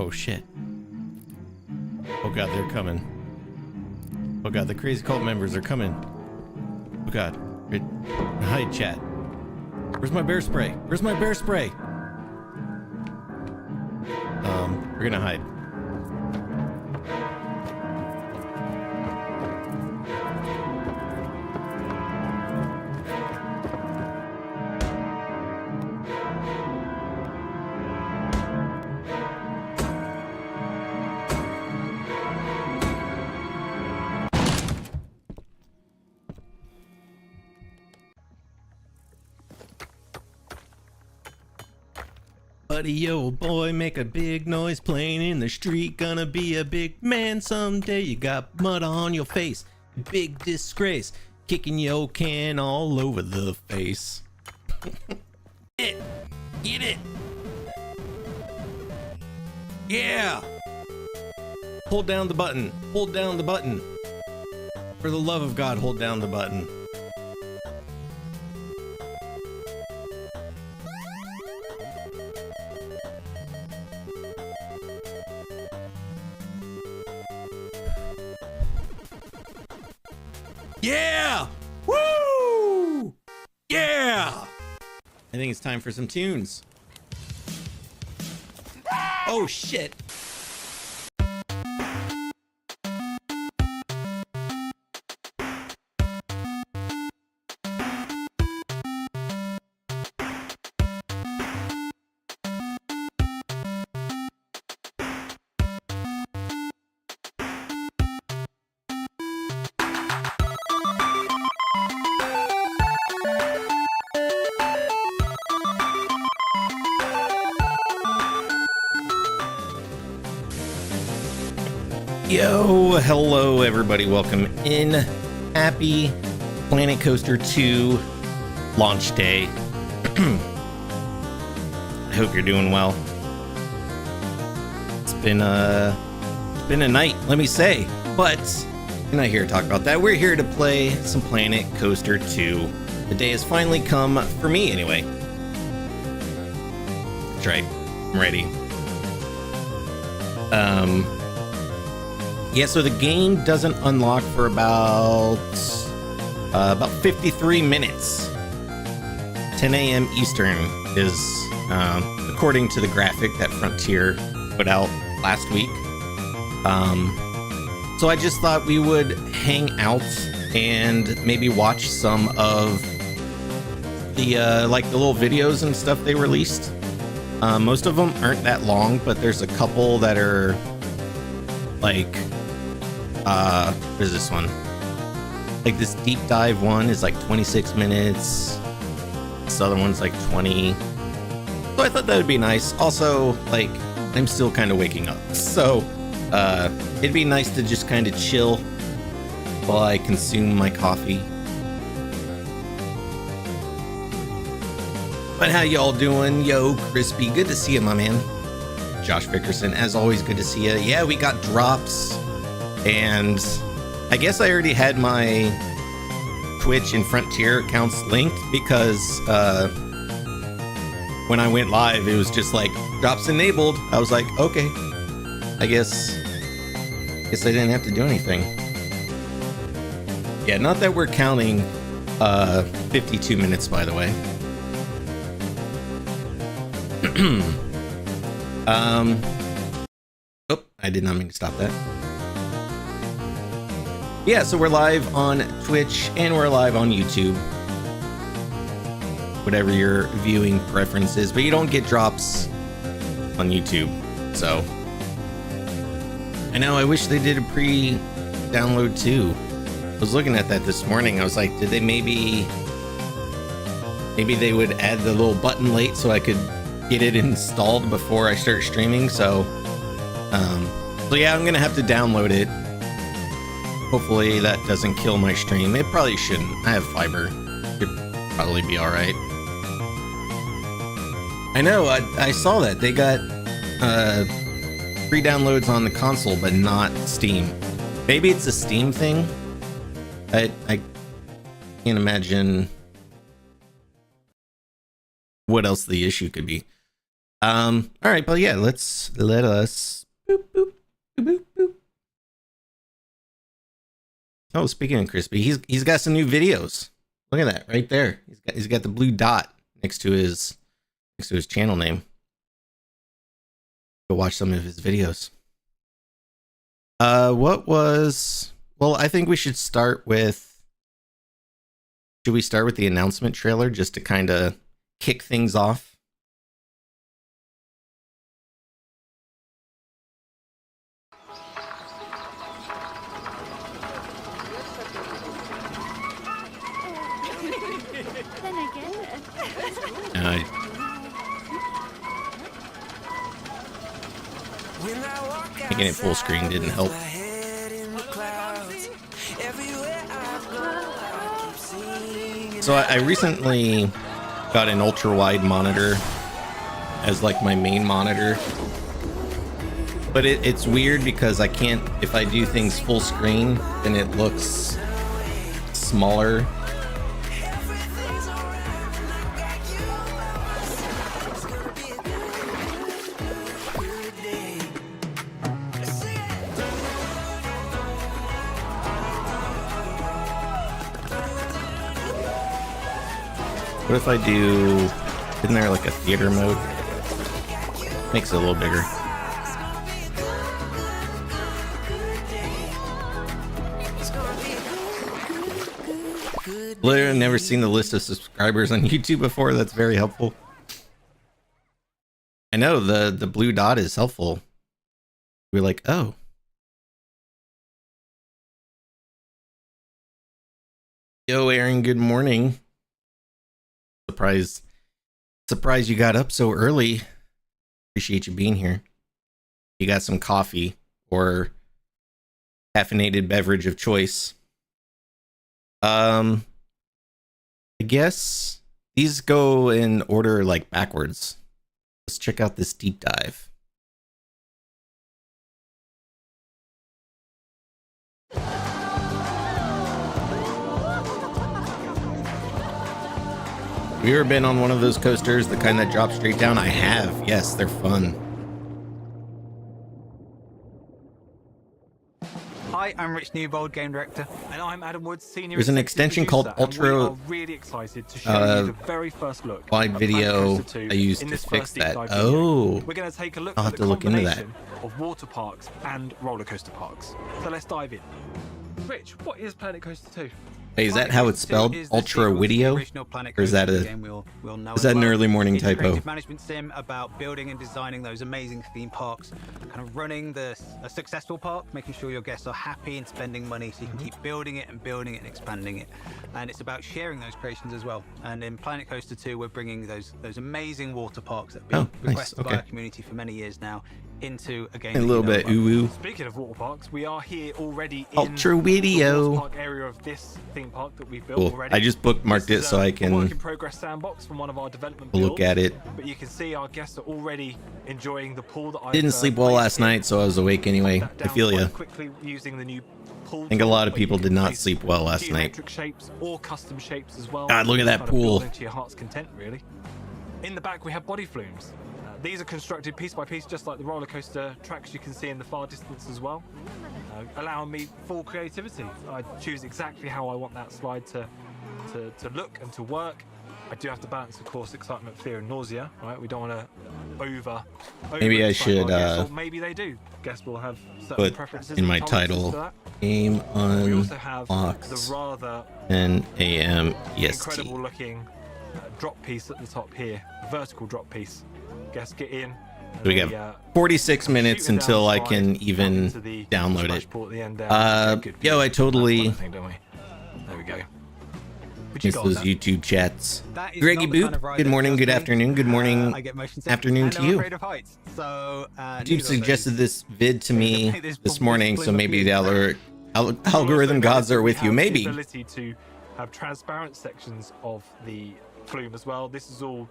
Oh shit. Oh god, they're coming. Oh god, the crazy cult members are coming. Oh god. Hide, chat. Where's my bear spray? Where's my bear spray? We're gonna hide. Buddy, yo, boy, make a big noise playing in the street. Gonna be a big man someday. You got mud on your face, big disgrace. Kicking your can all over the face. Get it. Yeah. Hold down the button. Hold down the button. For the love of God, hold down the button. Yeah! Woo! Yeah! I think it's time for some tunes. Oh shit. Yo, hello everybody, welcome in. Happy Planet Coaster 2 launch day. I hope you're doing well. It's been a night, let me say, but we're not here to talk about that. We're here to play some Planet Coaster 2. The day has finally come, for me anyway. That's right, I'm ready. Yeah, so the game doesn't unlock for about 53 minutes. 10 a.m. Eastern is, according to the graphic that Frontier put out last week. So I just thought we would hang out and maybe watch some of the, like the little videos and stuff they released. Most of them aren't that long, but there's a couple that are like, what is this one? Like this deep dive one is like 26 minutes. This other one's like 20. So I thought that would be nice. Also, like, I'm still kind of waking up. So, it'd be nice to just kind of chill while I consume my coffee. But how y'all doing? Yo, Crispy, good to see you, my man. Josh Vickerson, as always, good to see you. Yeah, we got drops. And I guess I already had my Twitch and Frontier accounts linked because when I went live, it was just like drops enabled. I was like, okay, I guess I didn't have to do anything. Yeah, not that we're counting 52 minutes, by the way. Oh, I did not mean to stop that. Yeah, so we're live on Twitch and we're live on YouTube. Whatever your viewing preference is, but you don't get drops on YouTube. So I know, I wish they did a pre-download too. I was looking at that this morning. I was like, did they maybe they would add the little button late so I could get it installed before I start streaming. So yeah, I'm gonna have to download it. Hopefully that doesn't kill my stream. It probably shouldn't. I have fiber. Should probably be all right. I know. I saw that they got free downloads on the console, but not Steam. Maybe it's a Steam thing. I can't imagine what else the issue could be. All right, but yeah, let us boop, boop, boop, boop. Oh, speaking of crispy, he's got some new videos. Look at that right there. He's got the blue dot next to his channel name. Go watch some of his videos. Well, I think we should start with, should we start with the announcement trailer just to kind of kick things off? Making it full screen didn't help. So I recently got an ultra wide monitor as like my main monitor, but it's weird because I can't, if I do things full screen, then it looks smaller. What if I do, isn't there like a theater mode? Makes it a little bigger. Literally never seen the list of subscribers on YouTube before. That's very helpful. I know the blue dot is helpful. We're like, oh. Yo, Aaron, good morning. Surprised you got up so early. Appreciate you being here. You got some coffee or caffeinated beverage of choice. I guess these go in order like backwards. Let's check out this deep dive. Have you ever been on one of those coasters, the kind that drop straight down? I have. Yes, they're fun. Hi, I'm Rich Newbold, Game Director. And I'm Adam Woods, Senior There's an extension called Ultra. We are really excited to show you the very first look. Wide video I used to fix that. Oh, we're going to take a look I'll at have the to look into that. combination of water parks and roller coaster parks. So let's dive in. Rich, what is Planet Coaster 2? Hey, is that how it's spelled? Ultra video? Or is that an early morning typo? Management sim about building and designing those amazing theme parks, kind of running a successful park, making sure your guests are happy and spending money so you can keep building it and expanding it. And it's about sharing those creations as well. And in Planet Coaster 2, we're bringing those amazing water parks that have been requested by our community for many years now into a game. A little bit ooh. Speaking of water parks, we are here already in Ultra video. the water park area of this theme park that we've built already. I just bookmarked it so I can work in progress sandbox from one of our development look at it. But you can see our guests are already enjoying the pool that I didn't sleep well last night, so I was awake anyway. I feel ya. Quickly using the new pool. I think a lot of people did not sleep well last night. Geometric shapes or custom shapes as well. God, look at that pool. To your heart's content, really. In the back we have body flumes. These are constructed piece by piece, just like the roller coaster tracks you can see in the far distance as well, allowing me full creativity. I choose exactly how I want that slide to look and to work. I do have to balance, of course, excitement, fear, and nausea. Right? We don't want to over. Maybe I should. Or maybe they do. Guests will have certain preferences in my title. Game unlocks the rather 10 a.m. EST. Incredible looking drop piece at the top here, vertical drop piece. Guests get in. So we got 46 minutes until I can even download it. Yo, I totally. There we go. Miss those YouTube chats. Greggy Boop, good morning, good afternoon, good morning, afternoon to you. YouTube suggested this vid to me this morning, so maybe the algorithm gods are with you. Maybe. The ability to have transparent sections of the flume as well. This is all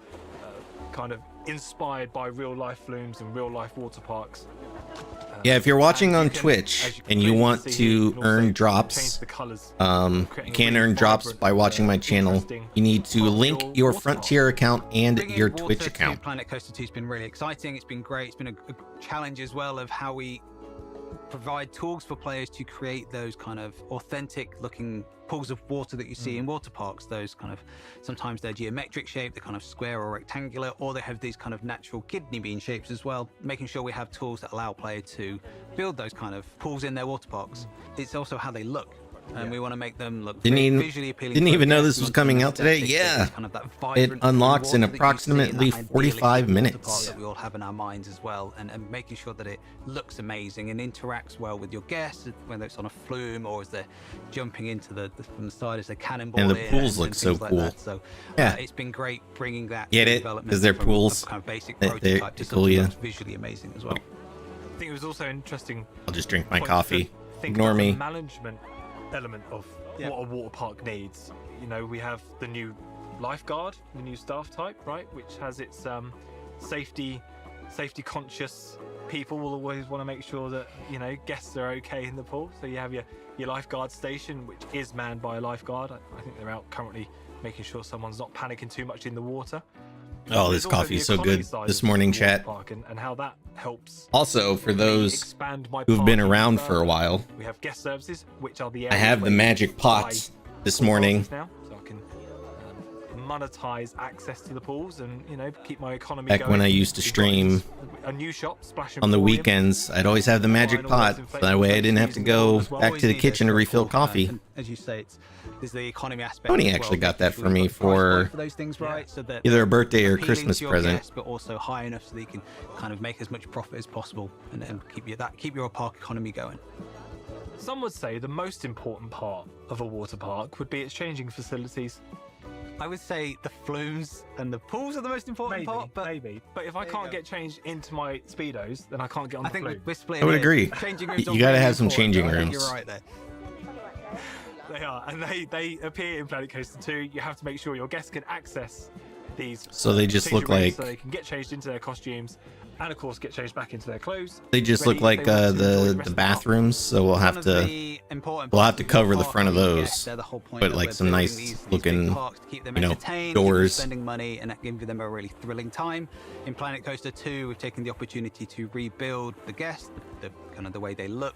kind of inspired by real life flumes and real life water parks. Yeah, if you're watching on you can, Twitch as you can and you clearly want see here, you to can also earn change drops, the colours, you creating a can really earn drops vibrant, by watching my channel. interesting You need to part of link your water Frontier account and Bringing your water Twitch to account. Planet Coaster 2 has been really exciting. It's been great. It's been a challenge as well of how we provide tools for players to create those kind of authentic looking pools of water that you see in water parks. Those kind of, sometimes they're geometric shape, they're kind of square or rectangular, or they have these kind of natural kidney bean shapes as well, making sure we have tools that allow players to build those kind of pools in their water parks. It's also how they look. And we want to make them look visually appealing. Didn't even know this We was want them coming out today. aesthetic, Yeah. kind of that It vibrant unlocks in water that you see approximately that 45 idealistic water minutes. park that we all have in our minds as well, and making sure that it looks amazing and interacts well with your guests, whether it's on a flume or as they're jumping into from the side as they cannonball And the in pools look things so like cool. that. So Yeah. it's been great bringing that Get it? development 'Cause they're from pools. a kind of basic They're prototype to cool, something yeah. that's visually amazing as well. I think it was also interesting. I'll just drink my point coffee. to think Ignore about the me. management element of Yeah. what a water park needs. You know, we have the new lifeguard, the new staff type, right, which has its safety conscious people will always want to make sure that, you know, guests are okay in the pool. So you have your lifeguard station, which is manned by a lifeguard. I think they're out currently making sure someone's not panicking too much in the water. Oh, this There's also coffee is the so economy good side this of the morning, water chat. park and how that helps Also, for me those expand my who've been park even around for a further. while, We have guest services, which are the I areas have the where you magic buy pots this pool morning. passes now, so I can monetize access to the pools and, you know, keep my economy Back going. when I used to We've got stream a new shop, Splash on the Emporium. weekends, I'd always have the magic pot. So that way I didn't have to go back to the kitchen to refill coffee. And as you say, there's the economy aspect. Tony as well, actually got making that sure for you've me got the price for point for those things right, so that either a birthday or appealing Christmas to your present. guests, but also high enough so that you can kind of make as much profit as possible and keep your park economy going. Some would say the most important part of a water park would be its changing facilities. I would say the flumes and the pools are the most important part, but maybe. But if I There you can't go. get changed into my Speedos, then I can't get on I the think flume. we're splitting. I would here. agree. Changing rooms You are gotta really have some important, changing I think rooms. You're right there. They are, and they appear in Planet Coaster 2. You have to make sure your guests can access these. So they just changing look rooms like so they can get changed into their costumes, and of course get changed back into their clothes. they just ready look like if they want to enjoy the rest of park. bathrooms. So we'll have to we'll have to cover the front of those, but like some nice looking, you know, doors. Spending money and giving them a really thrilling time. In Planet Coaster 2, we've taken the opportunity to rebuild the guests, the kind of the way they look,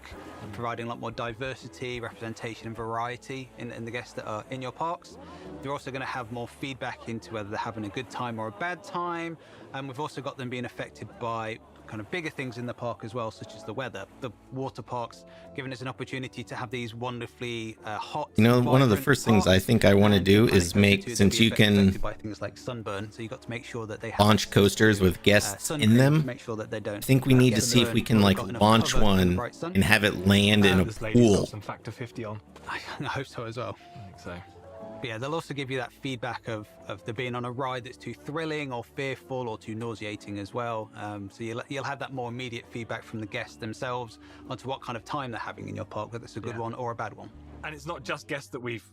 providing a lot more diversity, representation, and variety in the guests that are in your parks. You're also going to have more feedback into whether they're having a good time or a bad time, and we've also got them being affected by kind of bigger things in the park as well, such as the weather. The water parks giving us an opportunity to have these wonderfully hot. You know, one of the vibrant first things I parks. think I want to And do Planet is Coaster make, 2, they'll since be you can affected by things like sunburn, so you got to make sure that they have launch coasters with guests sunscreen in to them, make sure that they don't I think we need to get see if burned we can or like got enough launch cover from the one bright sun. and have it land in a This lady's got pool. some factor 50 on. I hope so as well. I think so. But yeah, they'll also give you that feedback of there being on a ride that's too thrilling or fearful or too nauseating as well. So you'll have that more immediate feedback from the guests themselves onto what kind of time they're having in your park, whether it's a good one or a bad one. And it's not just guests that we've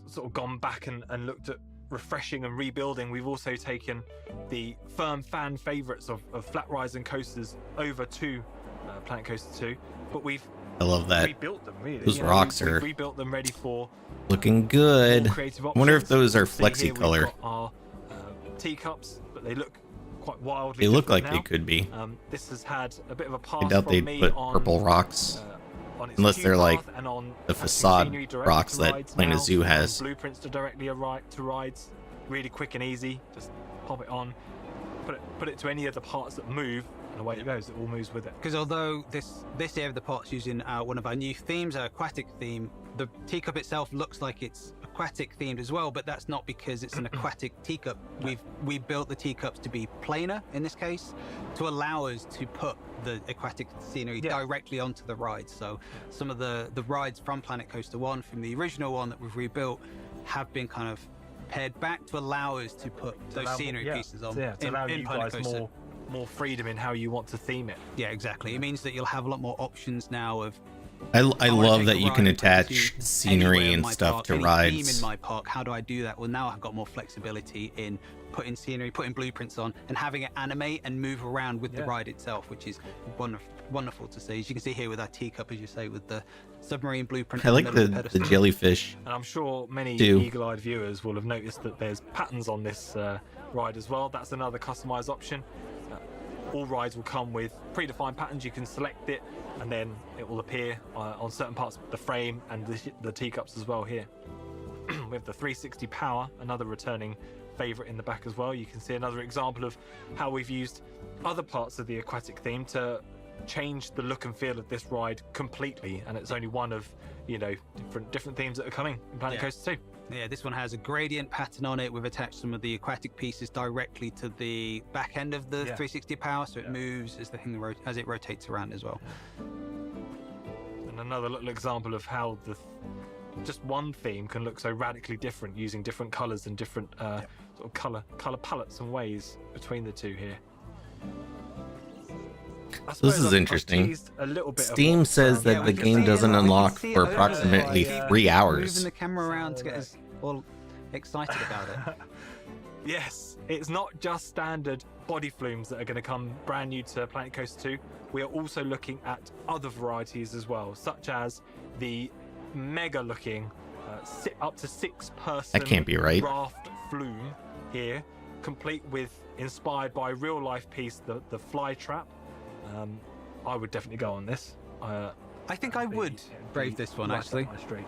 sort of gone back and looked at refreshing and rebuilding. We've also taken the firm fan favorites of flat rides and coasters over to Planet Coaster 2, but we've I love that. rebuilt them really. Those You know, rocks we've are rebuilt them ready for looking good. more creative I wonder if options. those are You can see here flexi we've color. got our teacups, but they look quite wildly They look different like they now. could be. This has had a bit of a pass I doubt from they'd me put on, purple rocks. on its Unless queue they're like path and on the actually facade scenery direct rocks to that rides Planet now, Zoo and has. blueprints to directly to rides, really quick and easy. Just pop it on, put it to any of the parts that move, and away it goes. It all moves with it. Because although this area of the park's using one of our new themes, our aquatic theme, the teacup itself looks like it's aquatic themed as well, but that's not because it's an aquatic teacup. We built the teacups to be planar in this case, to allow us to put the aquatic scenery directly onto the rides. So some of the rides from Planet Coaster 1, from the original one that we've rebuilt, have been kind of pared back to allow us to put those scenery pieces on to allow in you Planet guys Coaster. more freedom in how you want to theme it. Yeah, exactly. It means that you'll have a lot more options now of I wanna love take that a you ride can and put it attach to scenery anywhere in and my stuff park, to any rides. theme in my park. How do I do that? Well, now I've got more flexibility in putting scenery, putting blueprints on, and having it animate and move around with the ride itself, which is wonderful to see. As you can see here with our teacup, as you say, with the submarine blueprint. I like in the, middle the of pedestal. jellyfish. And I'm sure many Do. eagle-eyed viewers will have noticed that there's patterns on this ride as well. That's another customized option. All rides will come with predefined patterns. You can select it, and then it will appear on certain parts of the frame and the teacups as well here. We have the 360 power, another returning favorite in the back as well. You can see another example of how we've used other parts of the aquatic theme to change the look and feel of this ride completely, and it's only one of, you know, different themes that are coming in Planet Coaster 2. Yeah, this one has a gradient pattern on it. We've attached some of the aquatic pieces directly to the back end of the 360 power, so it moves as the thing as it rotates around as well. And another little example of how just one theme can look so radically different using different colors and different sort of color palettes and ways between the two here. So this is interesting. Steam says that the we can game see doesn't it, we can unlock see it for over there. approximately Keep 3 hours. Moving the camera around to get us all excited about it. Yes, it's not just standard body flumes that are going to come brand new to Planet Coaster 2. We are also looking at other varieties as well, such as the mega looking up to 6-person That can't be right. raft flume here, complete with inspired by real life piece, the fly trap. I would definitely go on this. I think I would brave this one, right actually. up my street.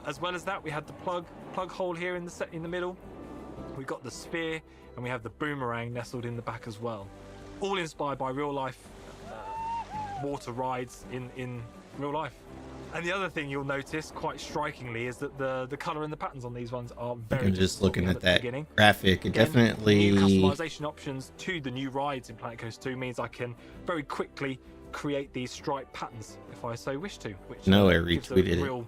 As well as that, we had the plug hole here in the middle. We've got the sphere, and we have the boomerang nestled in the back as well. All inspired by real life water rides in real life. And the other thing you'll notice quite strikingly is that the color and the patterns on these ones are very I'm just looking at that beginning. graphic. It definitely. New customization options to the new rides in Planet Coaster 2 means I can very quickly create these stripe patterns if I so wish to. Which No, I gives a retweeted it. real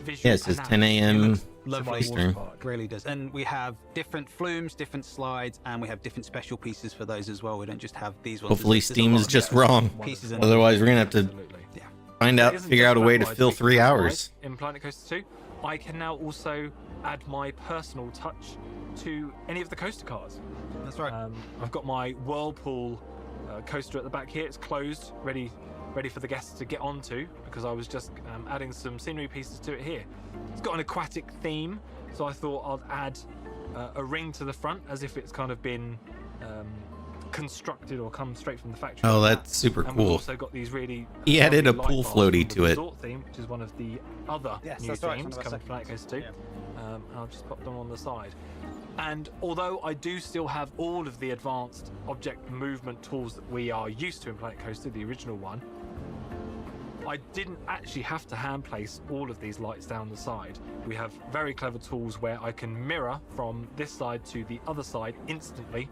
visual Yeah, it says 10 a.m. Lovely. Eastern. It really does. And we have different flumes, different slides, and we have different special pieces for those as well. We don't just have these ones. Hopefully, There's a Steam lot is of just wrong. pieces in Otherwise, we're gonna have to Absolutely. find It out, isn't figure just out a way to flat rides fill we can 3 provide hours. in Planet Coaster 2. I can now also add my personal touch to any of the coaster cars. That's right. I've got my Whirlpool coaster at the back here. It's closed, ready for the guests to get onto, because I was just adding some scenery pieces to it here. It's got an aquatic theme, so I thought I'd add a ring to the front as if it's kind of been constructed or come straight from the factory. Oh, like that's that. super And we've cool. also got these really He added a lovely pool light bars floaty from to the it. resort theme, which is one of the other new that's right, themes one of our coming to Planet sections. Coaster 2. And I'll just pop them on the side. And although I do still have all of the advanced object movement tools that we are used to in Planet Coaster, the original one, I didn't actually have to hand place all of these lights down the side. We have very clever tools where I can mirror from this side to the other side instantly,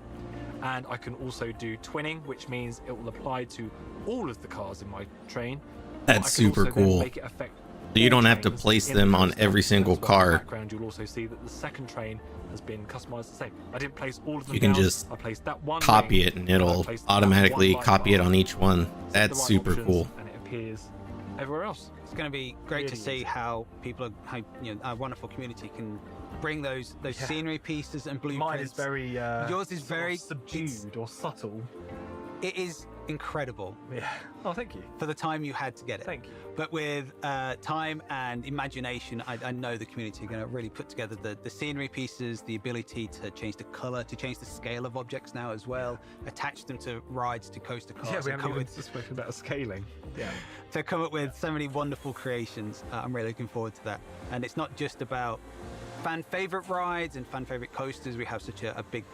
and I can also do twinning, which means it will apply to all of the cars in my train. That's I can super also then cool. make it affect So you all don't have to trains place in the them on coaster every single as well. In the car. background, you'll also see that the second train has been customized the same. I didn't place all of them You can down. just I placed that one Copy ring, it and I it'll placed that automatically one light copy it bar, on each one. set the That's right super options, cool. and it appears everywhere else. It's going to be great to Really see is. how people, our wonderful community can bring those scenery pieces and blueprints. Mine is very Yours is sort of very subdued or subtle. It is incredible Yeah. Oh, thank you. for the time you had to get it. Thank you. But with time and imagination, I know the community are going to really put together the scenery pieces, the ability to change the color, to change the scale of objects now as well, attach them to rides, to coaster cars. Yeah, we and haven't come even spoken about scaling. Yeah. to come up with so many wonderful creations. I'm really looking forward to that. And it's not just about fan favorite rides and fan favorite coasters. We have such a big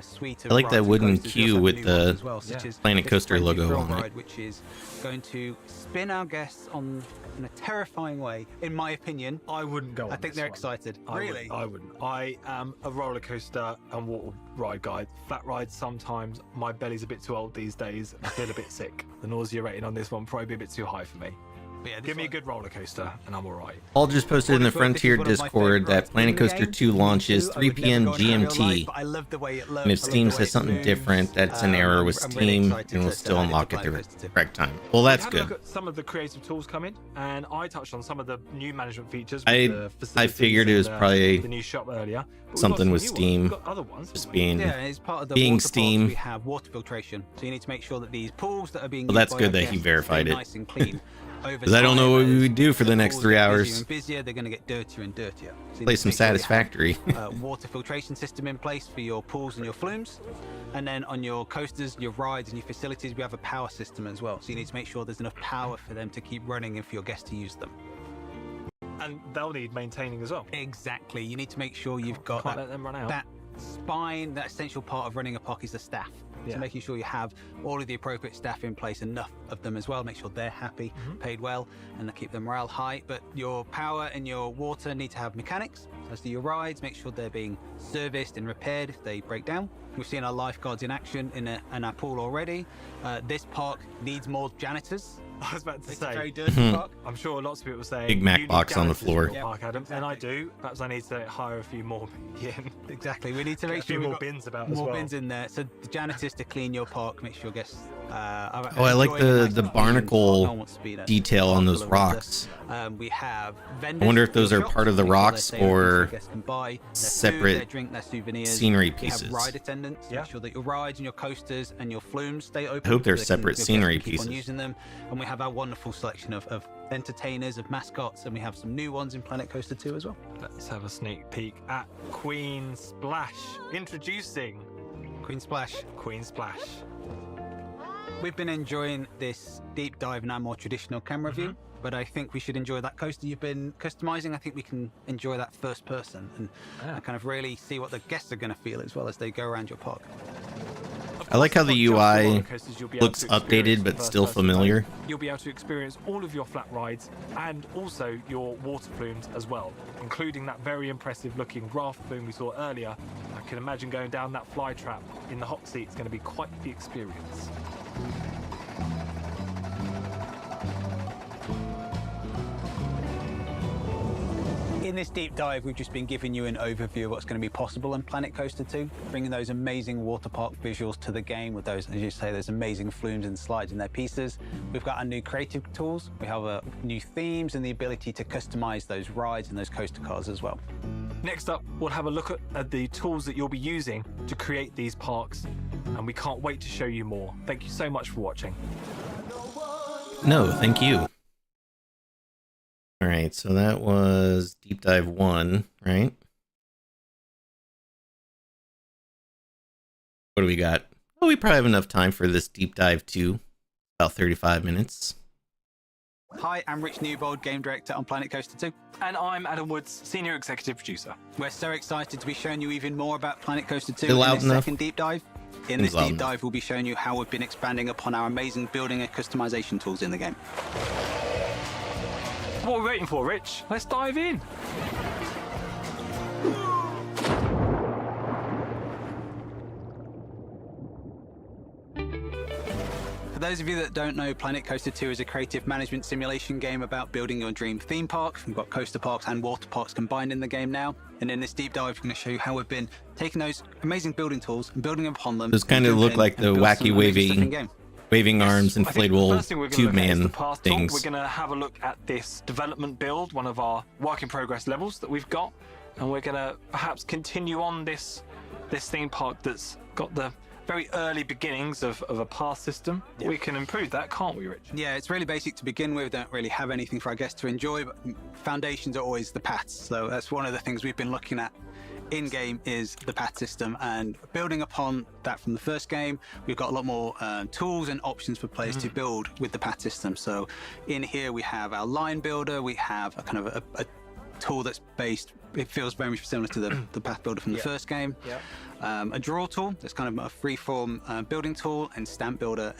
suite of I like that rides and wooden coasters. We also queue have with new the ones as well, such as Planet this Coaster Frenzy logo Thrill on it. ride, which is going to spin our guests on in a terrifying way, in my opinion. I wouldn't go on I think this they're one. excited. Really? I wouldn't. I am a roller coaster and water ride guy. Flat rides sometimes. My belly's a bit too old these days. I feel a bit sick. The nausea rating on this one probably be a bit too high for me. But yeah, this Give me a one- good roller coaster, and I'm all right. Paul just posted in the This is one Frontier of my Discord favourite that rides Planet in the Coaster game. 2 launches I 3 would never p.m. go on it in real life, GMT. but I love the way it looks. And if I love Steam the way says it something moves. different, that's an error with I'm really Steam excited and will to still add it to unlock at the Planet Coaster 2. correct time. Well, that's We had a good. look at some of the creative tools coming, and I touched on some of the new management features. I With the facilities figured it was and, probably the new shop earlier. But we've got something some with new ones. Steam. We've got other ones. Just haven't we? being Yeah, and as part of the being water Steam. Parks, we have water filtration. So you need to make sure that these pools that are being Well, used that's by good our that he guests verified stay it. nice and clean. Over 'Cause I don't know time, what we as would do for the next pools 3 get hours. busier and busier, they're going to get dirtier and dirtier. So you play need to some make sure you have Satisfactory. water filtration system in place for your pools and your flumes, and then on your coasters, your rides and your facilities, we have a power system as well. So you need to make sure there's enough power for them to keep running and for your guests to use them. And they'll need maintaining as well. Exactly. You need to make sure you've got Can't let them run out. that spine, that essential part of running a park is the staff. Yeah. So making sure you have all of the appropriate staff in place, enough of them as well, make sure they're happy, paid well, and they keep their morale high. But your power and your water need to have mechanics. As do your rides, make sure they're being serviced and repaired if they break down. We've seen our lifeguards in action in our pool already. This park needs more janitors. I was about to It's a say. very dirty park. I'm sure lots of people say Big Mac you need box on the janitors floor. for your park, Adam, and I do. Perhaps I need to hire a few more in. Exactly. We need to Get make a few sure we've more got bins about as more well. bins in there. So the janitors to clean your park, make sure guests. Oh, I like the barnacle detail on those rocks. We have vendors. I wonder if those in are shops, part of the make sure they're rocks stay open so or guests can buy their food, separate their drink, their souvenirs. scenery We have pieces. ride attendants. Yeah. Make sure that your rides and your coasters and your flumes stay open. I hope they're so they can- separate your guests scenery can keep on pieces. using them. And we have our wonderful selection of entertainers, of mascots, and we have some new ones in Planet Coaster 2 as well. Let's have a sneak peek at Queen Splash. Introducing Queen Splash. Queen Splash. We've been enjoying this deep dive in our more traditional camera view, but I think we should enjoy that coaster you've been customizing. I think we can enjoy that first person and kind of really see what the guests are going to feel as well as they go around your park. I like how the It's not just UI roller coasters you'll be able looks to experience updated for but the still first person familiar. time. You'll be able to experience all of your flat rides and also your water flumes as well, including that very impressive looking raft flume we saw earlier. I can imagine going down that fly trap in the hot seat is going to be quite the experience. In this deep dive, we've just been giving you an overview of what's going to be possible on Planet Coaster 2, bringing those amazing water park visuals to the game with those, as you say, those amazing flumes and slides in their pieces. We've got our new creative tools. We have new themes and the ability to customize those rides and those coaster cars as well. Next up, we'll have a look at the tools that you'll be using to create these parks, and we can't wait to show you more. Thank you so much for watching. No, thank you. All right, so that was Deep Dive 1, right? What do we got? Oh, we probably have enough time for this Deep Dive 2. About 35 minutes. Hi, I'm Rich Newbold, Game Director on Planet Coaster 2. And I'm Adam Woods, Senior Executive Producer. We're so excited to be showing you even more about Planet Coaster 2 Is it in loud this enough? second deep dive. In It's this loud deep enough. dive, we'll be showing you how we've been expanding upon our amazing building and customization tools in the game. What are we waiting for, Rich? Let's dive in. For those of you that don't know, Planet Coaster 2 is a creative management simulation game about building your dream theme park. We've got coaster parks and water parks combined in the game now. And in this deep dive, we're going to show you how we've been taking those amazing building tools and building upon them. Those kind of and look and- like and the build some wacky amazing stuff in waving, game. waving arms, I think the inflatable first thing we're gonna tube look at is man the path talk. things. We're going to have a look at this development build, one of our work in progress levels that we've got, and we're going to perhaps continue on this theme park that's got the very early beginnings of a path system. We can improve that, can't we, Rich? Yeah, it's really basic to begin with. Don't really have anything for our guests to enjoy, but foundations are always the paths. So that's one of the things we've been looking at in-game is the path system, and building upon that from the first game, we've got a lot more tools and options for players to build with the path system. So in here we have our line builder, we have a kind of a tool that's based, it feels very much similar to the path builder from the first game. A draw tool, that's kind of a free-form building tool, and stamp builder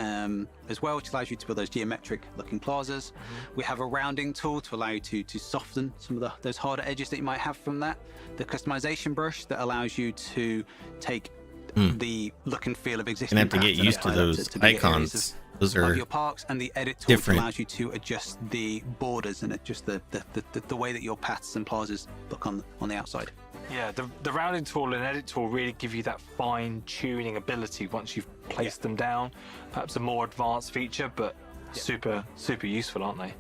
as well, which allows you to build those geometric looking plazas. We have a rounding tool to allow you to soften some of those harder edges that you might have from that. The customization brush that allows you to take the look and feel of existing. Gonna have to get paths and used to apply that those the areas icons. Those of are your parks, and the edit tool different. which allows you to adjust the borders and adjust the way that your paths and plazas look on the outside. Yeah, the rounding tool and edit tool really give you that fine tuning ability once you've placed them down. Perhaps a more advanced feature, but super useful, aren't they?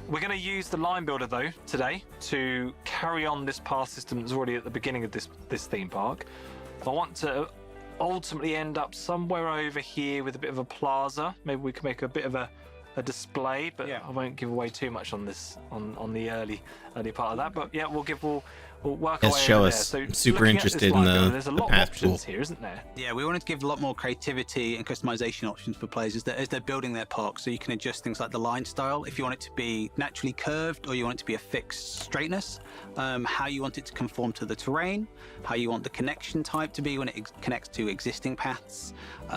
We're going to use the line builder though today to carry on this path system that's already at the beginning of this theme park. I want to ultimately end up somewhere over here with a bit of a plaza. Maybe we can make a bit of a display, but I won't give away too much on this on the early part of that. But yeah, we'll work our way show over us. there. So I'm super looking at this interested in line builder, the there's a lot of path options tool. here, isn't there? Yeah, we wanted to give a lot more creativity and customization options for players as they're building their park. So you can adjust things like the line style, if you want it to be naturally curved or you want it to be a fixed straightness, how you want it to conform to the terrain, how you want the connection type to be when it connects to existing paths,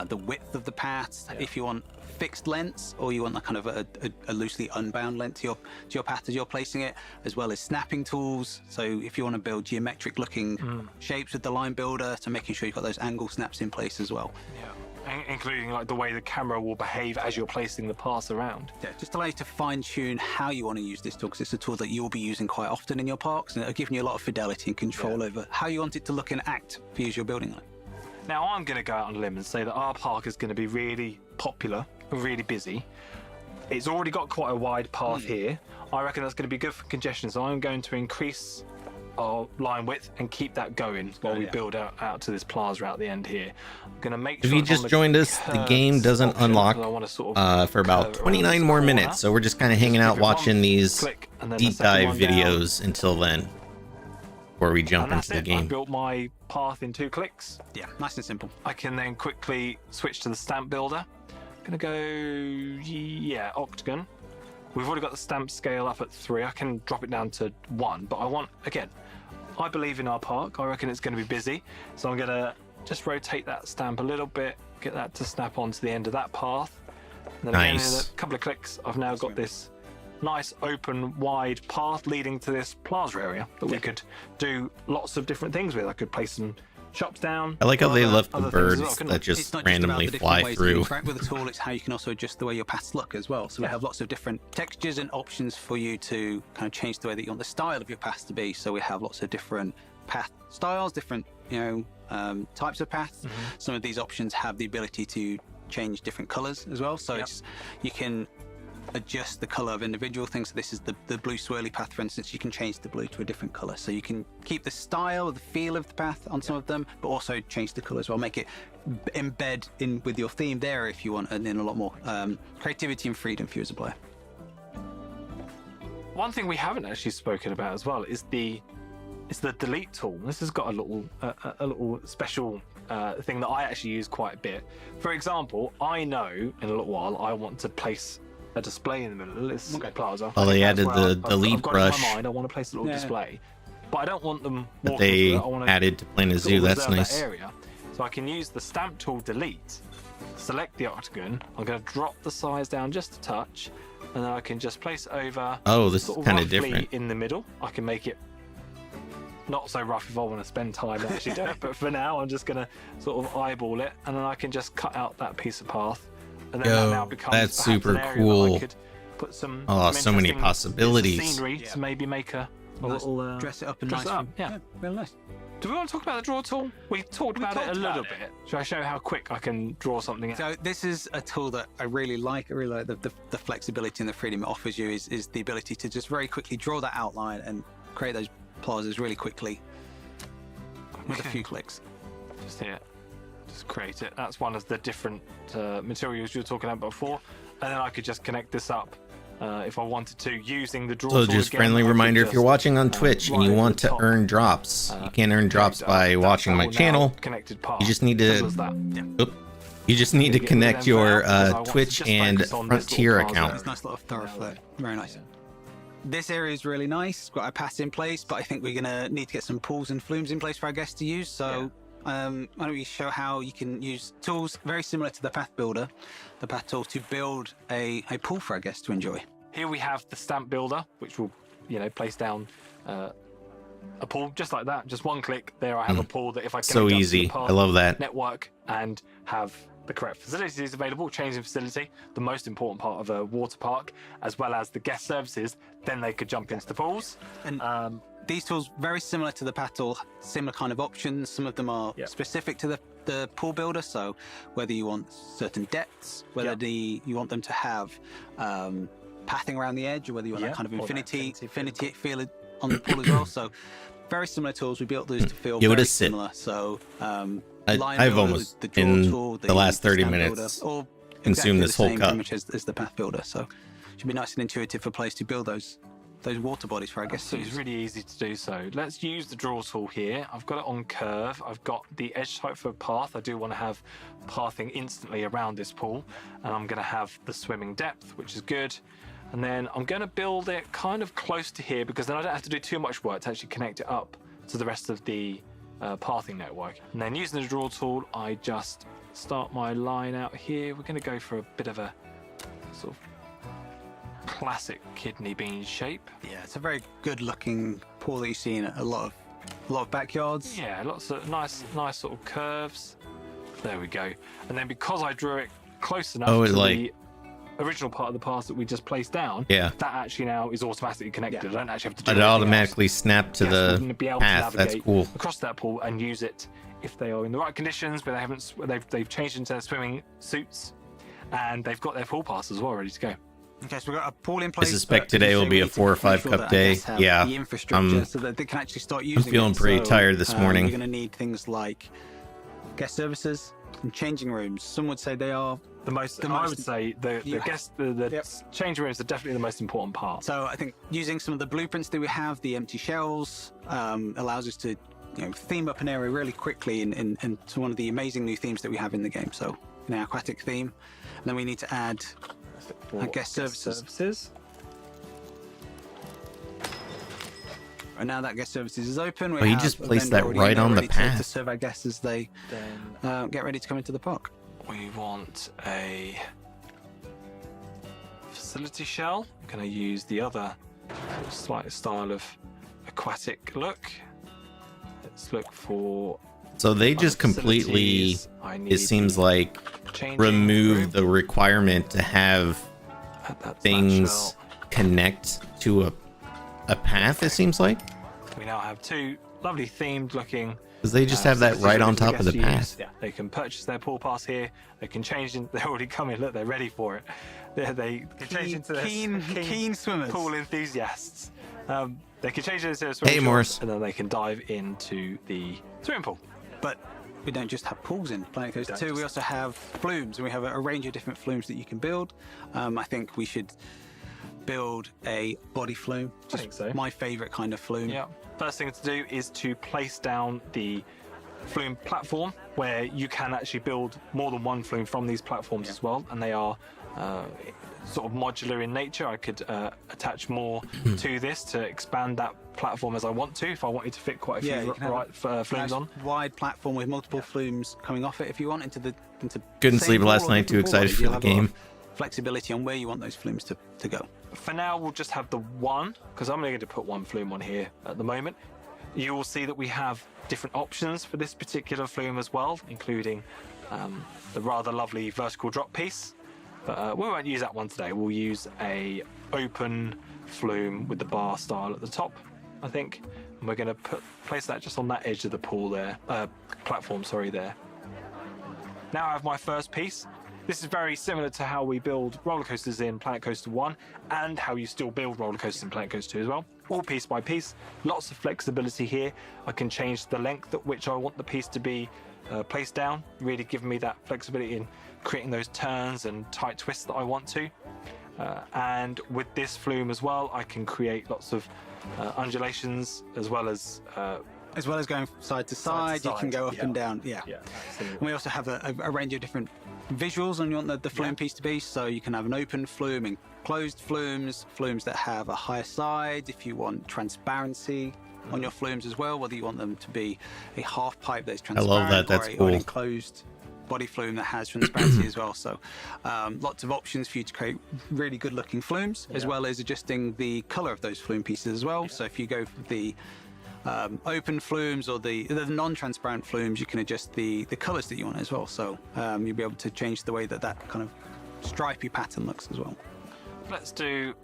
the width of the paths, if you want fixed lengths or you want that kind of a loosely unbound length to your path as you're placing it, as well as snapping tools. So if you want to build geometric looking shapes with the line builder, so making sure you've got those angle snaps in place as well. Including like the way the camera will behave as you're placing the paths around. Yeah, just allow you to fine tune how you want to use this tool, because it's a tool that you'll be using quite often in your parks, and it'll give you a lot of fidelity and control over how you want it to look and act for you as you're building it. Now I'm going to go out on a limb and say that our park is going to be really popular, really busy. It's already got quite a wide path here. I reckon that's going to be good for congestion, so I'm going to increase our line width and keep that going while we build out to this plaza out the end here. I'm going to make If sure you just joined us, the game doesn't unlock for about 29 more minutes, so we're just kind of hanging out watching these deep dive videos until then, before we jump into the game. I built my path in 2 clicks. Yeah, nice and simple. I can then quickly switch to the stamp builder. I'm going to go, octagon. We've already got the stamp scale up at 3. I can drop it down to 1, but I want, again, I believe in our park. I reckon it's going to be busy. So I'm going to just rotate that stamp a little bit, get that to snap onto the end of that path. And then again, in a couple of clicks, I've now got this nice open wide path leading to this plaza area that we could do lots of different things with. I could place some shops down. I like how they left the birds well, that just It's randomly not just about the fly different ways that you through. interact with the tool, it's how you can also adjust the way your paths look as well. So we have lots of different textures and options for you to kind of change the way that you want the style of your paths to be. So we have lots of different path styles, different types of paths. Some of these options have the ability to change different colors as well. So you can adjust the color of individual things. So this is the blue swirly path, for instance. You can change the blue to a different color, so you can keep the style, the feel of the path on some of them, but also change the color as well, make it embed in with your theme there if you want, and then a lot more creativity and freedom for you as a player. One thing we haven't actually spoken about as well is the delete tool. This has got a little special thing that I actually use quite a bit. For example, I know in a little while I want to place a display in the middle of this plaza. Oh, they added the delete I've got brush in my mind, I want to place a little display, but I don't want them that walking they through it. I want to added to Planet sort Zoo. of That's reserve nice. that area. So I can use the stamp tool delete, select the octagon. I'm going to drop the size down just a touch, and then I can just place it over. Oh, this sort is of kind of roughly different. in the middle. I can make it not so rough if I want to spend time and actually do it, but for now I'm just going to sort of eyeball it, and then I can just cut out that piece of path, and then that now becomes that's perhaps super an area cool. That I could put some So many interesting possibilities. scenery to maybe make a little dress it up and dress nice. it up. Yeah. Real nice. Do we want to talk about the draw tool? We talked about it a little bit. Should I show how quick I can draw something out? So this is a tool that I really like. I really like the flexibility and the freedom it offers you is the ability to just very quickly draw that outline and create those plazas really quickly with a few clicks. Just here. Just create it. That's one of the different materials you were talking about before. And then I could just connect this up if I wanted to, using the draw So tool just again. friendly I could reminder, if just, you're watching on Twitch and right you at want the to top, earn drops, you can't earn drops connect by up. watching my That will now channel. connected path. You just need Simple as to that. you just need to Get connect them your out, because I want to Twitch just and focus on this Frontier little plaza account. It's a nice lot of thoroughfare. Very nice. This area is really nice. Got our paths in place, but I think we're gonna need to get some pools and flumes in place for our guests to use. So why don't we show how you can use tools very similar to the path builder, the path tool, to build a pool for our guests to enjoy. Here we have the stamp builder, which will, place down a pool just like that. Just one click. There I have a pool that if I connect So up to the easy. path I love that. network and have the correct facilities available, changing facility, the most important part of a water park, as well as the guest services, then they could jump into the pools. And these tools, very similar to the paddle, similar kind of options. Some of them are specific to the pool builder. So whether you want certain depths, whether you want them to have pathing around the edge, or whether you want that kind of infinity feel on the pool as well. So very similar tools. We built those to feel very similar. So I've almost in the last 30 minutes consumed this whole cup. As the path builder. So it should be nice and intuitive for players to build those water bodies for, I guess. So it's really easy to do so. Let's use the draw tool here. I've got it on curve. I've got the edge type for path. I do want to have pathing instantly around this pool. And I'm going to have the swimming depth, which is good. And then I'm going to build it kind of close to here because then I don't have to do too much work to actually connect it up to the rest of the pathing network. And then using the draw tool, I just start my line out here. We're going to go for a bit of a sort of classic kidney bean shape. Yeah, it's a very good looking pool that you see in a lot of backyards. Yeah, lots of nice sort of curves. There we go. And then because I drew it close enough to the original part of the path that we just placed down, that actually now is automatically connected. I don't actually have to do it. Automatically snap to the path. That's cool. Across that pool and use it if they are in the right conditions, but they've changed into their swimming suits and they've got their pool pass as well ready to go. Okay, so we've got a pool in place. I suspect today will be a 4 or 5 cup day. Yeah, the infrastructure so that they can actually start using. I'm feeling pretty tired this morning. You're going to need things like guest services and changing rooms. Some would say they are I would say the change rooms are definitely the most important part. So I think using some of the blueprints that we have, the empty shells, allows us to theme up an area really quickly into one of the amazing new themes that we have in the game. So an aquatic theme, and then we need to add guest services. And now that guest services is open, you just placed that right on the path to serve our guests as they get ready to come into the park. We want a facility shell. I'm going to use the other slight style of aquatic look. Let's look for. So they just completely, it seems like, remove the requirement to have things connect to a path, it seems like. We now have 2 lovely themed looking. Because they just have that right on top of the path. Yeah, they can purchase their pool pass here. They can change in. They're already coming. Look, they're ready for it. They can change into keen swimmers, pool enthusiasts. They can change into a swimming Morris, and then they can dive into the swimming pool. But we don't just have pools in Planet Coaster 2. We also have flumes, and we have a range of different flumes that you can build. I think we should build a body flume. I think so. My favorite kind of flume. Yeah. First thing to do is to place down the flume platform, where you can actually build more than one flume from these platforms as well, and they are sort of modular in nature. I could attach more to this to expand that platform as I want to, if I wanted to fit quite a few flumes on. Wide platform with multiple flumes coming off it if you want into couldn't sleep last night, too excited for the game. Flexibility on where you want those flumes to go. For now, we'll just have the one, because I'm only going to put one flume on here at the moment. You will see that we have different options for this particular flume as well, including the rather lovely vertical drop piece. But we won't use that one today. We'll use a open flume with the bar style at the top, I think. And we're going to place that just on that edge of the pool there, platform, sorry, there. Now I have my first piece. This is very similar to how we build roller coasters in Planet Coaster 1 and how you still build roller coasters in Planet Coaster 2 as well. All piece by piece, lots of flexibility here. I can change the length at which I want the piece to be placed down, really giving me that flexibility in creating those turns and tight twists that I want to. And with this flume as well, I can create lots of undulations as well as going side to side. You can go up and down. Yeah. Absolutely. And we also have a range of different visuals on you want the flume piece to be. So you can have an open flume and closed flumes that have a higher side. If you want transparency on your flumes as well, whether you want them to be a half pipe that's transparent, I love that. That's cool. Or an enclosed body flume that has transparency as well. So lots of options for you to create really good looking flumes, as well as adjusting the color of those flume pieces as well. So if you go for the open flumes or the non-transparent flumes, you can adjust the colors that you want as well. So you'll be able to change the way that kind of stripy pattern looks as well. Let's do.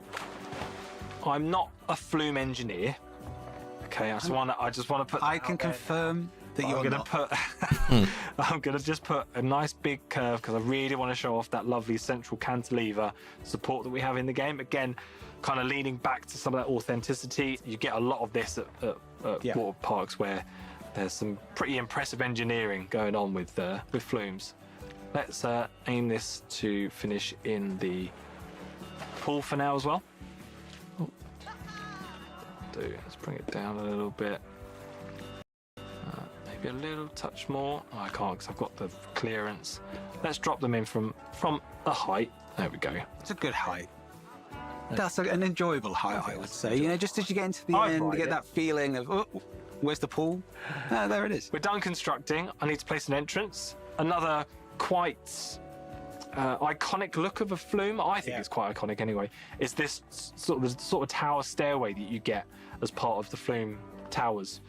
I'm not a flume engineer. Okay, I just want to put. I can confirm that I'm you're gonna not. put. I'm gonna just put a nice big curve because I really want to show off that lovely central cantilever support that we have in the game. Again, kind of leaning back to some of that authenticity. You get a lot of this at water parks where there's some pretty impressive engineering going on with flumes. Let's aim this to finish in the pool for now as well. Let's bring it down a little bit. Maybe a little touch more. Oh, I can't because I've got the clearance. Let's drop them in from a height. There we go. It's a good height. That's an enjoyable height, I would say. You know, just as you get into the end, you get that feeling of, oh, where's the pool? There it is. We're done constructing. I need to place an entrance. Another quite iconic look of a flume. I think it's quite iconic anyway. Is this sort of tower stairway that you get as part of the flume towers.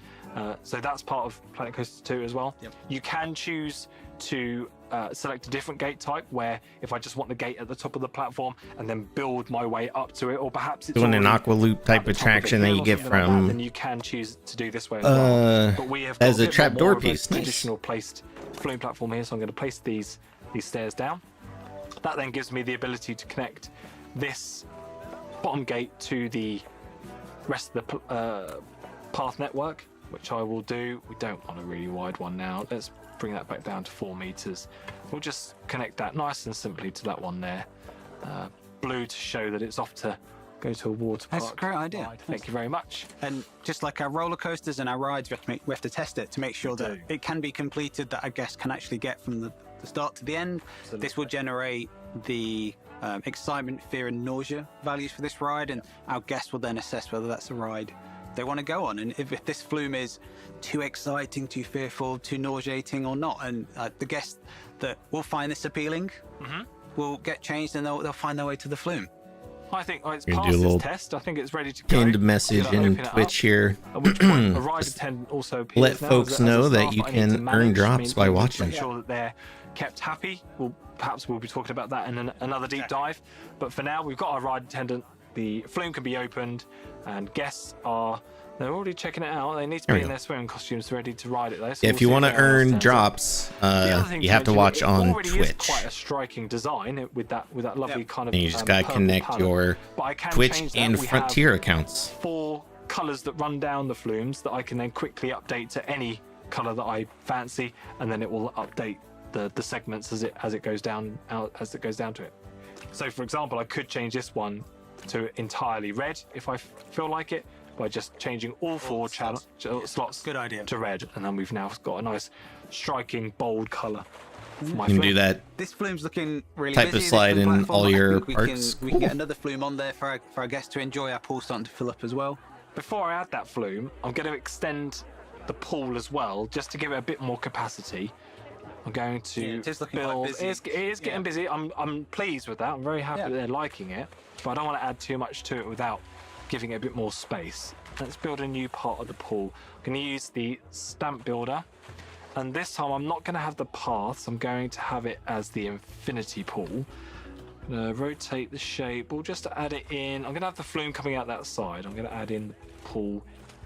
So that's part of Planet Coaster 2 as well. Yep. You can choose to select a different gate type, where if I just want the gate at the top of the platform and then build my way up to it, or perhaps it's doing an aqua loop type attraction that you get from then you can choose to do this way as well. But we have got as a bit trapdoor more of piece. Nice. Traditional placed flume platform here, so I'm going to place these stairs down. That then gives me the ability to connect this bottom gate to the rest of the path network, which I will do. We don't want a really wide one now. Let's bring that back down to 4 meters. We'll just connect that nice and simply to that one there. Blue to show that it's off to go to a water park. That's a great idea. Ride. Thank you very much. And just like our roller coasters and our rides, we have to test it to make sure that it can be completed, that a guest can actually get from the start to the end. Absolutely. This will generate the excitement, fear and nausea values for this ride, and our guests will then assess whether that's a ride they want to go on, and if this flume is too exciting, too fearful, too nauseating or not. And the guests that will find this appealing will get changed, and they'll find their way to the flume. I think it's You're passed do a little this test. I think it's ready to go. pinned message I'm gonna in open it Twitch up, here. At which point a ride attendant also appears Let now folks as a know that staff you I need to can manage. earn drops by Make watching. sure that they're kept happy. Perhaps we'll be talking about that in another deep dive. But for now, we've got our ride attendant. The flume can be opened, and guests they're already checking it out. They need to be in their swimming costumes ready to ride it though. So If you want to earn drops, you have to watch on it already is Twitch. quite a striking design with that lovely kind of. And you just gotta purple connect palette. your But I can Twitch change that. and We have Frontier accounts. 4 colors that run down the flumes that I can then quickly update to any color that I fancy, and then it will update the segments as it goes down to it. So for example, I could change this one to entirely red if I feel like it, by just changing all 4 slots Good idea. to red, and then we've now got a nice striking bold color for my You can flume. do that. This flume's looking really Type of busy. This slide flume in platform, all I your think we parts. can Cool. get another flume on there for our guests to enjoy. Our pool's starting to fill up as well. Before I add that flume, I'm going to extend the pool as well, just to give it a bit more capacity. I'm going to it is looking quite build. busy. It is getting busy. I'm pleased with that. I'm very happy that they're liking it, but I don't want to add too much to it without giving it a bit more space. Let's build a new part of the pool. I'm going to use the stamp builder, and this time I'm not going to have the paths. I'm going to have it as the infinity pool. I'm going to rotate the shape. We'll just add it in. I'm going to have the flume coming out that side. I'm going to add in the pool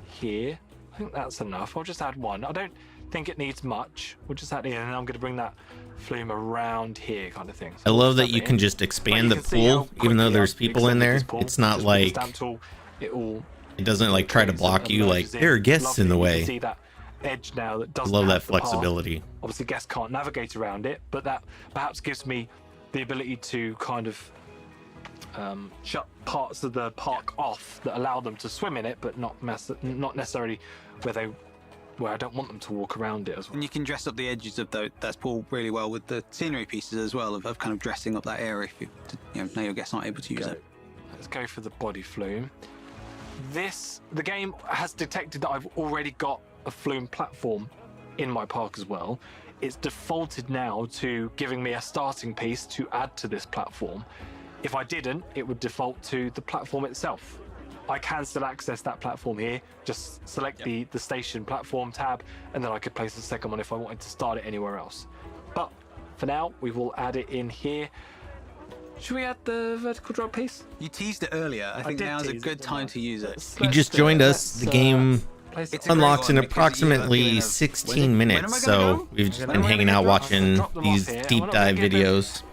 here. I think that's enough. I'll just add one. I don't think it needs much. We'll just add it in, and I'm going to bring that flume around here, kind of thing. I So love we'll that add you it can in. just But expand you the can see how pool, even though quickly there's I've people in extended there. this pool. It's not Just with the like stamp tool, it doesn't like try to brings block and you. Like merges in. there are guests in the Lovely. You way. can see that edge now that I doesn't love have that the path. flexibility. Obviously, guests can't navigate around it, but that perhaps gives me the ability to kind of shut parts of the park off that allow them to swim in it, but not necessarily where I don't want them to walk around it as well. And you can dress up the edges of that pool really well with the scenery pieces as well, of kind of dressing up that area if now your guests aren't able to use it. Let's go for the body flume. The game has detected that I've already got a flume platform in my park as well. It's defaulted now to giving me a starting piece to add to this platform. If I didn't, it would default to the platform itself. I can still access that platform here. Just select the station platform tab, and then I could place the second one if I wanted to start it anywhere else. But for now, we will add it in here. Should we add the vertical drop piece? You teased it earlier. I think now's a good time to use it. You just joined us. The game unlocks in approximately 16 minutes, so we've just been hanging out watching these deep dive videos.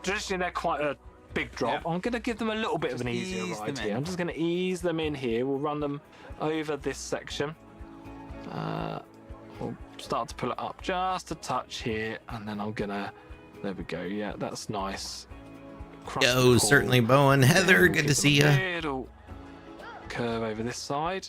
Traditionally, they're quite a big drop. I'm going to give them a little bit of an easier ride here. I'm just going to ease them in here. We'll run them over this section. We'll start to pull it up just a touch here, and then I'm going to... There we go. Yeah, that's nice. Yo, certainly, Bowen. Heather, good to see you. Little curve over this side.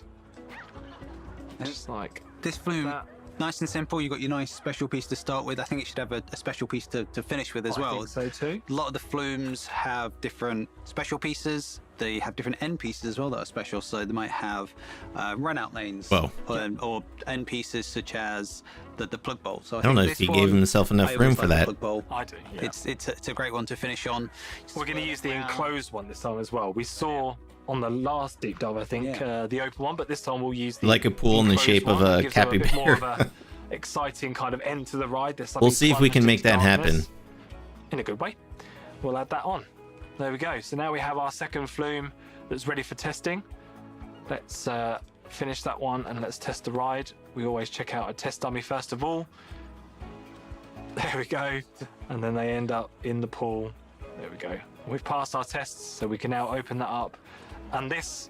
Just like this flume, that. nice and simple. You've got your nice special piece to start with. I think it should have a special piece to finish with as well. I think so too. A lot of the flumes have different special pieces. They have different end pieces as well that are special. So they might have run out lanes or end pieces such as the plug bowl. So I don't know if he gave himself enough room for that. Plug bowl. I do. Yeah. It's a great one to finish on. We're going to use the enclosed one this time as well. We saw on the last deep dive, I think, the open one, but this time we'll use the like a pool in the shape of a capybara. More of a exciting kind of end to the ride. We'll see if we can make that happen in a good way. We'll add that on. There we go. So now we have our second flume that's ready for testing. Let's finish that one and let's test the ride. We always check out a test dummy first of all. There we go. And then they end up in the pool. There we go. We've passed our tests, so we can now open that up. And this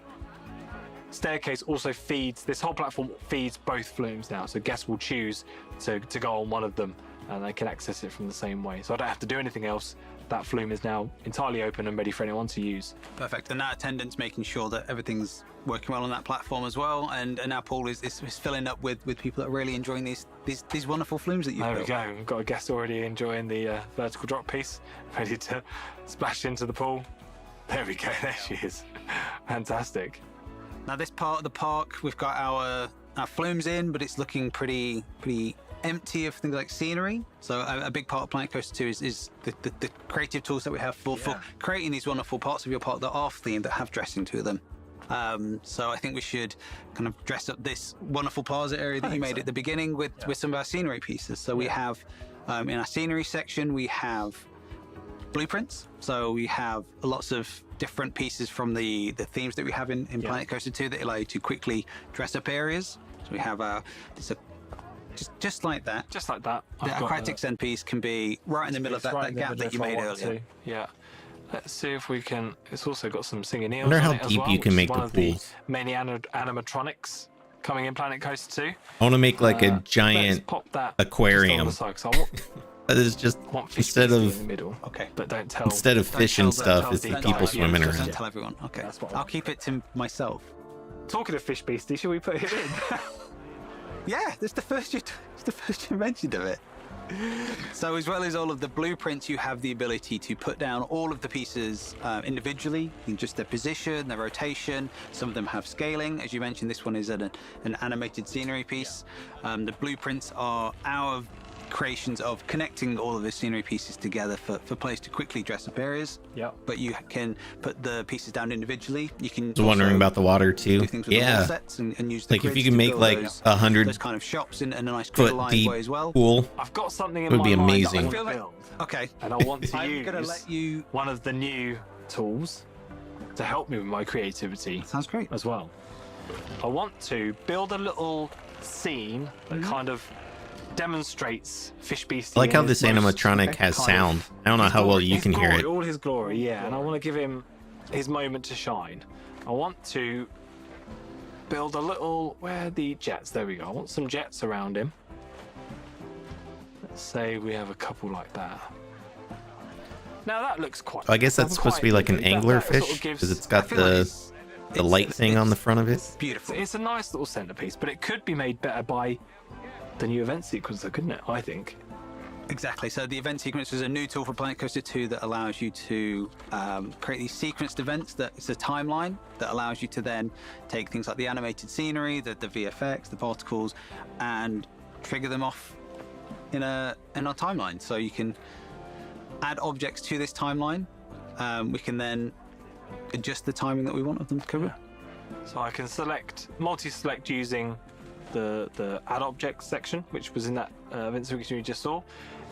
staircase also feeds, this whole platform feeds both flumes now. So guests will choose to go on one of them and they can access it from the same way. So I don't have to do anything else. That flume is now entirely open and ready for anyone to use. Perfect. And that attendant's making sure that everything's working well on that platform as well. And our pool is filling up with people that are really enjoying these wonderful flumes that you've built. There we go. We've got a guest already enjoying the vertical drop piece, ready to splash into the pool. There we go. There she is. Fantastic. Now this part of the park, we've got our flumes in, but it's looking pretty empty of things like scenery. So a big part of Planet Coaster 2 is the creative tools that we have for creating these wonderful parts of your park that are themed, that have dressing to them. So I think we should kind of dress up this wonderful plaza area that you made at the beginning with some of our scenery pieces. So we have, in our scenery section, we have blueprints. So we have lots of different pieces from the themes that we have in Planet Coaster 2 that allow you to quickly dress up areas. So we have just like that. Just like that. The aquatic end piece can be right in the middle of that gap that you made earlier. Yeah. Let's see if we can. It's also got some singing eels. I wonder how on it as deep well, you can make the one of the pools. many animatronics coming in Planet Coaster 2. I want to make like a giant pop that aquarium. That is just instead of in the middle. Okay, but don't tell. Instead of fish and stuff, it's the people swimming around. Don't tell everyone. Okay, I'll keep it to myself. Talking of fish beastie, should we put it in? Yeah, that's the first you mentioned of it. So as well as all of the blueprints, you have the ability to put down all of the pieces individually in just their position, their rotation. Some of them have scaling. As you mentioned, this one is an animated scenery piece. The blueprints are our creations of connecting all of the scenery pieces together for players to quickly dress up areas. Yeah. But you can put the pieces down individually. You can. I was wondering about the water too. Yeah. Sets and use the like if you can make like 100 those kind of shops in a nice foot deep way as well. Pool. I've got something in it would be my amazing. mind that I want to build. Okay. And I want to I'm gonna let you one of the new tools to help me with my creativity. Sounds great. As well. I want to build a little scene that kind of demonstrates Fish Beastie. I like how this animatronic has sound. I don't know how well you can hear it. All his glory, yeah. And I want to give him his moment to shine. I want to build a little... Where are the jets? There we go. I want some jets around him. Let's say we have a couple like that. Now that looks quite... I guess that's supposed to be like an anglerfish because it's got the light thing on the front of it. Beautiful. It's a nice little centerpiece, but it could be made better by the new event sequencer, couldn't it? I think. Exactly. So the event sequencer is a new tool for Planet Coaster 2 that allows you to create these sequenced events. That it's a timeline that allows you to then take things like the animated scenery, the VFX, the particles, and trigger them off in a timeline. So you can add objects to this timeline. We can then adjust the timing that we want of them to cover. So I can multi-select using the add objects section, which was in that event sequence you just saw.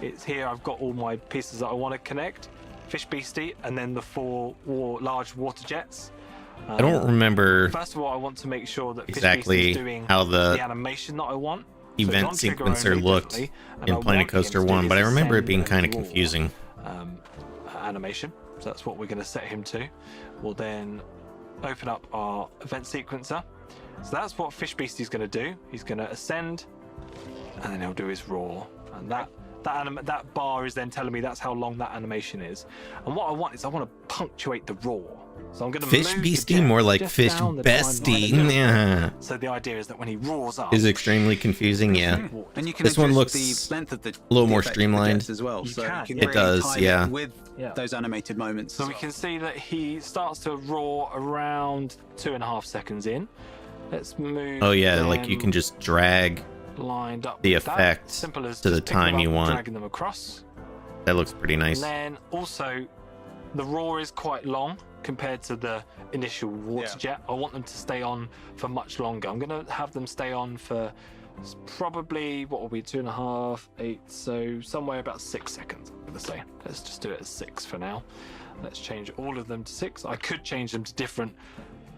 It's here. I've got all my pieces that I want to connect. Fish Beastie, and then the 4 large water jets. I don't remember First of all, I want to make sure that exactly Fish Beastie is doing how the animation that I want. event So it's on trigger sequencer only, looked definitely, and in I Planet want Coaster him to do 1, but I his remember it ascend being and kind of roar, confusing. Animation. So that's what we're going to set him to. We'll then open up our event sequencer. So that's what Fish Beastie is going to do. He's going to ascend, and then he'll do his roar. And that bar is then telling me that's how long that animation is. And what I want is I want to punctuate the roar. So I'm going to Fish move Beastie, the jet more like just Fish down the Bestie. timeline. Yeah. So the idea is that when he roars up, Is extremely confusing, yeah. And you can This one adjust looks the length of the a little the more effect of the streamlined. jets as well. You So can. you can It really does, time yeah. it with Yeah. those animated moments. So we can see that he starts to roar around 2.5 seconds in. Let's move. Oh yeah, like them you can just drag. lined up the with that. effect Simple as to the just picking them time up you and want. dragging them across. That looks pretty nice. And then also, the roar is quite long compared to the initial water jet. I want them to stay on for much longer. I'm going to have them stay on for probably, what will be 2.5, 8, so somewhere about 6 seconds, I'm going to say. Let's just do it as 6 for now. Let's change all of them to 6. I could change them to different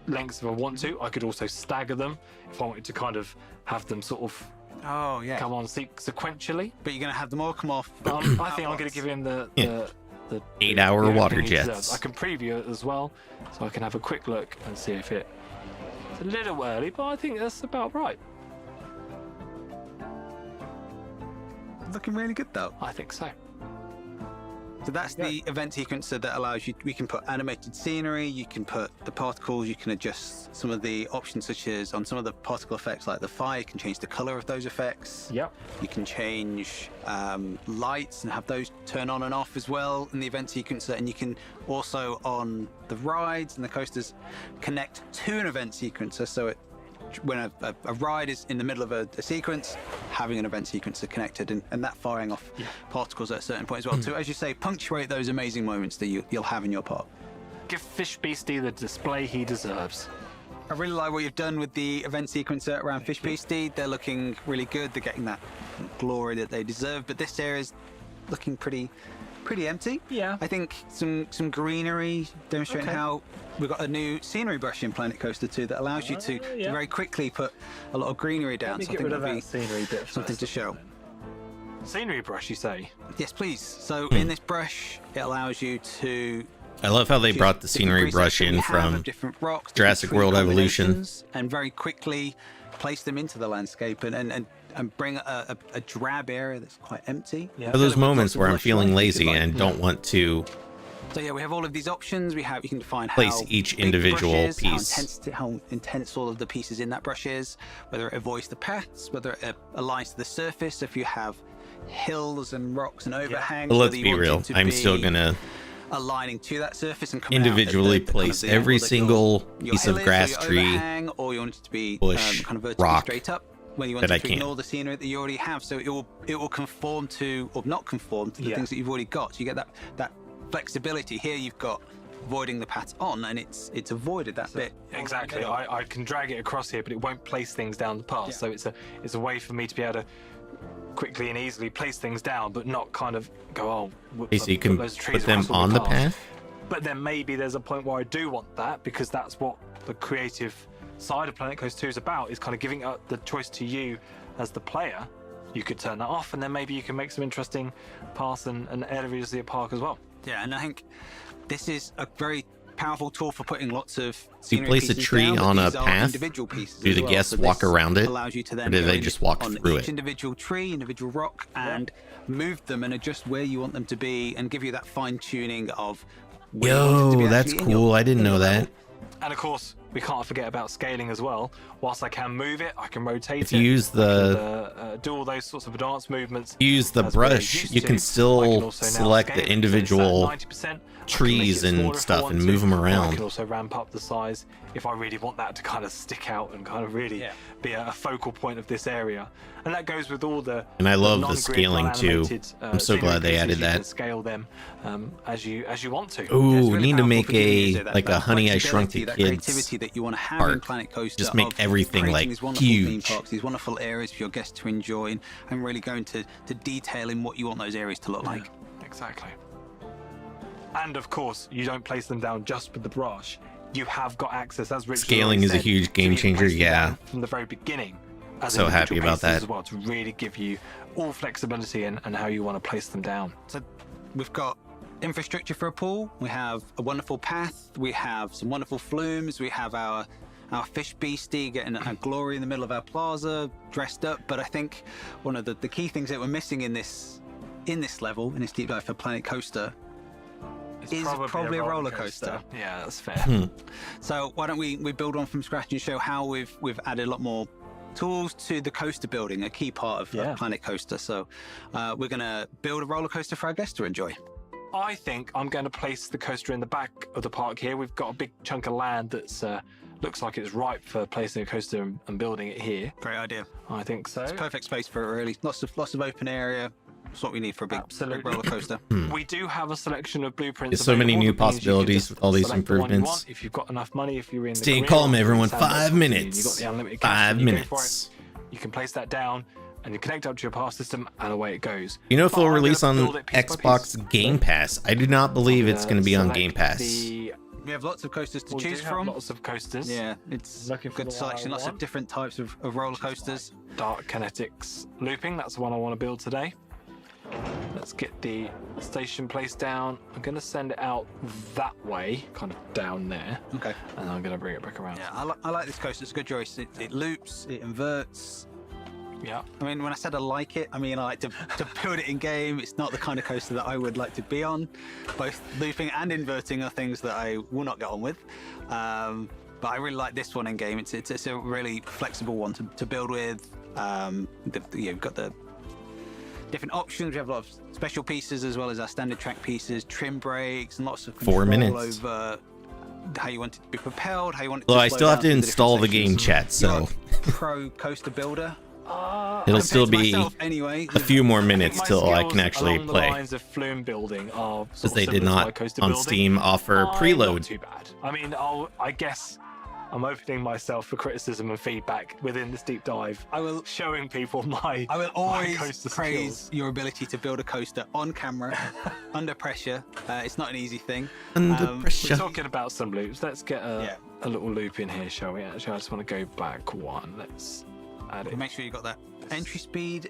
lengths if I want to. I could also stagger them if I wanted to kind of have them sort of Oh yeah. come on sequentially. But you're going to have them all come off. I think I'm going to give him the 8-hour water everything he jets. deserves. I can preview it as well, so I can have a quick look and see if it's a little early, but I think that's about right. Looking really good though. I think so. So that's the event sequencer that allows you, we can put animated scenery, you can put the particles, you can adjust some of the options such as on some of the particle effects like the fire, you can change the color of those effects. Yep. You can change lights and have those turn on and off as well in the event sequencer. And you can also on the rides and the coasters connect to an event sequencer. So it, when a ride is in the middle of a sequence, having an event sequencer connected and that firing off particles at a certain point as well. To, as you say, punctuate those amazing moments that you'll have in your park. Give Fish Beastie the display he deserves. I really like what you've done with the event sequencer around Fish Beastie. They're looking really good. They're getting that glory that they deserve. But this area is looking pretty empty. Yeah. I think some greenery, demonstrating how we've got a new scenery brush in Planet Coaster 2 that allows you to very quickly put a lot of greenery down. So I think that'll be scenery bit something to show. Scenery brush, you say? Yes, please. So in this brush, it allows you to I love how they choose brought the different scenery presets brush that we in have from of different rocks, different Jurassic tree World Evolution. combinations, and very quickly place them into the landscape and bring a drab area that's quite empty. Yeah. For those Fill it with moments lots of where I'm lush feeling light, if you lazy like. and don't want to So yeah, we have all of these options. You can define place how each big the individual brush is, piece. how intense all of the pieces in that brush is, whether it avoids the paths, whether it aligns to the surface. If you have hills and rocks and overhangs, But let's whether you be want real, it to I'm be still gonna aligning to that surface and coming out at individually the kind of place the every angle that single your piece hill of is, or grass, your tree, overhang, or you want it to be bush, kind of vertically rock straight up. When you want that I to can. ignore the scenery that you already have, so it will conform to or not conform to the things that you've already got. So you get that flexibility. Here you've got avoiding the paths on, and it's avoided that bit. Exactly. I can drag it across here, but it won't place things down the path. So it's a way for me to be able to quickly and easily place things down, but not kind of go, oh, whoops, so you I've can those trees put them across all on the path. But then maybe there's a point where I do want that, because that's what the creative side of Planet Coaster 2 is about, is kind of giving up the choice to you as the player. You could turn that off, and then maybe you can make some interesting paths and areas of the park as well. Yeah, and I think this is a very powerful tool for putting lots of You scenery place a pieces tree down, but on a these are path. individual pieces Do as the well. guests So walk this around it, allows you to then or do go they in just walk on through each it? individual tree, individual rock, and move them and adjust where you want them to be, and give you that fine tuning of where you want it to be Yo, that's actually in cool. your- I didn't in know your that. level. And of course, we can't forget about scaling as well. Whilst I can move it, I can rotate If it. you use I the can, do all those sorts of advanced movements. use the as we're brush, used you to. can I still also now select scale the it. So it's individual at 90%, trees and smaller if I stuff want and to, move them or I around. can also ramp up the size if I really want that to kind of stick out and kind of really be a focal point of this area. And that goes with all the And I love the non-grid, scaling too. non-animated, I'm so glad they pieces. added You that. can scale them as you want to. Ooh, It's really need to powerful make for giving you a that- like that a Honey I Shrunk the flexibility, that Kids creativity that you want to have in park. Planet Coaster. Just make of everything creating like these wonderful theme huge. parks, these wonderful areas for your guests to enjoy, and really going to detail in what you want those areas to look like. Exactly. And of course, you don't place them down just with the brush. You have got access, as Richard Scaling already is a said, huge to game even changer, place them yeah. down from the very beginning. As So happy individual about pieces that. as well, to really give you all flexibility and how you want to place them down. So we've got infrastructure for a pool. We have a wonderful path. We have some wonderful flumes. We have our fish beastie getting a glory in the middle of our plaza, dressed up. But I think one of the key things that we're missing in this level, in this deep dive for Planet Coaster, is probably a roller coaster. Yeah, that's fair. So why don't we build one from scratch and show how we've added a lot more tools to the coaster building, a key part of Planet Coaster. So we're going to build a roller coaster for our guests to enjoy. I think I'm going to place the coaster in the back of the park here. We've got a big chunk of land that's looks like it's ripe for placing a coaster and building it here. Great idea. I think so. It's perfect space for it, really. Lots of open area. That's what we need for a big roller coaster. We do have a selection of blueprints. There's so many available. new That means you can possibilities just with all these select the one you improvements. want. If you've got enough money, if you're in Stay the calm, green, everyone. sandbox 5 option, minutes. You've got the unlimited cash, 5 and you go for minutes. it. You can place that down and you connect up to your pass system, and away it goes. You know if But it'll I'm gonna release on build it piece by piece. Xbox Game Pass? I do not believe it's going to be on Select Game Pass. We have lots of coasters to We choose do have from. lots of coasters. Yeah, it's Looking for good the selection. one I Lots of want. different types of roller coasters. Dark Kinetics looping. That's the one I want to build today. Let's get the station placed down. I'm going to send it out that way, kind of down there, Okay. and I'm going to bring it back around. Yeah, I like this coaster. It's a good choice. It loops, it inverts. Yeah. I mean, when I said I like it, I mean I like to build it in game. It's not the kind of coaster that I would like to be on. Both looping and inverting are things that I will not get on with. But I really like this one in game. It's a really flexible one to build with. You've got the different options. We have a lot of special pieces as well as our standard track pieces, trim brakes, and lots of 4 control minutes. over how you want it to be propelled, how you want it to Well, I slow still have down to through the install the different game sections. chat, You're so a pro coaster builder. it'll still Compared to be myself anyway. a few more minutes My till I skills can actually along the play. lines of flume building are Because sort of they did similar to my not coaster on building. Steam offer Not preload. too bad. I mean, I guess I'm opening myself for criticism and feedback within this deep dive. I will showing people my. I will always coaster praise skills. your ability to build a coaster on camera, under pressure. It's not an easy thing. Under We're pressure. talking about some loops. Let's get Yeah. a little loop in here, shall we? Actually, I just want to go back one. Let's add it. Make sure you got that entry speed.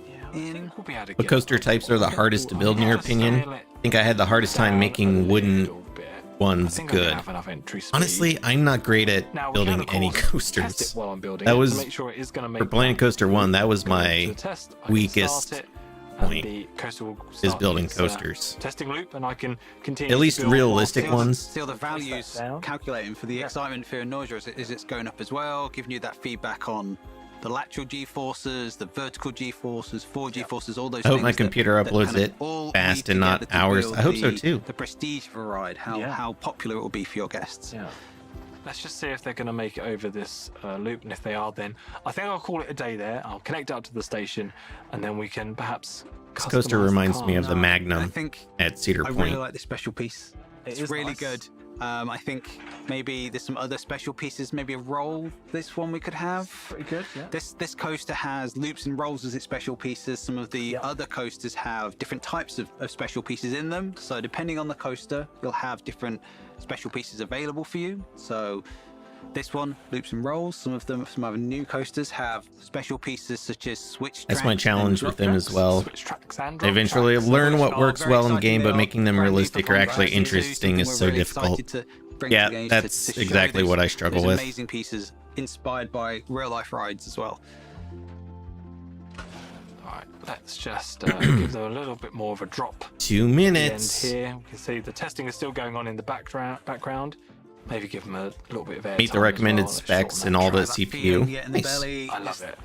Yeah, I in. think we'll be able to What get coaster types are the hardest to build in your opinion? I think I had the hardest time making wooden ones good. Honestly, I'm not great at Now, we building can, of any course, test coasters. it while I'm building That it was to make sure it is going to make For Planet Coaster 1, that was go my to the test. I can weakest start it, and point, the coaster will is start building its, coasters. testing loop, and I can continue. At to least build while realistic still- ones. See all the values down. calculating for the excitement, fear, and nausea as it's going up as well, giving you that feedback on the lateral G-forces, the vertical G-forces, forward G-forces, all those I hope things my that- computer that uploads kind of it all fast weave and not together to hours. build I hope so the- too. The prestige of a ride, Yeah. how popular it will be for your guests. Yeah. Let's just see if they're going to make it over this loop, and if they are, then I think I'll call it a day there. I'll connect up to the station, and then we can perhaps. This coaster customize the reminds car. me of the I Magnum think at Cedar I Point. really like this special piece. It's is really nice. good. I think maybe there's some other special pieces, maybe a roll. This one we could have. Pretty good, yeah. This coaster has loops and rolls as its special pieces. Some of the other coasters have different types of special pieces in them. So depending on the coaster, you'll have different special pieces available for you. So this one, loops and rolls. Some other new coasters have special pieces such as switch That's my tracks challenge and with drop them as tracks. well. Switch tracks and drop Eventually tracks. learn Which what are works very well in exciting. game, but They are making them brand new realistic or performance actually versions too, interesting something is we're so really difficult. excited to bring Yeah, to games that's to show exactly these- what I struggle these with. Amazing pieces inspired by real life rides as well. Alright, let's just give them a little bit more of a drop. 2 At the minutes. end here, we can see the testing is still going on in the background. Maybe give them a little bit of air. Meet the recommended specs and all the That feeling CPU. you get in the Nice. belly. I love it.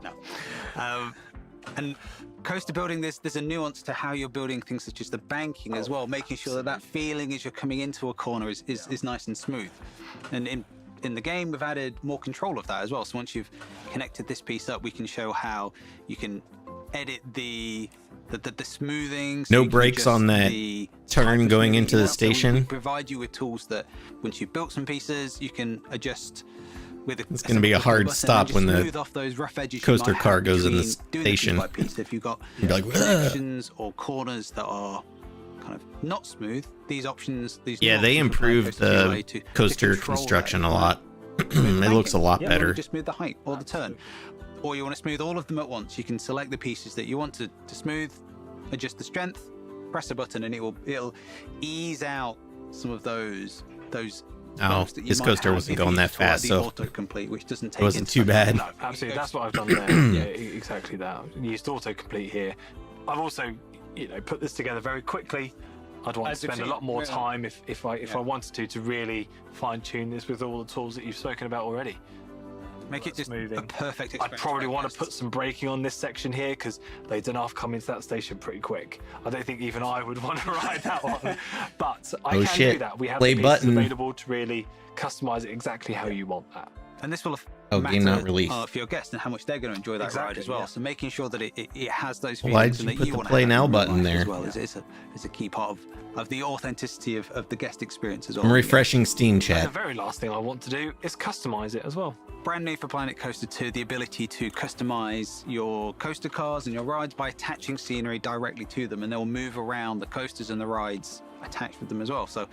No. And coaster building, there's a nuance to how you're building things such as the banking as well, making sure that feeling as you're coming into a corner is nice and smooth. And in the game, we've added more control of that as well. So once you've connected this piece up, we can show how you can edit the smoothing. So No you can brakes adjust on that the turn type of going smoothing into you the want. So we station. provide you with tools that once you've built some pieces, you can adjust. It's going to be a hard stop when the off those rough edges coaster car goes in the station. If you've got You'd be like, connections or corners that are kind of not smooth, these options, yeah, they improved the coaster construction a lot. It looks a lot better. Just smooth the height or the turn, or you want to smooth all of them at once. You can select the pieces that you want to smooth, adjust the strength, press a button, and it'll ease out some of those. Oh, this coaster wasn't going that fast, so autocomplete, which doesn't take it wasn't too bad. No, absolutely. That's what I've done there. Yeah, exactly that. Used autocomplete here. I've also, put this together very quickly. I'd want to spend a lot more time if I wanted to really fine tune this with all the tools that you've spoken about already. Make it just smoothing. a perfect experience. I'd probably want to put some braking on this section here because they don't have to come into that station pretty quick. I don't think even I would want to ride that one, but I can do that. We have the pieces available to really customize it exactly how you want that. And this will game not released for your guests and how much they're going to enjoy that ride as well. Yeah. So making sure that it has those feelings. Why'd and you that put you the want play to now button there? As well is a key part of the authenticity of the guest experience as well. I'm refreshing Steam And chat. the very last thing I want to do is customize it as well. Brand new for Planet Coaster 2, the ability to customize your coaster cars and your rides by attaching scenery directly to them, and they'll move around the coasters and the rides attached with them as well. So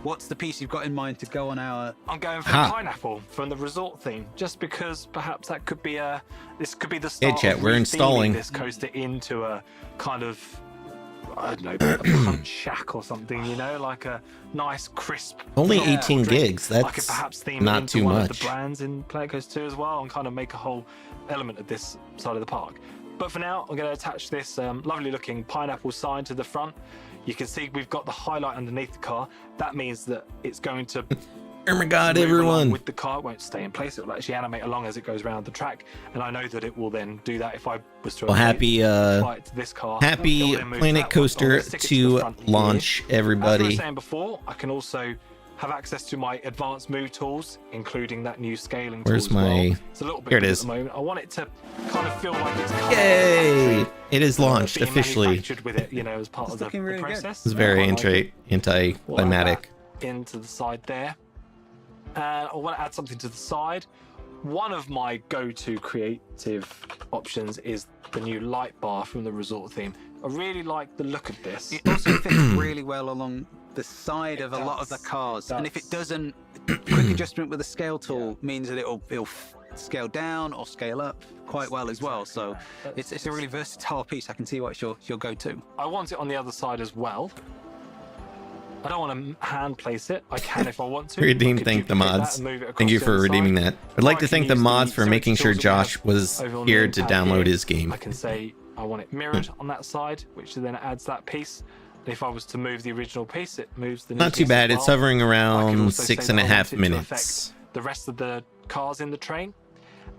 what's the piece you've got in mind to go on our... I'm going for pineapple from the resort theme, just because perhaps that could be this could be the start chat, of we're installing this coaster into a kind of, I don't know, a punch shack or something, like a nice crisp. Only 18 gigs. I could That's perhaps theme not it into too one much. of the brands in Planet Coaster 2 as well, and kind of make a whole element of this side of the park. But for now, I'm going to attach this lovely looking pineapple sign to the front. You can see we've got the highlight underneath the car. That means that it's going to Oh my god, move along everyone. with the car. It won't stay in place. It will actually animate along as it goes around the track. And I know that it will then do that if I was to Well, happy apply it to this car. happy It will then move Planet that one. So I'm Coaster gonna stick it to the to front here. launch, As I everybody. was saying before, I can also have access to my advanced move tools, including that new scaling Where's tool as well. my- It's a little bit Here it big is. at the moment. I want it to kind of feel like it's Yay! It is launched being officially. manufactured with it, as part of the looking really good. process. It's very I like it. anticlimactic. Into the side there. And I want to add something to the side. One of my go-to creative options is the new light bar from the resort theme. I really like the look of this. It also fits really well along the side of a lot of the cars. And if it doesn't, quick adjustment with a scale tool means that it'll scale down or scale up quite well as well. So it's a really versatile piece. I can see why it's your go-to. I want it on the other side as well. I don't want to hand place it. I can if I want to. Redeem, I could thank the duplicate that mods. and move it across Thank you the for other redeeming side. that. I'd like Or to I thank can the use mods for search making sure tools that we have Josh was over on the here to pad download here. his game. I can say I want it mirrored on that side, which then adds that piece. And if I was to move the original piece, it moves the new Not too piece bad. as It's well. hovering I can around also say that I 6.5 want it to minutes. affect the rest of the cars in the train.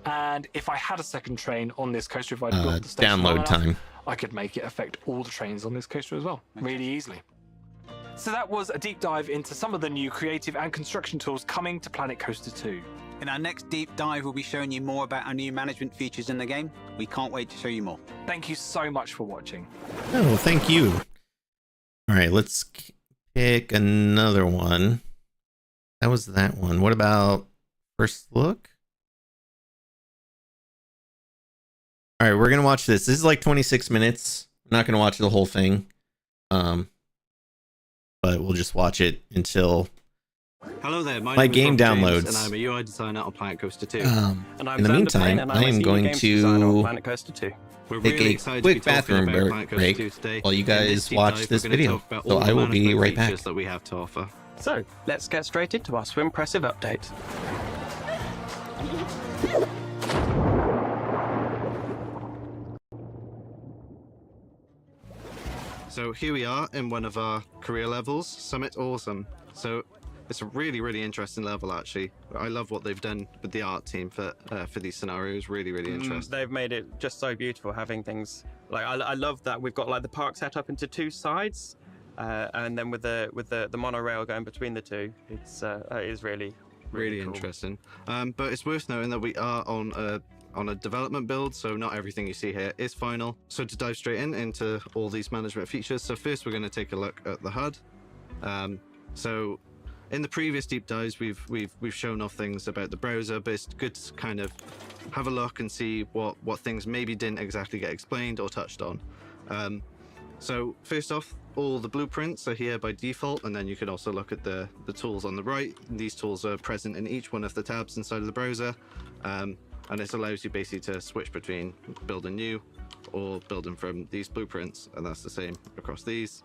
And if I had a second train on this coaster, if I built the station well Download enough, time. I could make it affect all the trains on this coaster as well, really easily. So that was a deep dive into some of the new creative and construction tools coming to Planet Coaster 2. In our next deep dive, we'll be showing you more about our new management features in the game. We can't wait to show you more. Thank you so much for watching. Oh, thank you. All right, let's pick another one. That was that one. What about first look? All right, we're gonna watch this. This is like 26 minutes. I'm not gonna watch the whole thing, but we'll just watch it until Hello there, my name is game Rob James, downloads. and I'm a UI designer on Planet Coaster 2. And I'm in the Xander meantime, Payne, and I'm I a am senior going games designer on to Planet Coaster 2. We're take really a excited to be quick talking bathroom about Planet Coaster break 2 today. while you In this guys deep watch dive, this we're gonna video. talk about So all the I will be management right back. features that we have to offer. So, let's get straight into our Swimpressive update. So here we are in one of our career levels, Summit Awesome. So It's a really interesting level, actually. I love what they've done with the art team for these scenarios. Really interesting. They've made it just so beautiful, having things like I love that we've got like the park set up into two sides, and then with the monorail going between the two. It is really cool. Interesting. But it's worth noting that we are on a development build, so not everything you see here is final. So to dive straight into all these management features, so first we're going to take a look at the HUD. So in the previous deep dives, we've shown off things about the browser, but it's good to kind of have a look and see what things maybe didn't exactly get explained or touched on. So first off, all the blueprints are here by default, and then you can also look at the tools on the right. These tools are present in each one of the tabs inside of the browser, and this allows you basically to switch between building new or building from these blueprints, and that's the same across these.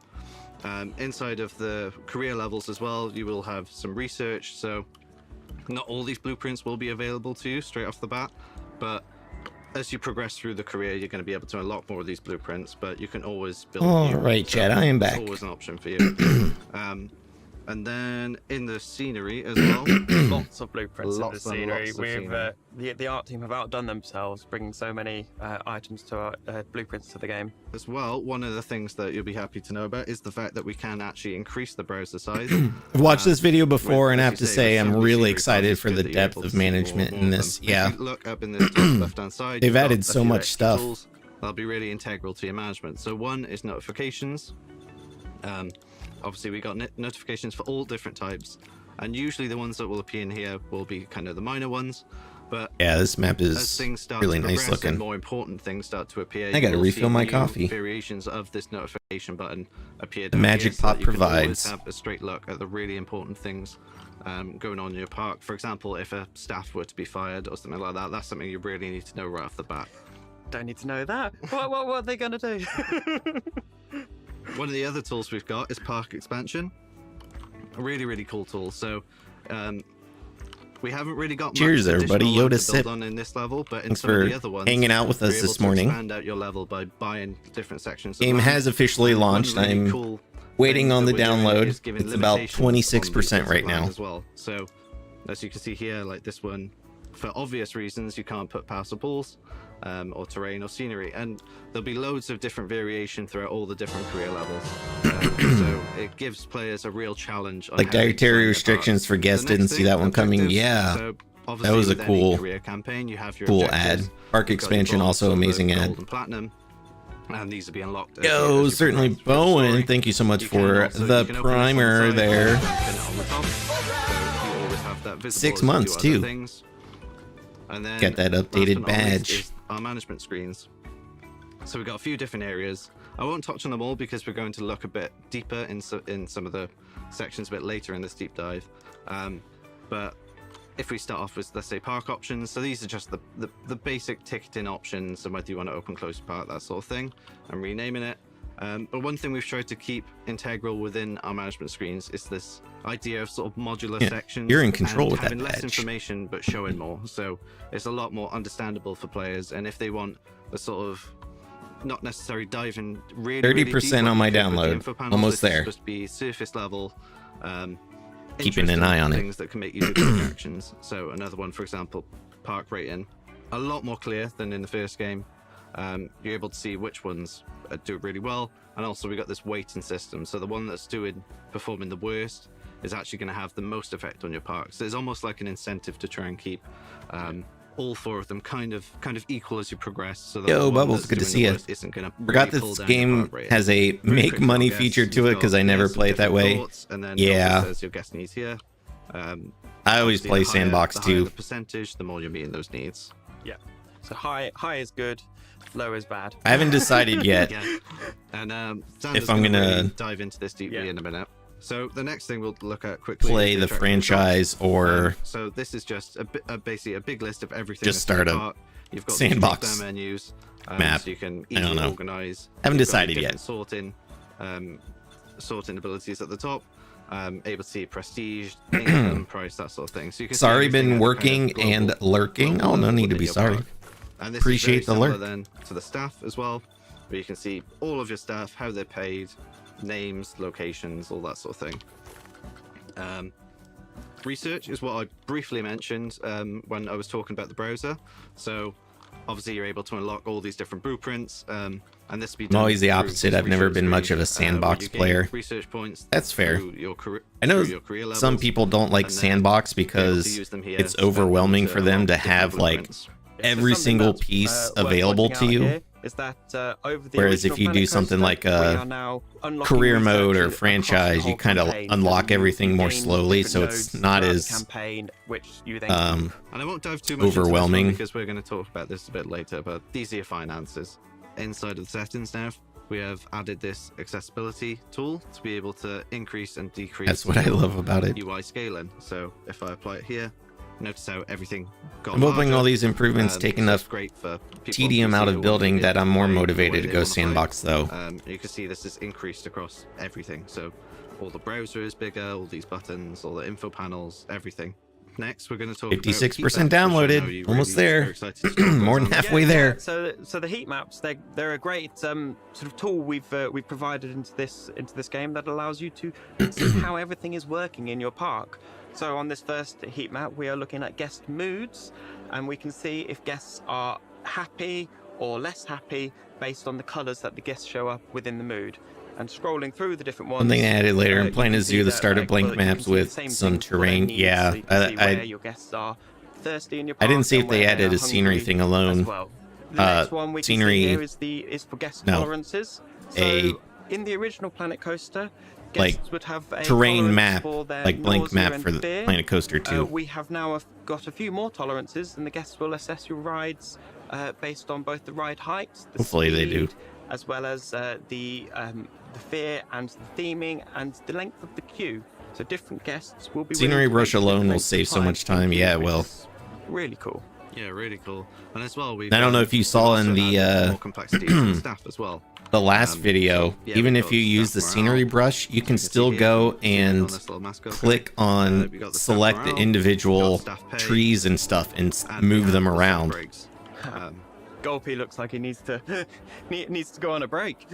Inside of the career levels as well, you will have some research, so not all these blueprints will be available to you straight off the bat, but as you progress through the career, you're going to be able to unlock more of these blueprints, but you can always build All new. right, Chad, I am back. It's always an option for you. And then in the scenery as well, Lots of blueprints in the Lots and scenery. lots of We've scenery. the art team have outdone themselves, bringing so many items to our blueprints to the game. as well, one of the things that you'll be happy to know about is the fact that we can actually increase the browser size. I've watched this video before, and I As have you to say with I'm some really scenery excited cards, for it's the good that you're depth able to of see management more in of this. them. Yeah, If you look up in this top left-hand side, They've you've got added a so few much extra stuff. tools that'll be really integral to your management. So one is notifications. Obviously, we got notifications for all different types, and usually the ones that will appear in here will be kind of the minor ones. But yeah, this map as is things start really to nice progress and looking. more important things start to appear, I gotta you will refill see my new coffee. variations of this notification button appear. The down Magic here so Pot that you can always provides. have a straight look at the really important things going on in your park. For example, if a staff were to be fired or something like that, that's something you really need to know right off the bat. Don't need to know that. What are they going to do? One of the other tools we've got is Park Expansion. A really cool tool. So we haven't really got Cheers, much everybody. additional land Yoda to sip. build on in this level, but in Thanks some of for the other ones, hanging out with you're us able this to morning. expand out your level by buying different sections. of Game land. has officially And one launched. really I'm cool waiting thing on that the we're doing download. is giving It's about limitations on these 26% bits of right land now. as well. So as you can see here, like this one, for obvious reasons, you can't put passable balls or terrain or scenery, and there'll be loads of different variation throughout all the different career levels. So it gives players a real challenge on Like how they dietary design their restrictions parks. for guests The next didn't see thing, that one coming. objectives. Yeah, So obviously was a with any cool- career campaign, you have your cool objectives. ad. Park You've got your expansion bronze, also silver, amazing ad. gold, and platinum, and these will be unlocked. as Yo, you certainly progress through the story. Bowen. Thank you so much You can for also- the you can open this on primer the side, there. open it on the top, so you always have that visible 6 as you months, do other too. things. And then Get that last updated but not least badge. is our management screens. So we've got a few different areas. I won't touch on them all because we're going to look a bit deeper in some of the sections a bit later in this deep dive. But if we start off with, let's say, park options, so these are just the basic ticketing options and whether you want to open, close park, that sort of thing, and renaming it. But one thing we've tried to keep integral within our management screens is this idea of sort of modular Yeah, sections. you're in control and with that having less badge. information but showing more. So it's a lot more understandable for players, and if they want a sort of not necessarily diving really 30% on my download. Almost there. Supposed to be surface level. Keeping an eye on it. Things that can make you do quick actions. So another one, for example, park rating, a lot more clear than in the first game. You're able to see which ones do really well, and also we got this weighting system. So the one that's performing the worst is actually going to have the most effect on your park. So it's almost like an incentive to try and keep all four of them kind of equal as you progress. So that Yo, the one Bubbles, that's good to doing see the ya. worst isn't gonna Forgot really pull this down your game park rating. has a Very make quickly, money I'll guess feature to you've it got because I never some play it that different way. thoughts, and then Yeah. also says your guest needs here. I always Obviously, play the higher- sandbox the higher too. The percentage, the more you're meeting those needs. Yeah. So high is good, low is bad. I haven't decided yet. Yeah. And Xander's If I'm gonna gonna really dive into this deeply Yeah. in a minute. So the next thing we'll look at quickly Play is the attraction franchise shops. or So this is just basically a big list of everything. Just that's in the start a park. You've got sandbox these drop-down menus, map. so you can I don't easily know. organize. Haven't You've got decided yet. different sorting abilities at the top. Able to see prestige, income, price, that sort of thing. So you can see Sorry, everything been at a working kind of and global lurking. Oh, no level need to within be your sorry. park. And this Appreciate is the very alert. similar then to the staff as well, where you can see all of your staff, how they're paid, names, locations, all that sort of thing. Research is what I briefly mentioned when I was talking about the browser. So obviously you're able to unlock all these different blueprints, and this be I'm always the through opposite. this I've never research been much of a screen, where sandbox you gain player. Research points. That's fair. Through your career, I know through your career levels, some people don't like and then sandbox be able to because use them here it's to spend overwhelming money for to them unlock to different have like blueprints. every something single that's, piece worth available pointing to out you. here is that over the Whereas if original you do Planet something Coaster, like we a are now unlocking career mode or research across the franchise, whole you kind of campaign. unlock So everything more gain slowly, different so it's nodes not throughout the as campaign, which you then And I won't dive too much into overwhelming. this one because we're going to talk about this a bit later, but these are your finances. Inside of the settings now, we have added this accessibility tool to be able to increase and decrease That's what I love about it. UI scaling. So if I apply it here, notice how everything got I'm hoping larger. all these improvements take So enough it's great for people tedium on PC out who of want building to be that able I'm to more play the motivated way to they go wanna play. sandbox though. You can see this is increased across everything. So all the browser is bigger, all these buttons, all the info panels, everything. Next, we're going to talk 56% about heat maps, which I know downloaded. you Almost really there. are excited to talk about, More than Sam. halfway there. So the heat maps, they're a great sort of tool we've provided into this game that allows you to see how everything is working in your park. So on this first heat map, we are looking at guest moods, and we can see if guests are happy or less happy based on the colours that the guests show up within the mood. And scrolling through the different ones. One thing I added later in you Planet can Zoo see that that, started blank well, you can maps see the with same some things for their terrain. needs, Yeah, so you can see where I your guests are thirsty in your I didn't park see if and they where added they're a scenery hungry thing alone. as well. The next one we can scenery- see here is for guest no. tolerances. So A- in the original Planet Coaster, like, guests would have a terrain tolerance map, for their like blank nausea map and for the fear. Planet Coaster 2. We have now got a few more tolerances, and the guests will assess your rides based on both the ride height, the Hopefully they do. speed, as well as the fear and the theming and the length of the queue. So different guests will be willing Scenery to brush wait alone different will lengths of save so much time. in Yeah, queue, well. which is really cool. Yeah, really cool. And as well, I don't know if you saw in the more complexity in staff as well. last video, yeah, even we've if got you use the staff scenery morale. brush, you can see still here, go zoom in on and this little mascot. click on we got the staff select the morale, individual we've got staff pay, trees and stuff and and move we them have the staff around. breaks. Gulpy looks like he needs to needs to go on a break.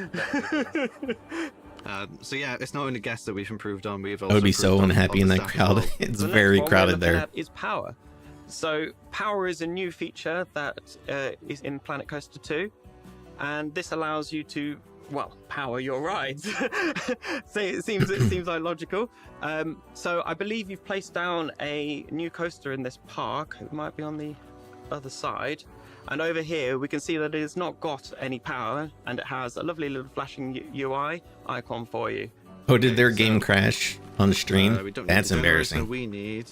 So yeah, it's not only guests that we've improved on. We've also I would be so improved on unhappy in the that staff as crowd. well. It's The next very one we're crowded looking there. at is power. So power is a new feature that is in Planet Coaster 2, and this allows you to, well, power your rides. So it seems like logical. So I believe you've placed down a new coaster in this park. It might be on the other side. And over here we can see that it has not got any power, and it has a lovely little flashing UI icon for you. Oh, did their so, game crash on the stream? We don't need That's a generator, embarrassing. We need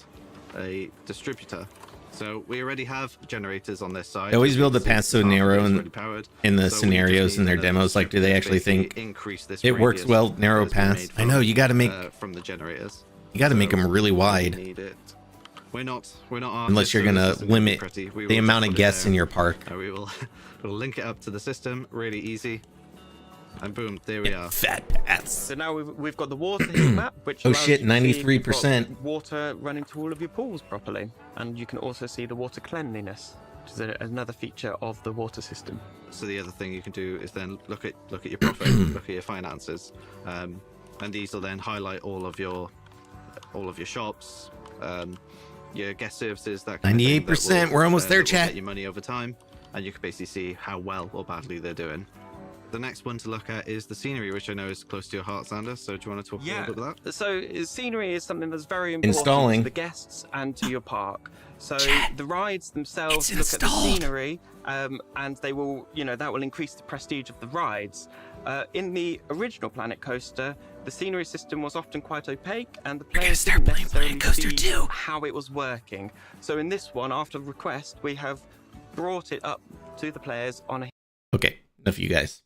a distributor. So we already have generators on this side. They always As you build can the see, path so half of it narrow is in- already powered. in the So we just scenarios need in their another demos. Like, do they distributor to actually think basically increase this it works radius well, narrow that has been paths? made I know, from, you gotta make from the generators. you gotta make So them really we wide need it. We're not unless artists, you're so this gonna isn't gonna be limit pretty. We the will amount just of put it guests in there. your park. We will we'll link it up to the system, really easy, and boom, there we are. Fat paths. So now we've got the water heat map, which Oh allows shit, you to see if you've got 93%. water running to all of your pools properly, and you can also see the water cleanliness, which is another feature of the water system. So the other thing you can do is then look at your profit, look at your finances, and these will then highlight all of your shops, your guest services. That kind of thing that 98%, will, we're almost there, that will chat. Get your money over time, and you can basically see how well or badly they're doing. The next one to look at is the scenery, which I know is close to your heart, Sander. So do you want to talk a little bit about that? So scenery is something that's very important Installing. to the guests and to your park. So Chat, the rides themselves it's look at the installed. scenery, and they will, that will increase the prestige of the rides. In the original Planet Coaster, the scenery system was often quite opaque, and the players start didn't playing necessarily Planet Coaster see 2. how it was working. So in this one, after request, we have brought it up to the players on a Okay, enough of you guys.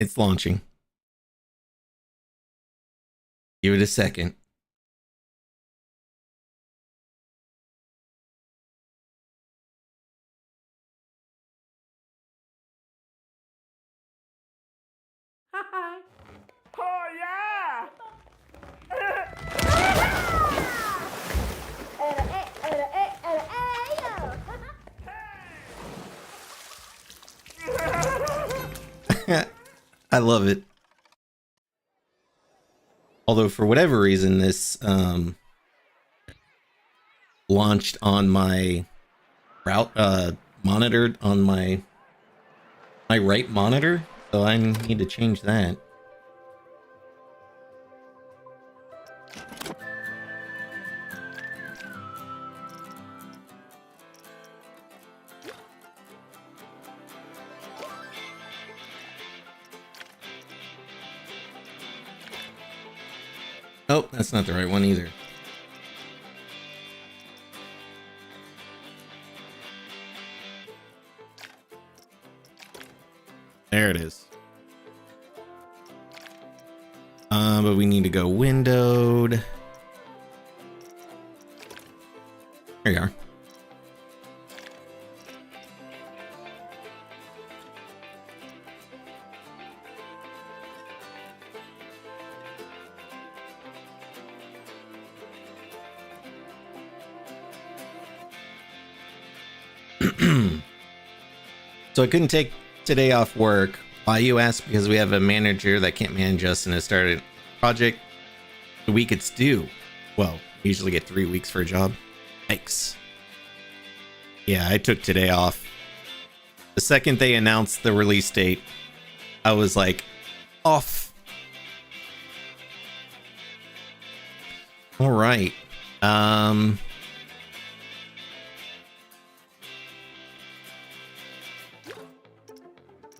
It's launching. Give it a second. Oh yeah! I love it. Although for whatever reason, this launched on my monitored on my right monitor, so I need to change that. Oh, that's not the right one either. There it is. But we need to go windowed. There you are. So I couldn't take today off work. Why, you ask? Because we have a manager that can't manage us and has started a project the week it's due. Well, we usually get 3 weeks for a job. Yikes. Yeah, I took today off. The second they announced the release date, I was like, off. All right.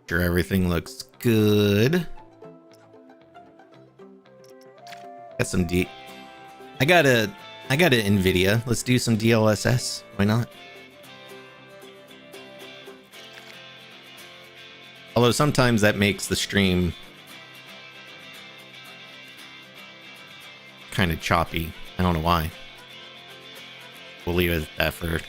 Sure, everything looks good. Got some I got a Nvidia. Let's do some DLSS. Why not? Although sometimes that makes the stream kind of choppy. I don't know why. We'll leave it at that for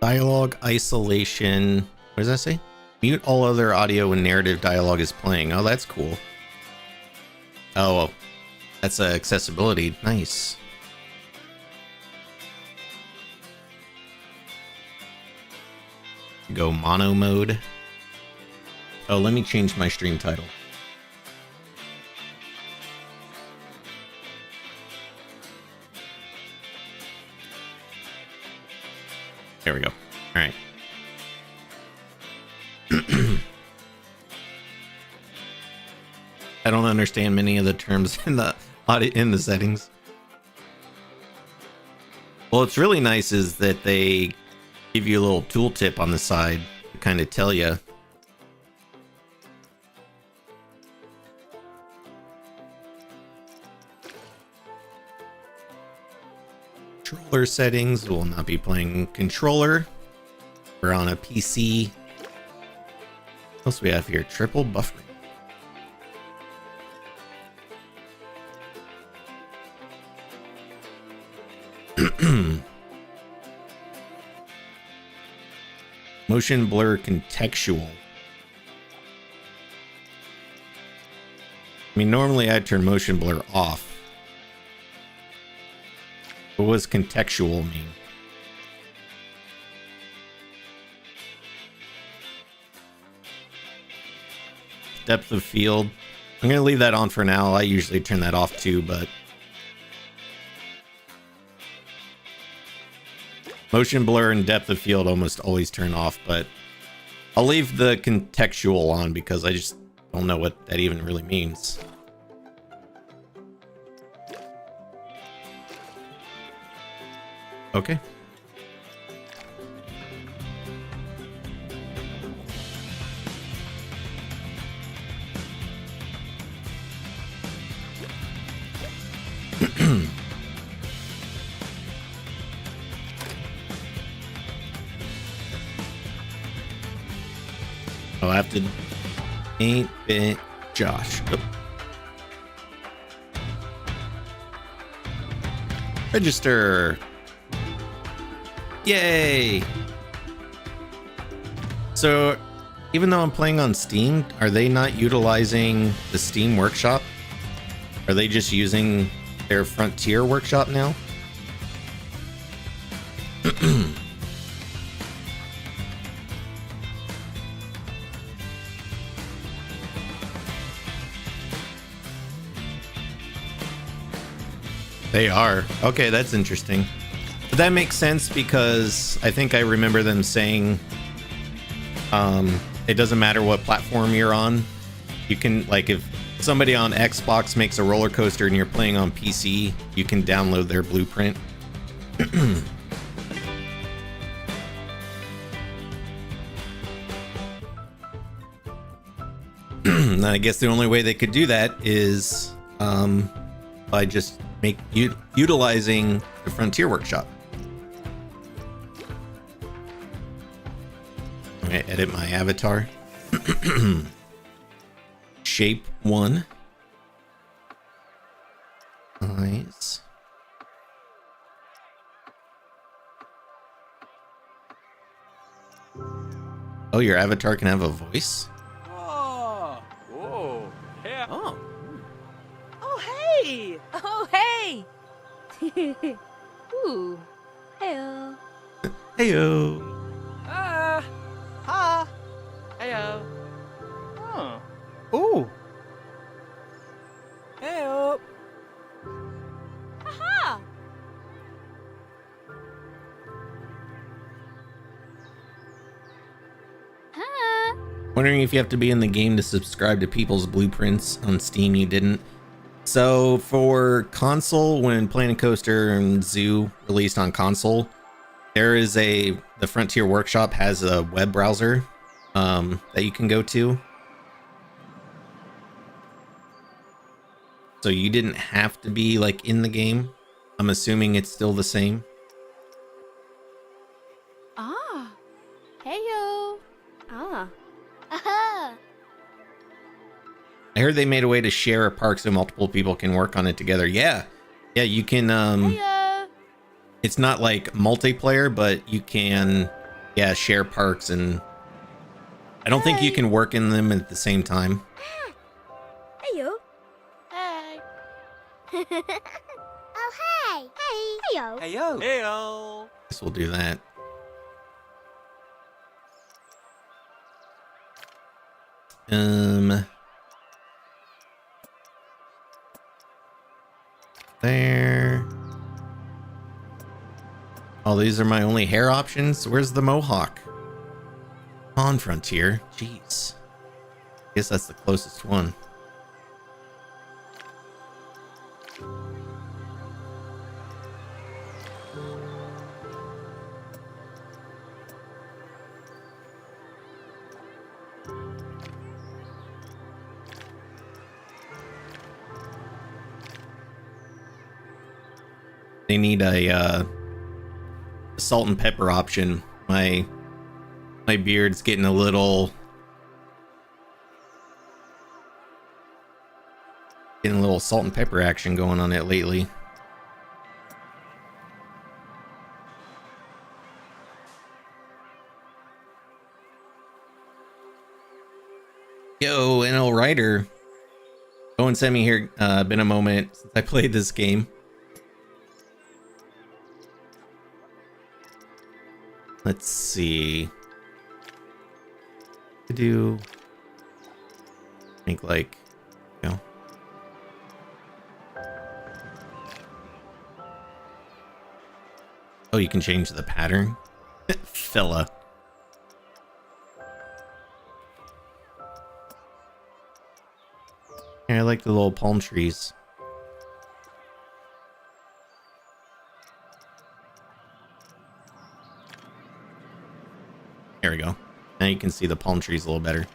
dialogue isolation. What does that say? Mute all other audio when narrative dialogue is playing. Oh, that's cool. Oh, that's accessibility. Nice. Go mono mode. Oh, let me change my stream title. There we go. All right. I don't understand many of the terms in the settings. Well, what's really nice is that they give you a little tooltip on the side to kind of tell you. Controller settings. Will not be playing controller. We're on a PC. What else do we have here? Triple buffering. Motion blur contextual. I mean, normally I'd turn motion blur off. What does contextual mean? Depth of field. I'm going to leave that on for now. I usually turn that off too, but motion blur and depth of field almost always turn off, but I'll leave the contextual on because I just don't know what that even really means. Okay. I'll have to 8-bit Josh. Oh. Register. Yay! So Even though I'm playing on Steam, are they not utilizing the Steam Workshop? Are they just using their Frontier Workshop now? They are. Okay, that's interesting. But that makes sense because I think I remember them saying it doesn't matter what platform you're on. You can, like, if somebody on Xbox makes a roller coaster and you're playing on PC, you can download their blueprint. And I guess the only way they could do that is by just utilizing the Frontier Workshop. I'm gonna edit my avatar. Shape 1. Nice. Oh, your avatar can have a voice? Oh, whoa, yeah. Oh. Oh, hey! Oh, hey! Ooh, heyo. Heyo. Ah, Ha! Heyo. huh. Ooh. Hey up. Aha! Ha! Wondering if you have to be in the game to subscribe to people's blueprints. On Steam, you didn't. So for console, when Planet Coaster and Zoo released on console, there is the Frontier Workshop has a web browser that you can go to. So you didn't have to be like in the game. I'm assuming it's still the same. Ah! Heyo! Ah. Aha! I heard they made a way to share a park so multiple people can work on it together. Yeah, you can. Heyo! It's not like multiplayer, but you can, share parks, and I don't think you can work in them at the same time. Heyo! Hey! Oh, hey! Hey! Heyo! Hey yo. Heyo. Guess we'll do that. There. Oh, these are my only hair options. Where's the mohawk? On Frontier. Jeez. Guess that's the closest one. They need a salt and pepper option. My beard's getting a little salt and pepper action going on it lately. Yo, NL Ryder. Go and send me here. Been a moment since I played this game. Let's see. To do. I think like, Oh, you can change the pattern. Fella. Yeah, I like the little palm trees. There we go. Now you can see the palm trees a little better.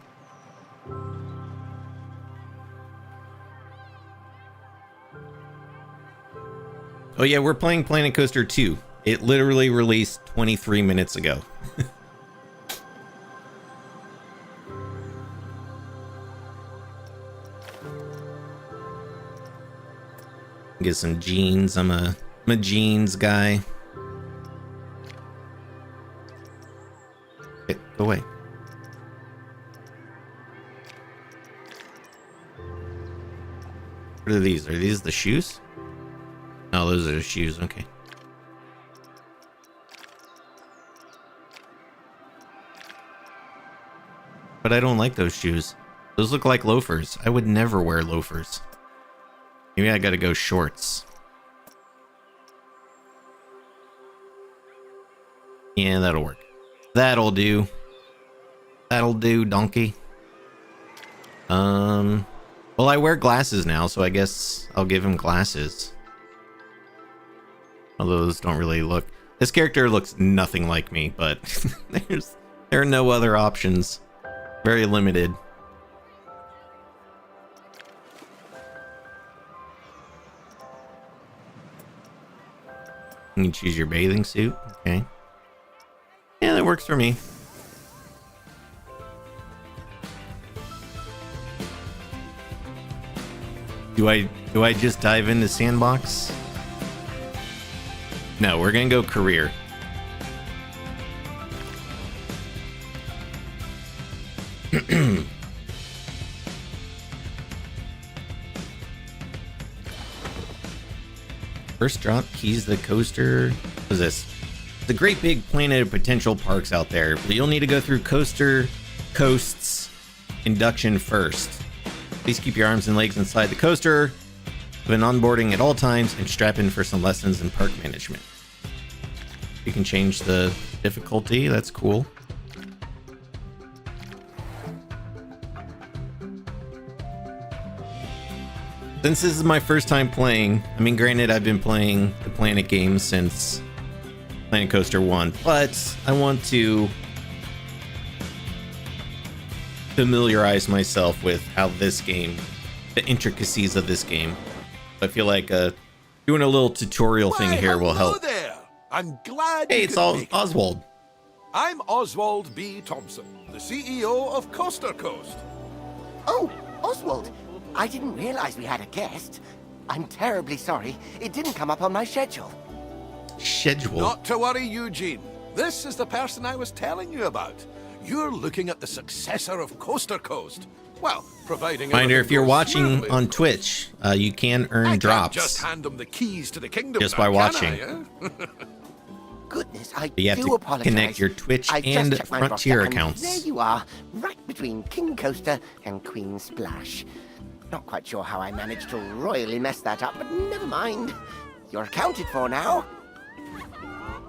Oh yeah, we're playing Planet Coaster 2. It literally released 23 minutes ago. Get some jeans. I'm a jeans guy. Okay, go away. What are these? Are these the shoes? No, those are the shoes. Okay. But I don't like those shoes. Those look like loafers. I would never wear loafers. Maybe I gotta go shorts. Yeah, that'll work. That'll do. That'll do, donkey. Well, I wear glasses now, so I guess I'll give him glasses. Although those don't really look... This character looks nothing like me, but there are no other options. Very limited. You can choose your bathing suit. Okay. Yeah, that works for me. Do I just dive into sandbox? No, we're gonna go career. First drop, keys the coaster. What is this? The great big planet of potential parks out there, but you'll need to go through coasts induction first. Please keep your arms and legs inside the coaster, when onboarding at all times, and strap in for some lessons in park management. You can change the difficulty, that's cool. Since this is my first time playing, I mean, granted, I've been playing the Planet games since Planet Coaster 1, but I want to familiarize myself with how this game, the intricacies of this game. I feel like doing a little tutorial thing here will help. There. I'm glad. Hey, it's Oswald. I'm Oswald B. Thompson, the CEO of Coaster Coast. Oh, Oswald. I didn't realize we had a guest. I'm terribly sorry. It didn't come up on my schedule. Schedule? Not to worry, Eugene. This is the person I was telling you about. You're looking at the successor of Coaster Coast. Well, providing... Reminder, if you're goes watching smoothly, on of course. Twitch, you can earn I drops. can't just hand them the keys to the kingdom Just now, by can watching. I, eh? Goodness, I You have do to apologize. connect your Twitch I just and checked my Frontier roster, and accounts. there you are, right between King Coaster and Queen Splash. Not quite sure how I managed to royally mess that up, but never mind. You're accounted for now.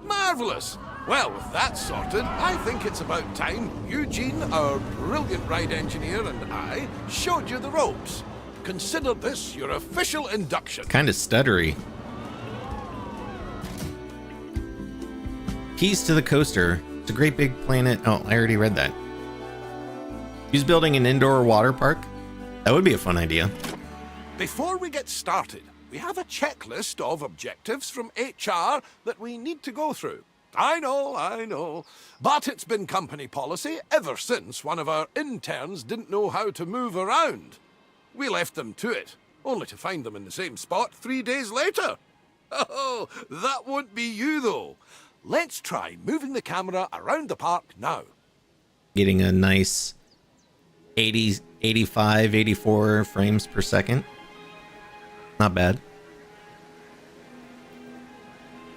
Marvellous! Well, with that sorted, I think it's about time Eugene, our brilliant ride engineer, and I showed you the ropes. Consider this your official induction. Kind of stuttery. Keys to the coaster. It's a great big planet. Oh, I already read that. Who's building an indoor water park? That would be a fun idea. Before we get started, we have a checklist of objectives from HR that we need to go through. I know, but it's been company policy ever since one of our interns didn't know how to move around. We left them to it, only to find them in the same spot 3 days later. Oh, that won't be you though. Let's try moving the camera around the park now. Getting a nice 80, 85, 84 frames per second. Not bad.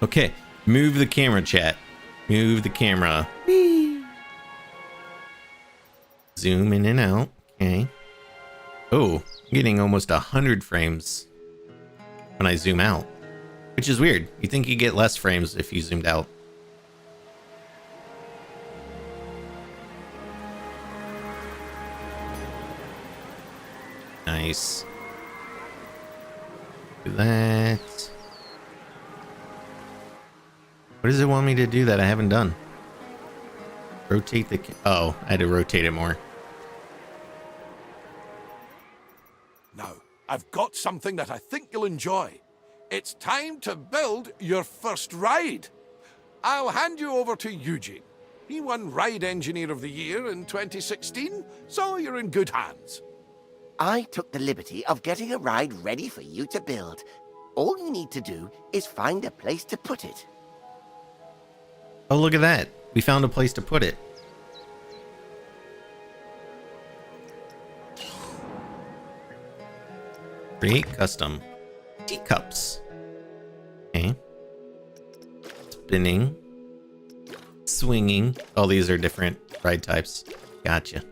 Okay, move the camera, chat. Move the camera. Zoom in and out. Okay. Oh, getting almost 100 frames when I zoom out, which is weird. You think you get less frames if you zoomed out. Nice. Do that. What does it want me to do that I haven't done? Rotate the... Oh, I had to rotate it more. Now, I've got something that I think you'll enjoy. It's time to build your first ride. I'll hand you over to Eugene. He won Ride Engineer of the Year in 2016, so you're in good hands. I took the liberty of getting a ride ready for you to build. All you need to do is find a place to put it. Oh, look at that. We found a place to put it. Create custom teacups. Okay. Spinning. Swinging. Oh, these are different ride types. Gotcha.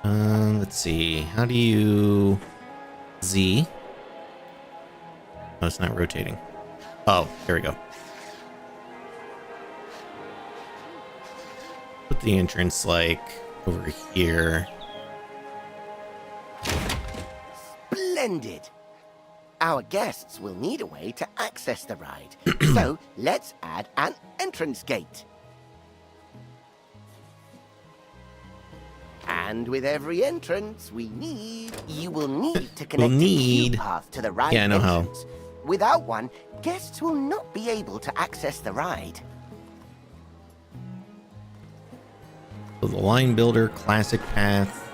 Let's see. How do you... Z? Oh, it's not rotating. Oh, here we go. Put the entrance, like, over here. Splendid! Our guests will need a way to access the ride. So, let's add an entrance gate. And with every entrance you will need to connect a queue path to the ride Yeah, I know how. entrance. Without one, guests will not be able to access the ride. So the line builder, classic path,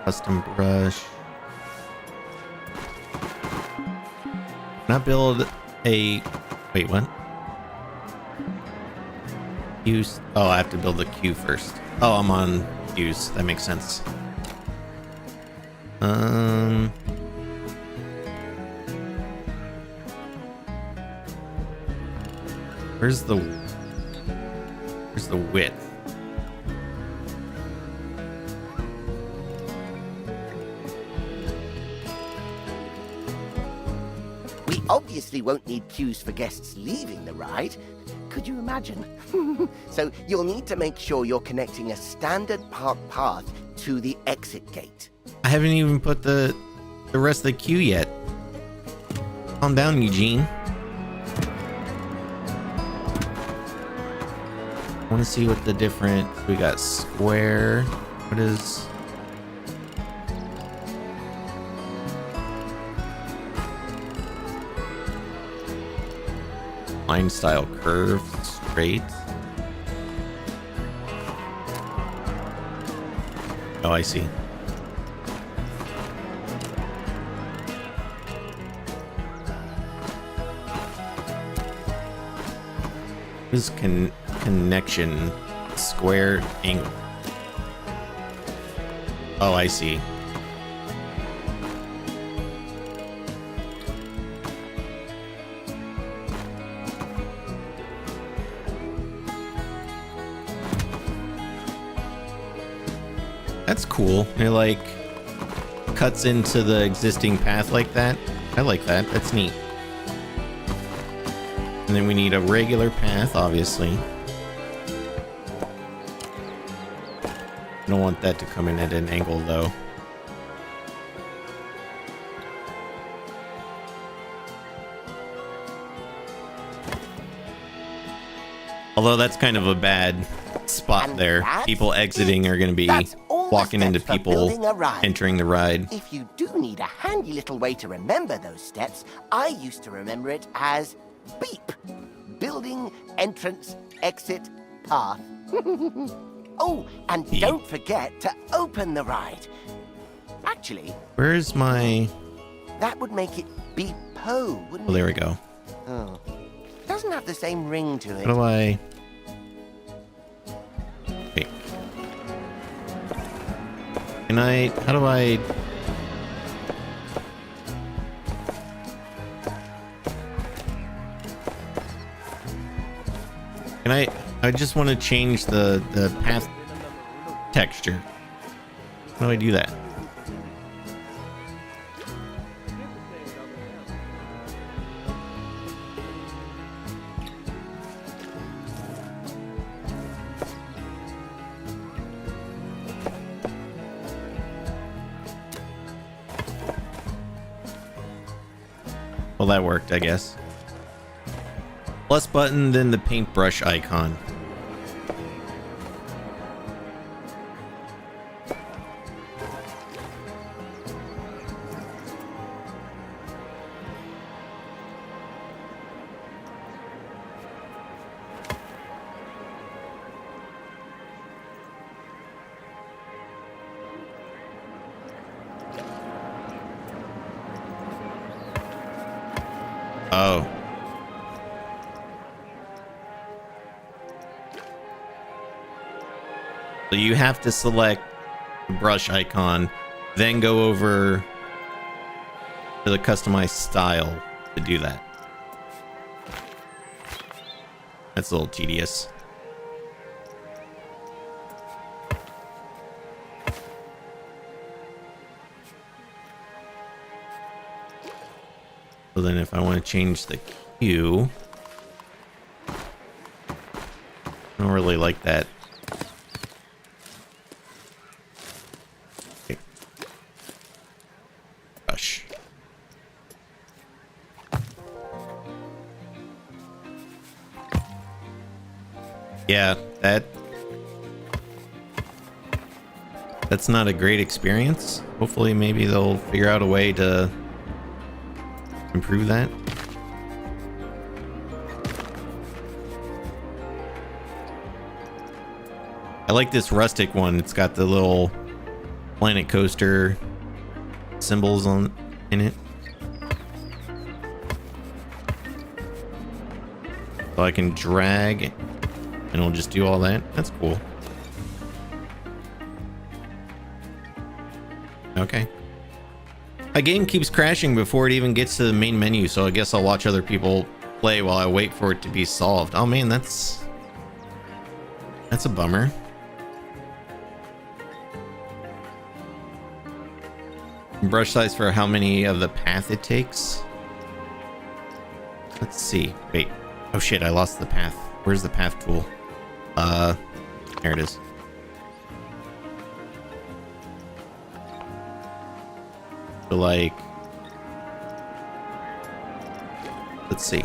custom brush. Not build a... Wait, what? Queues. Oh, I have to build the queue first. Oh, I'm on queues. That makes sense. Where's the width? We obviously won't need queues for guests leaving the ride. Could you imagine? So you'll need to make sure you're connecting a standard park path to the exit gate. I haven't even put the rest of the queue yet. Calm down, Eugene. I want to see what the different... We got square. What is... Line style, curve, straight. Oh, I see. What is connection? Square angle. Oh, I see. That's cool. It like cuts into the existing path like that. I like that. That's neat. And then we need a regular path, obviously. I don't want that to come in at an angle though. Although that's kind of a bad spot there. People exiting are going to be walking into people entering the ride. If you do need a handy little way to remember those steps, I used to remember it as BEEP. Building, entrance, exit, path. Oh, and Beep. Don't forget to open the ride. Actually, Where's my... that would make it BEEPO, wouldn't Oh, it? there we go. Oh. Doesn't have the same ring to it. How do I... Wait. Can I... How do I... Can I just want to change the path texture. How do I do that? Well, that worked, I guess. Plus button, then the paintbrush icon. Oh. So you have to select the brush icon, then go over to the customize style to do that. That's a little tedious. So then if I want to change the hue, I don't really like that. Okay. Brush. Yeah, that's not a great experience. Hopefully maybe they'll figure out a way to improve that. I like this rustic one. It's got the little Planet Coaster symbols in it. So I can drag and it'll just do all that. That's cool. Okay. My game keeps crashing before it even gets to the main menu, so I guess I'll watch other people play while I wait for it to be solved. Oh man, that's a bummer. Brush size for how many of the path it takes. Let's see. Wait. Oh shit, I lost the path. Where's the path tool? There it is. So like, let's see.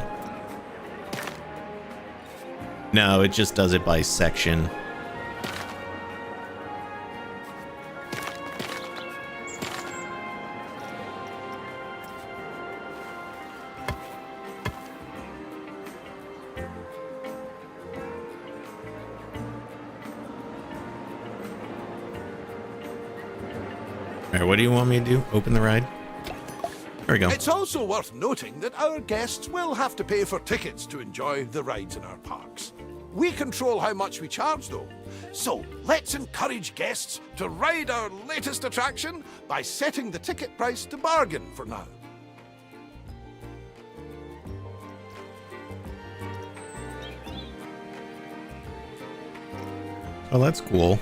No, it just does it by section. Alright, what do you want me to do? Open the ride? There we go. It's also worth noting that our guests will have to pay for tickets to enjoy the rides in our parks. We control how much we charge, though. So let's encourage guests to ride our latest attraction by setting the ticket price to bargain for now. Oh, that's cool.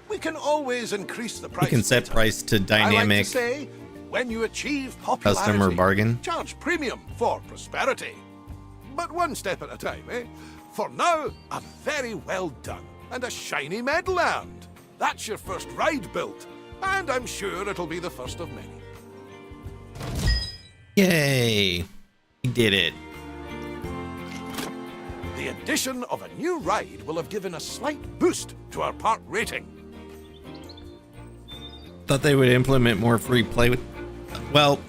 We can always increase the price. You can set later. price to I like dynamic, to say, when you achieve popularity, custom, or bargain. charge premium for prosperity. But one step at a time, eh? For now, a very well done and a shiny medal earned. That's your first ride built, and I'm sure it'll be the first of many. Yay! We did it. The addition of a new ride will have given a slight boost to our park rating. Thought they would implement more free play with. Well,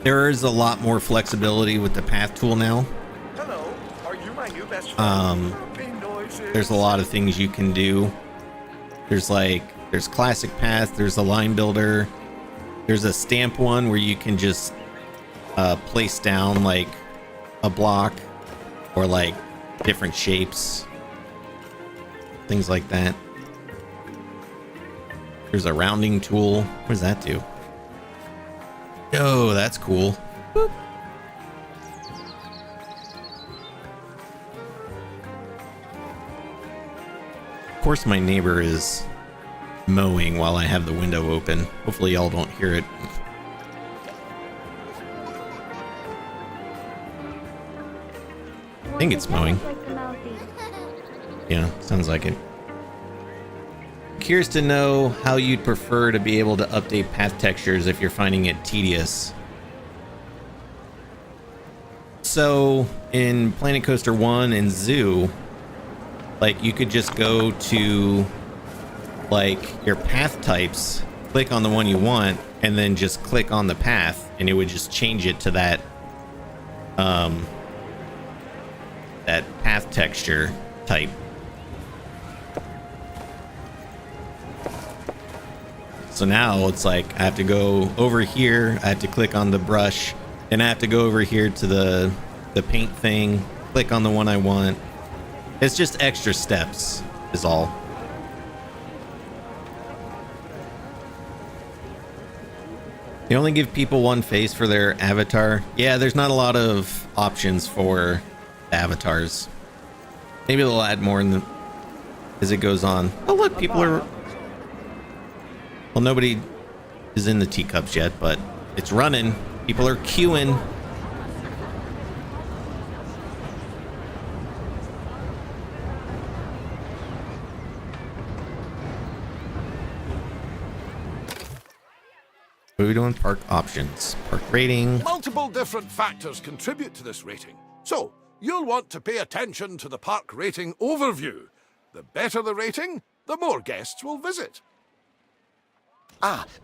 there is a lot more flexibility with the path tool now. Hello, are you my new best friend? There's a lot of things you can do. There's classic path, there's a line builder, there's a stamp one where you can just place down like a block or like different shapes, things like that. There's a rounding tool. What does that do? Oh, that's cool. Boop. Of course, my neighbor is mowing while I have the window open. Hopefully y'all don't hear it. I think it's mowing. Yeah, sounds like it. Curious to know how you'd prefer to be able to update path textures if you're finding it tedious. So in Planet Coaster 1 and Zoo, like you could just go to like your path types, click on the one you want, and then just click on the path and it would just change it to that that path texture type. So now it's like I have to go over here, I have to click on the brush, then I have to go over here to the paint thing, click on the one I want, It's just extra steps is all. You only give people one face for their avatar. Yeah, there's not a lot of options for the avatars. Maybe they'll add more as it goes on. Oh look, people are... Well, nobody is in the teacups yet, but it's running. People are queuing. What are we doing? Park options. Park rating. Multiple different factors contribute to this rating. So, you'll want to pay attention to the park rating overview. The better the rating, the more guests will visit.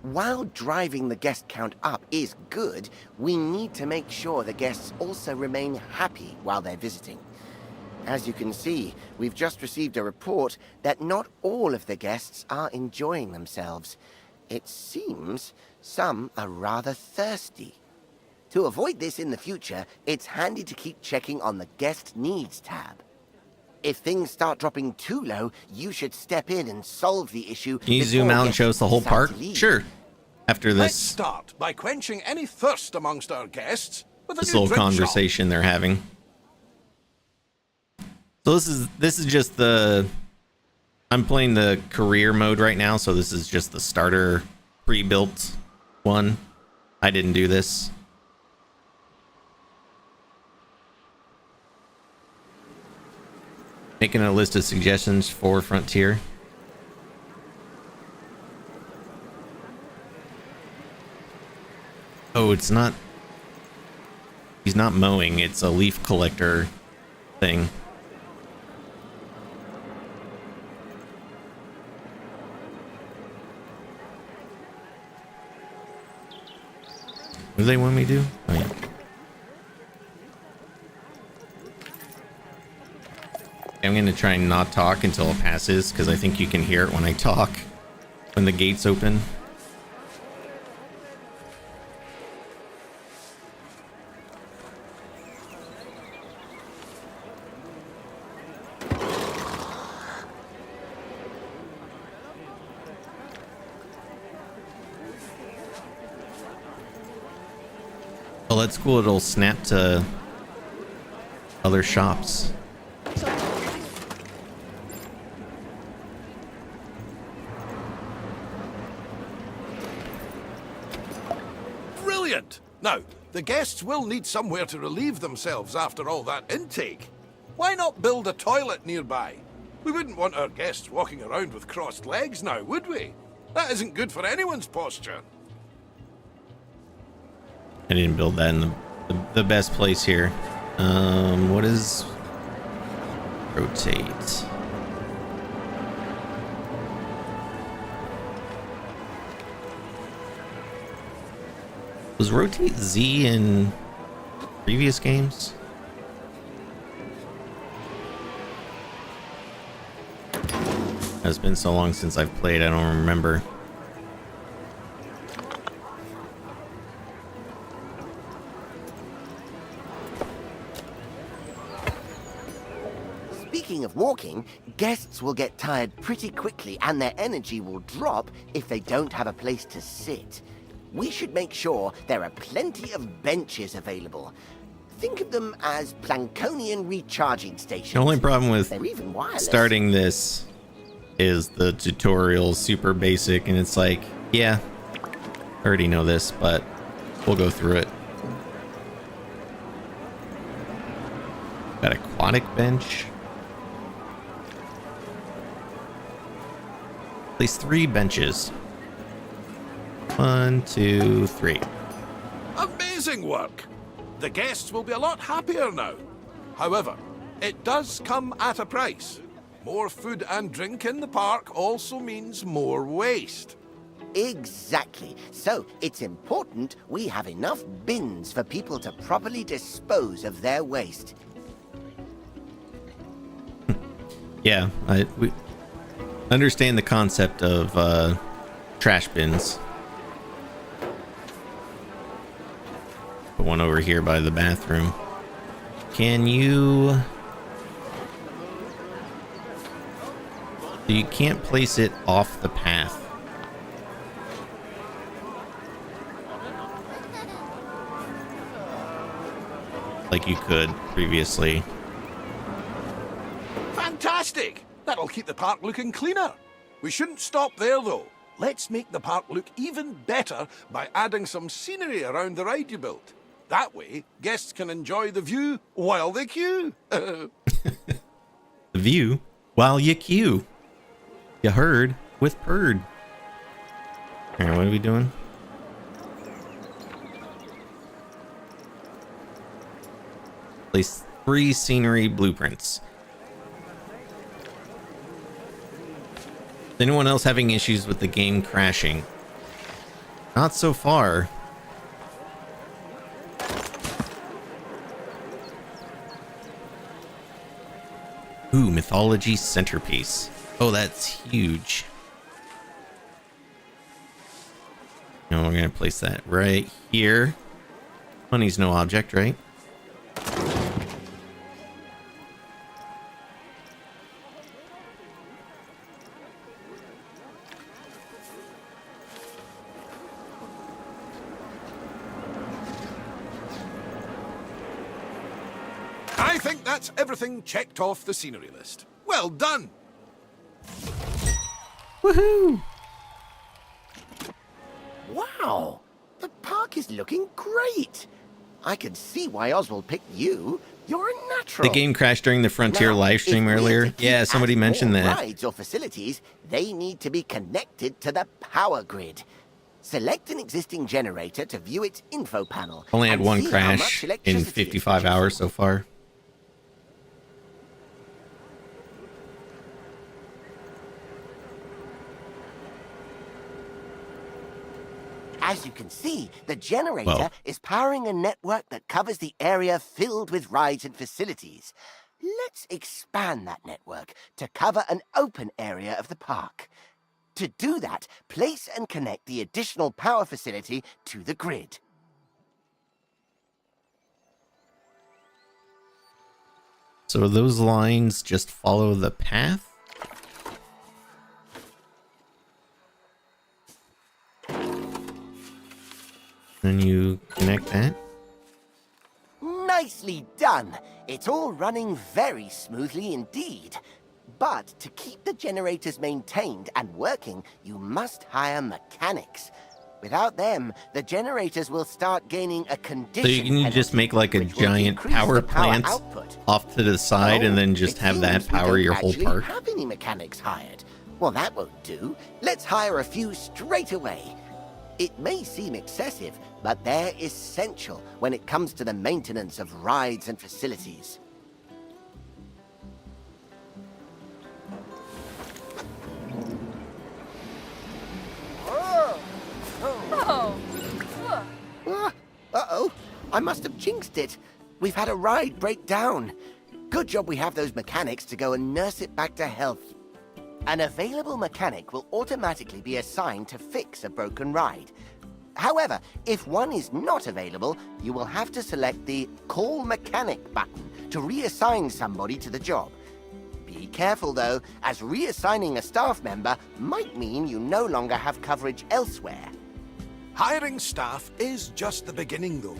While driving the guest count up is good, we need to make sure the guests also remain happy while they're visiting. As you can see, we've just received a report that not all of the guests are enjoying themselves. It seems some are rather thirsty. To avoid this in the future, it's handy to keep checking on the Guest Needs tab. If things start dropping too low, you should step in and solve the issue. Can you zoom out and show us the whole park? Sure. After Let's this start by quenching any thirst amongst our guests with a this new little drink conversation they're having. So this is just the... I'm playing the career mode right now, so this is just the starter pre-built one. I didn't do this. Making a list of suggestions for Frontier. Oh, it's not... He's not mowing, it's a leaf collector thing. What do they want me to do? Oh, yeah. I'm going to try and not talk until it passes, because I think you can hear it when I talk, when the gates open. Well, that's cool. It'll snap to other shops. Brilliant! Now, the guests will need somewhere to relieve themselves after all that intake. Why not build a toilet nearby? We wouldn't want our guests walking around with crossed legs now, would we? That isn't good for anyone's posture. I didn't build that in the best place here. What is rotate? Was rotate Z in previous games? It's been so long since I've played, I don't remember. Speaking of walking, guests will get tired pretty quickly and their energy will drop if they don't have a place to sit. We should make sure there are plenty of benches available. Think of them as Plankonian recharging stations. The only problem with They're even wireless. starting this is the tutorial super basic, and it's like, yeah, I already know this, but we'll go through it. Got aquatic bench. Place 3 benches. 1, 2, 3. Amazing work! The guests will be a lot happier now. However, it does come at a price. More food and drink in the park also means more waste. Exactly. So it's important we have enough bins for people to properly dispose of their waste. Yeah, we understand the concept of trash bins. Put one over here by the bathroom. Can you So you can't place it off the path. Like you could previously. Fantastic! That'll keep the park looking cleaner. We shouldn't stop there, though. Let's make the park look even better by adding some scenery around the ride you built. That way, guests can enjoy the view while they queue. The view while you queue. You heard with Purd. Alright, what are we doing? Place 3 scenery blueprints. Is anyone else having issues with the game crashing? Not so far. Ooh, mythology centerpiece. Oh, that's huge. Now we're gonna place that right here. Money's no object, right? I think that's everything checked off the scenery list. Well done! Woohoo! Wow, the park is looking great. I can see why Oswald picked you. You're a natural. The game crashed during the Frontier Now, live stream if we're earlier. to keep Yeah, somebody adding mentioned more that. Rides or facilities, they need to be connected to the power grid. Select an existing generator to view its info panel. Only had and one see how much crash in electricity it 55 produces. hours so far. As you can see, the generator Well. is powering a network that covers the area filled with rides and facilities. Let's expand that network to cover an open area of the park. To do that, place and connect the additional power facility to the grid. So those lines just follow the path? Then you connect that. Nicely done. It's all running very smoothly indeed. But to keep the generators maintained and working, you must hire mechanics. Without them, the generators will start gaining a condition. So you can just make like a which will giant decrease power the power plant output. off to the side and then just It have that seems we power don't your whole actually park. Have any mechanics hired? Well, that won't do. Let's hire a few straight away. It may seem excessive, but they're essential when it comes to the maintenance of rides and facilities. Uh-oh, I must have jinxed it. We've had a ride break down. Good job we have those mechanics to go and nurse it back to health. An available mechanic will automatically be assigned to fix a broken ride. However, if one is not available, you will have to select the Call Mechanic button to reassign somebody to the job. Be careful though, as reassigning a staff member might mean you no longer have coverage elsewhere. Hiring staff is just the beginning, though.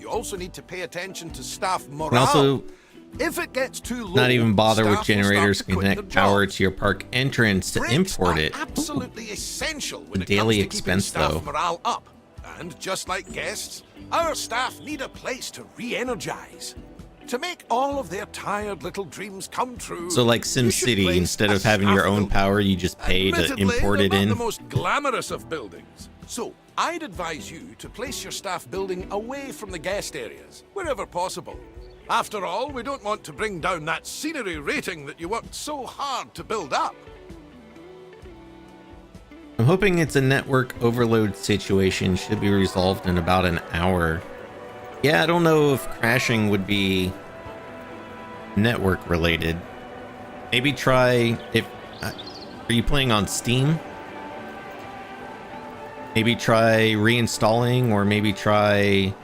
You also need to pay attention to staff morale. And also, if it gets too low, not even bother with staff will start generators to to quit connect their power jobs. to your park entrance to Breaks import are it. absolutely essential when A it daily comes to keeping expense, staff though. morale up. And just like guests, our staff need a place to re-energize. To make all of their tired little dreams come true. So like you should SimCity, place instead a of having your staff own building. power, you just pay to Admittedly, import it they're in. not the most glamorous of buildings. So I'd advise you to place your staff building away from the guest areas, wherever possible. After all, we don't want to bring down that scenery rating that you worked so hard to build up. I'm hoping it's a network overload situation. Should be resolved in about an hour. Yeah, I don't know if crashing would be network related. Maybe try if are you playing on Steam? Maybe try reinstalling, or maybe try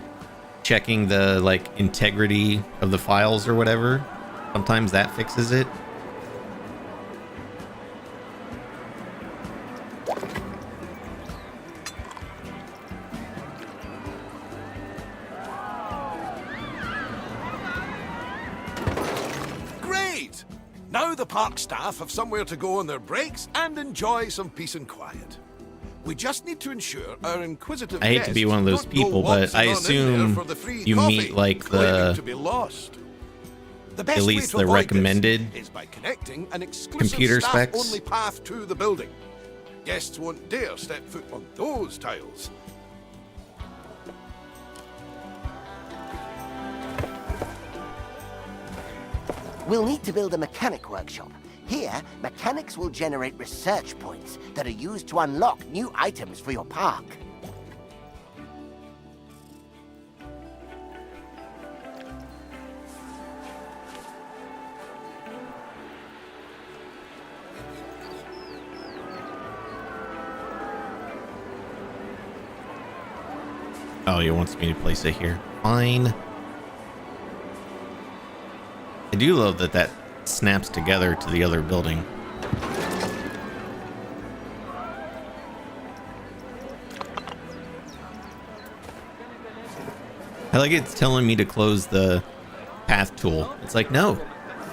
checking the like integrity of the files or whatever. Sometimes that fixes it. Now the park staff have somewhere to go on their breaks and enjoy some peace and quiet. We just need to ensure our inquisitive I hate to be guests one of those don't go people, but waltzing I on in there assume for the free you coffee, meet like claiming to be lost. The best at way least to the avoid recommended this is by connecting an exclusive computer specs. staff-only path to the building. Guests won't dare step foot on those tiles. We'll need to build a mechanic workshop. Here, mechanics will generate research points that are used to unlock new items for your park. Oh, he wants me to place it here. Fine. I do love that that snaps together to the other building. I like it's telling me to close the path tool. It's like, no,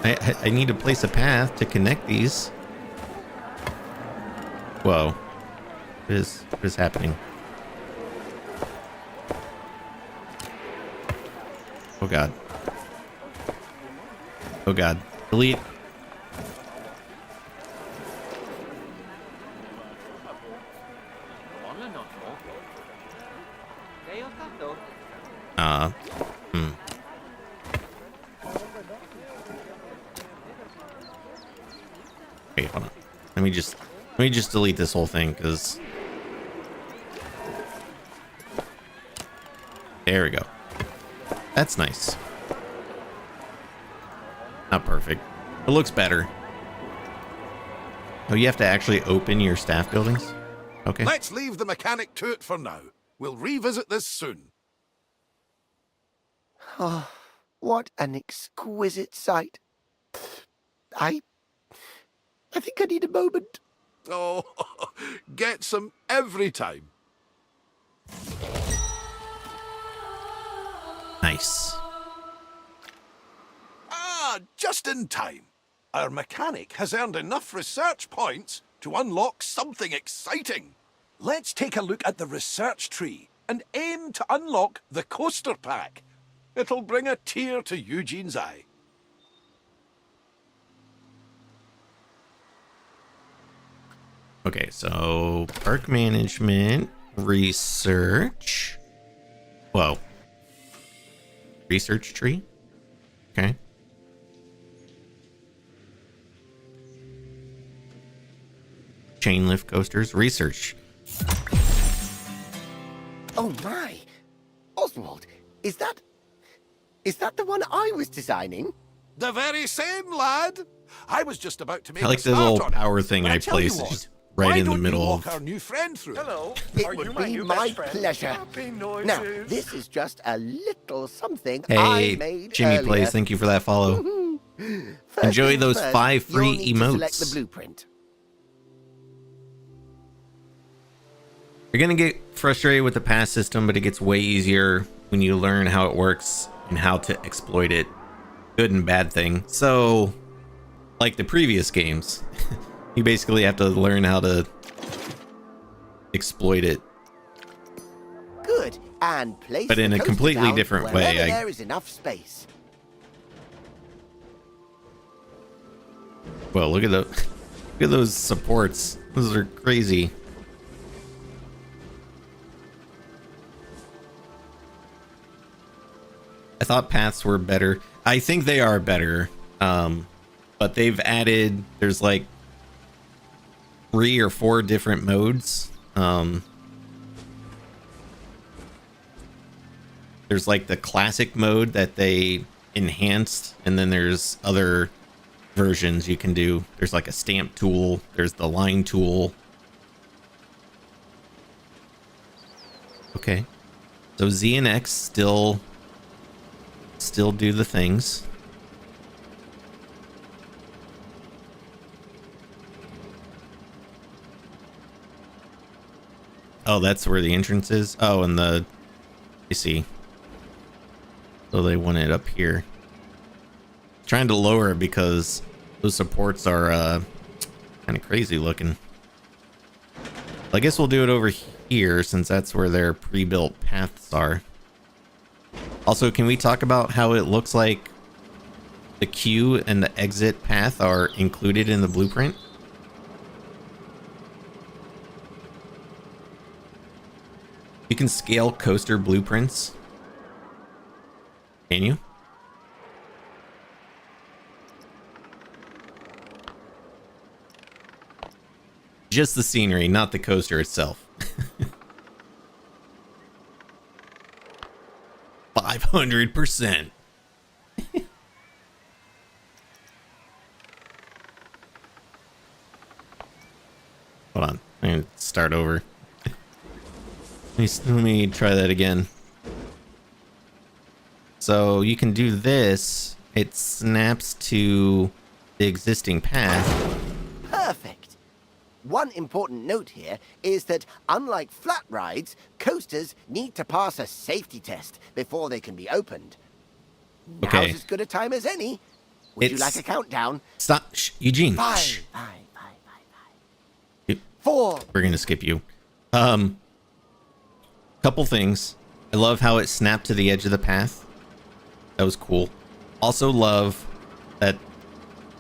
I need to place a path to connect these. Whoa. What is happening? Oh god. Oh god. Delete. Wait, hold on. Let me just delete this whole thing, because there we go. That's nice. Not perfect. It looks better. Oh, you have to actually open your staff buildings? Okay. Let's leave the mechanic to it for now. We'll revisit this soon. Oh, what an exquisite sight. I think I need a moment. Oh, get some every time. Nice. Ah, just in time. Our mechanic has earned enough research points to unlock something exciting. Let's take a look at the research tree and aim to unlock the coaster pack. It'll bring a tear to Eugene's eye. Okay, so park management, research. Whoa. Research tree? Okay. Chain lift coasters, research. Oh my! Oswald, is that the one I was designing? The very same, lad. I was just about to make I like a the start little on it, power thing but I tell you placed what, just right why in the don't you middle walk of. our new friend through. Hello. It Are you would my be new my best friend? pleasure. Happy noises. Now, this is just a little something I Hey, made Jimmy earlier. Plays, thank you for that follow. First Enjoy things those first, 5 free you'll need to select the emotes. blueprint. You're gonna get frustrated with the pass system, but it gets way easier when you learn how it works and how to exploit it. Good and bad thing. So, like the previous games, you basically have to learn how to exploit it. Good, and place But in the a coaster completely down different wherever way. there is enough space. Well, look at those supports. Those are crazy. I thought paths were better. I think they are better. But they've added, there's like 3 or 4 different modes. There's like the classic mode that they enhanced, and then there's other versions you can do. There's like a stamp tool, there's the line tool. Okay. So Z and X still do the things. Oh, that's where the entrance is. Oh, and you see. So they want it up here. Trying to lower it because Those supports are kind of crazy looking. I guess we'll do it over here since that's where their pre-built paths are. Also, can we talk about how it looks like the queue and the exit path are included in the blueprint? You can scale coaster blueprints. Can you? Just the scenery, not the coaster itself. 500%. Hold on, I'm gonna start over. Let me try that again. So you can do this. It snaps to the existing path. Perfect. One important note here is that, unlike flat rides, coasters need to pass a safety test before they can be opened. Okay. Now's as good a time as any. Would you like a countdown? Stop, Eugene. 5, Shh. 5, 4. We're gonna skip you. Couple things. I love how it snapped to the edge of the path. That was cool. Also love that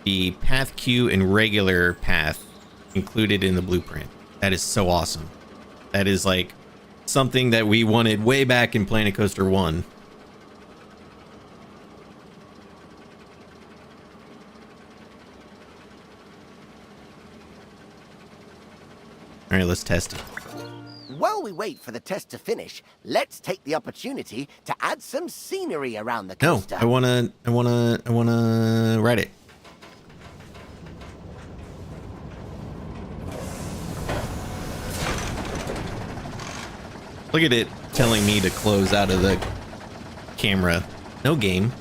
the path queue and regular path included in the blueprint. That is so awesome. That is like something that we wanted way back in Planet Coaster 1. All right, let's test it. While we wait for the test to finish, let's take the opportunity to add some scenery around the coaster. No, I wanna ride it. Look at it telling me to close out of the camera. No game.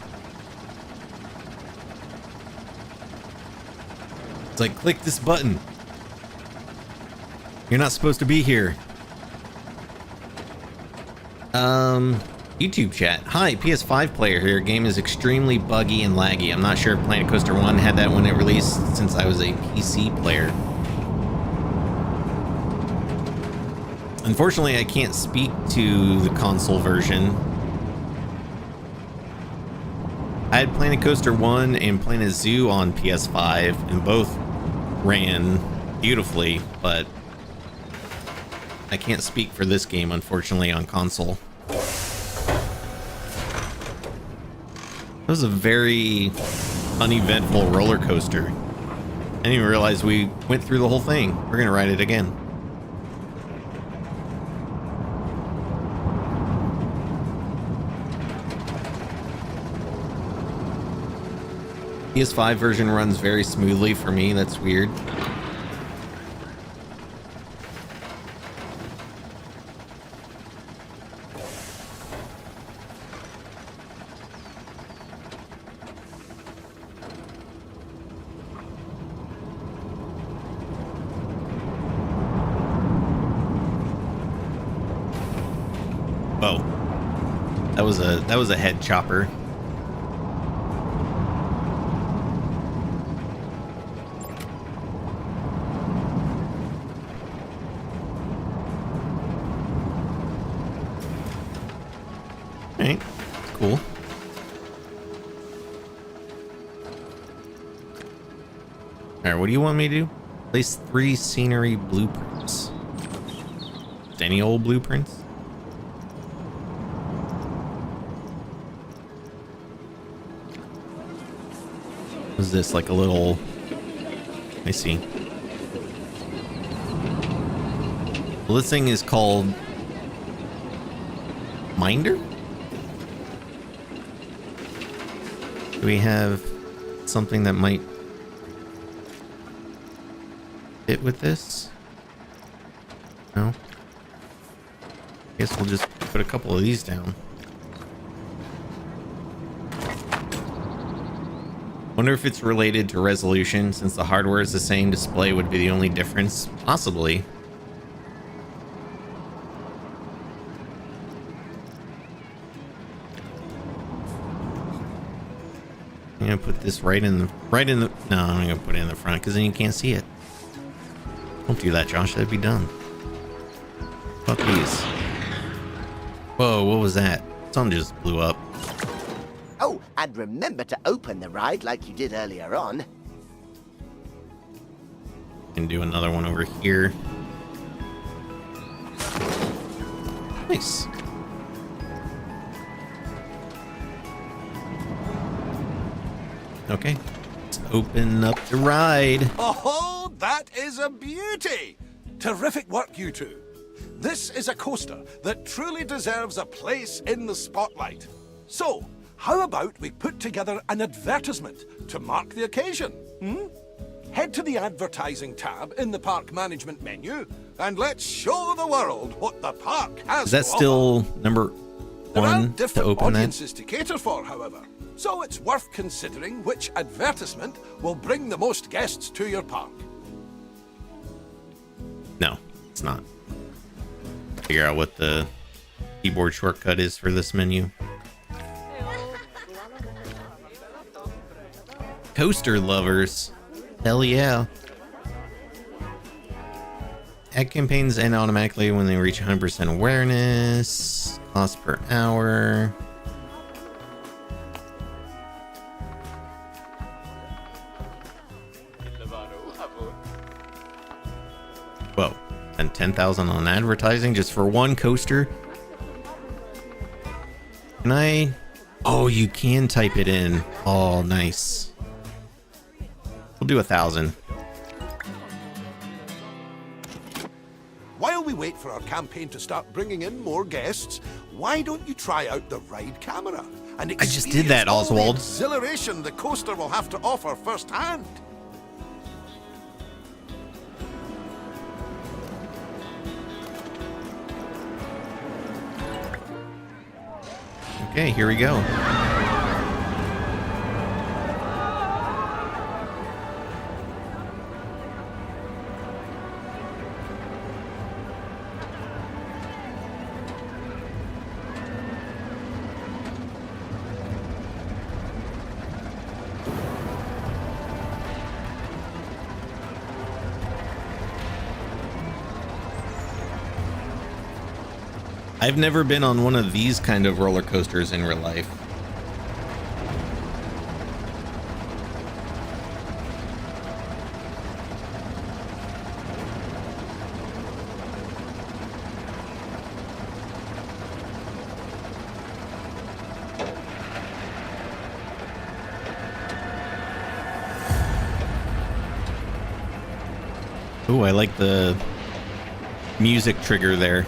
It's like, click this button. You're not supposed to be here. YouTube chat. Hi, PS5 player here. Game is extremely buggy and laggy. I'm not sure if Planet Coaster 1 had that when it released, since I was a PC player. Unfortunately, I can't speak to the console version. I had Planet Coaster 1 and Planet Zoo on PS5, and both ran beautifully, but I can't speak for this game, unfortunately, on console. That was a very uneventful roller coaster. I didn't even realize we went through the whole thing. We're gonna ride it again. PS5 version runs very smoothly for me. That's weird. Whoa. That was a head chopper. Alright, cool. Alright, what do you want me to do? Place 3 scenery blueprints. Just any old blueprints? Is this like a little... I see. Well, this thing is called... Minder? Do we have something that might fit with this? No? I guess we'll just put a couple of these down. Wonder if it's related to resolution, since the hardware is the same, display would be the only difference. Possibly. gonna put this right in the. No, I'm gonna put it in the front because then you can't see it. Don't do that, Josh. That'd be dumb. Fuck these. Whoa, what was that? Something just blew up. Oh, and remember to open the ride like you did earlier on. Can do another one over here. Nice. Okay, let's open up the ride. Oh, that is a beauty! Terrific work, you two. This is a coaster that truly deserves a place in the spotlight. So, how about we put together an advertisement to mark the occasion? Head to the advertising tab in the park management menu and let's show the world what the park has Is that to still number There are one to different open that? audiences to cater for, however. So it's worth considering which advertisement will bring the most guests to your park. No, it's not. Figure out what the keyboard shortcut is for this menu. Coaster lovers. Hell yeah. Ad campaigns end automatically when they reach 100% awareness. Cost per hour. Whoa. And 10,000 on advertising just for one coaster. Can I? Oh, you can type it in. Oh, nice. We'll do 1,000. While we wait for our campaign to start bringing in more guests, why don't you try out the ride camera and I just did that, experience all the Oswald. exhilaration the coaster will have to offer firsthand? Okay, here we go. I've never been on one of these kind of roller coasters in real life. Ooh, I like the music trigger there.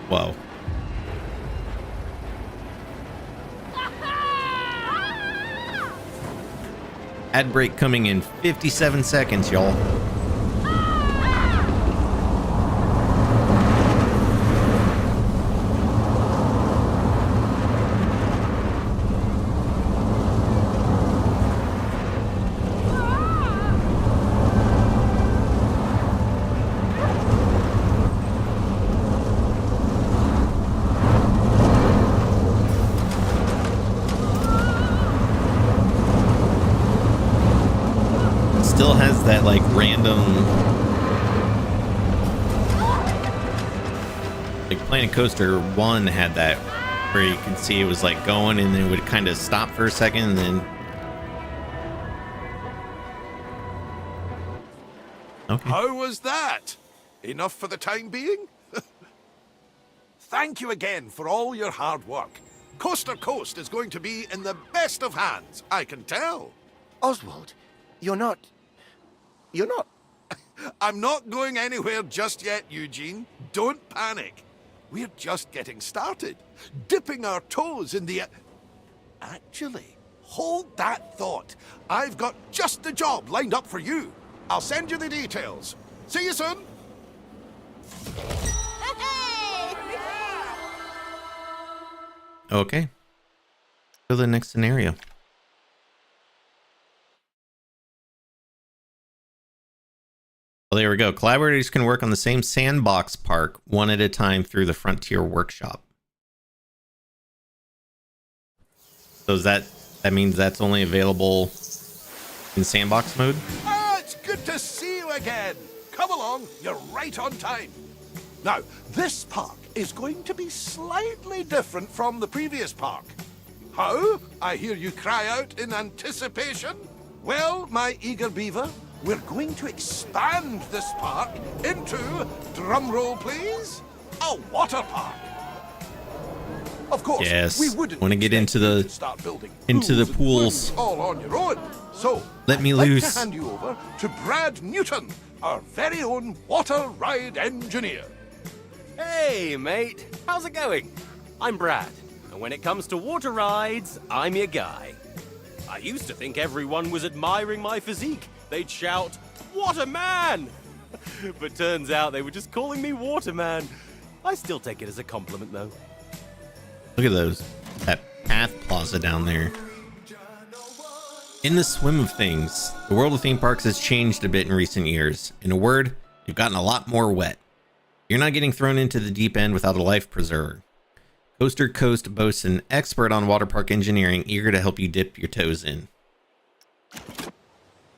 Whoa. Ad break coming in 57 seconds, y'all. Still has that like random, like Planet Coaster 1 had that where you can see it was like going and then it would kind of stop for a second and then okay. How was that? Enough for the time being? Thank you again for all your hard work. Coaster Coast is going to be in the best of hands, I can tell. Oswald, you're not... I'm not going anywhere just yet, Eugene. Don't panic. We're just getting started, dipping our toes in the... Actually, hold that thought. I've got just the job lined up for you. I'll send you the details. See you soon. Okay. Go to the next scenario. Well, there we go. Collaborators can work on the same sandbox park one at a time through the Frontier Workshop. So that means that's only available in sandbox mode? Ah, it's good to see you again. Come along, you're right on time. Now, this park is going to be slightly different from the previous park. How? I hear you cry out in anticipation. Well, my eager beaver, we're going to expand this park into, drumroll please, a water park. Of course, yes. we wouldn't want to get into expect you the to start building pools all on your own. So let me I'd like loose. to hand you over to Brad Newton, our very own water ride engineer. Hey, mate. How's it going? I'm Brad, and when it comes to water rides, I'm your guy. I used to think everyone was admiring my physique. They'd shout, "Waterman!" But turns out they were just calling me Waterman. I still take it as a compliment, though. Look at those. That path plaza down there. In the swim of things, the world of theme parks has changed a bit in recent years. In a word, they've gotten a lot more wet. You're not getting thrown into the deep end without a life preserver. Coaster Coast boasts an expert on water park engineering eager to help you dip your toes in.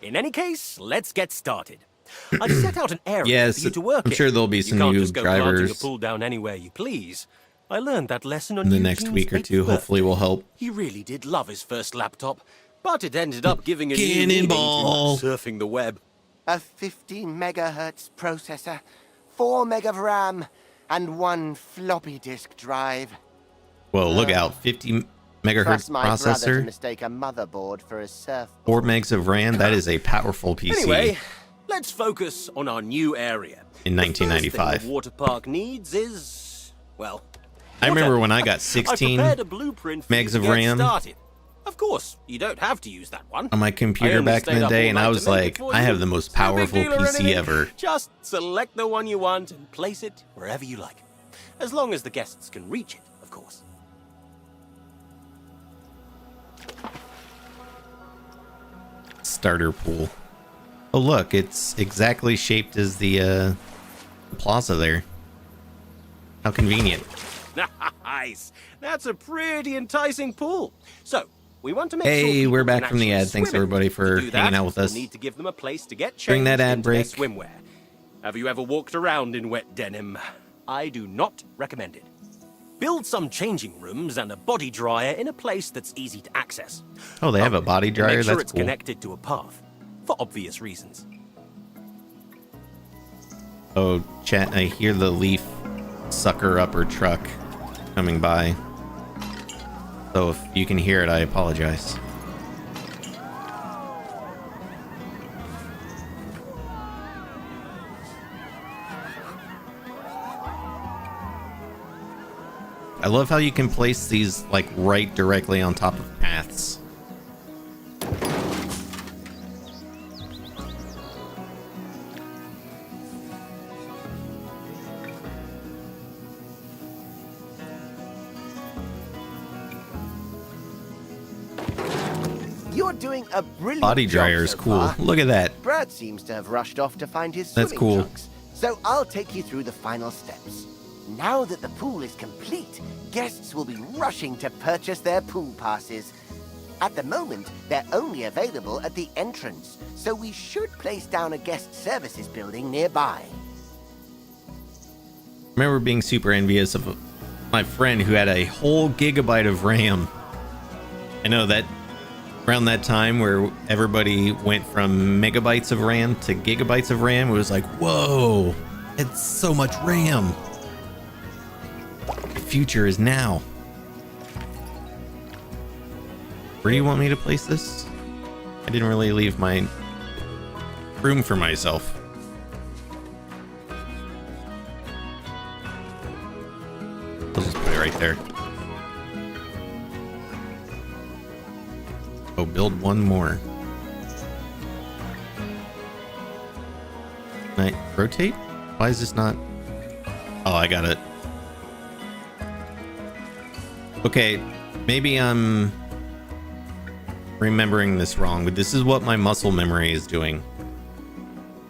In any case, let's get started. I've set out an area Yes, for you to work I'm in. sure there'll be some you can't new just go planting drivers a pool down anywhere you please. I learned that lesson on in the Eugene's next week or 8th two. Hopefully birthday. will help. He really did love his first laptop, but it ended up giving a new Cannonball. meaning to surfing the web. A 50 megahertz processor, 4 meg of RAM, and 1 floppy disk drive. Whoa, look out. 50 megahertz Trust my brother to processor, mistake a motherboard for a surf. 4 megs of RAM. That is a powerful PC. Anyway, let's focus on our new area. In The first 1995. thing a water park needs is, well, I remember water. when I got I 16 prepared a blueprint for you megs to of get RAM started. Of course, you don't have to use that one. on my I computer only back in stayed the up day, all and I night was to make it like, for I you. have the most It's no big powerful deal or PC anything. ever. Just select the one you want and place it wherever you like. As long as the guests can reach it, of course. Starter pool. Oh, look, it's exactly shaped as the plaza there. How convenient. Nice. That's a pretty enticing pool. So, we want to make sure Hey, people we're back can from the actually ad. Thanks swim in it. everybody for To do that, hanging out with we'll us. need to give them a place to get During that changed ad into their break. swimwear. Have you ever walked around in wet denim? I do not recommend it. Build some changing rooms and a body dryer in a place that's easy to access. Oh, they have a body And dryer? Make sure That's it's cool. connected to a path, for obvious reasons. Oh, chat, I hear the leaf sucker upper truck coming by. So if you can hear it, I apologize. I love how you can place these like right directly on top of paths. You're doing a brilliant Body job dryer is so cool. far. Look at that. Brad seems to have rushed off to find his That's swimming cool. trunks, so I'll take you through the final steps. Now that the pool is complete, guests will be rushing to purchase their pool passes. At the moment, they're only available at the entrance, so we should place down a guest services building nearby. I remember being super envious of my friend who had a whole gigabyte of RAM. I know that around that time where everybody went from megabytes of RAM to gigabytes of RAM, it was like, whoa, it's so much RAM. The future is now. Where do you want me to place this? I didn't really leave my room for myself. I'll just put it right there. Oh, build one more. Can I rotate? Why is this not? Oh, I got it. Okay, maybe I'm remembering this wrong, but this is what my muscle memory is doing.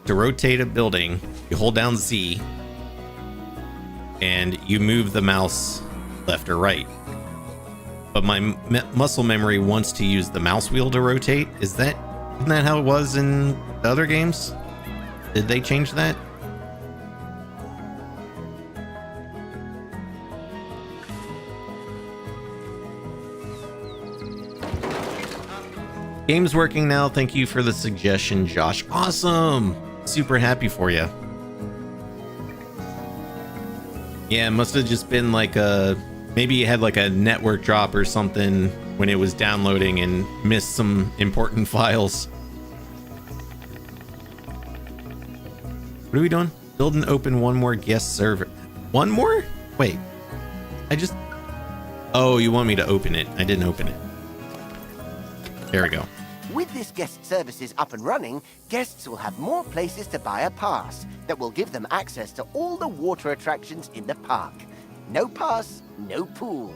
To rotate a building, you hold down Z and you move the mouse left or right. But my muscle memory wants to use the mouse wheel to rotate. Isn't that how it was in the other games? Did they change that? Game's working now. Thank you for the suggestion, Josh. Awesome. Super happy for you. Yeah, it must have just been like maybe you had like a network drop or something when it was downloading and missed some important files. What are we doing? Build and open one more guest server. One more? Wait. Oh, you want me to open it. I didn't open it. There we go. With this guest services up and running, guests will have more places to buy a pass that will give them access to all the water attractions in the park. No pass, no pool.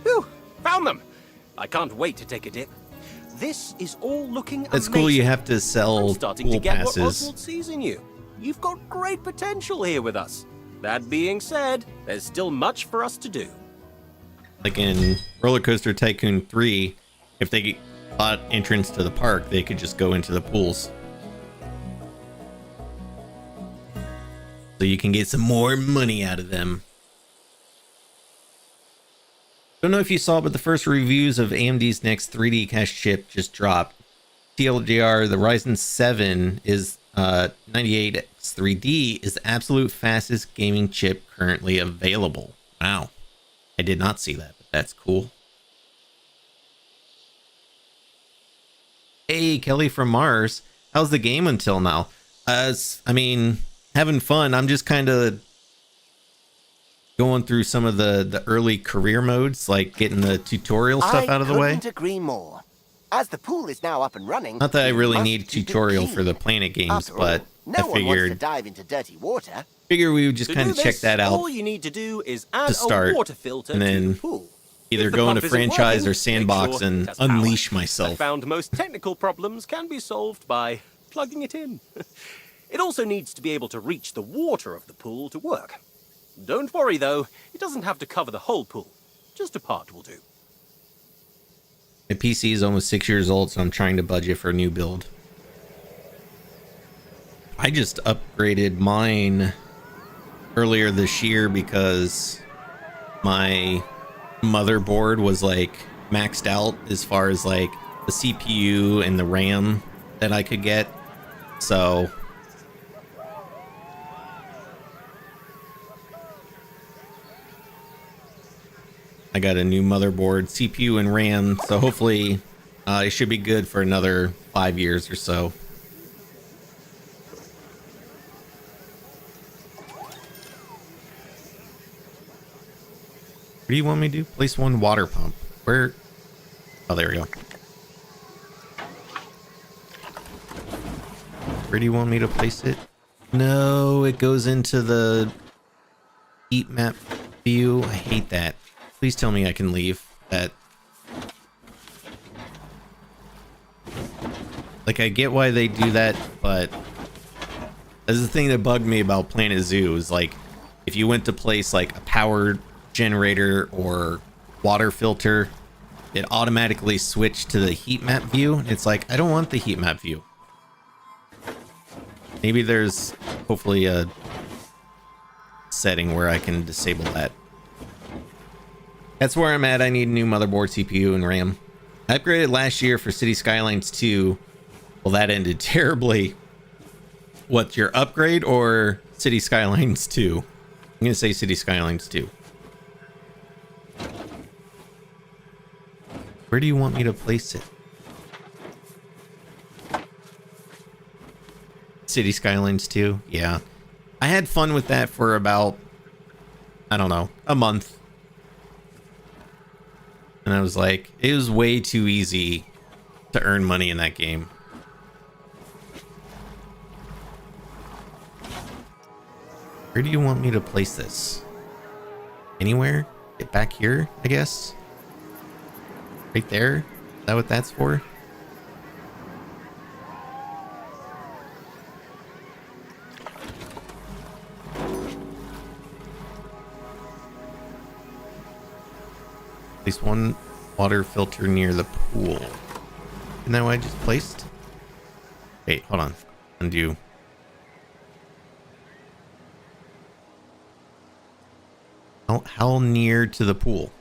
Whew, found them. I can't wait to take a dip. This is all looking That's amazing. cool. You have to sell I'm starting pool to get passes. what Oswald sees in you. You've got great potential here with us. That being said, there's still much for us to do. Like in Roller Coaster Tycoon 3, if they bought entrance to the park, they could just go into the pools. So you can get some more money out of them. Don't know if you saw, but the first reviews of AMD's next 3D cache chip just dropped. TLDR, the Ryzen 7 is 98X3D is the absolute fastest gaming chip currently available. Wow. I did not see that, but that's cool. Hey, Kelly from Mars. How's the game until now? I mean, having fun. I'm just kind of going through some of the early career modes, like getting the tutorial stuff out of the way. I couldn't agree more. As the pool is now up and running, Not that I really we need a must keep it tutorial clean. for the Planet games, After but all, no I one wants to figured dive into dirty water. we would just To kind do of check this, that out All you need to do is add to start, a water filter and to then the pool. either If the go into pump isn't franchise working, or make sandbox sure and it has power. unleash I myself. found most technical problems can be solved by plugging it in. It also needs to be able to reach the water of the pool to work. Don't worry though, it doesn't have to cover the whole pool. Just a part will do. My PC is almost 6 years old, so I'm trying to budget for a new build. I just upgraded mine earlier this year because my motherboard was like maxed out as far as like the CPU and the RAM that I could get. So I got a new motherboard, CPU and RAM, so hopefully it should be good for another 5 years or so. What do you want me to do? Place one water pump. Where? Oh, there we go. Where do you want me to place it? No, it goes into the heat map view. I hate that. Please tell me I can leave that. Like, I get why they do that, but that's the thing that bugged me about Planet Zoo is like, if you went to place like a power generator or water filter, it automatically switched to the heat map view. It's like, I don't want the heat map view. Maybe there's hopefully a setting where I can disable that. That's where I'm at. I need a new motherboard, CPU, and RAM. I upgraded last year for City Skylines 2. Well, that ended terribly. What's your upgrade or City Skylines 2? I'm going to say City Skylines 2. Where do you want me to place it? City Skylines 2? Yeah. I had fun with that for about, I don't know, a month. And I was like, it was way too easy to earn money in that game. Where do you want me to place this? Anywhere? Get back here, I guess? Right there? Is that what that's for? At least one water filter near the pool. Isn't that what I just placed? Wait, hold on. Undo. How near to the pool?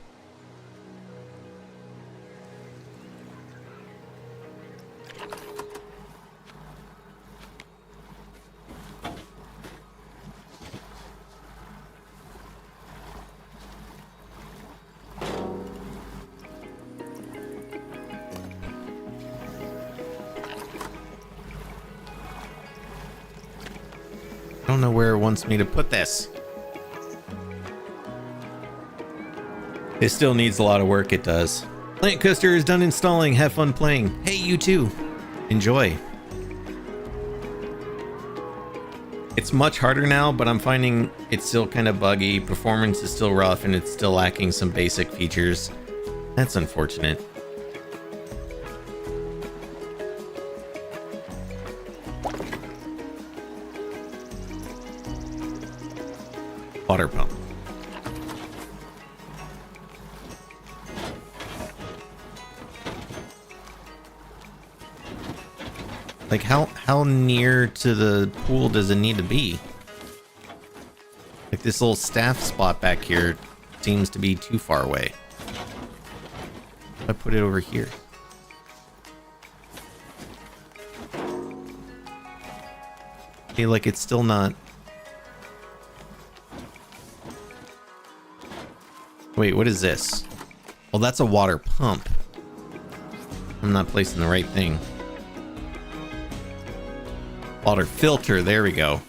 I don't know where it wants me to put this. It still needs a lot of work, it does. Planet Coaster is done installing. Have fun playing. Hey, you too. Enjoy. It's much harder now, but I'm finding it's still kind of buggy. Performance is still rough, and it's still lacking some basic features. That's unfortunate. Water pump. Like how near to the pool does it need to be? Like this little staff spot back here seems to be too far away. I put it over here. Okay, like it's still not. Wait, what is this? Well, that's a water pump. I'm not placing the right thing. Water filter, there we go.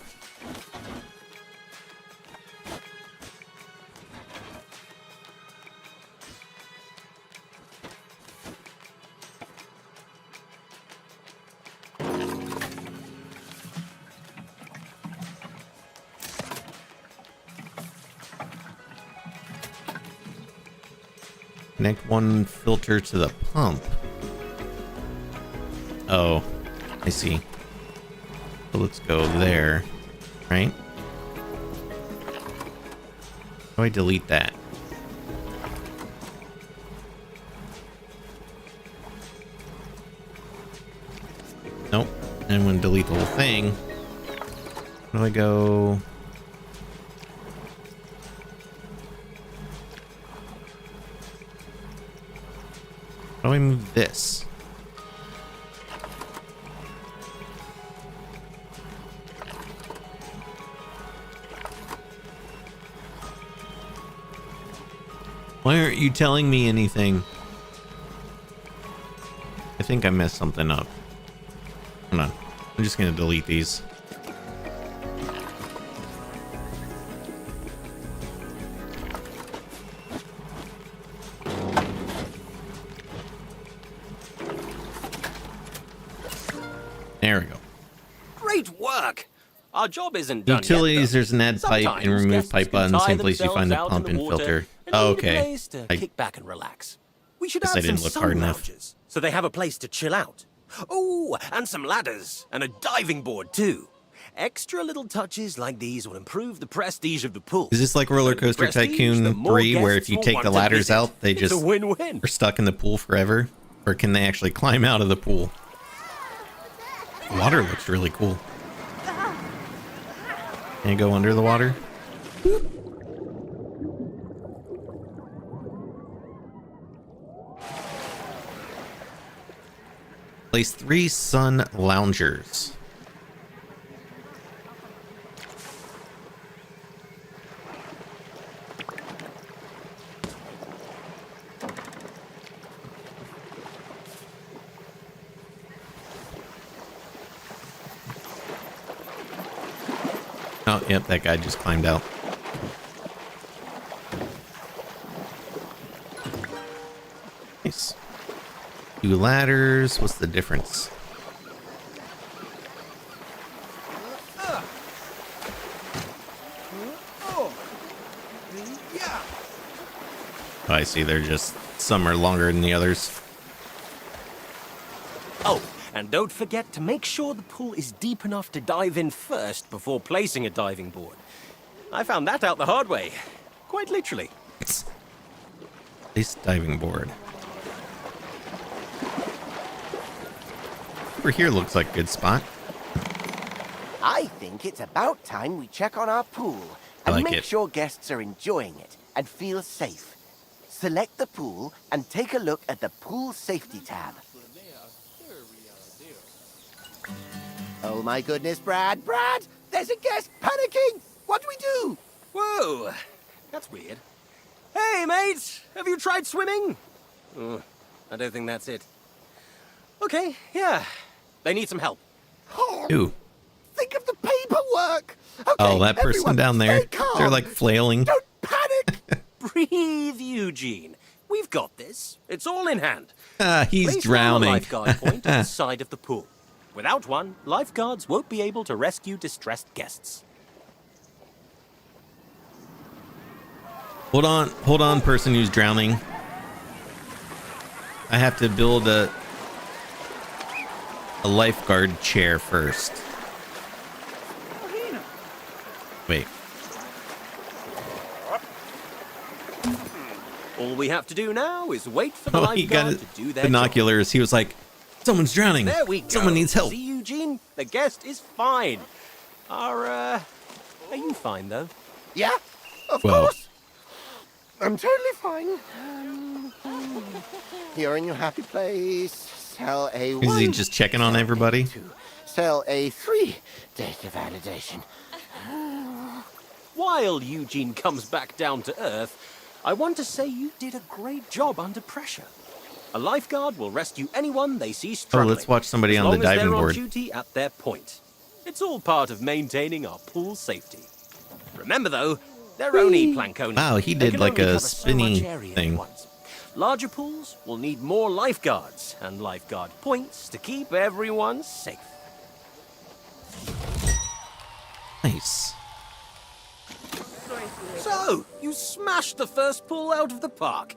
Connect one filter to the pump. Oh, I see. So let's go there, right? How do I delete that? Nope. And I'm gonna delete the whole thing. How do I go? How do I move this? Why aren't you telling me anything? I think I messed something up. Hold on. I'm just gonna delete these. There we go. Great work! Our job isn't done Utilities, yet, there's an add pipe and Sometimes remove guests pipe can button. tie Same place you find the themselves out pump in and the water filter. and Oh, need a okay. place to kick back and relax. We should Guess I add some didn't look hard sun enough. lounges, so they have a place to chill out. Oh, and some ladders and a diving board too. Extra little touches like these will improve the prestige of the pool. Is this like Roller And the Coaster prestige, the Tycoon more 3, where if guests you will take want the to ladders visit. out, they It's just a win-win. are stuck in the pool forever? Or can they actually climb out of the pool? The water looks really cool. Can I go under the water? Place 3 sun loungers. Oh, yep, that guy just climbed out. Nice. 2 ladders. What's the difference? Oh, I see. They're just some are longer than the others. Oh, and don't forget to make sure the pool is deep enough to dive in first before placing a diving board. I found that out the hard way. Quite literally. Place diving board. Over here looks like a good spot. I think it's about time we check on our pool I and like make it. sure guests are enjoying it and feel safe. Select the pool and take a look at the pool safety tab. Oh my goodness, Brad! Brad! There's a guest panicking! What do we do? Whoa, that's weird. Hey, mate, have you tried swimming? I don't think that's it. Okay, yeah, they need some help. Oh, Ooh. think of the paperwork! Okay, Oh, that person everyone, down there. stay calm. They're like flailing. Don't panic! Breathe, Eugene. We've got this. It's all in hand. He's Place drowning. one lifeguard point at the side of the pool. Without one, lifeguards won't be able to rescue distressed guests. Hold on, person who's drowning. I have to build a lifeguard chair first. Wait. All we have to do now is wait for the Oh, he got lifeguard his to do their job. binoculars. He was like, someone's drowning. There we go. Someone needs help. See, Eugene? The guest is fine. Are you fine, though? Yeah, of Well. course. I'm totally fine. You're in your happy place. Cell A1. Is he just checking on everybody? Cell A3. Data validation. While Eugene comes back down to Earth, I want to say you did a great job under pressure. A lifeguard will rescue anyone they see struggling. let's watch somebody as on the long as diving they're board. on duty at their point. It's all part of maintaining our pool safety. Remember, though, they're only Plankoni. Wow, he They did can like only a cover so spinny much area at thing. once. Larger pools will need more lifeguards and lifeguard points to keep everyone safe. Nice. So, you smashed the first pool out of the park.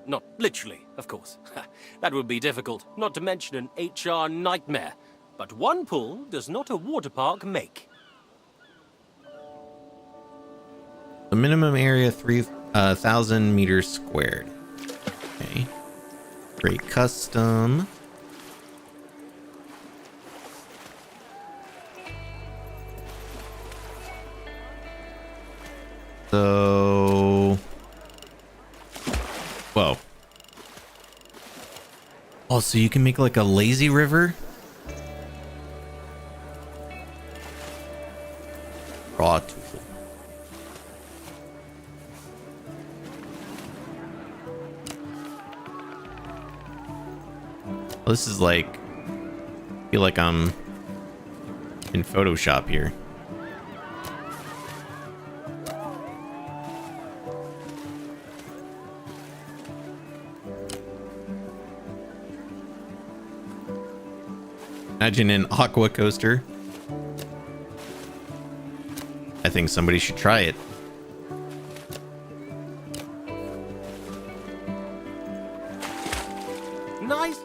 Not literally, of course. That would be difficult, not to mention an HR nightmare. But one pool does not a water park make. The minimum area 3,000 meters squared. Okay. Create custom. So, whoa. Oh, so you can make like a lazy river? Raw tool. This is like, I feel like I'm in Photoshop here. Imagine an aqua coaster. I think somebody should try it. Nice.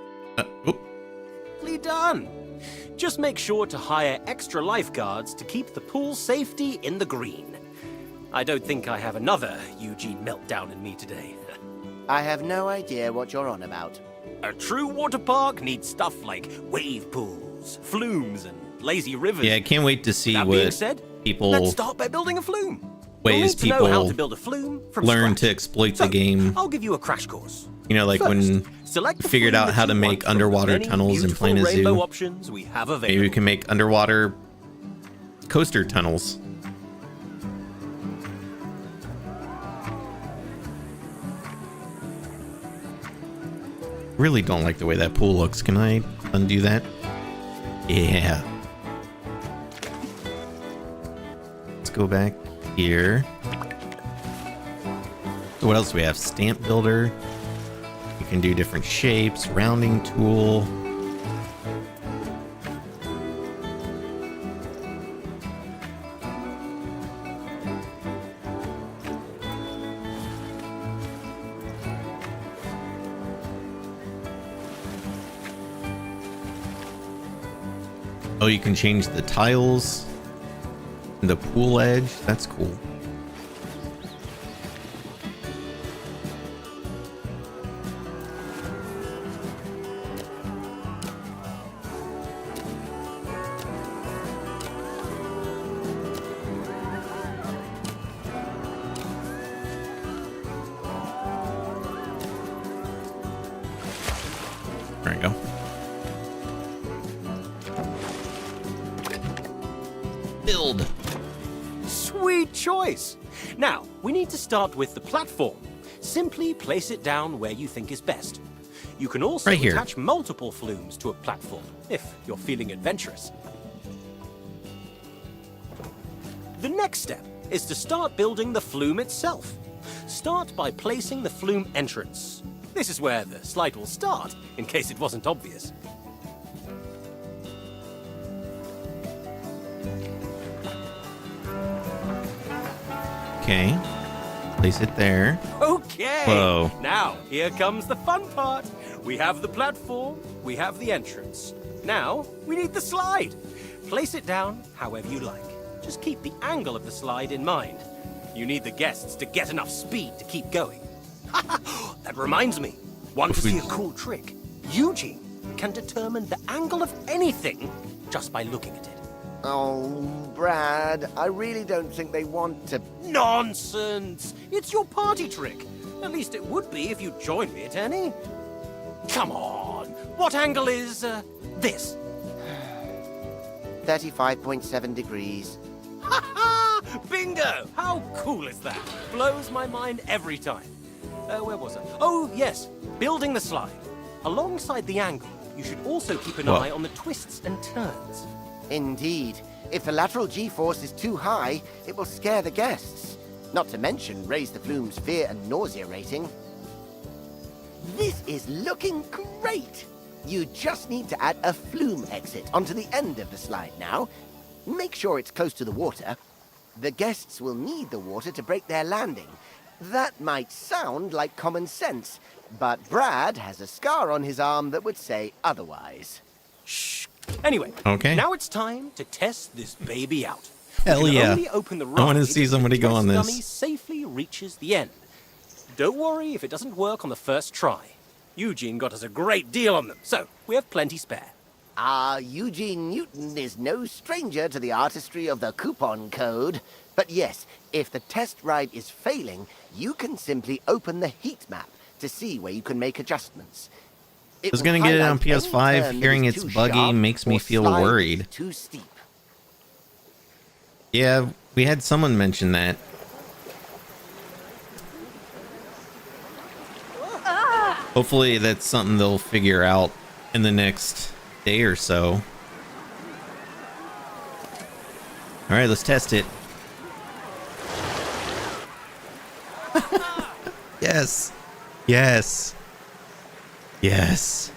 Nicely done. Just make sure to hire extra lifeguards to keep the pool safety in the green. I don't think I have another Eugene meltdown in me today. I have no idea what you're on about. A true water park needs stuff like wave pools, flumes, and lazy rivers. Yeah, I can't wait to see That being what said, people let's start by building a flume. ways You'll need to know how people to build a flume from learn scratch. to exploit So, the game. I'll give you a crash course. You know, like when Select we the figured flume out that how you to want make from the underwater many tunnels in beautiful Planet rainbow Zoo. options we have available. Maybe we can make underwater coaster tunnels. Really don't like the way that pool looks. Can I undo that? Yeah. Let's go back here. So what else do we have? Stamp builder. You can do different shapes. Rounding tool. Oh, you can change the tiles. The pool edge. That's cool. There we go. Build. Sweet choice. Now, we need to start with the platform. Simply place it down where you think is best. You can also Right here. attach multiple flumes to a platform, if you're feeling adventurous. The next step is to start building the flume itself. Start by placing the flume entrance. This is where the slide will start, in case it wasn't obvious. Okay. Place it there. Okay. Whoa. Now, here comes the fun part. We have the platform, we have the entrance. Now, we need the slide. Place it down however you like. Just keep the angle of the slide in mind. You need the guests to get enough speed to keep going. That reminds me. Want to see a cool trick? Eugene can determine the angle of anything just by looking at it. Oh, Brad, I really don't think they want to... Nonsense! It's your party trick. At least it would be if you joined me at any. Come on. What angle is, this? 35.7 degrees. Ha ha! Bingo! How cool is that? Blows my mind every time. Where was I? Oh, yes. Building the slide. Alongside the angle, you should also keep an eye on the twists and turns. Indeed. If the lateral G-force is too high, it will scare the guests. Not to mention raise the flume's fear and nausea rating. This is looking great! You just need to add a flume exit onto the end of the slide now. Make sure it's close to the water. The guests will need the water to break their landing. That might sound like common sense, but Brad has a scar on his arm that would say otherwise. Shh. Anyway, okay. Now it's time to test this baby out. Hell yeah. Only open the I want to ride see somebody if go the on dummy this. safely reaches the end. Don't worry if it doesn't work on the first try. Eugene got us a great deal on them, so we have plenty spare. Eugene Newton is no stranger to the artistry of the coupon code. But yes, if the test ride is failing, you can simply open the heat map to see where you can make adjustments. I was going to get it on PS5. Hearing it's buggy makes me feel worried. Too steep. Yeah, we had someone mention that. Hopefully that's something they'll figure out in the next day or so. All right, let's test it. Yes. Yes. Yes.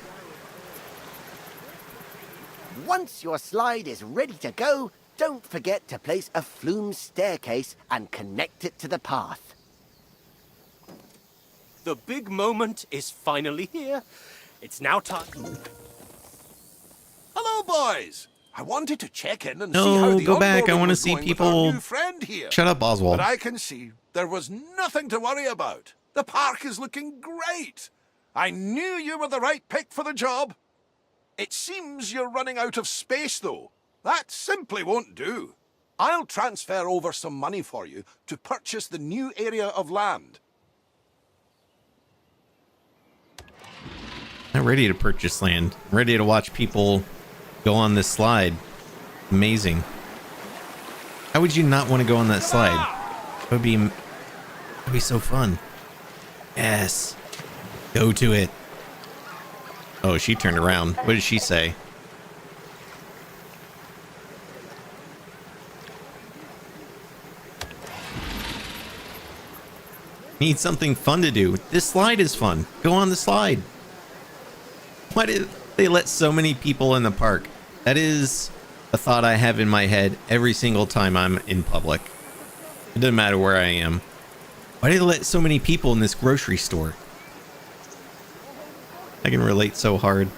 Once your slide is ready to go, don't forget to place a flume staircase and connect it to the path. The big moment is finally here. It's now time. Hello, boys. I wanted to check in and No, see how the go back. I onboarding wanna was see going with people- our new friend here. Shut up, Oswald. But I can see there was nothing to worry about. The park is looking great. I knew you were the right pick for the job. It seems you're running out of space, though. That simply won't do. I'll transfer over some money for you to purchase the new area of land. I'm ready to purchase land. I'm ready to watch people go on this slide. Amazing. How would you not want to go on that slide? It would be so fun. Yes. Go to it. Oh, she turned around. What did she say? Need something fun to do. This slide is fun. Go on the slide. Why did they let so many people in the park? That is a thought I have in my head every single time I'm in public. It doesn't matter where I am. Why did they let so many people in this grocery store? I can relate so hard.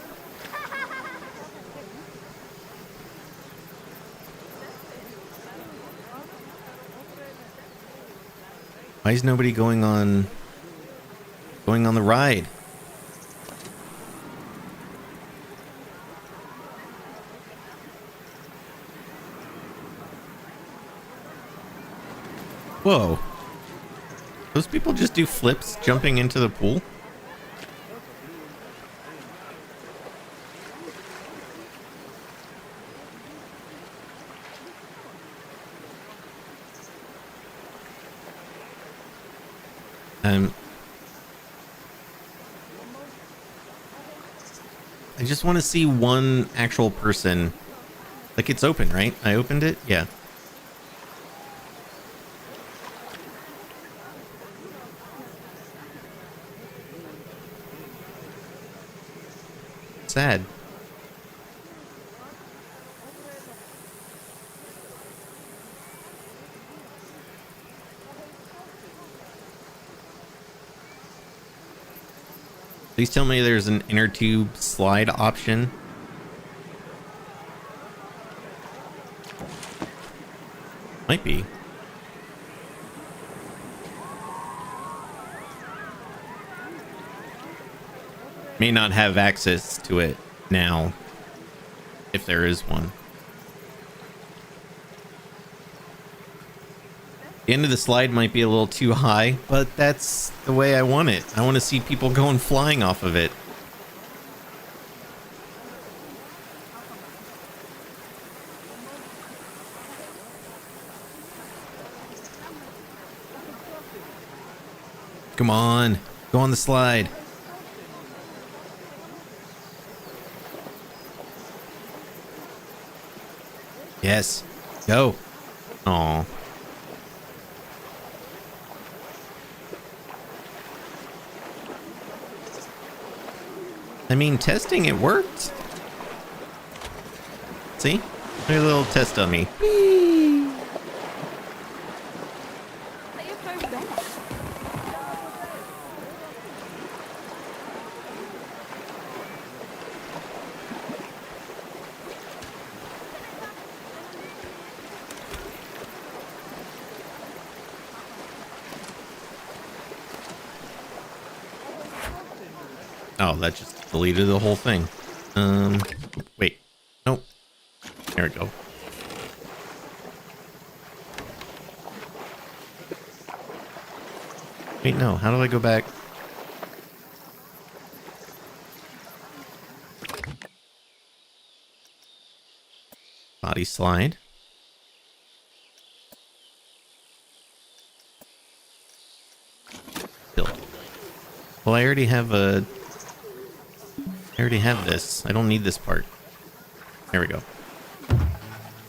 Why is nobody going on the ride? Whoa. Those people just do flips jumping into the pool? I just want to see one actual person. Like, it's open, right? I opened it? Yeah. Sad. Please tell me there's an inner tube slide option. Might be. May not have access to it now, if there is one. The end of the slide might be a little too high, but that's the way I want it. I want to see people going flying off of it. Come on, go on the slide. Yes, go. Aw. I mean, testing, it worked. See? Look at a little test dummy. Oh, that just deleted the whole thing. Wait. Nope. There we go. Wait, no. How do I go back? Body slide. Build. Well, I already have this. I don't need this part. There we go.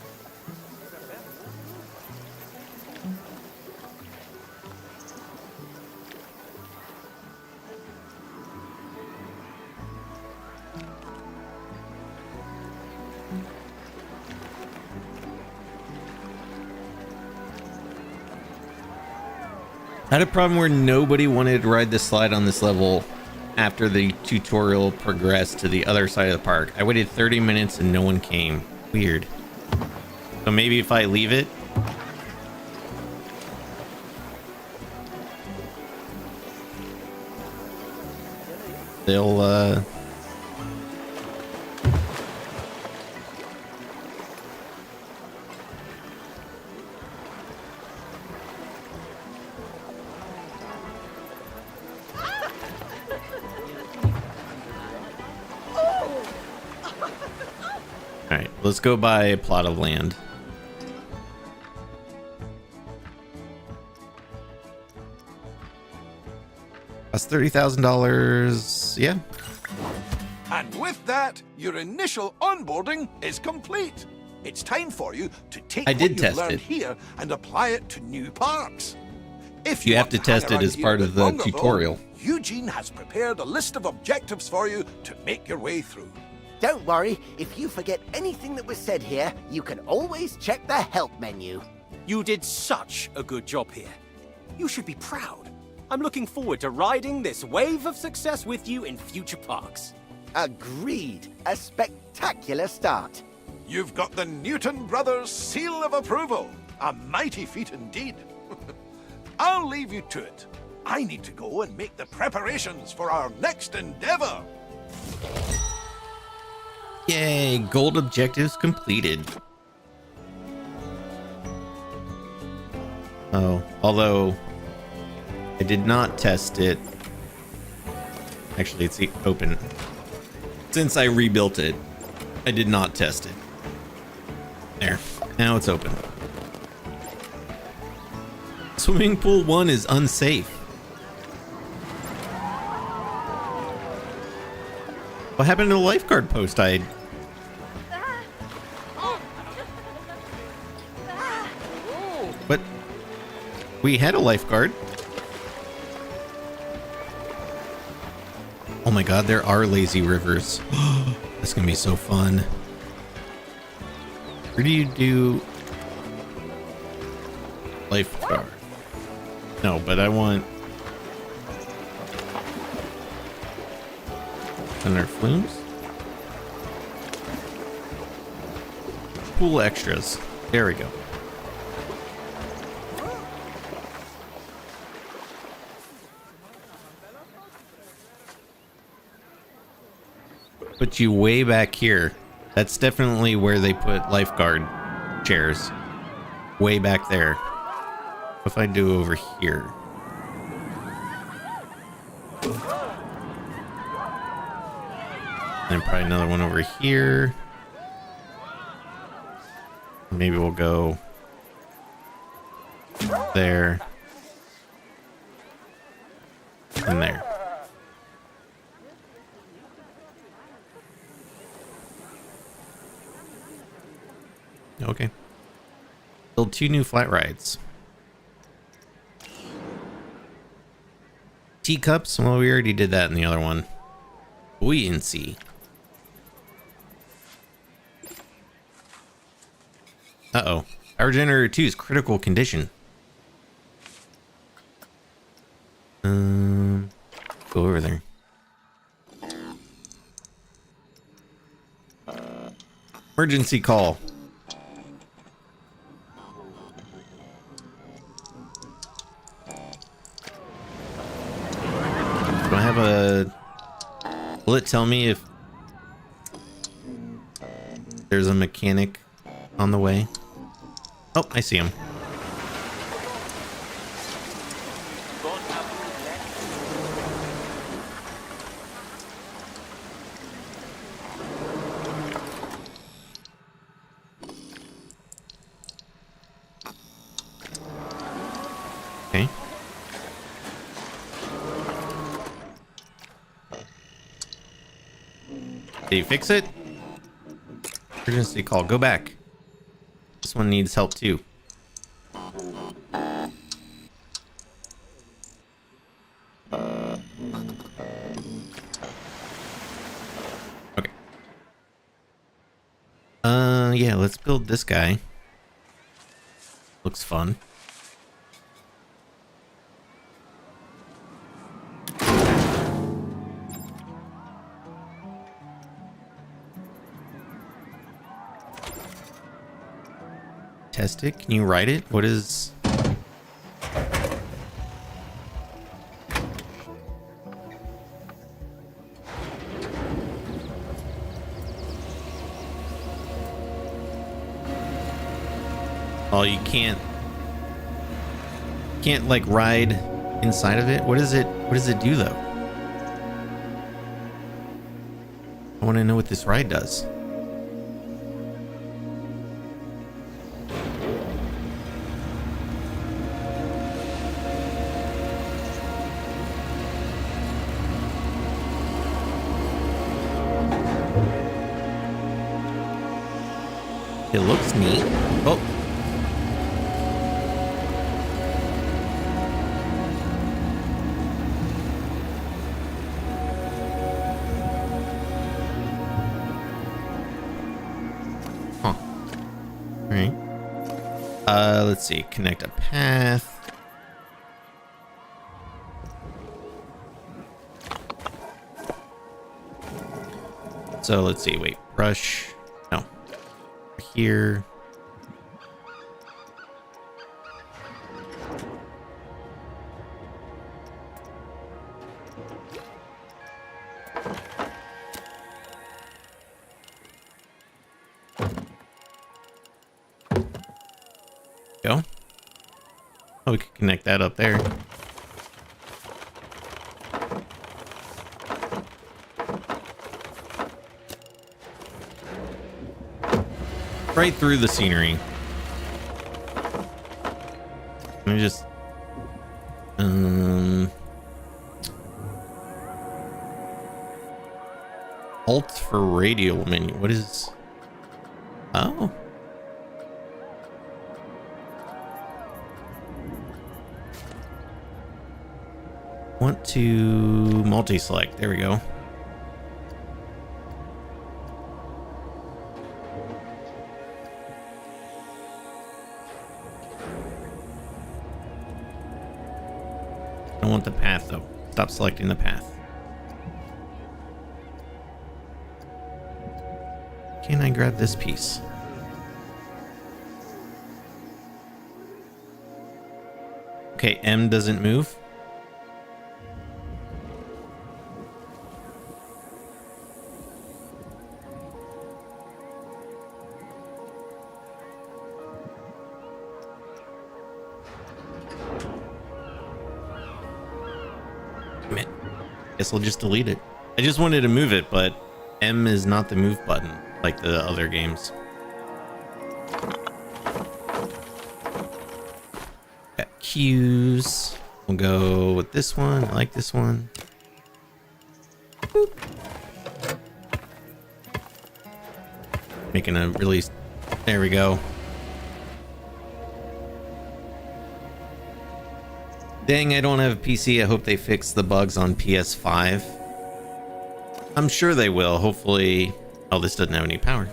I had a problem where nobody wanted to ride the slide on this level after the tutorial progressed to the other side of the park. I waited 30 minutes and no one came. Weird. So maybe if I leave it. They'll, Alright, let's go buy a plot of land. That's $30,000. Yeah. And with that, your initial onboarding is complete. It's time for you to take what you've learned here and apply it to new parks. If you have to test it as part of the tutorial. Eugene has prepared a list of objectives for you to make your way through. Don't worry, if you forget anything that was said here, you can always check the help menu. You did such a good job here. You should be proud. I'm looking forward to riding this wave of success with you in future parks. Agreed. A spectacular start. You've got the Newton Brothers seal of approval. A mighty feat indeed. I'll leave you to it. I need to go and make the preparations for our next endeavor. Yay, gold objectives completed. Oh, although I did not test it. Actually, it's open. Since I rebuilt it, I did not test it. There, now it's open. Swimming pool 1 is unsafe. What happened to the lifeguard post? But we had a lifeguard. Oh my god, there are lazy rivers. That's gonna be so fun. Where do you do lifeguard? No, but I want under flumes. Pool extras. There we go. Put you way back here. That's definitely where they put lifeguard chairs. Way back there. What if I do over here? And probably another one over here. Maybe we'll go there and there. Okay. Build 2 new flat rides. Teacups? Well, we already did that in the other one. Buoyancy. Uh-oh. Power generator 2 is critical condition. Go over there. Emergency call. Do I have a... Will it tell me if there's a mechanic on the way? Oh, I see him. Okay. Did you fix it? Emergency call. Go back. This one needs help too. Okay. Yeah, let's build this guy. Looks fun. Test it. Can you write it? What is... Oh, you can't like ride inside of it. What does it do though? I want to know what this ride does. It looks neat. Oh. Huh. All right. Let's see. Connect a path. So let's see. Wait. Brush. No. Here. Oh, we could connect that up there. Right through the scenery. Let me just Alt for radio menu. What is? Oh. Want to multi-select. There we go. I don't want the path though. Stop selecting the path. Can I grab this piece? Okay, M doesn't move. Damn it. Guess I'll just delete it. I just wanted to move it, but M is not the move button like the other games. Got Q's. We'll go with this one. I like this one. Boop. Making a really... There we go. Dang, I don't have a PC. I hope they fix the bugs on PS5. I'm sure they will. Hopefully... Oh, this doesn't have any power.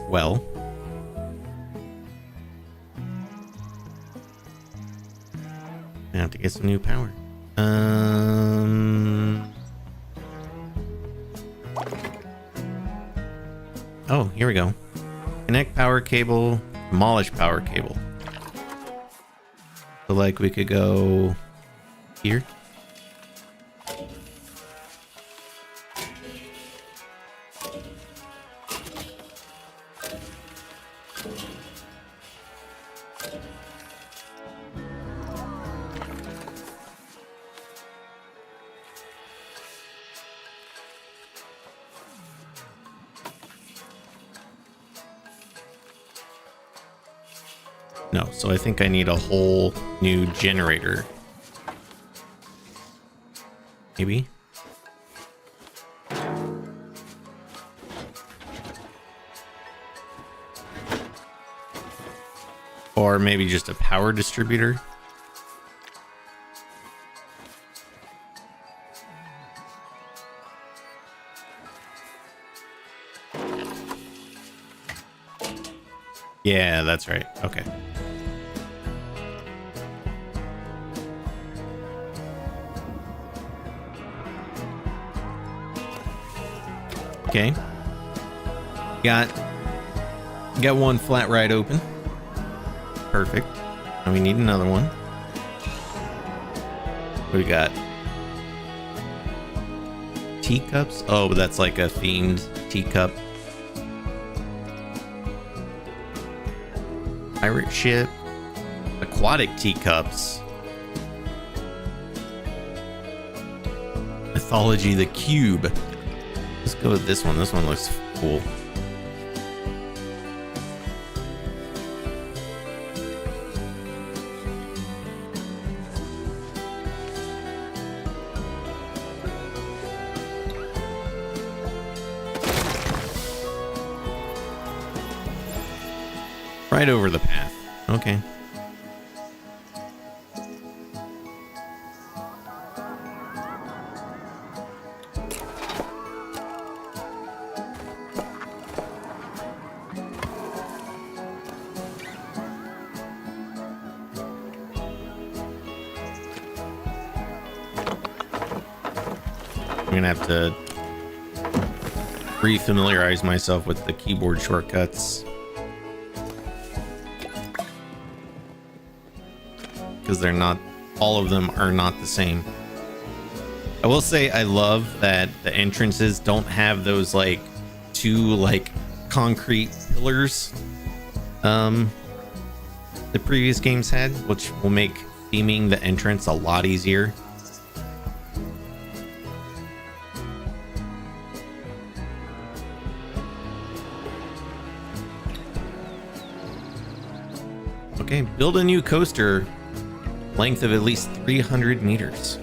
Well. I have to get some new power. Oh, here we go. Connect power cable, demolish power cable. So like we could go here. No, so I think I need a whole new generator. Maybe? Or maybe just a power distributor. Yeah, that's right. Okay. Okay. Got one flat ride open. Perfect. And we need another one. What do we got? Teacups? Oh, but that's like a themed teacup. Pirate ship. Aquatic teacups. Mythology the cube. Let's go with this one. This one looks cool. Right over the path. Okay. I'm gonna have to re-familiarize myself with the keyboard shortcuts. Because they're not, all of them are not the same. I will say I love that the entrances don't have those like two like concrete pillars the previous games had, which will make theming the entrance a lot easier. Okay, build a new coaster, length of at least 300 meters.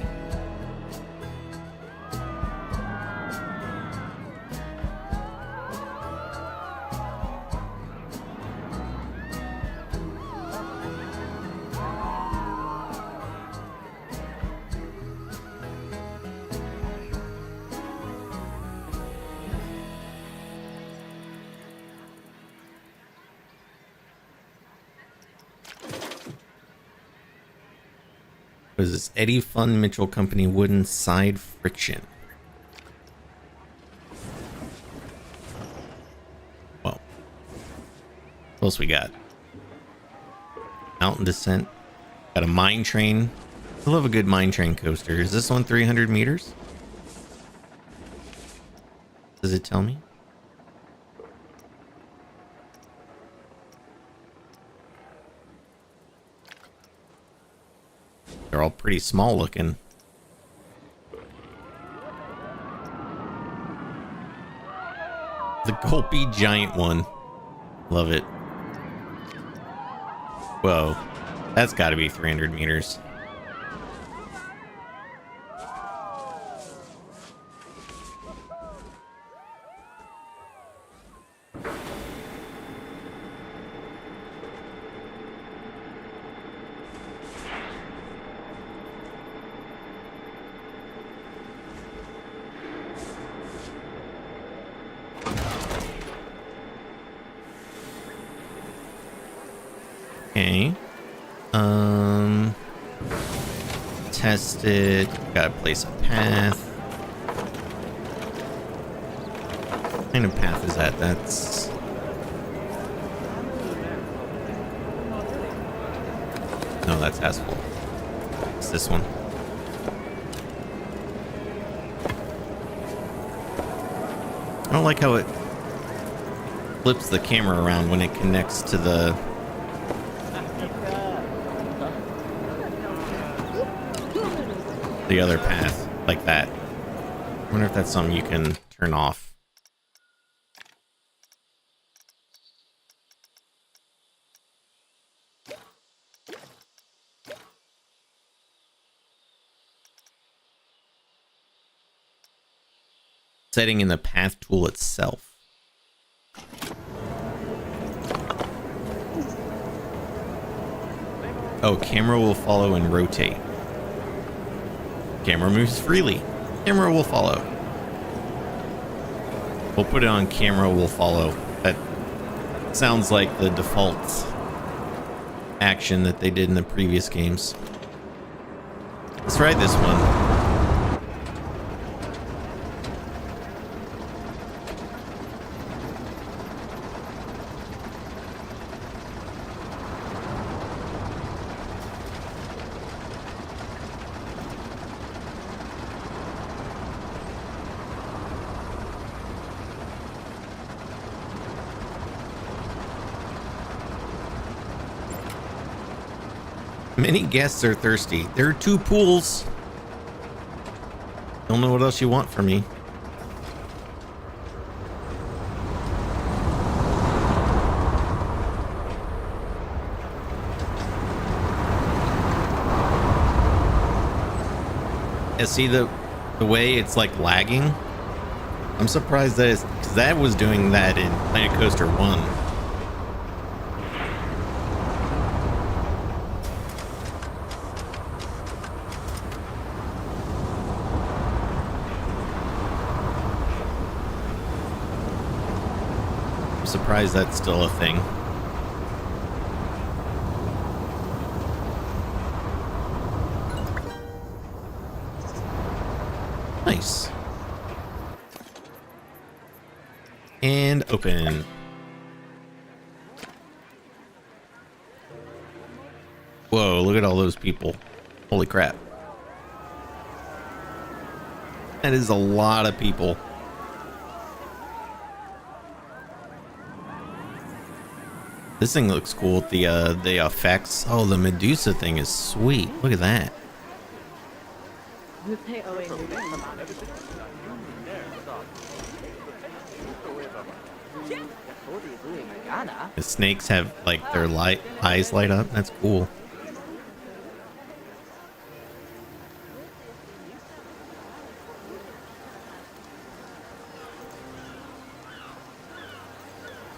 What is this? Eddie Fun Mitchell Company wooden side friction. Well, what else we got? Mountain descent. Got a mine train. I love a good mine train coaster. Is this one 300 meters? Does it tell me? They're all pretty small looking. The Gulpy giant one. Love it. Whoa. That's got to be 300 meters. Okay. Test it. Gotta place a path. What kind of path is that? That's... No, that's asphalt. It's this one. I don't like how it flips the camera around when it connects to the other path like that. I wonder if that's something you can turn off. Setting in the path tool itself. Oh, camera will follow and rotate. Camera moves freely. Camera will follow. We'll put it on camera will follow. That sounds like the default action that they did in the previous games. Let's ride this one. Many guests are thirsty. There are 2 pools. Don't know what else you want from me. Yeah, see the way it's like lagging? I'm surprised that it's, 'cause that was doing that in Planet Coaster 1. Surprised that's still a thing. Nice. And open. Whoa, look at all those people. Holy crap. That is a lot of people. This thing looks cool with the effects. Oh, the Medusa thing is sweet. Look at that. The snakes have like their eyes light up. That's cool.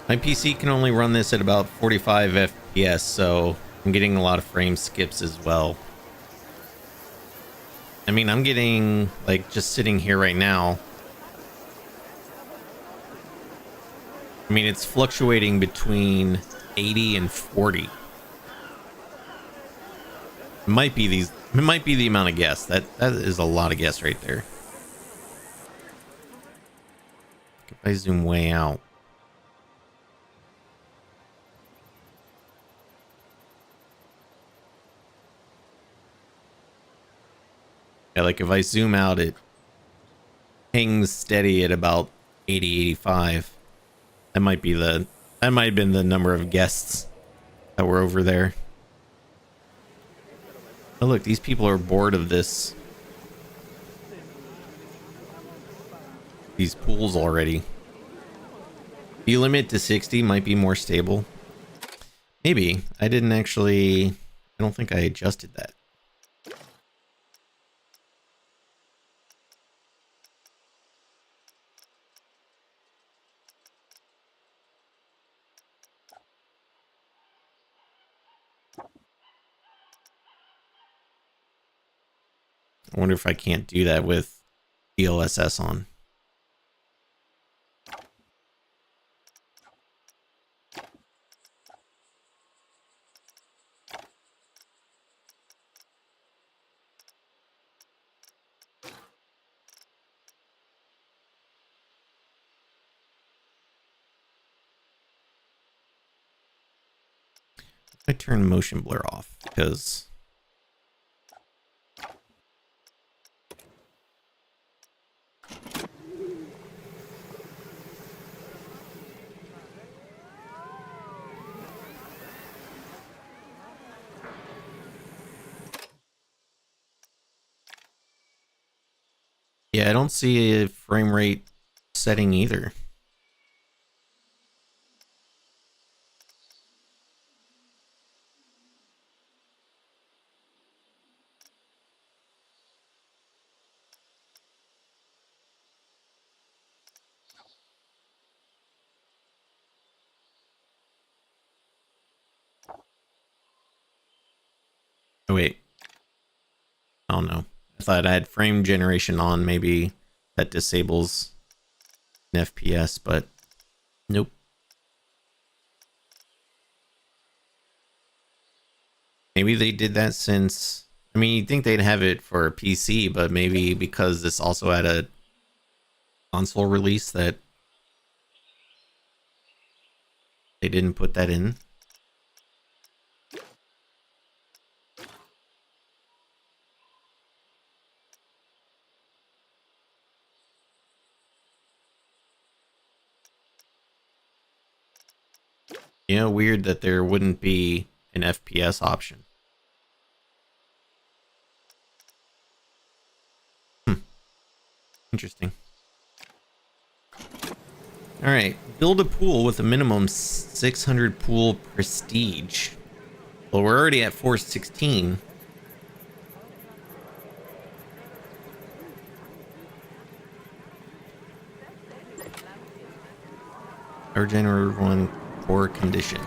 My PC can only run this at about 45 FPS, so I'm getting a lot of frame skips as well. I mean, I'm getting, like, just sitting here right now. I mean, it's fluctuating between 80 and 40. It might be the amount of guests. That is a lot of guests right there. If I zoom way out. Yeah, like if I zoom out, it hangs steady at about 80, 85. That might have been the number of guests that were over there. Oh look, these people are bored of these pools already. If you limit to 60, might be more stable. Maybe. I don't think I adjusted that. I wonder if I can't do that with DLSS on. I turn motion blur off because yeah, I don't see a frame rate setting either. Oh, wait. I don't know. I thought I had frame generation on. Maybe that disables an FPS, but nope. Maybe they did that since... I mean, you'd think they'd have it for a PC, but maybe because this also had a console release that they didn't put that in. You know, weird that there wouldn't be an FPS option. Interesting. All right, build a pool with a minimum 600 pool prestige. Well, we're already at 416. Our generator 1 poor condition.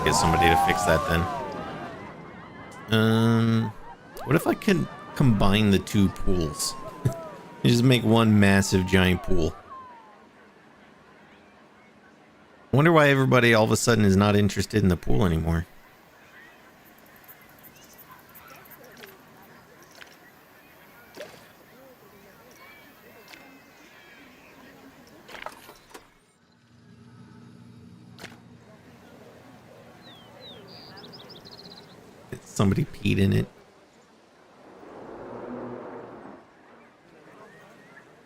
Get somebody to fix that then. What if I could combine the two pools? Just make one massive giant pool. I wonder why everybody all of a sudden is not interested in the pool anymore. Somebody peed in it.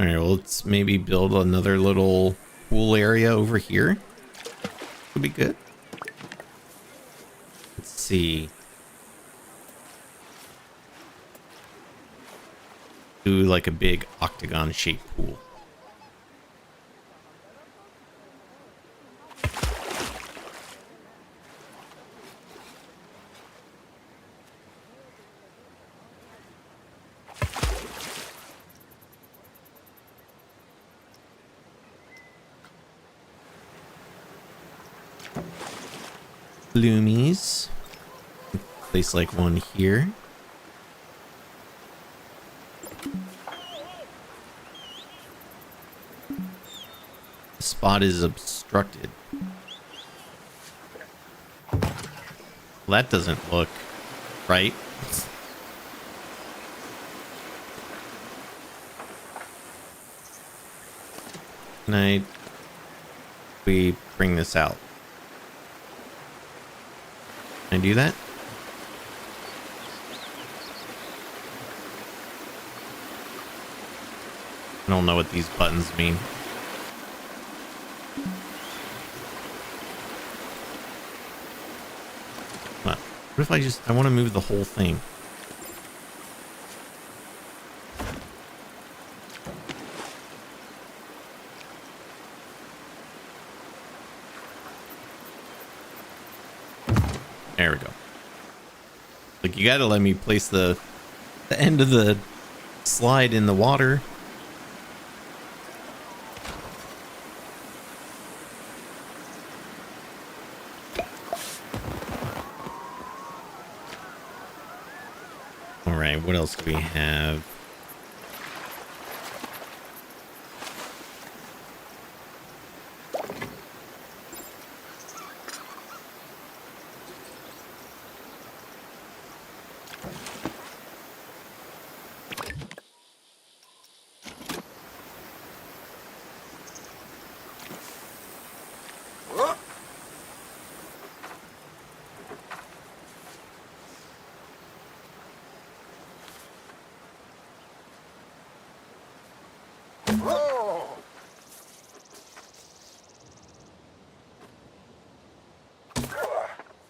right, well, let's maybe build another little pool area over here. Could be good. Let's see. Do like a big octagon shaped pool. Flumies. Place like one here. The spot is obstructed. Well, that doesn't look right. Can we bring this out? Can I do that? I don't know what these buttons mean. What if I want to move the whole thing? There we go. Like, you gotta let me place the end of the slide in the water. All right, what else do we have?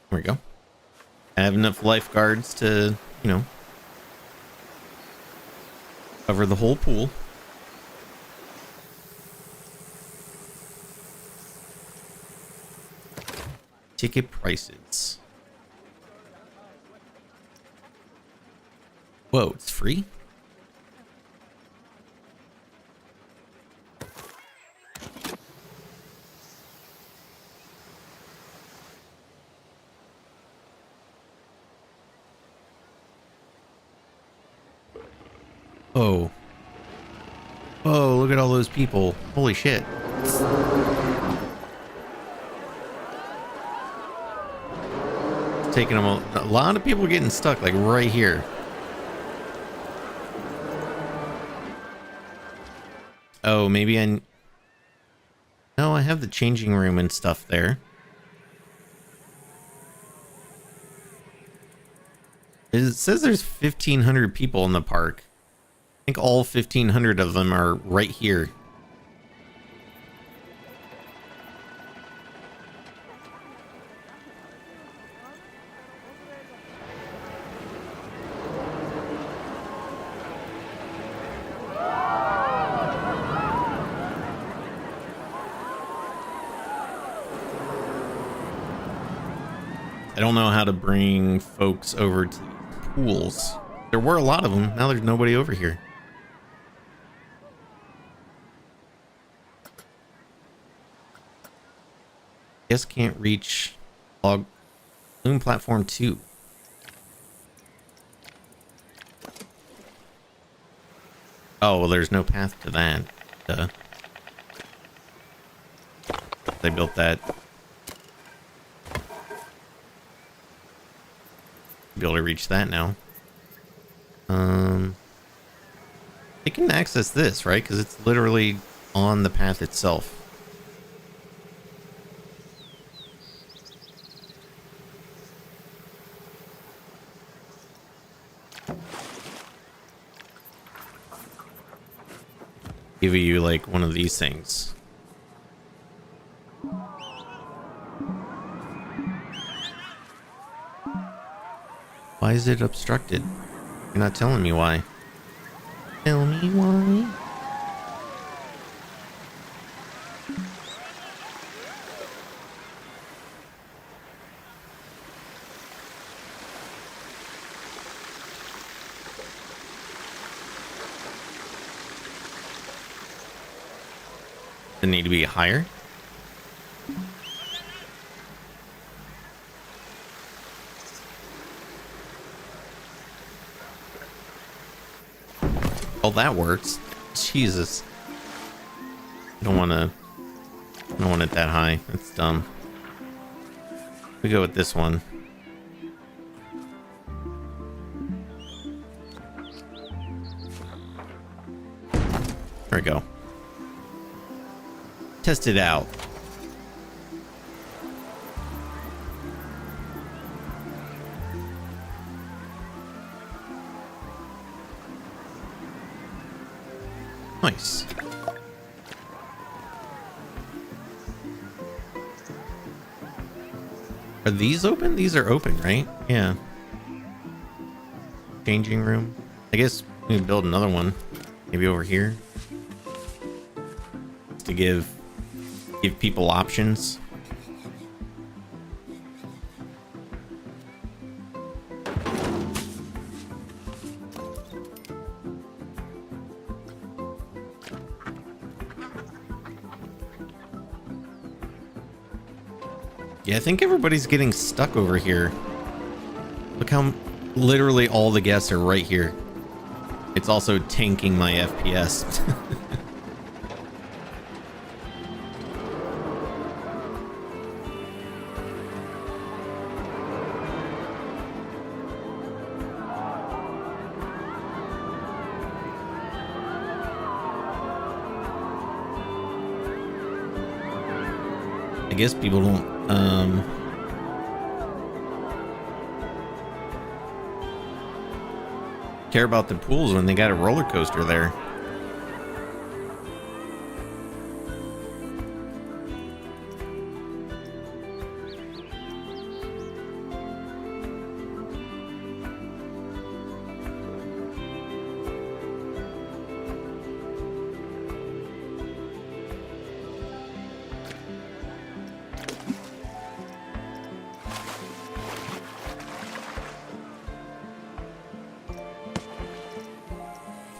There we go. I have enough lifeguards to, you know, cover the whole pool. Ticket prices. Whoa, it's free? Oh. Oh, look at all those people. Holy shit. It's taking them a lot of people getting stuck like right here. Oh, maybe no, I have the changing room and stuff there. It says there's 1,500 people in the park. I think all 1,500 of them are right here. I don't know how to bring folks over to the pools. There were a lot of them. Now there's nobody over here. Guess can't reach log flume platform 2. Oh, well, there's no path to that. They built that. Be able to reach that now. They can access this, right? Because it's literally on the path itself. give you like one of these things. Why is it obstructed? You're not telling me why. Tell me why. Does it need to be higher? Oh, that works. Jesus. I don't want it that high. That's dumb. We go with this one. There we go. Test it out. Nice. Are these open? These are open, right? Yeah. Changing room. I guess we can build another one. Maybe over here. To give people options. Yeah, I think everybody's getting stuck over here. Look how literally all the guests are right here. It's also tanking my FPS. I guess people don't care about the pools when they got a roller coaster there.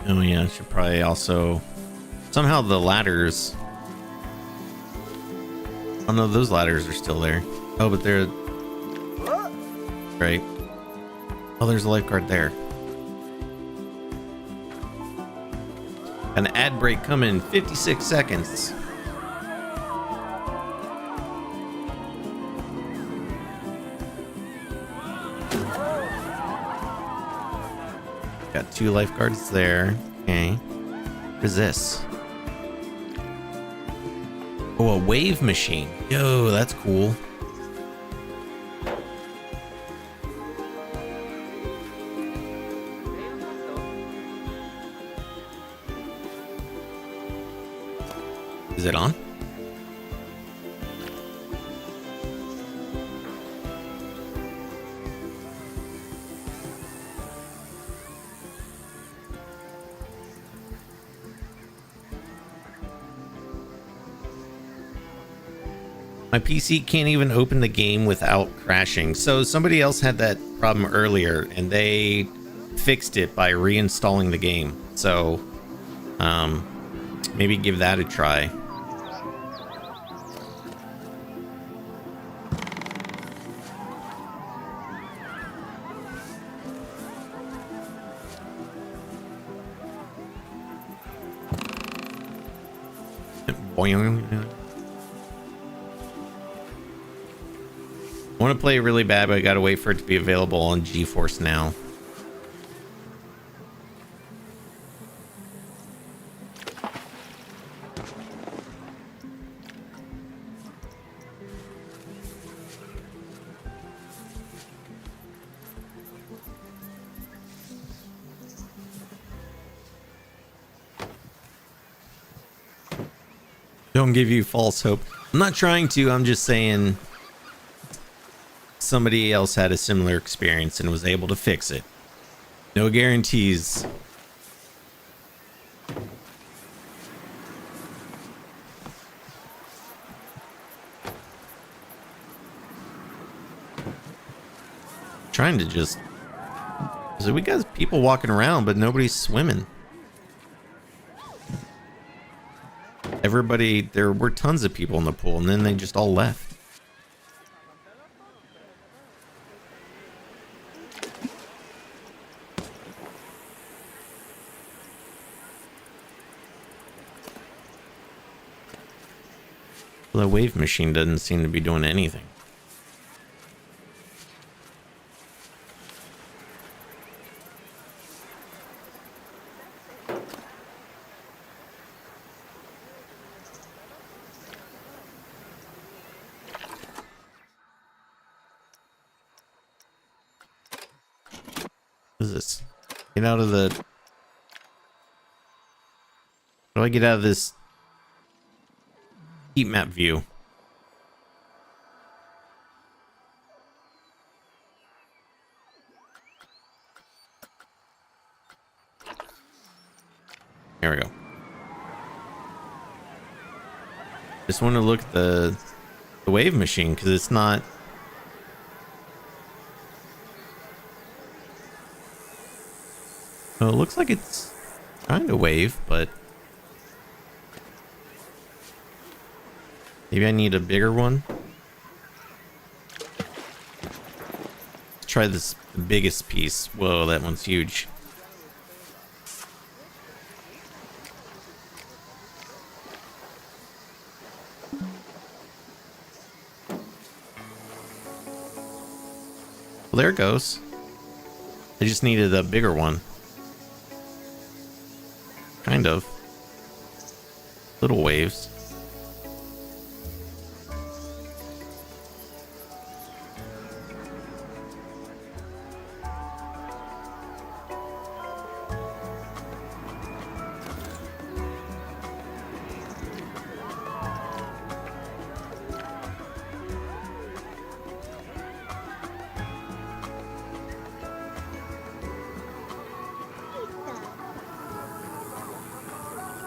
Oh yeah, I should probably also somehow the ladders. Oh no, those ladders are still there. Oh, but they're right. Oh, there's a lifeguard there. An ad break coming 56 seconds. Got 2 lifeguards there. Okay. What is this? Oh, a wave machine. Yo, that's cool. Is it on? My PC can't even open the game without crashing. So somebody else had that problem earlier and they fixed it by reinstalling the game. So maybe give that a try. Boing. I want to play it really bad, but I gotta wait for it to be available on GeForce Now. Don't give you false hope. I'm not trying to, I'm just saying somebody else had a similar experience and was able to fix it. No guarantees. Trying to just... So we got people walking around, but nobody's swimming. Everybody, there were tons of people in the pool, and then they just all left. The wave machine doesn't seem to be doing anything. What is this? Get out of the... How do I get out of this heat map view? There we go. Just want to look at the wave machine because it's not... Well, it looks like it's trying to wave, but maybe I need a bigger one. Let's try this biggest piece. Whoa, that one's huge. Well, there it goes. I just needed a bigger one. Kind of. Little waves.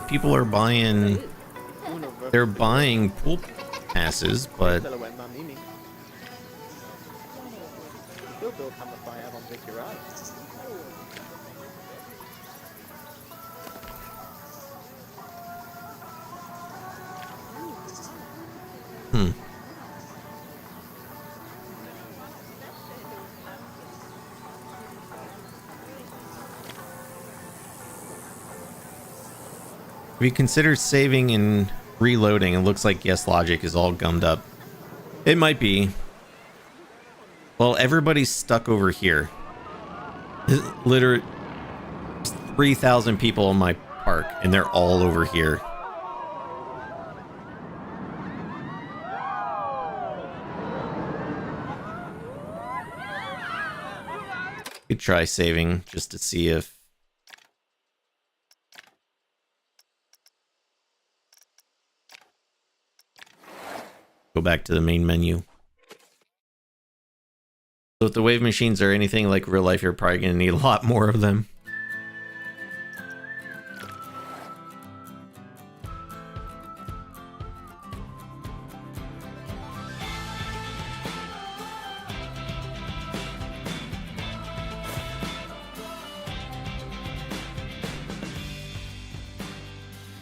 People are buying, they're buying pool passes, but if you consider saving and reloading, it looks like Yes Logic is all gummed up. It might be. Well, everybody's stuck over here. Literally 3,000 people in my park, and they're all over here. Could try saving just to see if... Go back to the main menu. So if the wave machines are anything like real life, you're probably going to need a lot more of them.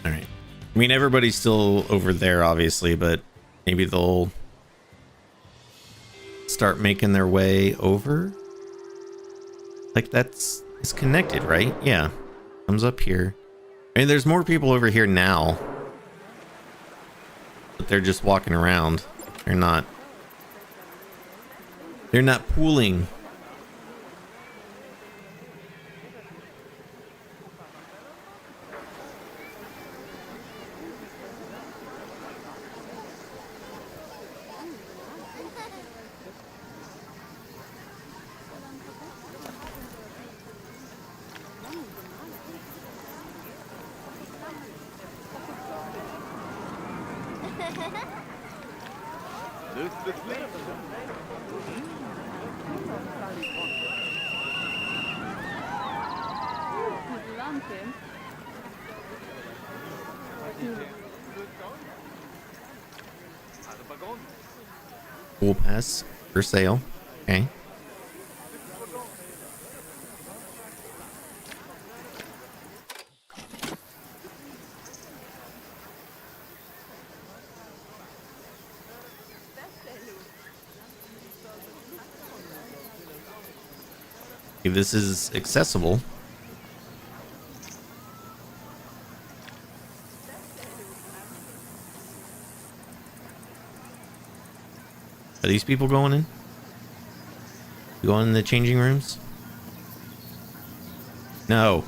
All right. I mean, everybody's still over there, obviously, but maybe they'll start making their way over. Like it's connected, right? Yeah. Comes up here. I mean, there's more people over here now. But they're just walking around. They're not pooling. pool pass for sale. Okay. Okay, this is accessible. Are these people going in? You going in the changing rooms? No.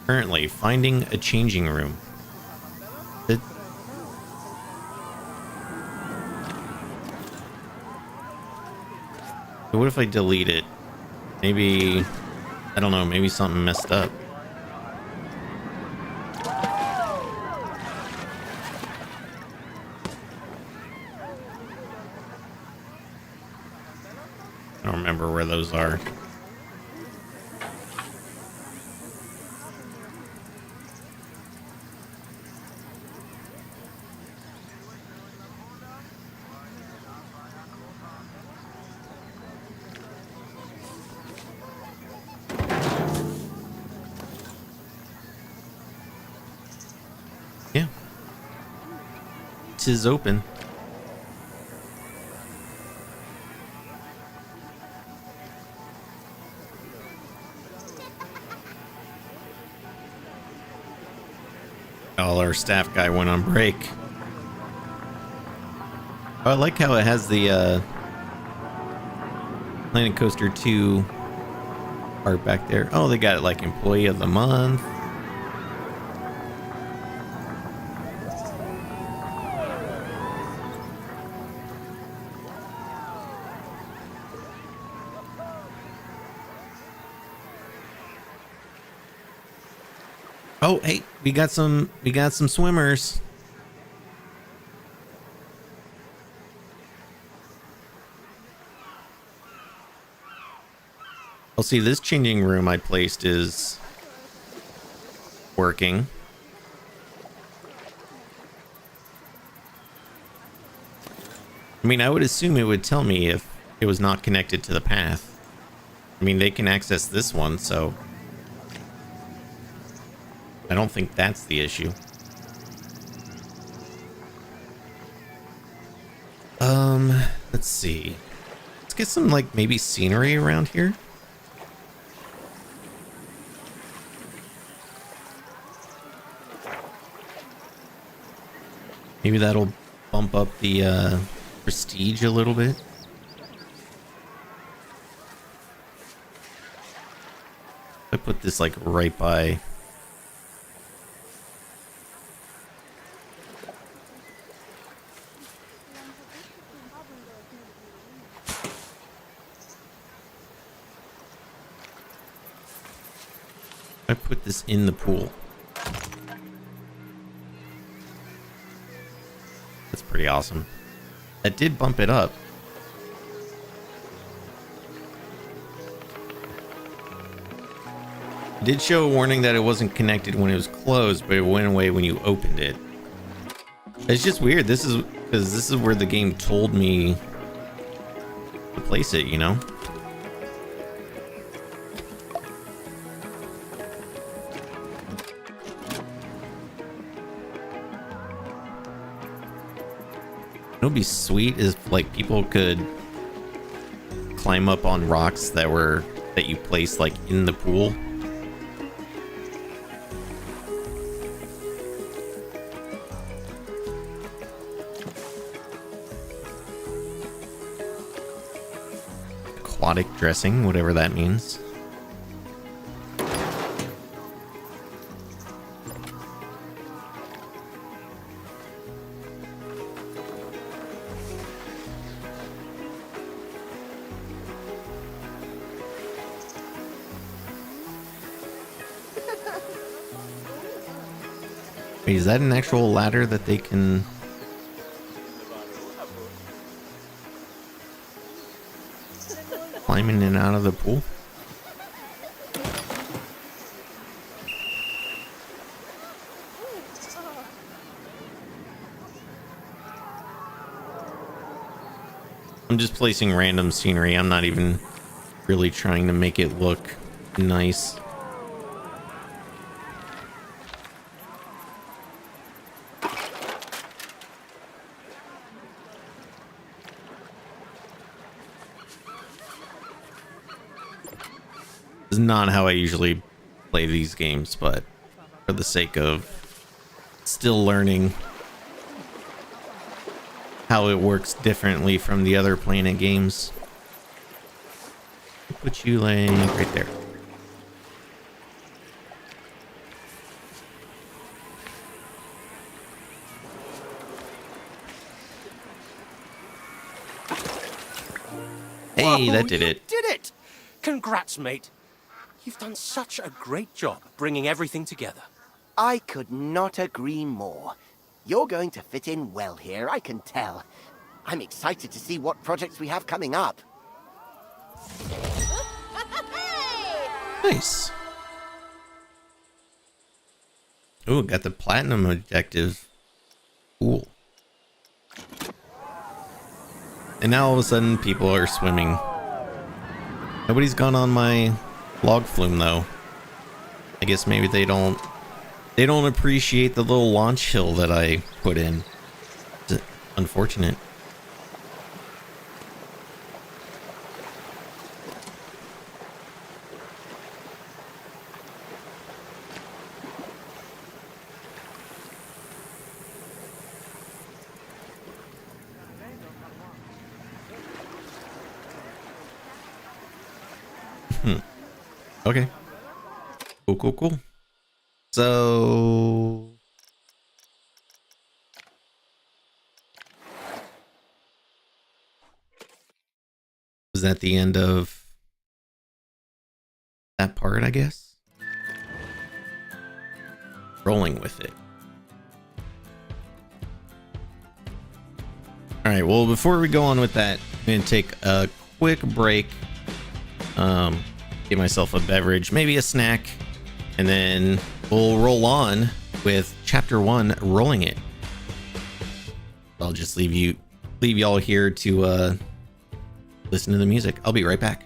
Currently, finding a changing room. What if I delete it? Maybe, I don't know, maybe something messed up. I don't remember where those are. Yeah. It is open. All our staff guy went on break. Oh, I like how it has the Planet Coaster 2 art back there. Oh, they got it like Employee of the Month. Oh, hey, we got some swimmers. I'll see, this changing room I placed is working. I mean, I would assume it would tell me if it was not connected to the path. I mean, they can access this one, so I don't think that's the issue. Let's see. Let's get some, like, maybe scenery around here. Maybe that'll bump up the prestige a little bit. I put this like right by. I put this in the pool. That's pretty awesome. That did bump it up. It did show a warning that it wasn't connected when it was closed, but it went away when you opened it. It's just weird. This is because this is where the game told me to place it, you know? It would be sweet if like people could climb up on rocks that you placed like in the pool. Aquatic dressing, whatever that means. Wait, is that an actual ladder that they can... climb in and out of the pool? I'm just placing random scenery. I'm not even really trying to make it look nice. This is not how I usually play these games, but for the sake of still learning how it works differently from the other Planet games. Put you like right there. Hey, Whoa, that did you it. Did it! Congrats, mate. You've done such a great job bringing everything together. I could not agree more. You're going to fit in well here, I can tell. I'm excited to see what projects we have coming up. Nice. Ooh, got the platinum objective. Cool. And now all of a sudden people are swimming. Nobody's gone on my log flume though. I guess maybe they don't appreciate the little launch hill that I put in. It's unfortunate. Okay. Cool. So was that the end of that part, I guess? Rolling with it. All right, well, before we go on with that, I'm going to take a quick break. Get myself a beverage, maybe a snack, and then we'll roll on with chapter 1, Rolling It. I'll just leave y'all here to listen to the music. I'll be right back.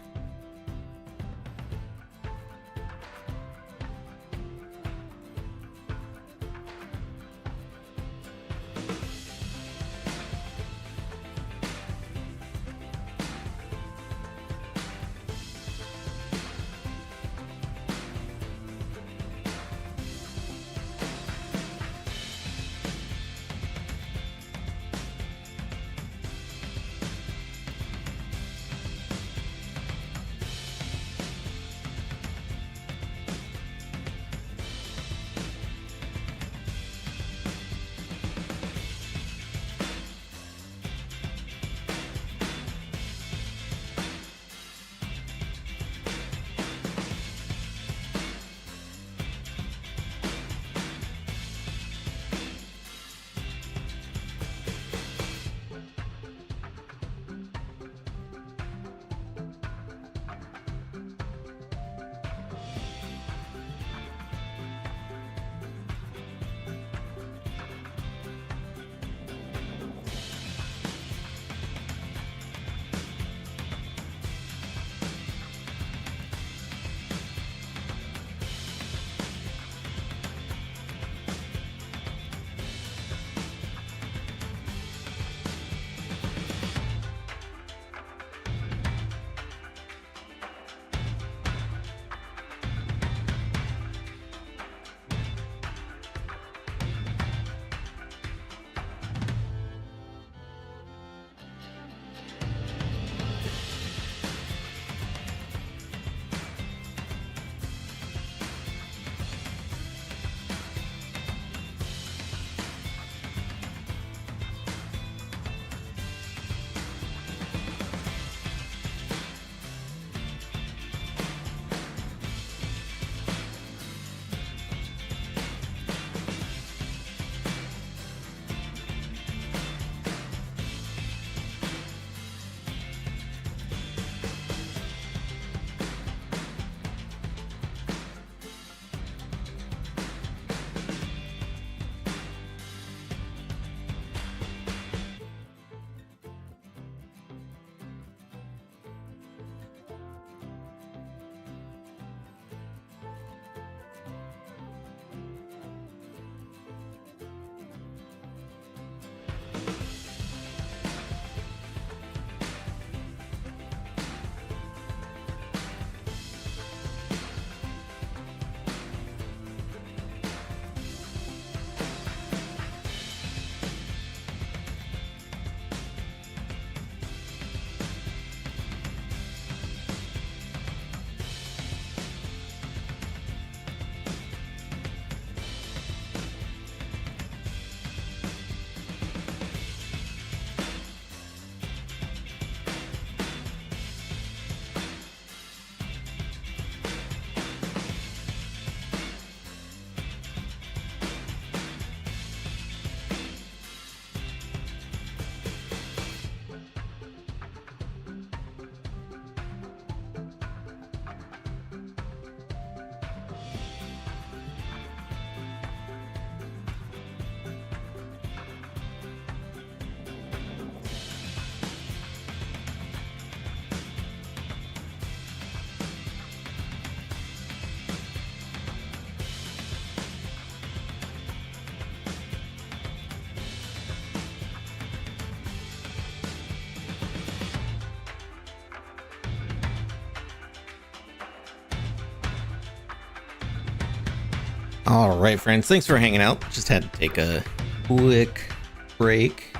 All right, friends. Thanks for hanging out. Just had to take a quick break.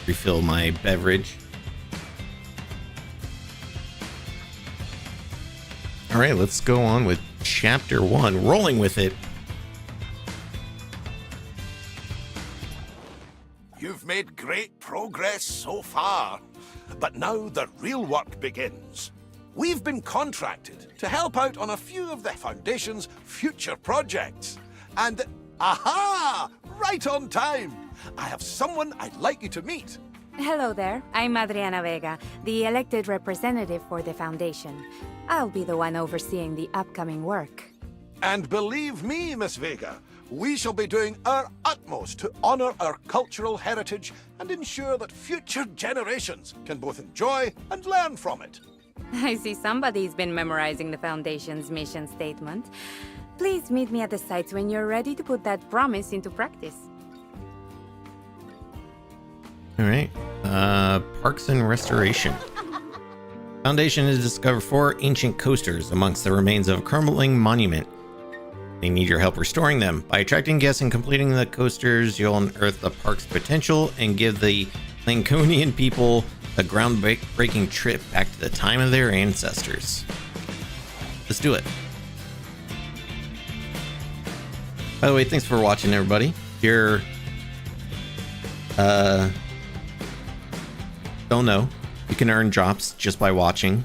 Refill my beverage. All right, let's go on with chapter 1. Rolling with it. You've made great progress so far, but now the real work begins. We've been contracted to help out on a few of the Foundation's future projects. And, aha! Right on time! I have someone I'd like you to meet. Hello there. I'm Adriana Vega, the elected representative for the Foundation. I'll be the one overseeing the upcoming work. And believe me, Miss Vega, we shall be doing our utmost to honor our cultural heritage and ensure that future generations can both enjoy and learn from it. I see somebody's been memorizing the Foundation's mission statement. Please meet me at the site when you're ready to put that promise into practice. All right. Parks and Restoration. Foundation has discovered 4 ancient coasters amongst the remains of a crumbling monument. They need your help restoring them. By attracting guests and completing the coasters, you'll unearth the park's potential and give the Lanconian people a groundbreaking trip back to the time of their ancestors. Let's do it. By the way, thanks for watching, everybody. If you're don't know, you can earn drops just by watching.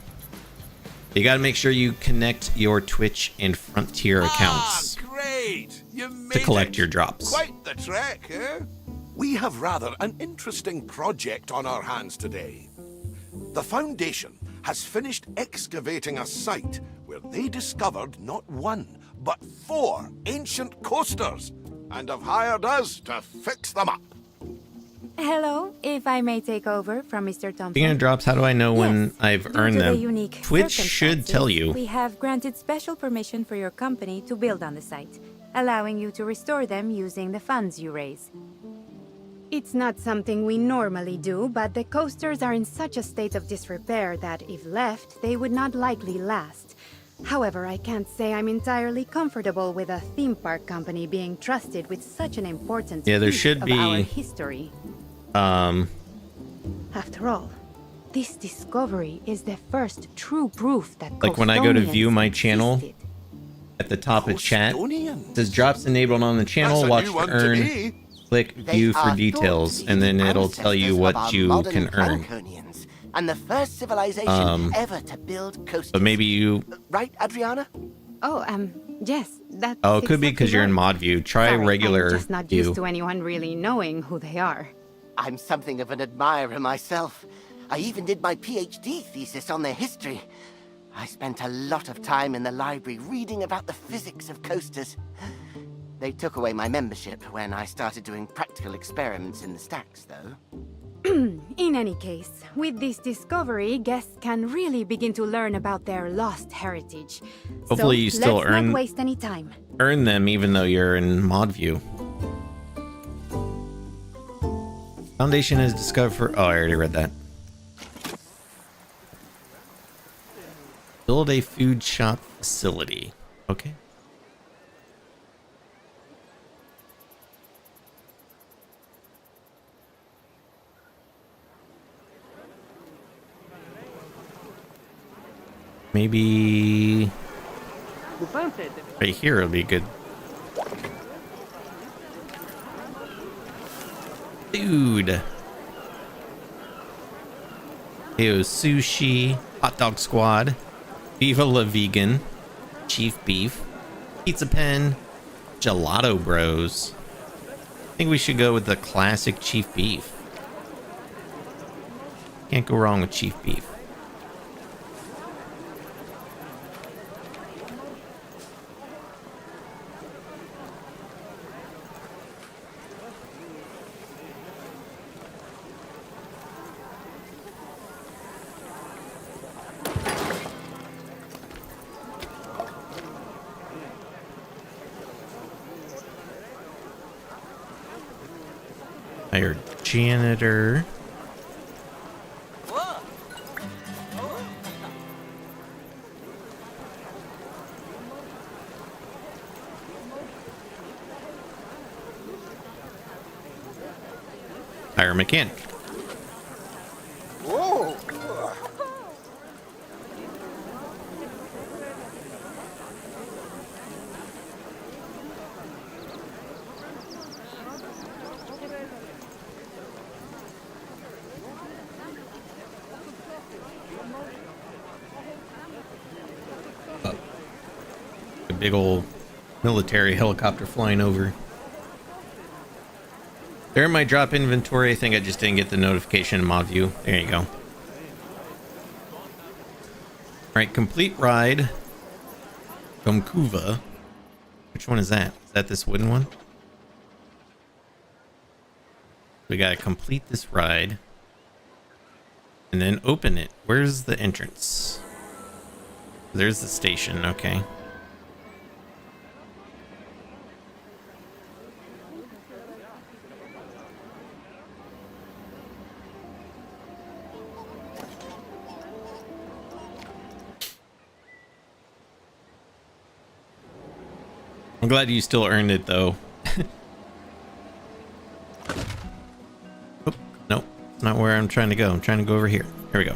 You gotta make sure you connect your Twitch and Frontier accounts Great! You made to collect it. your drops. Quite the trek, eh? We have rather an interesting project on our hands today. The Foundation has finished excavating a site where they discovered not 1, but 4 ancient coasters, and have hired us to fix them up. Hello, if I may take over from Mr. Thompson. Speaking of drops, how do I know when I've Due earned to the them? unique Twitch should tell you. We have granted special permission for your company to build on the site, allowing you to restore them using the funds you raise. It's not something we normally do, but the coasters are in such a state of disrepair that if left, they would not likely last. However, I can't say I'm entirely comfortable with a theme park company being trusted with such an important Yeah, there piece should of be, our history. After all, this discovery is the first true proof that like when I go to view Coastonians my channel, existed. at the top of chat, Coastonians? it says drops enabled on the channel, That's a watch new to one to earn, me. click They view for are details, thought to and be then the it'll tell you ancestors of what our you modern can earn. Lanconians, and the first civilization ever to build coasters. But maybe you, Right, Adriana? Oh, yes, that's oh, it could be exactly because you're in right. mod view. Try Sorry, regular I'm just not view. used to anyone really knowing who they are. I'm something of an admirer myself. I even did my PhD thesis on their history. I spent a lot of time in the library reading about the physics of coasters. They took away my membership when I started doing practical experiments in the stacks, though. In any case, with this discovery, guests can really begin to learn about their lost heritage. Hopefully so you still let's earn not waste any time. earn them even though you're in mod view. Foundation has discovered. Oh, I already read that. Build a food shop facility. Okay. Maybe right here will be good. Food. Heyo Sushi, Hot Dog Squad, Viva La Vegan, Chief Beef, Pizza Pen, Gelato Bros. I think we should go with the classic Chief Beef. Can't go wrong with Chief Beef. Hired janitor. Hire a mechanic. Whoa. A big old military helicopter flying over. They're in my drop inventory. I think I just didn't get the notification in mod view. There you go. All right, complete ride from Kuva. Which one is that? Is that this wooden one? We gotta complete this ride and then open it. Where's the entrance? There's the station. Okay. I'm glad you still earned it though. Oh, nope, not where I'm trying to go. I'm trying to go over here. Here we go.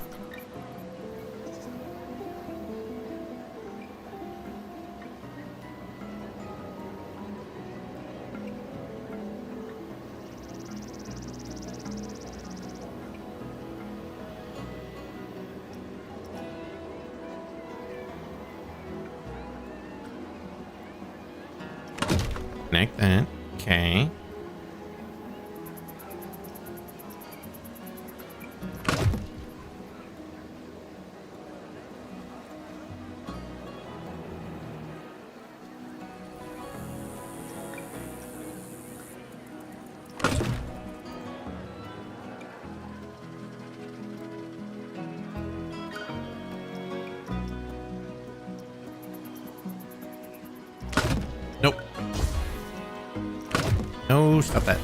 Connect that. Okay. Nope. No, stop that.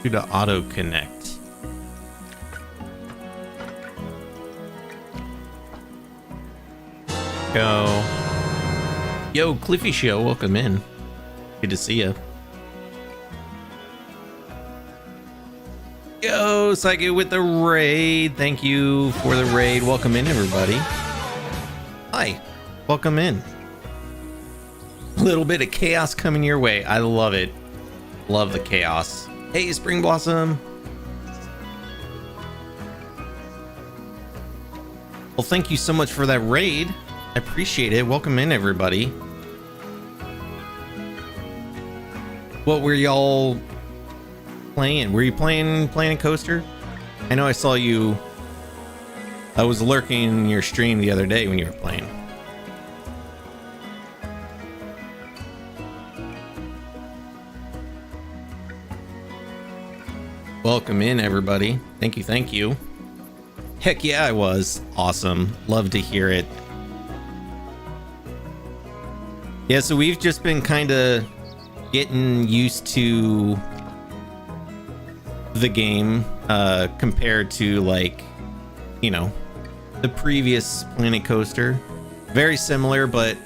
Do the auto connect. Go. Yo, Cliffy Show, welcome in. Good to see you. Yo, Psycho with the raid. Thank you for the raid. Welcome in, everybody. Hi. Welcome in. A little bit of chaos coming your way. I love it. Love the chaos. Hey, Spring Blossom. Well, thank you so much for that raid. I appreciate it. Welcome in, everybody. What were y'all playing? Were you playing Planet Coaster? I know I saw you. I was lurking in your stream the other day when you were playing. Welcome in, everybody. Thank you, thank you. Heck yeah, I was. Awesome. Love to hear it. Yeah, so we've just been kind of getting used to the game compared to, like, you know, the previous Planet Coaster. Very similar, but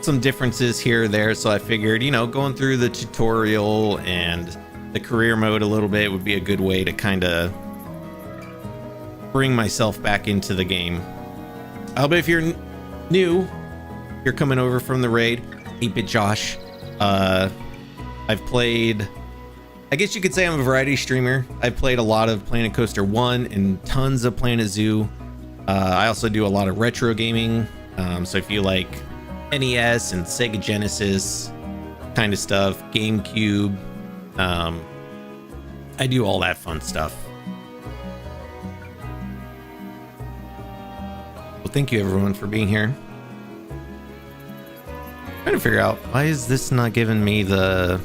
some differences here or there. So I figured, you know, going through the tutorial and the career mode a little bit would be a good way to kind of bring myself back into the game. But if you're new, you're coming over from the raid, 8-Bit Josh. I've played, I guess you could say I'm a variety streamer. I've played a lot of Planet Coaster 1 and tons of Planet Zoo. I also do a lot of retro gaming. So if you like NES and Sega Genesis kind of stuff, GameCube, I do all that fun stuff. Well, thank you everyone for being here. I'm trying to figure out, why is this not giving me the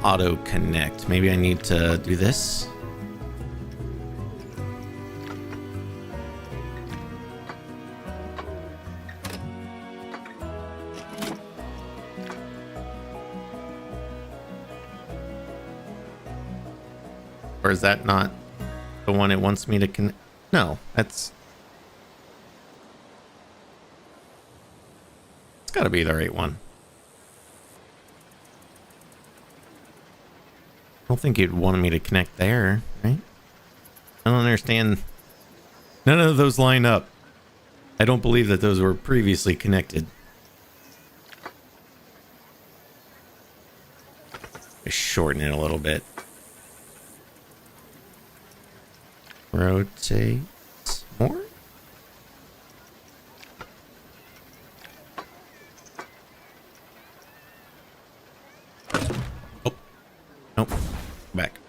auto connect? Maybe I need to do this. Or is that not the one it wants me to connect? No, that's... It's got to be the right one. I don't think you'd want me to connect there, right? I don't understand. None of those line up. I don't believe that those were previously connected. Just shorten it a little bit. Rotate more. Oh, nope. Back.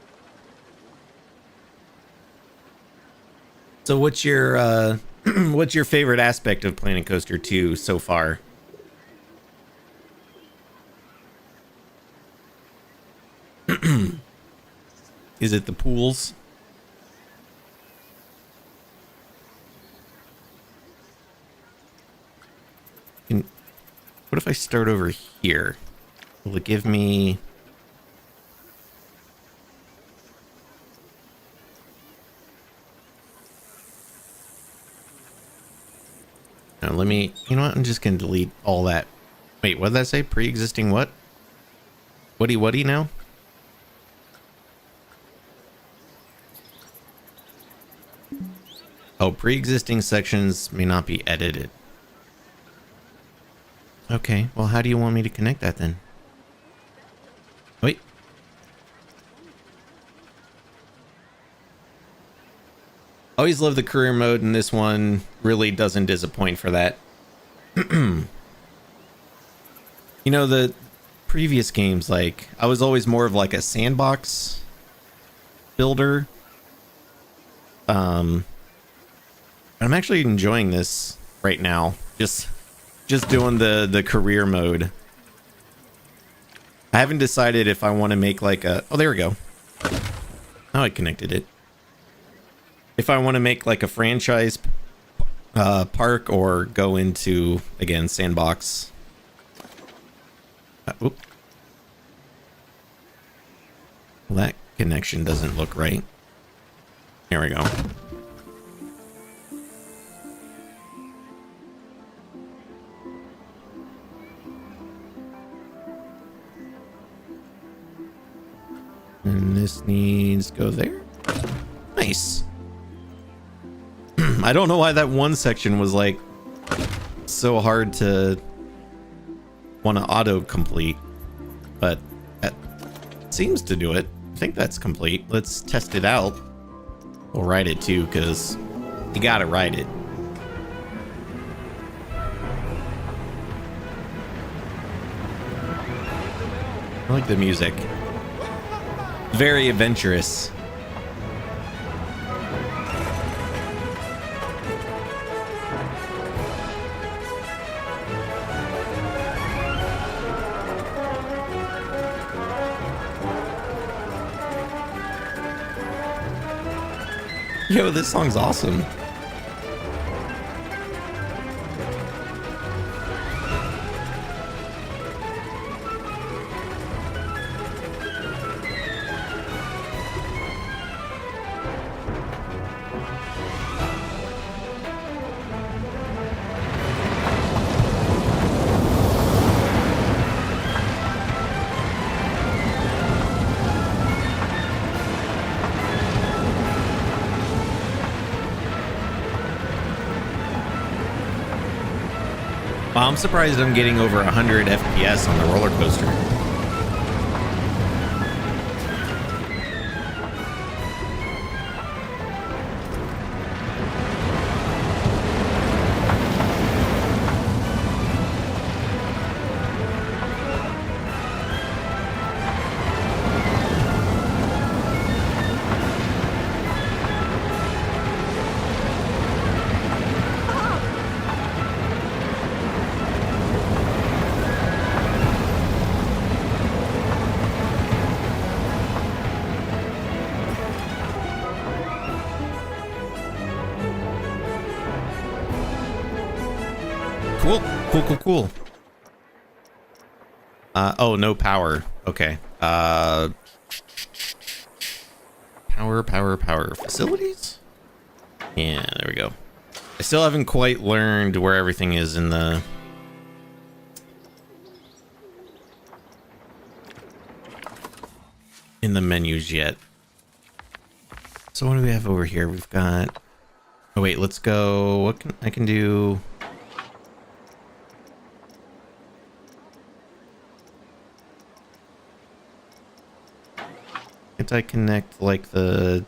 So, what's your what's your favorite aspect of Planet Coaster 2 so far? Is it the pools? What if I start over here? Will it give me... Now let me... You know what? I'm just going to delete all that. Wait, what did that say? Pre-existing what? Whatty now? Oh, pre-existing sections may not be edited. Okay, well, how do you want me to connect that then? Wait. Always love the career mode, and this one really doesn't disappoint for that. You know, the previous games, like, I was always more of like a sandbox builder. I'm actually enjoying this right now. Just doing the career mode. I haven't decided if I want to make like a... Oh, there we go. Now I connected it. If I want to make like a franchise park or go into, again, sandbox. Oop. Well, that connection doesn't look right. Here we go. And this needs to go there. Nice. I don't know why that one section was like so hard to want to auto complete, but that seems to do it. I think that's complete. Let's test it out. We'll ride it too, because you gotta ride it. I like the music. Very adventurous. Yo, this song's awesome. Wow, I'm surprised I'm getting over 100 FPS on the roller coaster. Cool. Oh, no power. Okay. Power. Facilities? Yeah, there we go. I still haven't quite learned where everything is in the in the menus yet. So what do we have over here? We've got... Oh wait, let's go... What can I can do... Can't I connect like the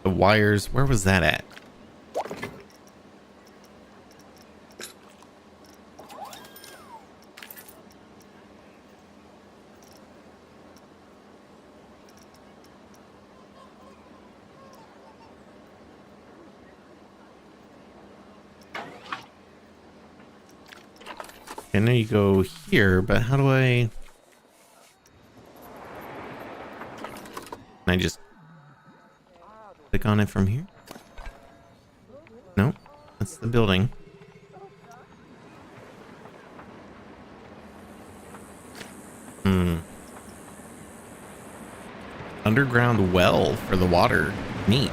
wires? Where was that at? I know you go here, but how do I... Can I just click on it from here? No, that's the building. Underground well for the water. Neat.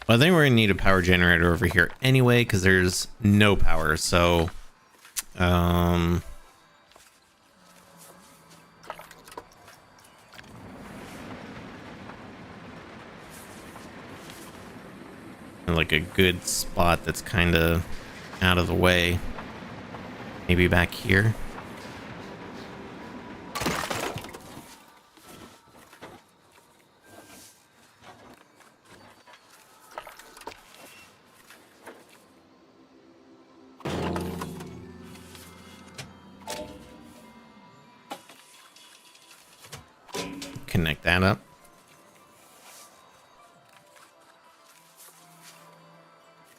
Well, I think we're gonna need a power generator over here anyway, because there's no power, so like a good spot that's kind of out of the way. Maybe back here. Connect that up.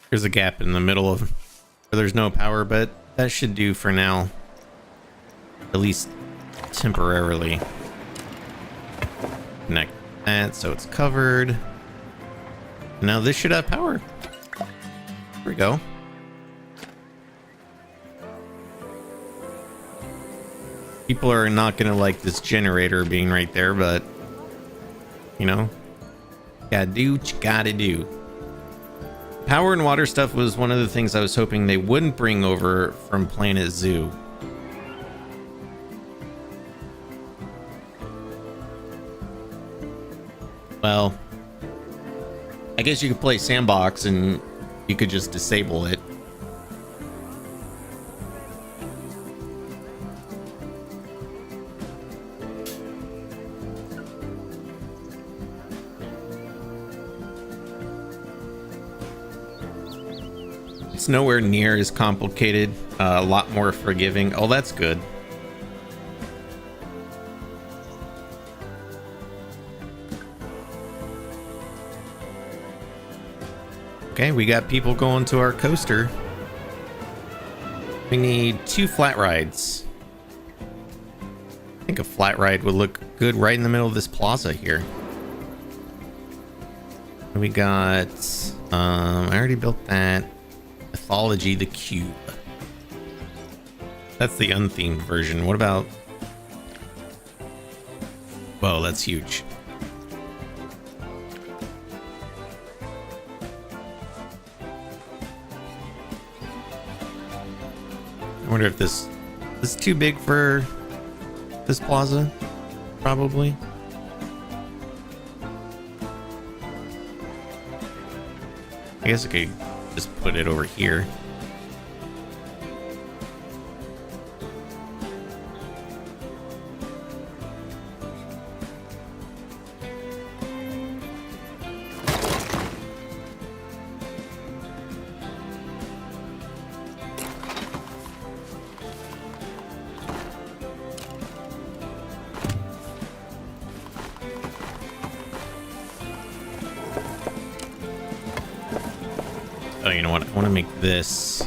There's a gap in the middle of where there's no power, but that should do for now, at least temporarily. Connect that so it's covered. Now this should have power. There we go. People are not gonna like this generator being right there, but you know, gotta do what you gotta do. Power and water stuff was one of the things I was hoping they wouldn't bring over from Planet Zoo. Well, I guess you could play Sandbox and you could just disable it. It's nowhere near as complicated, a lot more forgiving. Oh, that's good. Okay, we got people going to our coaster. We need 2 flat rides. I think a flat ride would look good right in the middle of this plaza here. We got, I already built that. Mythology the Cube. That's the unthemed version. What about... Whoa, that's huge. I wonder if this is too big for this plaza. Probably. I guess I could just put it over here. Oh, you know what? I want to make this.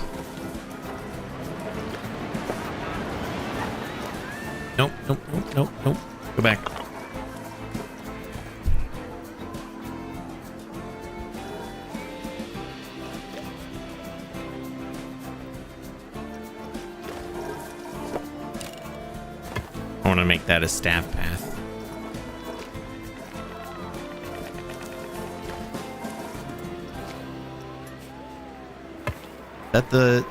Nope, nope, nope, nope, nope. Go back. I want to make that a staff path. That's the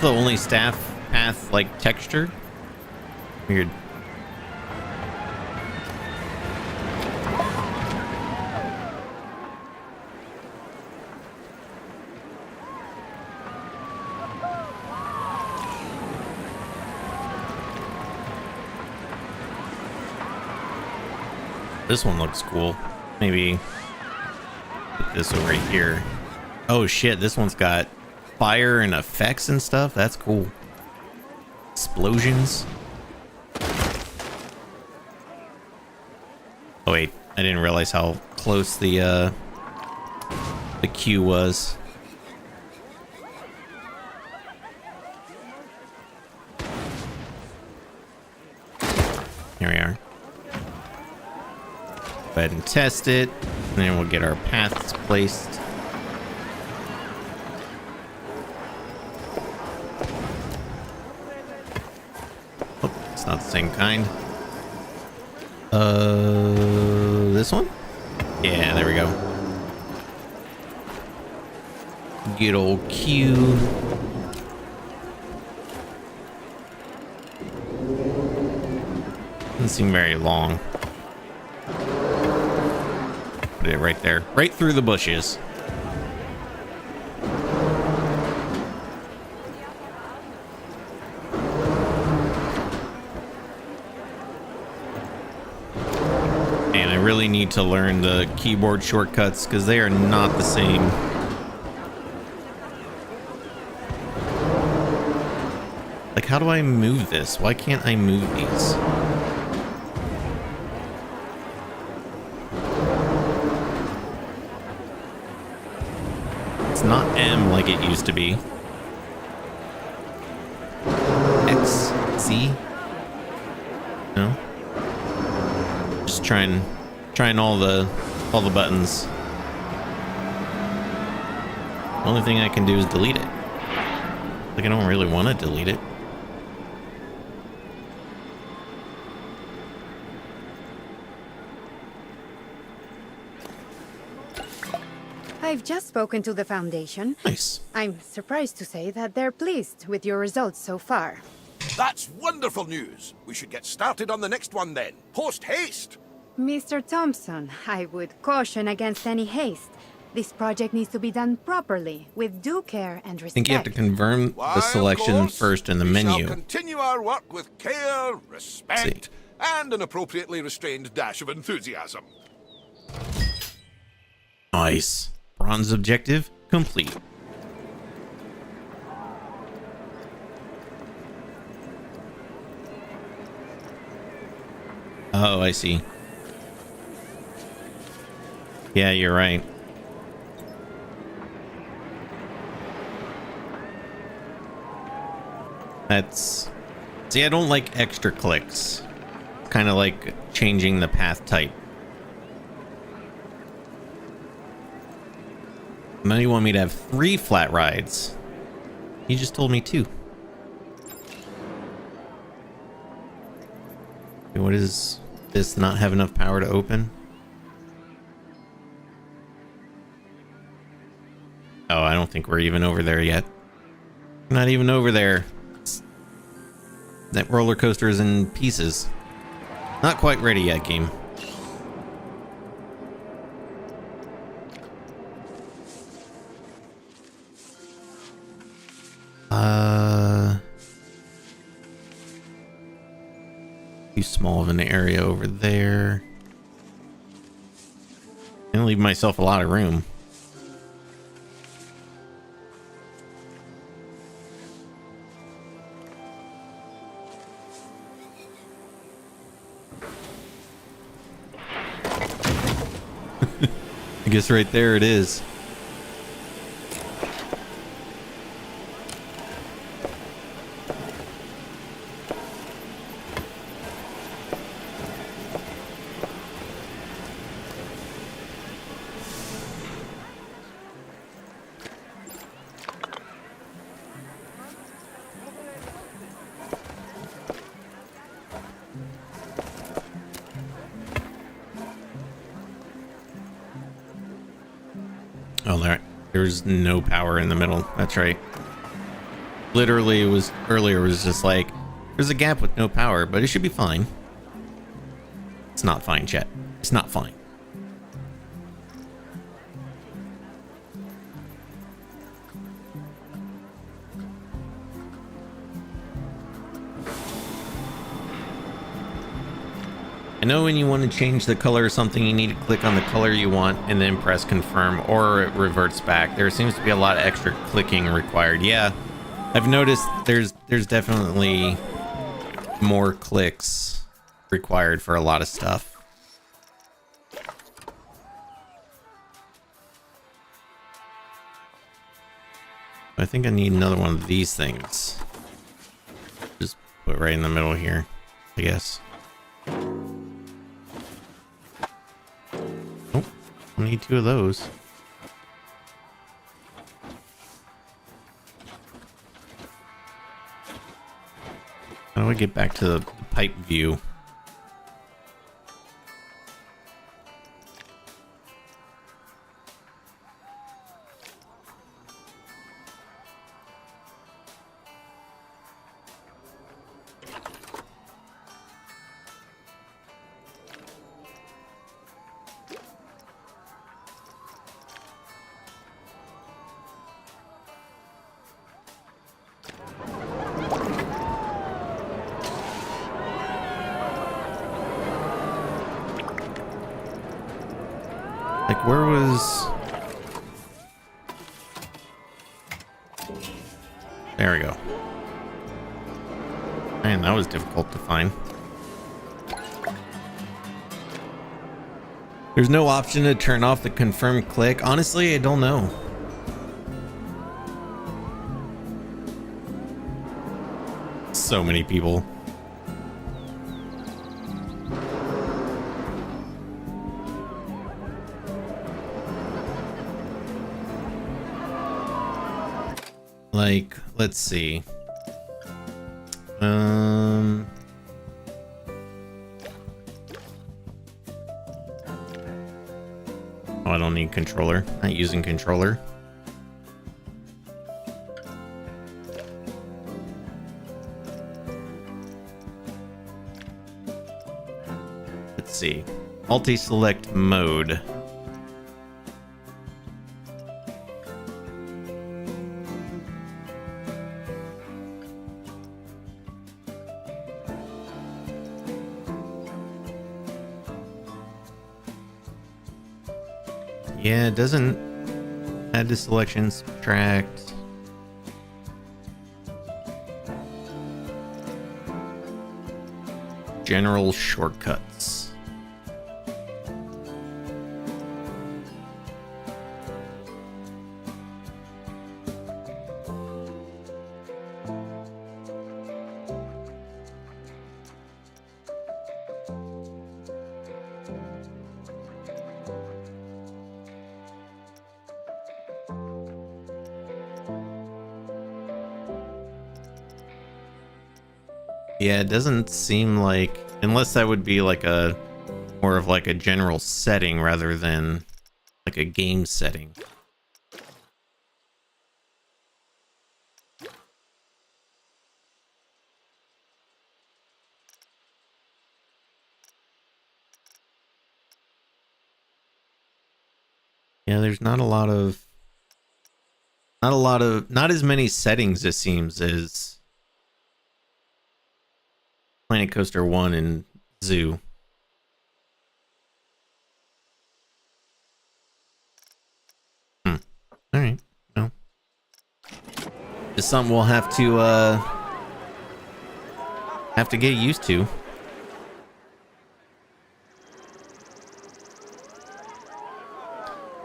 only staff path like texture. Weird. This one looks cool. Maybe put this over here. Oh shit, this one's got fire and effects and stuff. That's cool. Explosions. Oh wait, I didn't realize how close the queue was. Here we are. Go ahead and test it, and then we'll get our paths placed. Oh, it's not the same kind. This one? Yeah, there we go. Good old Q. Doesn't seem very long. Put it right there, right through the bushes. And I really need to learn the keyboard shortcuts because they are not the same. Like, how do I move this? Why can't I move these? It's not M like it used to be. X, Z. No. Just trying all the buttons. The only thing I can do is delete it. Like, I don't really want to delete it. I've just spoken to the Foundation. Nice. I'm surprised to say that they're pleased with your results so far. That's wonderful news. We should get started on the next one then. Post haste. Mr. Thompson, I would caution against any haste. This project needs to be done properly, with due care and respect. I think you have to confirm Why, the of selection course, first in the we menu. shall continue our work with care, respect, and an appropriately restrained dash of enthusiasm. Nice. Bronze objective complete. Oh, I see. Yeah, you're right. That's... See, I don't like extra clicks. Kind of like changing the path type. Now you want me to have 3 flat rides. You just told me 2. Okay, what is this? Not have enough power to open? Oh, I don't think we're even over there yet. We're not even over there. That roller coaster is in pieces. Not quite ready yet, game. Too small of an area over there. I'm gonna leave myself a lot of room. I guess right there it is. Oh, there. There's no power in the middle. That's right. Literally, it was earlier. It was just like there's a gap with no power, but it should be fine. It's not fine, chat. It's not fine. I know when you want to change the color or something, you need to click on the color you want and then press confirm, or it reverts back. There seems to be a lot of extra clicking required. Yeah, I've noticed there's definitely more clicks required for a lot of stuff. I think I need another one of these things. Just put right in the middle here, I guess. Oh, I need 2 of those. How do I get back to the pipe view? Like, where was... There we go. Man, that was difficult to find. There's no option to turn off the confirm click. Honestly, I don't know. So many people. Like, let's see. Oh, I don't need controller. Not using controller. Let's see. Multi-select mode. Yeah, it doesn't add to selection, subtract. General shortcuts. Yeah, it doesn't seem like, unless that would be like a more of like a general setting rather than like a game setting. Yeah, there's not as many settings, it seems, as Planet Coaster 1 and Zoo. Alright, well. Just something we'll have to get used to.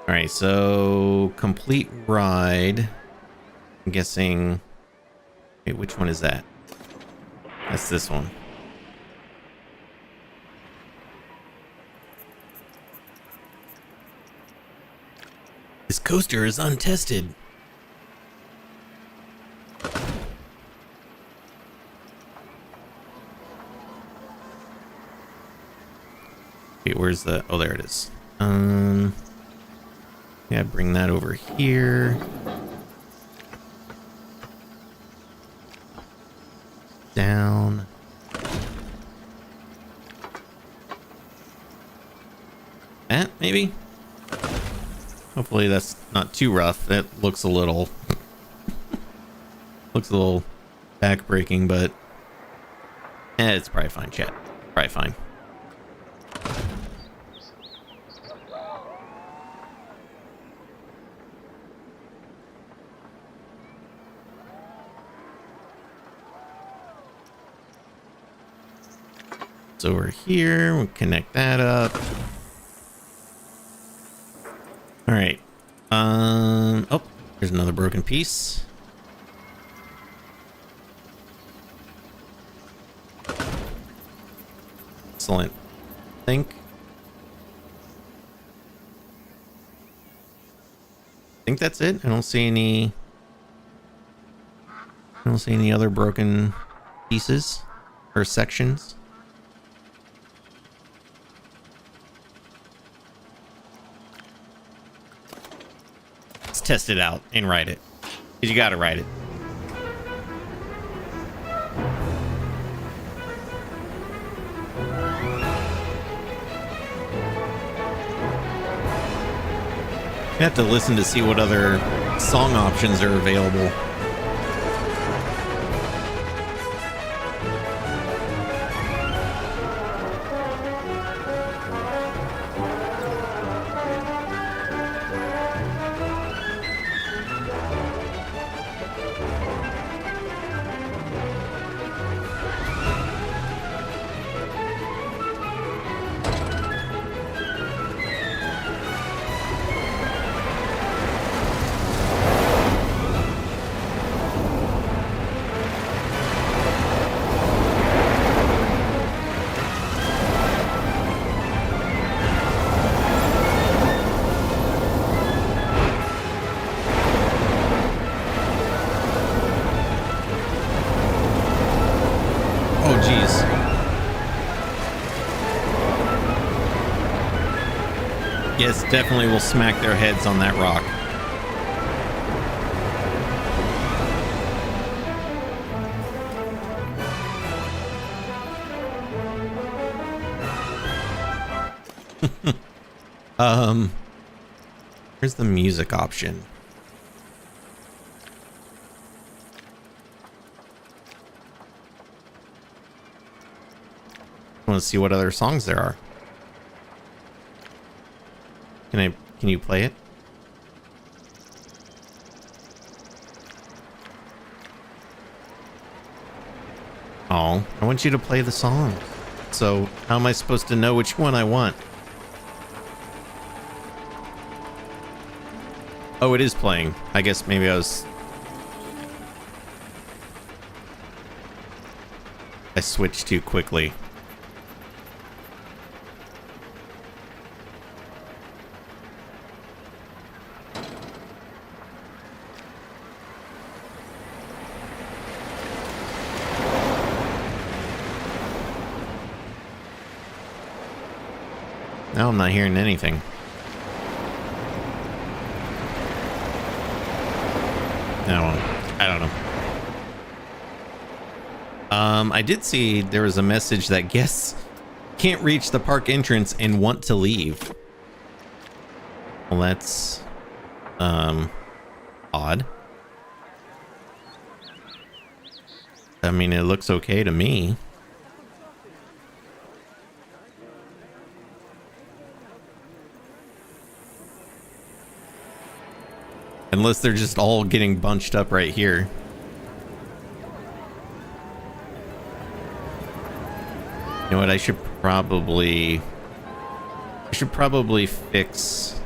Alright, so complete ride. I'm guessing. Wait, which one is that? That's this one. This coaster is untested. Okay, where's the... Oh, there it is. Yeah, bring that over here. Down. That, maybe? Hopefully that's not too rough. It looks a little... looks a little back-breaking, but... it's probably fine, chat. Probably fine. It's over here. We'll connect that up. All right. Oh, there's another broken piece. Excellent. I think that's it. I don't see any other broken pieces or sections. Let's test it out and write it. 'Cause you gotta write it. You have to listen to see what other song options are available. Yes, definitely will smack their heads on that rock. Here's the music option. I want to see what other songs there are. Can you play it? Oh, I want you to play the song. So how am I supposed to know which one I want? Oh, it is playing. I guess maybe I switched too quickly. Now I'm not hearing anything. No, I don't know. I did see there was a message that guests can't reach the park entrance and want to leave. Well, that's odd. I mean, it looks okay to me. Unless they're just all getting bunched up right here. You know what? I should probably fix.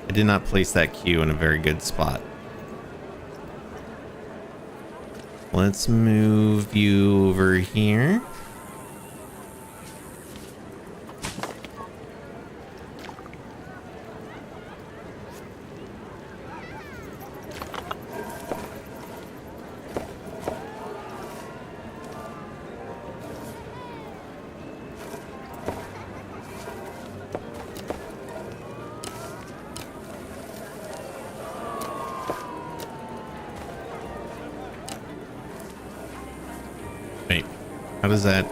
I did not place that queue in a very good spot. Let's move you over here. How does that?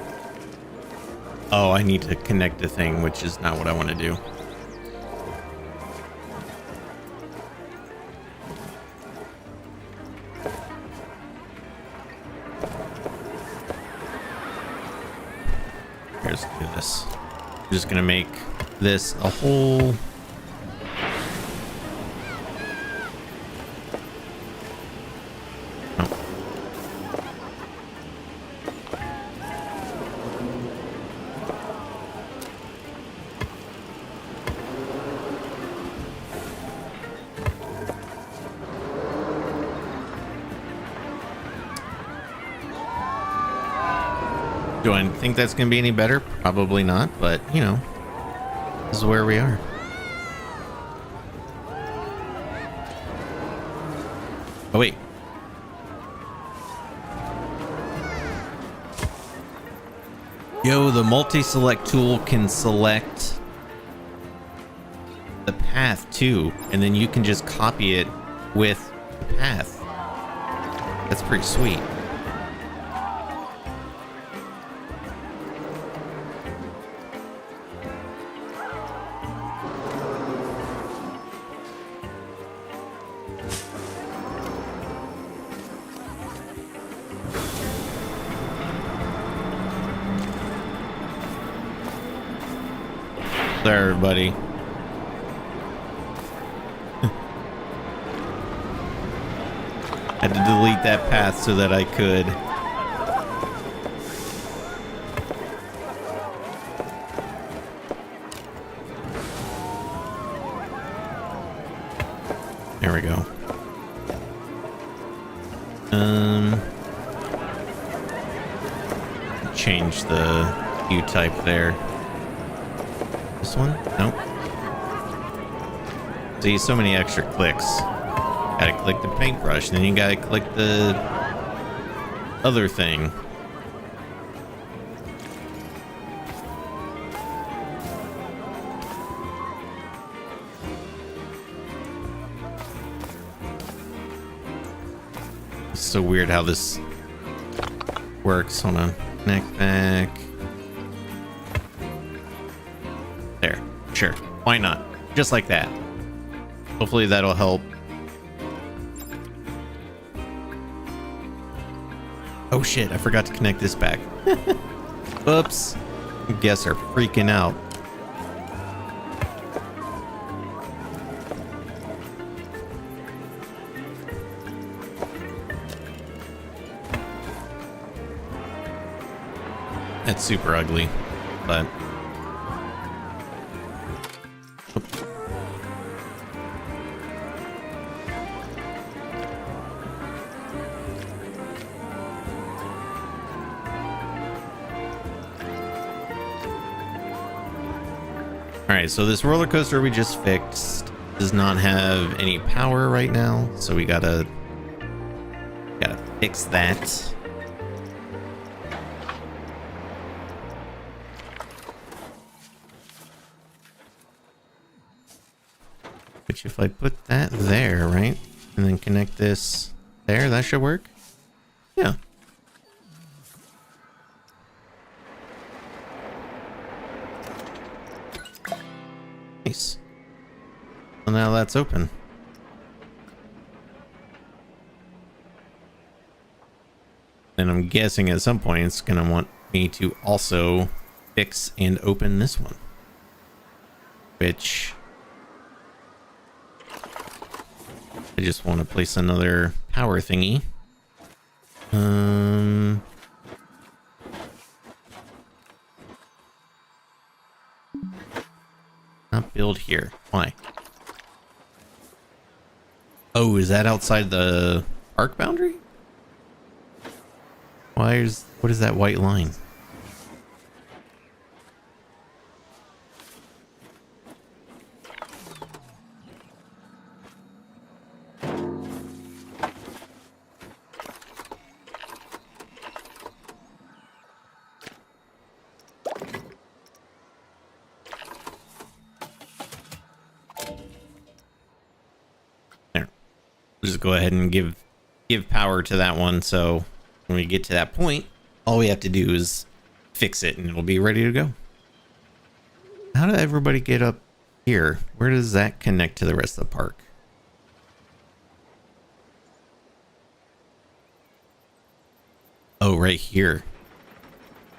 Oh, I need to connect the thing, which is not what I want to do. Here's do this. I'm just gonna make this a whole. Do I think that's going to be any better? Probably not, but, you know, this is where we are. Oh, wait. Yo, the multi-select tool can select the path, too, and then you can just copy it with the path. That's pretty sweet. There, everybody. Had to delete that path so that I could. There we go. Change the hue type there. This one? Nope. See, so many extra clicks. Gotta click the paintbrush, then you gotta click the other thing. It's so weird how this works. Hold on. Neck back. There. Sure. Why not? Just like that. Hopefully that'll help. Oh shit, I forgot to connect this back. Oops. Guests are freaking out. That's super ugly, but Alright, so this roller coaster we just fixed does not have any power right now, so we gotta fix that. Which if I put that there, right? And then connect this there, that should work? Yeah. Nice. Well, now that's open. And I'm guessing at some point it's gonna want me to also fix and open this one. Which I just want to place another power thingy. Not build here. Why? Oh, is that outside the park boundary? What is that white line? Just go ahead and give power to that one, so when we get to that point All we have to do is fix it and it'll be ready to go. How did everybody get up here? Where does that connect to the rest of the park? Oh, right here.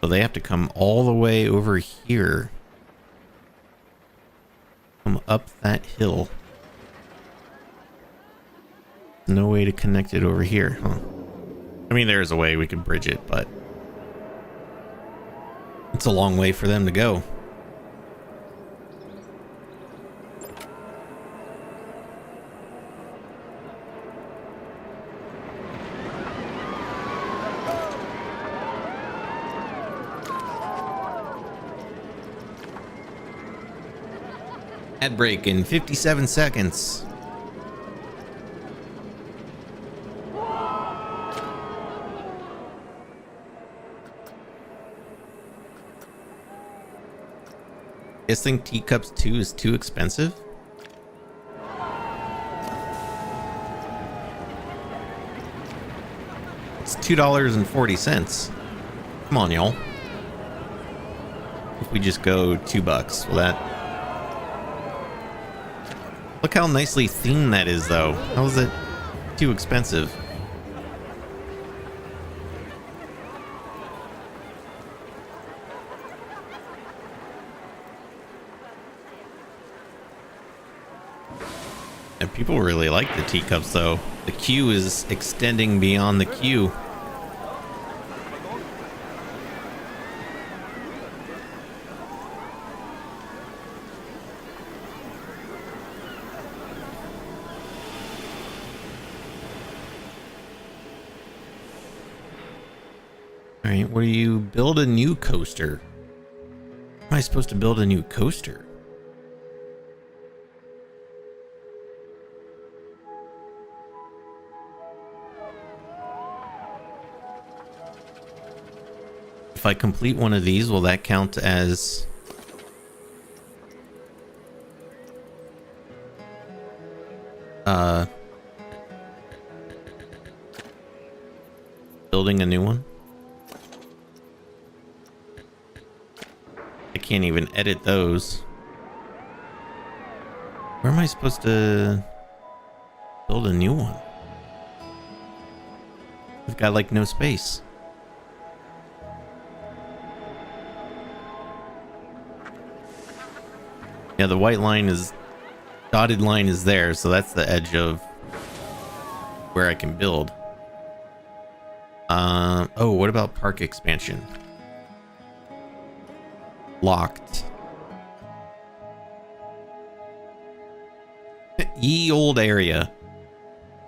So they have to come all the way over here. Come up that hill. No way to connect it over here, huh? I mean, there's a way we could bridge it, but it's a long way for them to go. Ad break in 57 seconds. Guess think Teacups 2 is too expensive? It's $2.40. Come on, y'all. If we just go $2, will that... Look how nicely themed that is, though. How is it too expensive? And people really like the teacups, though. The queue is extending beyond the queue. All right, what do you build a new coaster? How am I supposed to build a new coaster? If I complete one of these, will that count as building a new one? I can't even edit those. Where am I supposed to build a new one? I've got like no space. Yeah, the white line is, dotted line is there, so that's the edge of where I can build. Oh, what about park expansion? Locked. Ye old area.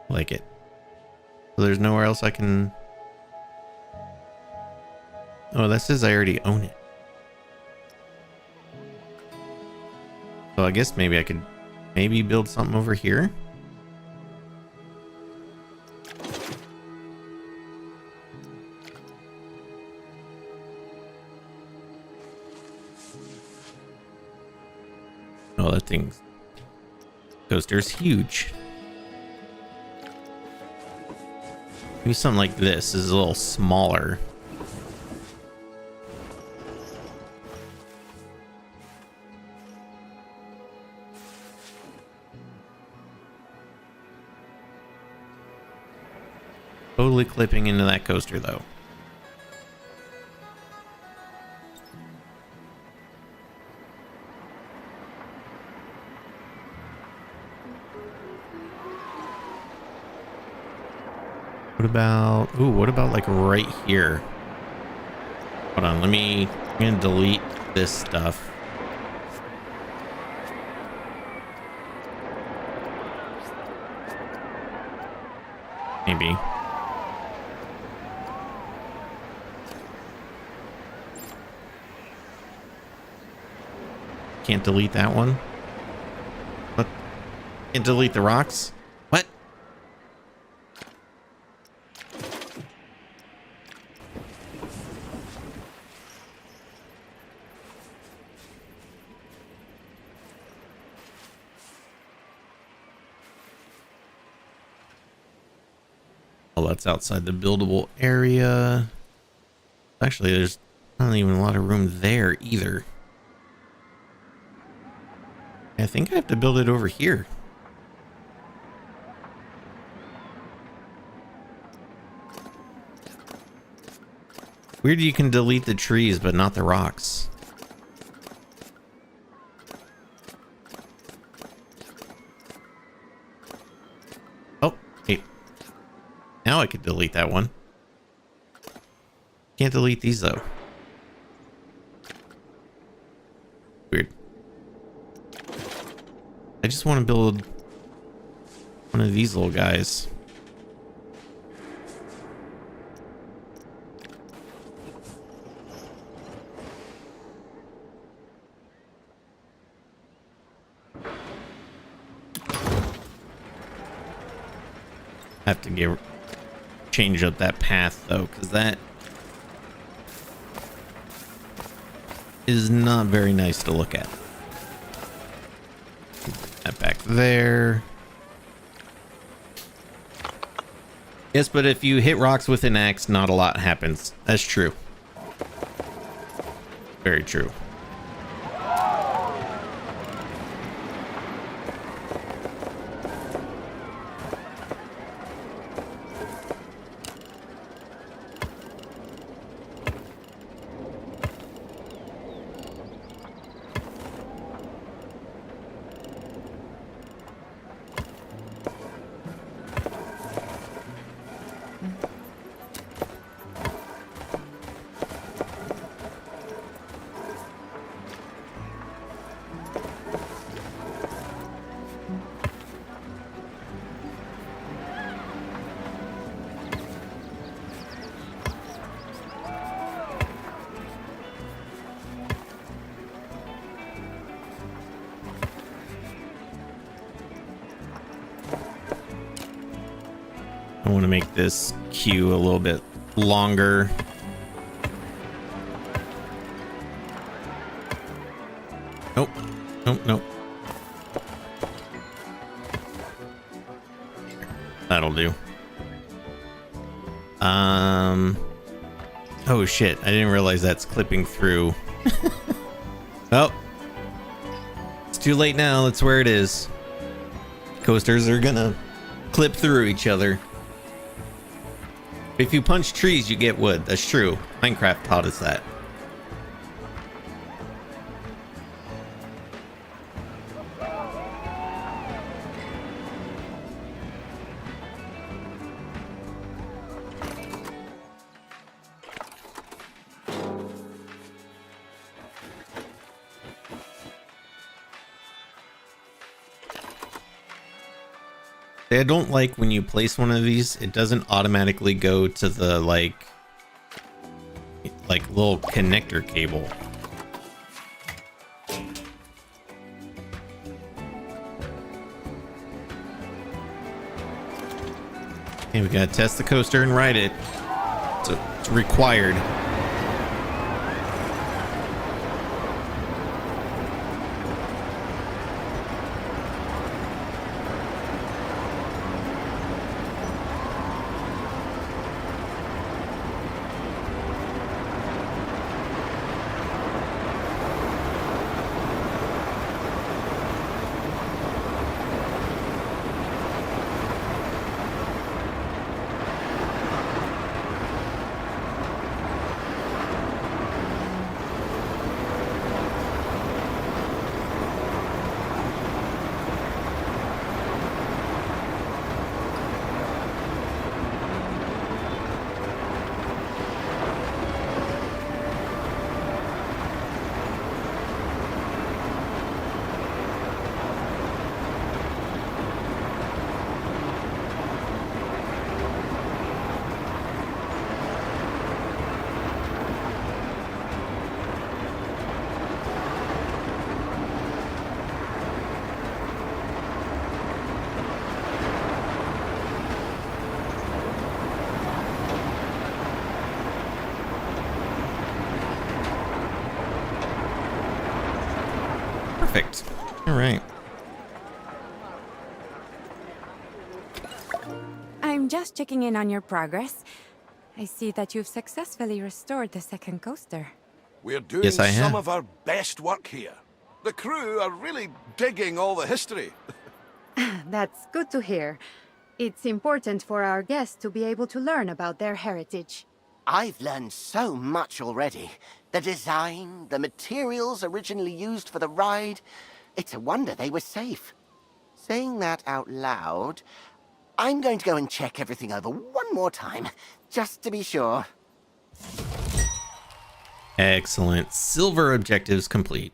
Like it. So there's nowhere else I can... Oh, that says I already own it. So I guess maybe I could maybe build something over here. Oh, that thing's coaster's huge. Maybe something like this is a little smaller. Totally clipping into that coaster, though. What about... Ooh, what about like right here? Hold on, I'm gonna delete this stuff. Maybe. Can't delete that one. What? Can't delete the rocks? What? Oh, that's outside the buildable area. Actually, there's not even a lot of room there either. I think I have to build it over here. Weird you can delete the trees, but not the rocks. Oh, hey. Now I could delete that one. Can't delete these though. Weird. I just want to build one of these little guys. Have to change up that path though, because that is not very nice to look at. That back there. Yes, but if you hit rocks with an axe, not a lot happens. That's true. Very true. I want to make this queue a little bit longer. Nope. Nope, nope. That'll do. Oh shit, I didn't realize that's clipping through. Oh. It's too late now, that's where it is. Coasters are gonna clip through each other. If you punch trees, you get wood. That's true. Minecraft taught us that. I don't like when you place one of these, it doesn't automatically go to the like little connector cable. Okay, we gotta test the coaster and ride it. So it's required. Perfect. All right. I'm just checking in on your progress. I see that you've successfully restored the second coaster. We're doing Yes, I some have. of our best work here. The crew are really digging all the history. That's good to hear. It's important for our guests to be able to learn about their heritage. I've learned so much already. The design, the materials originally used for the ride. It's a wonder they were safe. Saying that out loud, I'm going to go and check everything over one more time, just to be sure. Excellent. Silver objectives complete.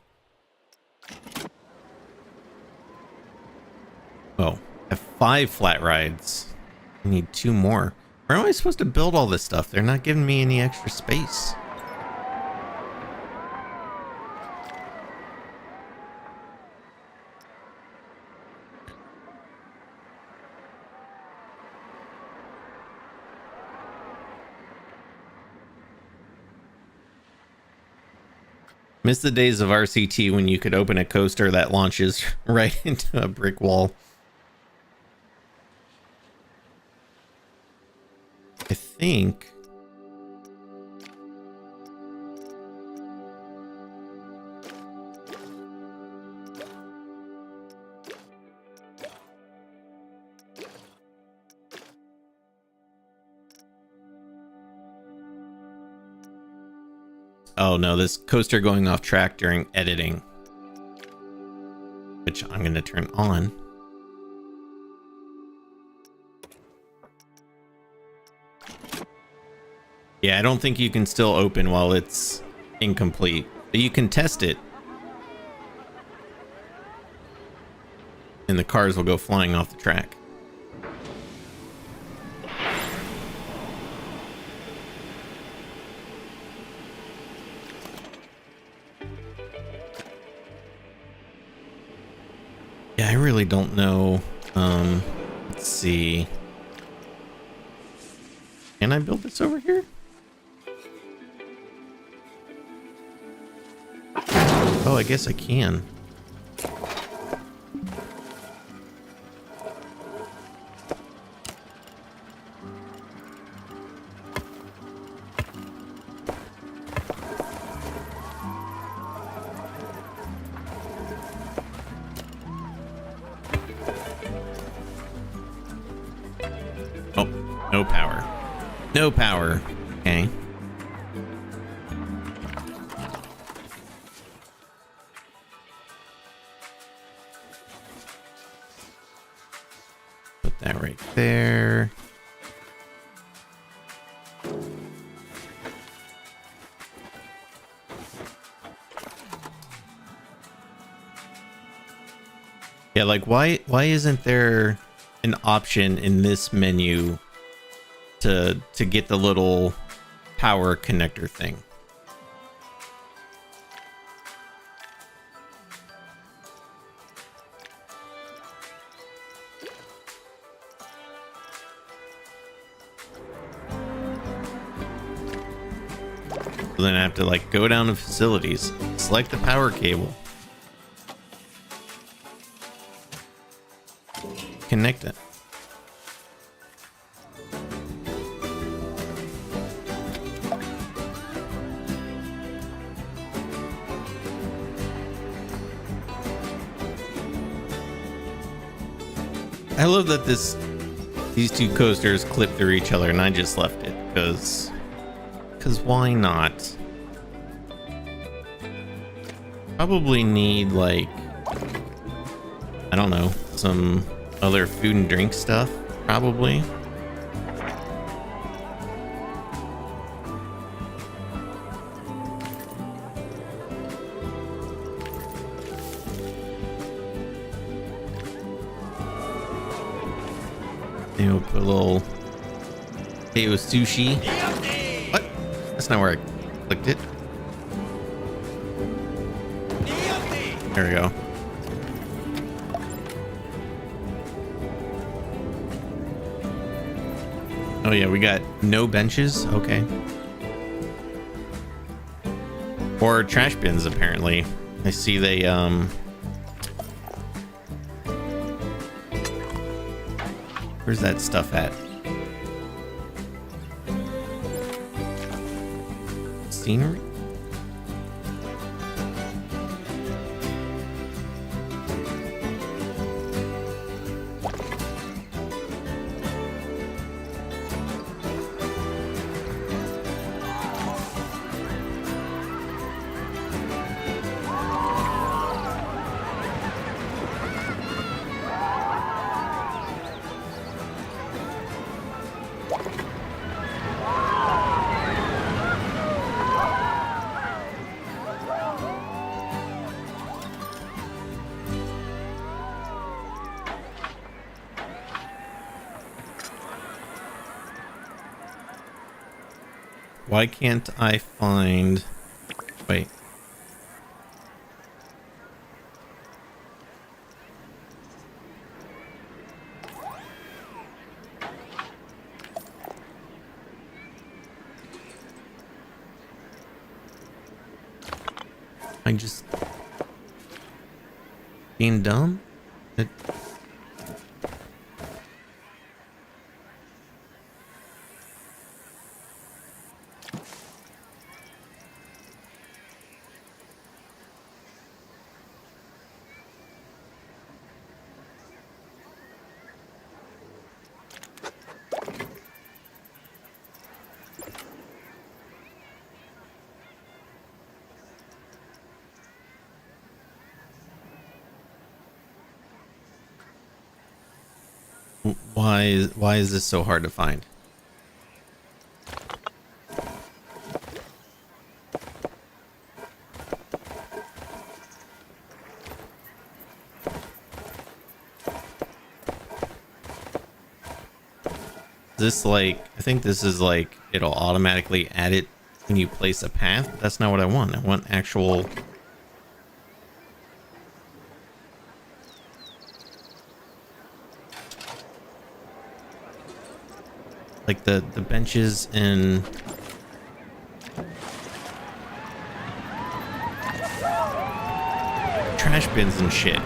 Oh, I have 5 flat rides. I need 2 more. Where am I supposed to build all this stuff? They're not giving me any extra space. Miss the days of RCT when you could open a coaster that launches right into a brick wall. I think... Oh no, this coaster going off track during editing, which I'm going to turn on. Yeah, I don't think you can still open while it's incomplete, but you can test it. And the cars will go flying off the track. Yeah, I really don't know. Let's see. Can I build this over here? Oh, I guess I can. Oh, no power. No power. Okay. Put that right there. Yeah, like why isn't there an option in this menu to get the little power connector thing? So then I have to like go down to facilities, select the power cable, connect it. I love that these two coasters clip through each other, and I just left it because why not? Probably need like, I don't know, some other food and drink stuff, probably. Maybe we'll put a little potato sushi. What? That's not where I clicked it. There we go. Oh yeah, we got no benches. Okay. Or trash bins, apparently. I see they where's that stuff at? scenery. Why can't I find... Wait. I'm just being dumb? Why is this so hard to find? This like, I think this is like it'll automatically add it when you place a path. That's not what I want. I want actual like the benches and trash bins and shit.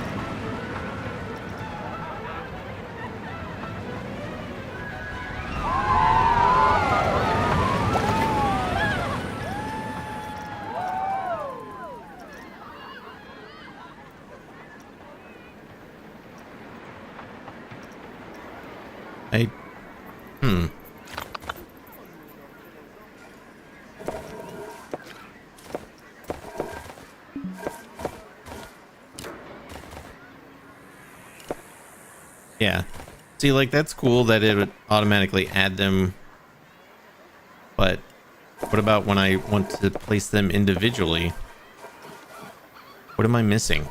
Yeah. See, like, that's cool that it would automatically add them. But what about when I want to place them individually? What am I missing?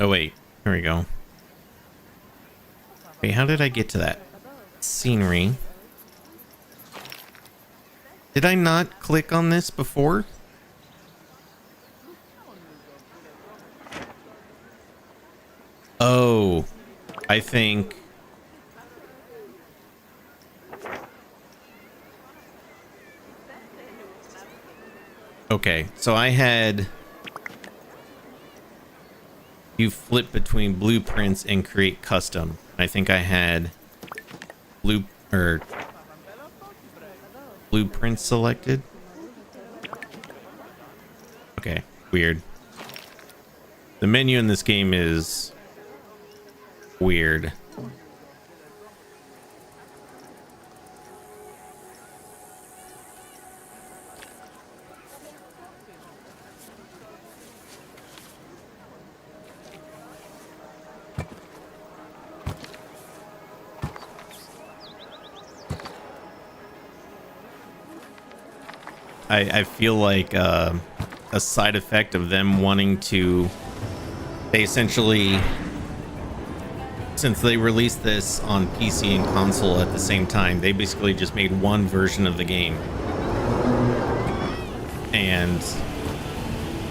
Oh wait, here we go. Wait, how did I get to that? Scenery. Did I not click on this before? Oh, I think... Okay, so I had... You flip between blueprints and create custom. I think I had blueprint selected. Okay, weird. The menu in this game is weird. I feel like a side effect of them wanting to, they essentially, since they released this on PC and console at the same time, they basically just made one version of the game and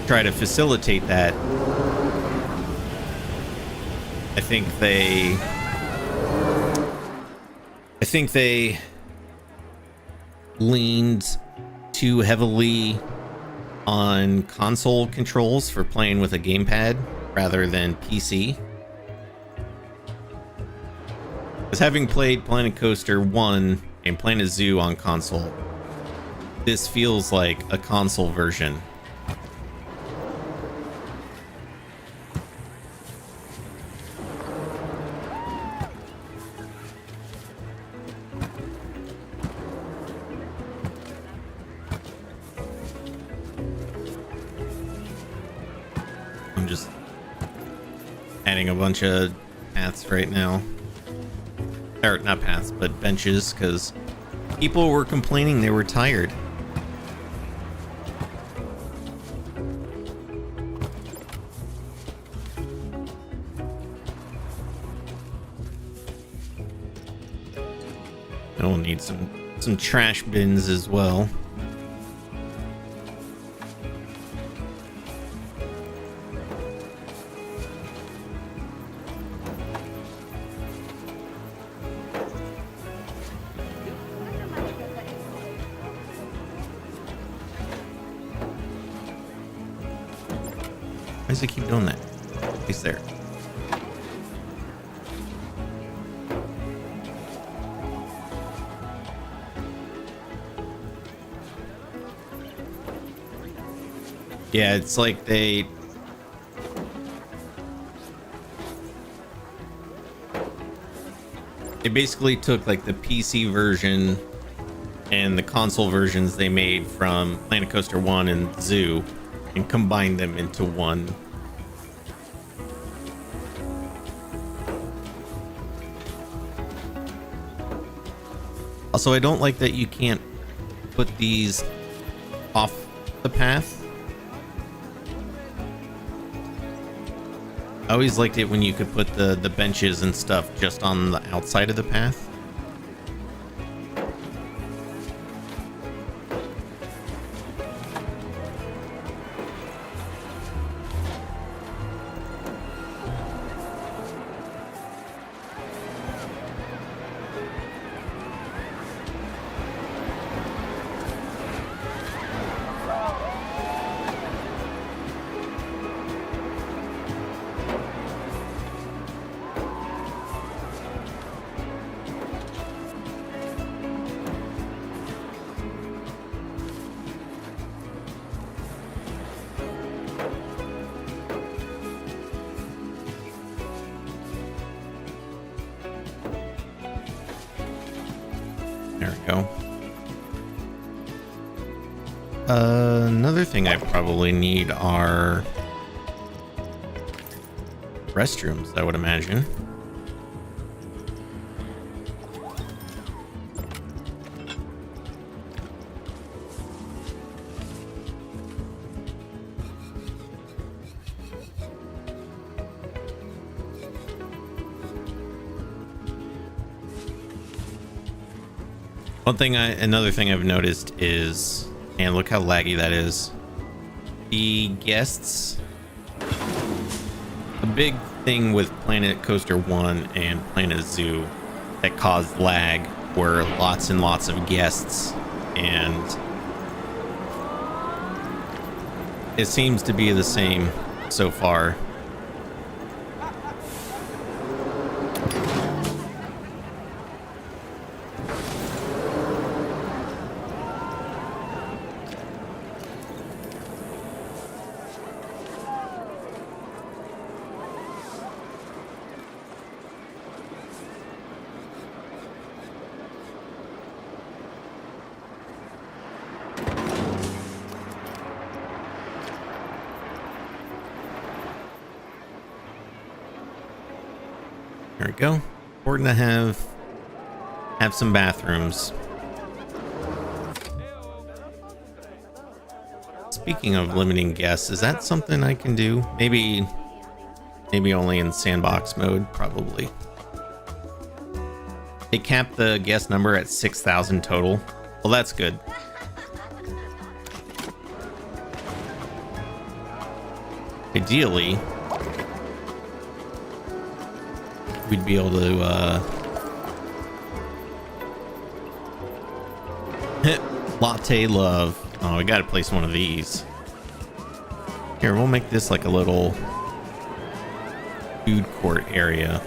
try to facilitate that. I think they leaned too heavily on console controls for playing with a gamepad rather than PC. Because having played Planet Coaster 1 and Planet Zoo on console, this feels like a console version. I'm just adding a bunch of paths right now. Or not paths, but benches, because people were complaining they were tired. And we'll need some trash bins as well. Why does it keep doing that? He's there. Yeah, it's like they basically took like the PC version and the console versions they made from Planet Coaster 1 and Zoo and combined them into one. Also, I don't like that you can't put these off the path. I always liked it when you could put the benches and stuff just on the outside of the path. There we go. Another thing I probably need are restrooms, I would imagine. Another thing I've noticed is, and look how laggy that is. The guests, a big thing with Planet Coaster 1 and Planet Zoo that caused lag were lots and lots of guests, and it seems to be the same so far. There we go. Important to have some bathrooms. Speaking of limiting guests, is that something I can do? Maybe only in sandbox mode, probably. They capped the guest number at 6,000 total. Well, that's good. Ideally, we'd be able to Latte love. Oh, we gotta place one of these. Here, we'll make this like a little food court area.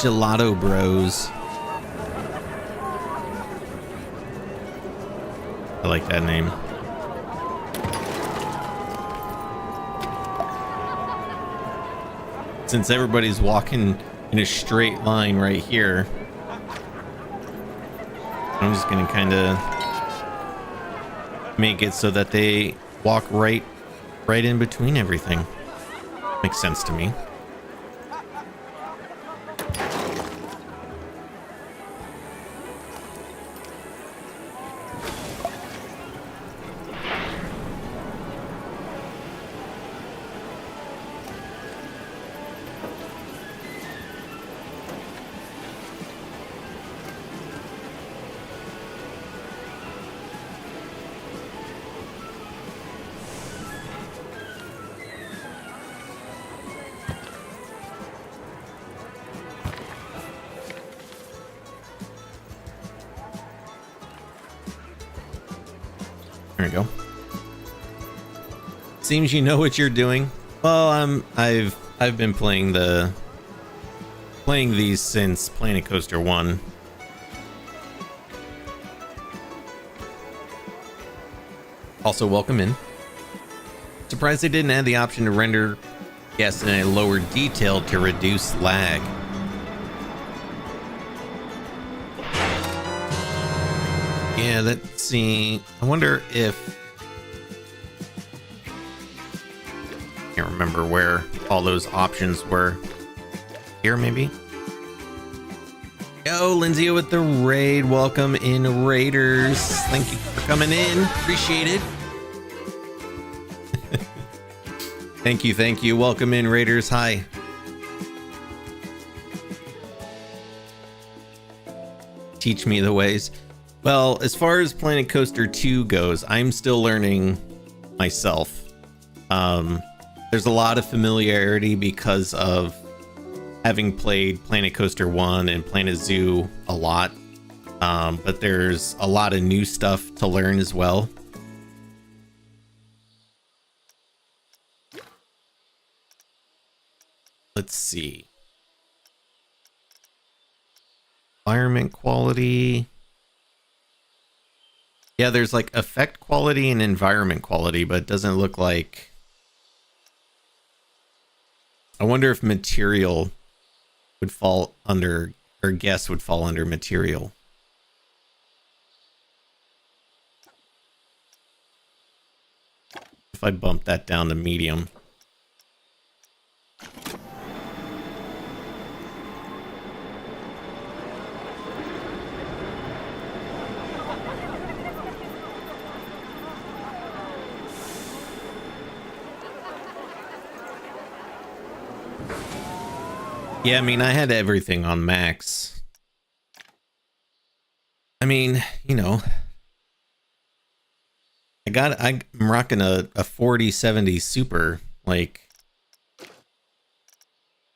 Gelato Bros. I like that name. Since everybody's walking in a straight line right here, I'm just gonna kind of make it so that they walk right in between everything. Makes sense to me. There we go. Seems you know what you're doing. Well, I've been playing these since Planet Coaster 1. Also, welcome in. Surprised they didn't add the option to render guests in a lower detail to reduce lag. Yeah, let's see. I wonder if... I can't remember where all those options were. Here, maybe? Yo, Lindsay with the raid. Welcome in, Raiders. Thank you for coming in. Appreciate it. Thank you, thank you. Welcome in, Raiders. Hi. Teach me the ways. Well, as far as Planet Coaster 2 goes, I'm still learning myself. There's a lot of familiarity because of having played Planet Coaster 1 and Planet Zoo a lot. But there's a lot of new stuff to learn as well. Let's see. Environment quality. Yeah, there's like effect quality and environment quality, but it doesn't look like... I wonder if material would fall under, or guess would fall under material. If I bump that down to medium. Yeah, I mean, I had everything on max. I mean, you know, I'm rocking a 4070 Super. Like,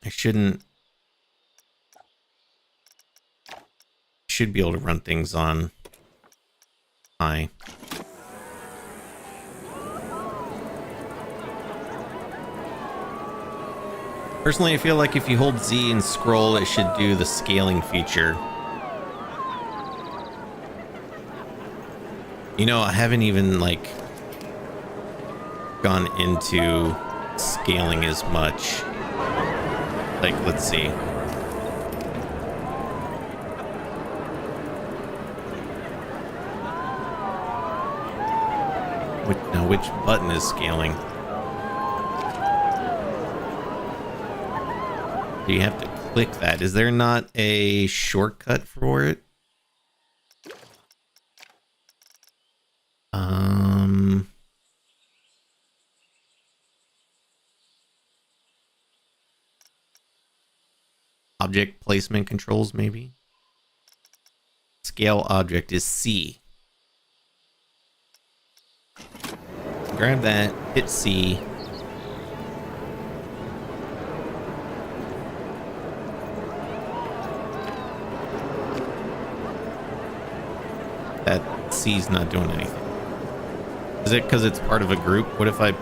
I should be able to run things on high. Personally, I feel like if you hold Z and scroll, it should do the scaling feature. You know, I haven't even, like, gone into scaling as much. Like, let's see. Which button is scaling? Do you have to click that? Is there not a shortcut for it? object placement controls, maybe. Scale object is C. Grab that, hit C. That C's not doing anything. Is it because it's part of a group? What if I...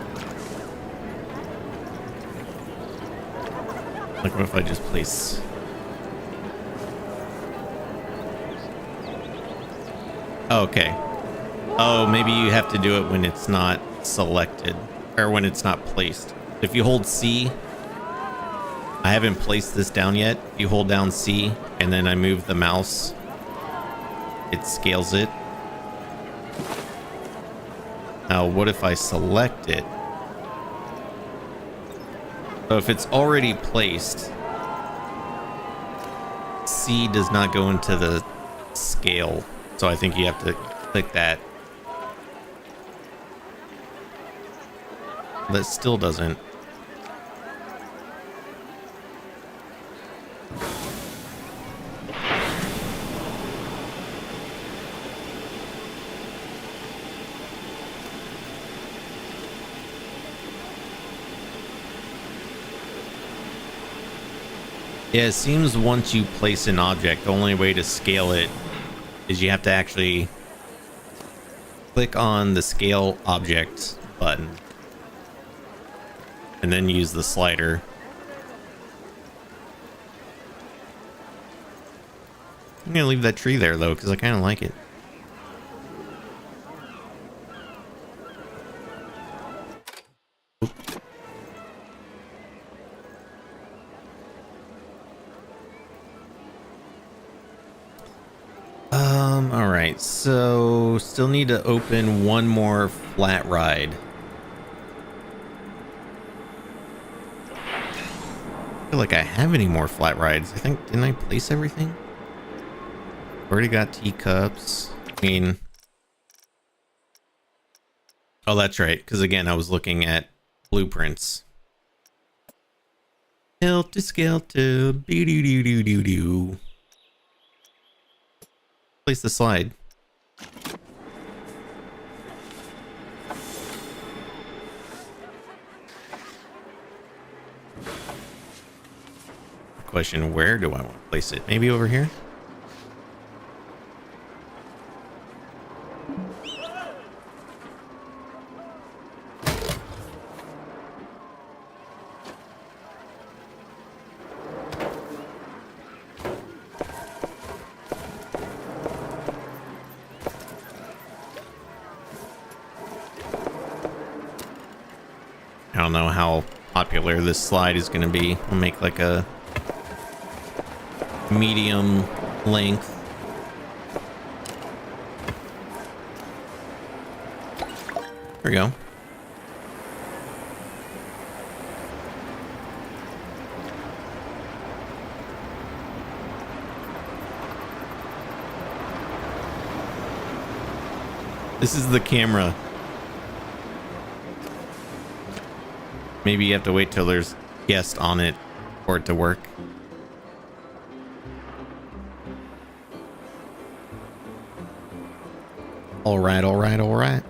Like, what if I just place... Oh, okay. Oh, maybe you have to do it when it's not selected, or when it's not placed. If you hold C, I haven't placed this down yet. If you hold down C, and then I move the mouse, it scales it. Now, what if I select it? So if it's already placed, C does not go into the scale. So I think you have to click that. That still doesn't. Yeah, it seems once you place an object, the only way to scale it is you have to actually click on the scale object button and then use the slider. I'm gonna leave that tree there though, because I kind of like it. All right, so still need to open one more flat ride. I feel like I have any more flat rides. I think, didn't I place everything? Already got teacups. I mean, oh, that's right. Because again, I was looking at blueprints. Helter skelter, doo doo doo doo doo doo. Place the slide. Question, where do I want to place it? Maybe over here? I don't know how popular this slide is going to be. I'll make like a medium length. There we go. This is the camera. Maybe you have to wait till there's guests on it for it to work. All right, all right, all right.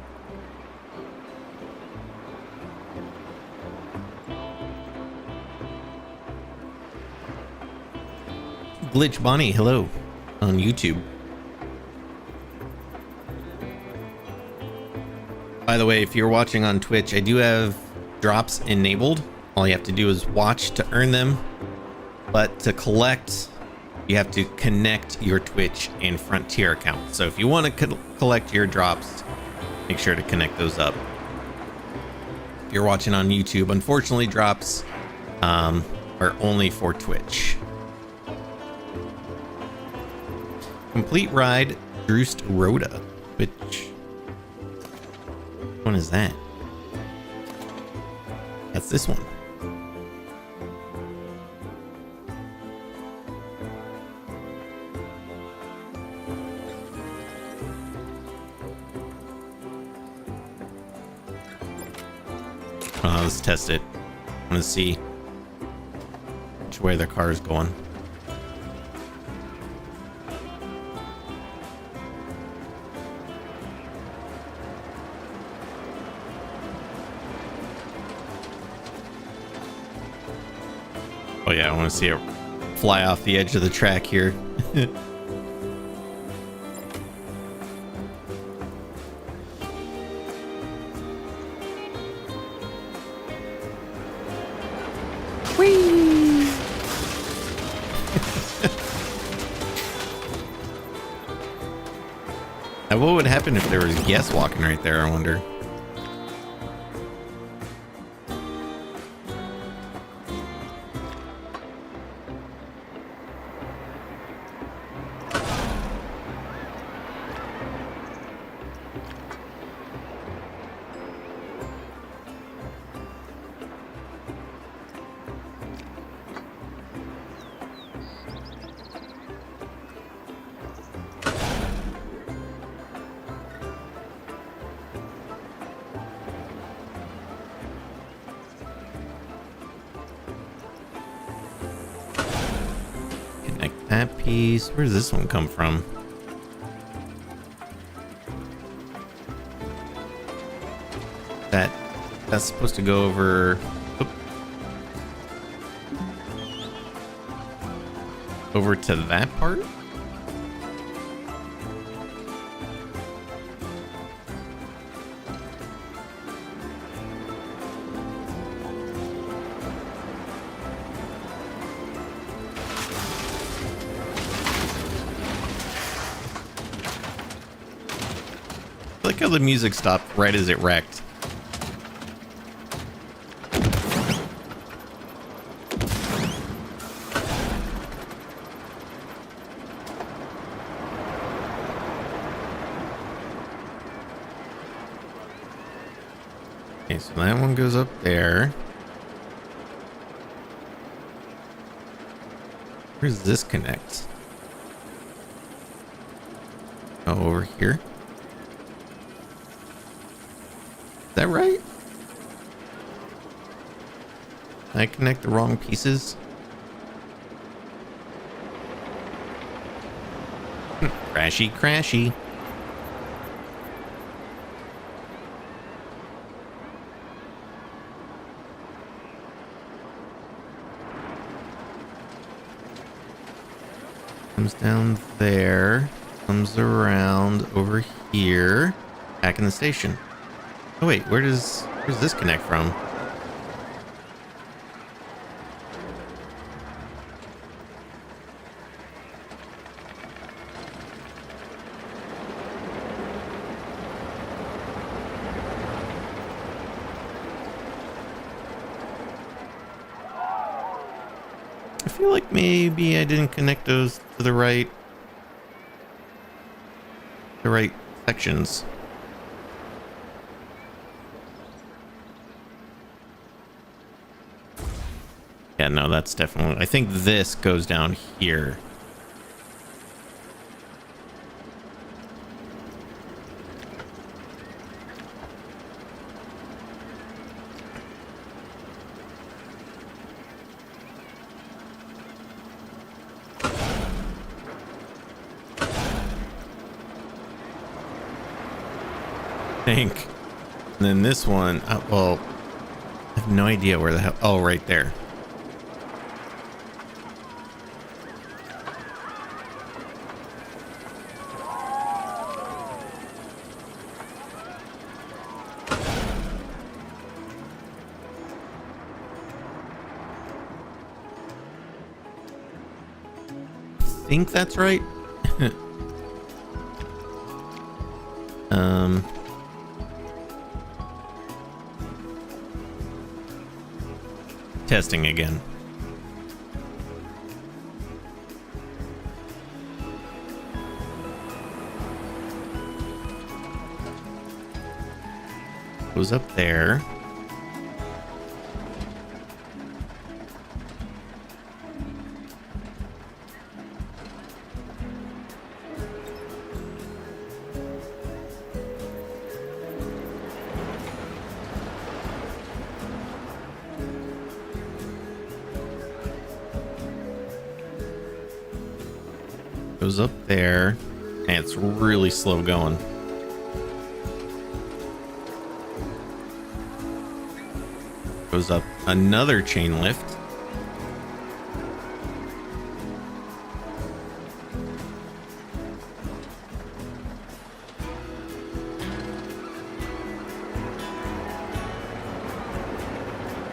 Glitch Bonnie, hello on YouTube. By the way, if you're watching on Twitch, I do have drops enabled. All you have to do is watch to earn them, but to collect you have to connect your Twitch and Frontier account. So if you want to collect your drops, make sure to connect those up. If you're watching on YouTube, unfortunately drops are only for Twitch. Complete ride Droost Rhoda. Which one is that? That's this one. Let's test it. I want to see which way the car is going. Oh yeah, I want to see it fly off the edge of the track here. Whee! Now, what would happen if there was guests walking right there, I wonder? That piece. Where does this one come from? That's supposed to go over. Oop. Over to that part? I like how the music stopped right as it wrecked. Okay, so that one goes up there. Where does this connect? Oh, over here. Is that right? Did I connect the wrong pieces? Crashy, crashy. Comes down there, comes around over here, back in the station. Oh wait, where's this connect from? I feel like maybe I didn't connect those to the right sections. Yeah, no, that's definitely... I think this goes down here. I think. And then this one... well, I have no idea where the hell... Oh, right there. I think that's right. Testing again. Goes up there. Goes up there, and it's really slow going. Goes up another chain lift.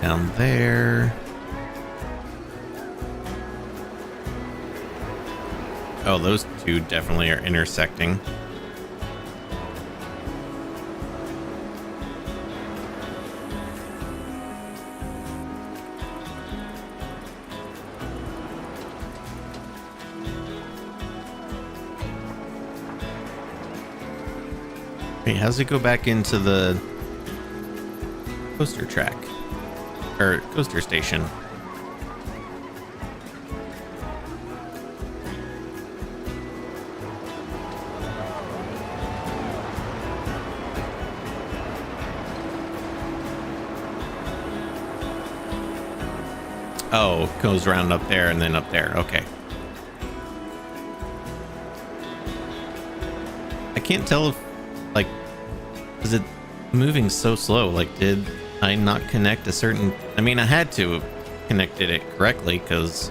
Down there. Oh, those two definitely are intersecting. Hey, how's it go back into the coaster track? Or coaster station? Oh, goes around up there and then up there. Okay. I can't tell if, like, is it moving so slow? Like, did I not connect a certain... I mean, I had to have connected it correctly, because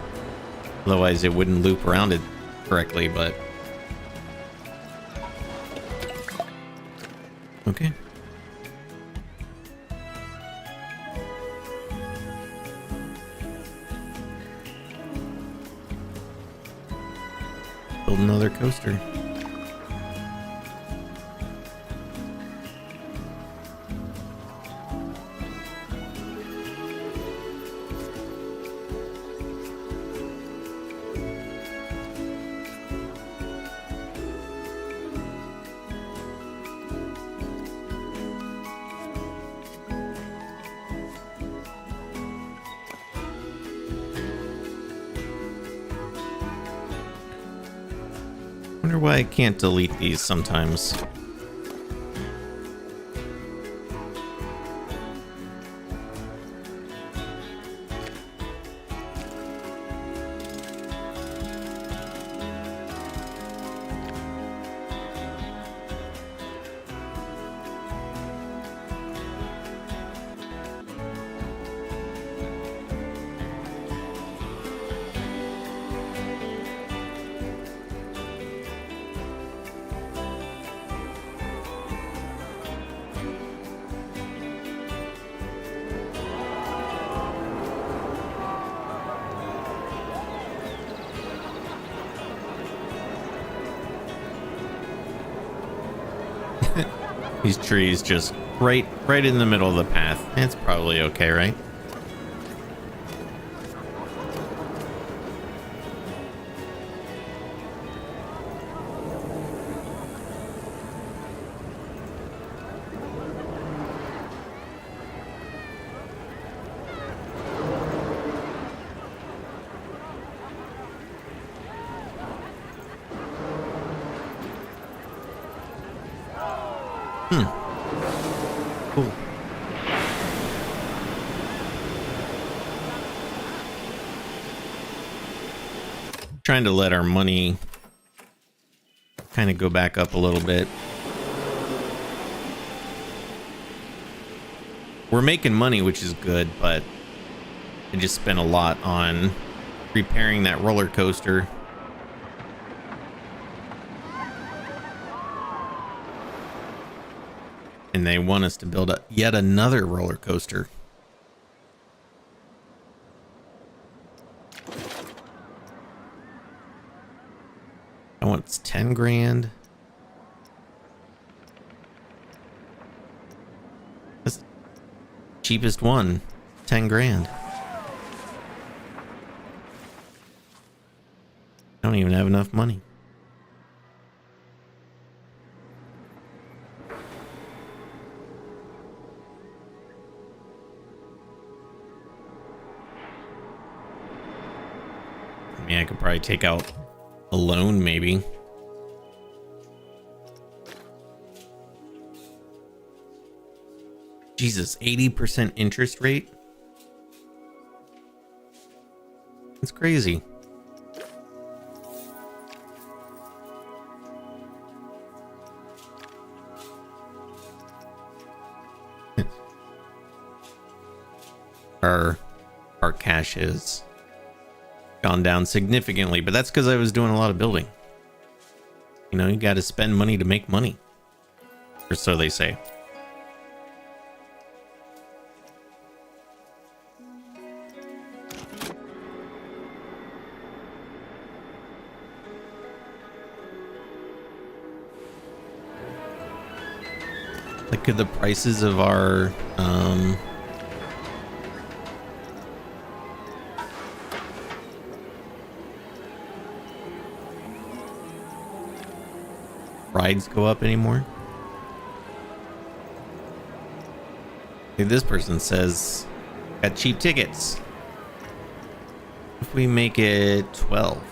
otherwise it wouldn't loop around it correctly, but... Okay. Build another coaster. Wonder why I can't delete these sometimes. These trees just right in the middle of the path. It's probably okay, right? Cool. Trying to let our money kind of go back up a little bit. We're making money, which is good, but I just spent a lot on repairing that roller coaster. And they want us to build yet another roller coaster. I want it's 10 grand. That's the cheapest one, 10 grand. I don't even have enough money. I mean, I could probably take out a loan, maybe. Jesus, 80% interest rate? That's crazy. Our cash has gone down significantly, but that's because I was doing a lot of building. You know, you got to spend money to make money, or so they say. Like, could the prices of our rides go up anymore? Hey, this person says got cheap tickets. If we make it 12,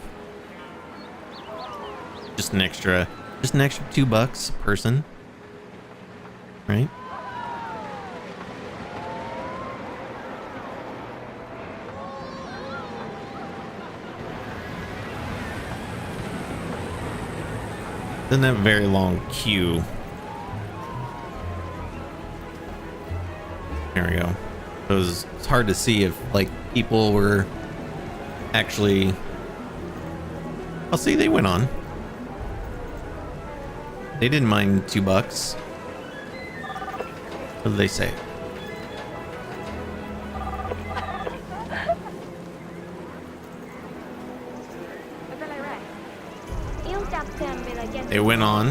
just an extra $2 a person, right? Doesn't have a very long queue. There we go. It's hard to see if like people were actually. I'll see they went on. They didn't mind $2. What did they say? They went on.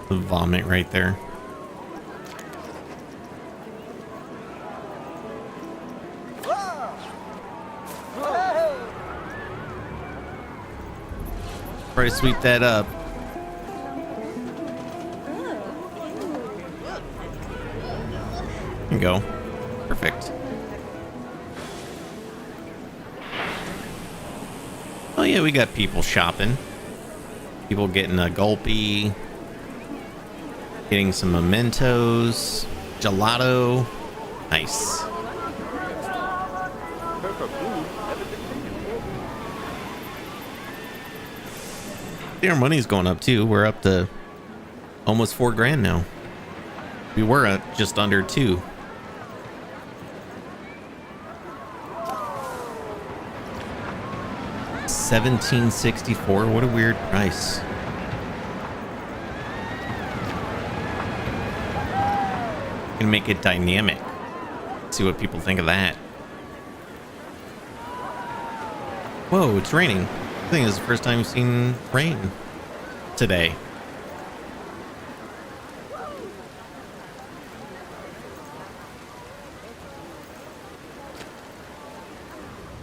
The vomit right there. Try to sweep that up. There you go. Perfect. Oh yeah, we got people shopping. People getting a gulpy. Getting some mementos. Gelato. Nice. Our money's going up too. We're up to almost $4 grand now. We were at just under 2. $17.64. What a weird price. Can make it dynamic. See what people think of that. Whoa, it's raining. I think it's the first time we've seen rain today.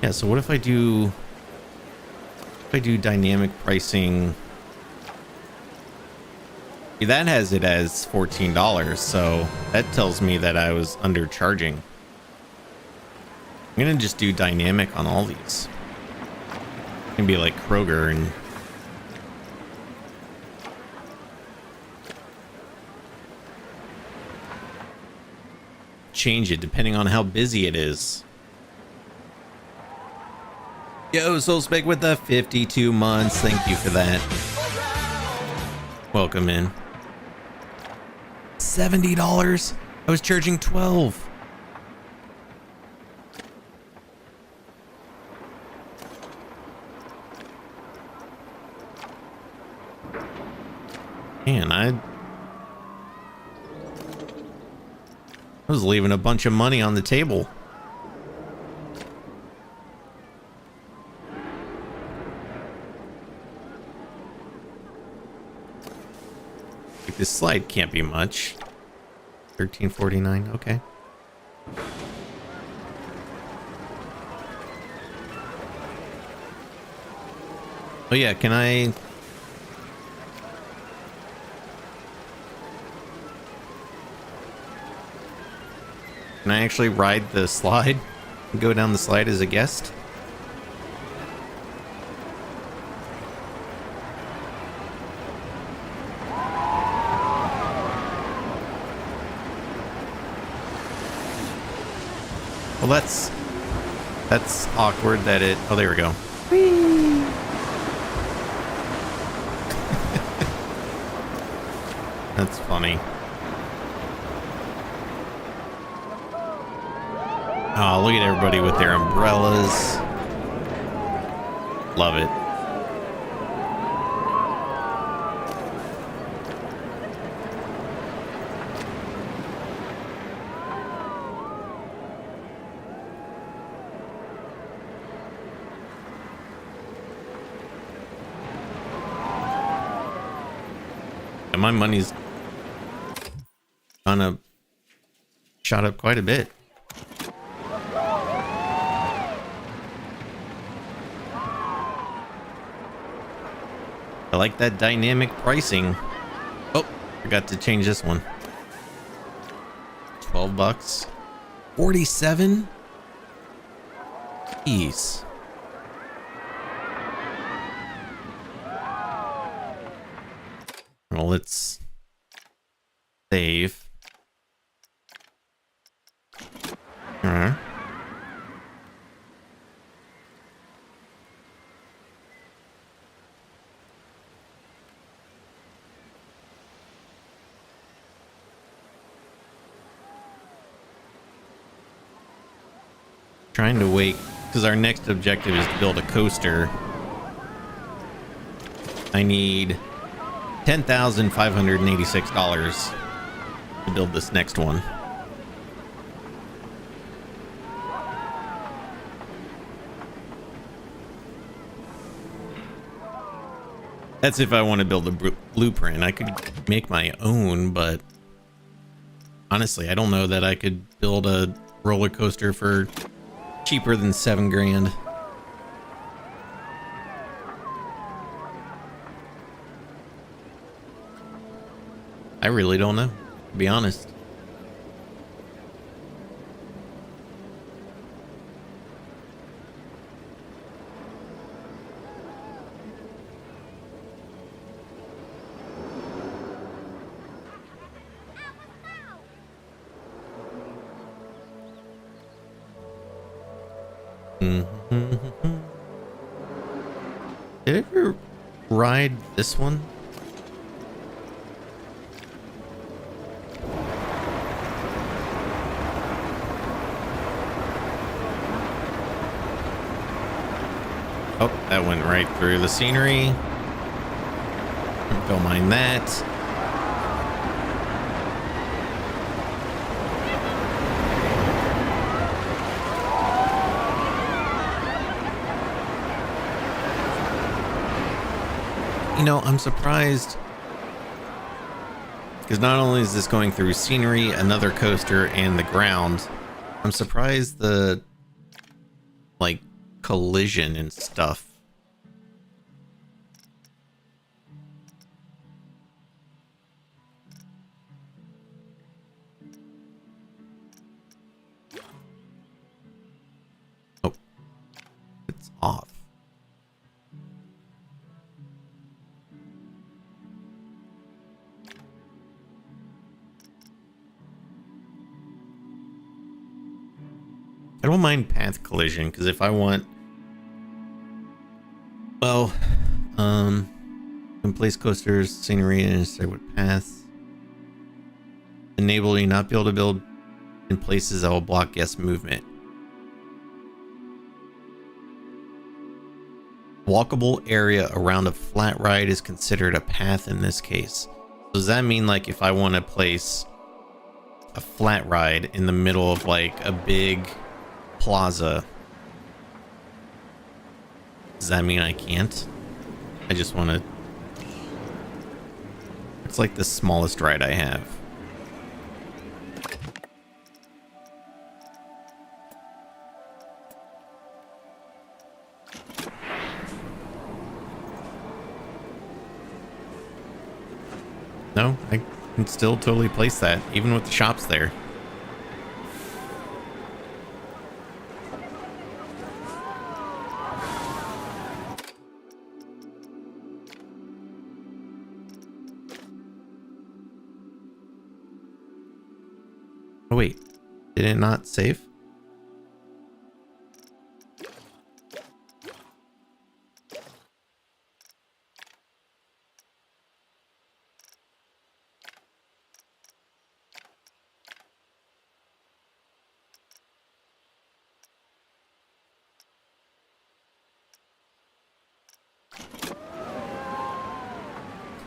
Yeah, so what if I do dynamic pricing? Yeah, that has it as $14, so that tells me that I was undercharging. I'm gonna just do dynamic on all these. Can be like Kroger and change it depending on how busy it is. Yo, Soulspec with the 52 months. Thank you for that. Welcome in. $70. I was charging 12. Man, I was leaving a bunch of money on the table. Like, this slide can't be much. $13.49. Okay. Oh yeah, can I? Can I actually ride the slide and go down the slide as a guest? Well, that's awkward that it... Oh, there we go. That's funny. Oh, look at everybody with their umbrellas. Love it. And my money's kind of shot up quite a bit. I like that dynamic pricing. Oh, forgot to change this one. $12. 47? Jeez. Well, let's save. Alright. Trying to wait because our next objective is to build a coaster. I need $10,586 to build this next one. That's if I want to build a blueprint. I could make my own, but honestly, I don't know that I could build a roller coaster for cheaper than $7 grand. I really don't know, to be honest. Did I ever ride this one? Oh, that went right through the scenery. Don't mind that. You know, I'm surprised because not only is this going through scenery, another coaster, and the ground, I'm surprised the like collision and stuff. Oh, it's off. I don't mind path collision because if I want, well, can place coasters, scenery, and start with paths. Enable you not be able to build in places that will block guest movement. Walkable area around a flat ride is considered a path in this case. So does that mean like if I want to place a flat ride in the middle of like a big plaza, does that mean I can't? I just want to, it's like the smallest ride I have. No, I can still totally place that even with the shops there. Oh wait, did it not save?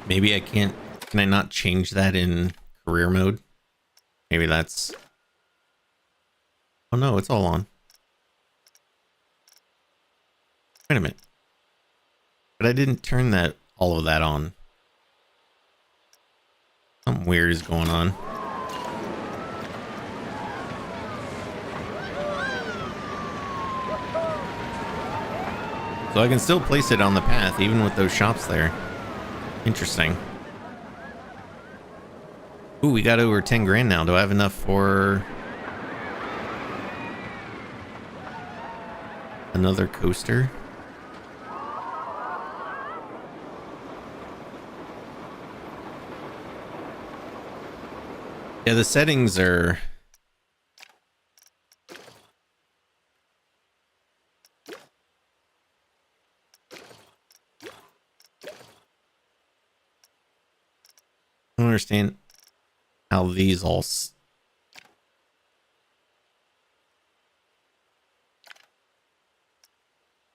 Maybe I can't, can I not change that in career mode? Maybe that's, oh no, it's all on. Wait a minute. But I didn't turn that, all of that on. Something weird is going on. So I can still place it on the path, even with those shops there. Interesting. Ooh, we got over 10 grand now. Do I have enough for another coaster? Yeah, the settings are... I don't understand how these all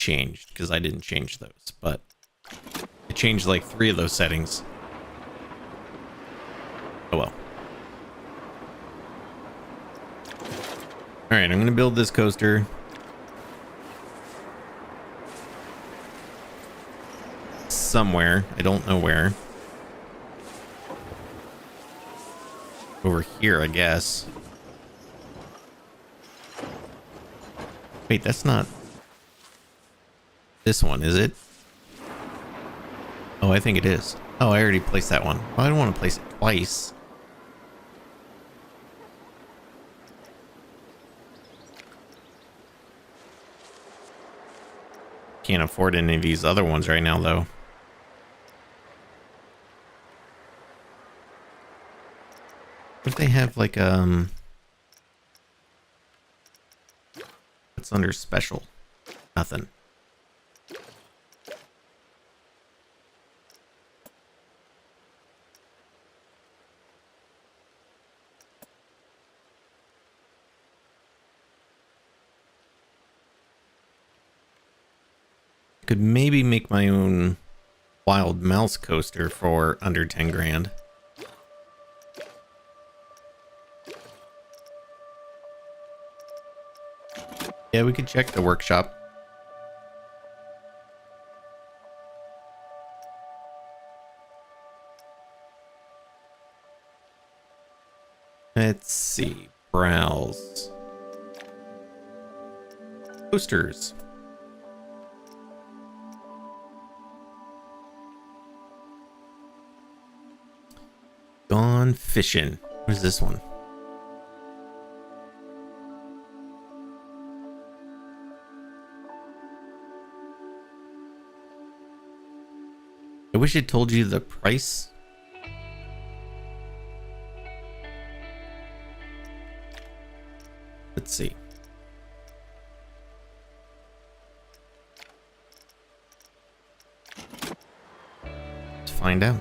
changed, because I didn't change those, but I changed like 3 of those settings. Oh well. Alright, I'm gonna build this coaster. Somewhere. I don't know where. Over here, I guess. Wait, that's not this one, is it? Oh, I think it is. Oh, I already placed that one. Oh, I don't want to place it twice. Can't afford any of these other ones right now, though. What if they have like what's under special? Nothing. Could maybe make my own wild mouse coaster for under 10 grand. Yeah, we could check the workshop. Let's see. Browse. Coasters. Gone fishing. What is this one? I wish it told you the price. Let's see. Let's find out.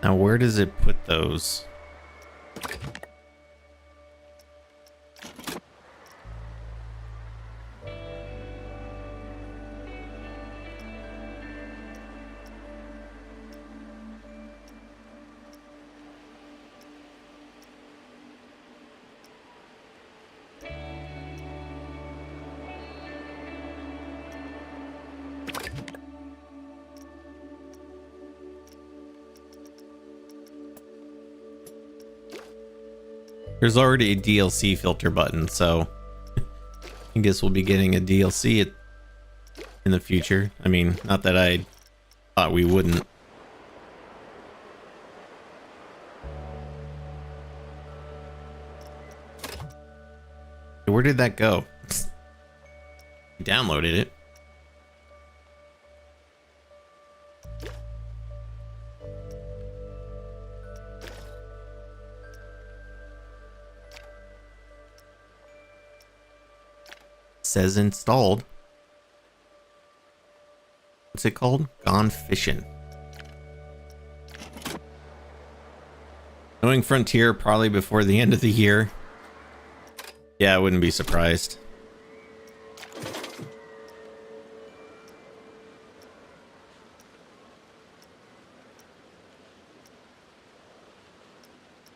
Now where does it put those? There's already a DLC filter button, so I guess we'll be getting a DLC in the future. I mean, not that I thought we wouldn't. Where did that go? I downloaded it. Says installed. What's it called? Gone fishing. Knowing Frontier probably before the end of the year. Yeah, I wouldn't be surprised.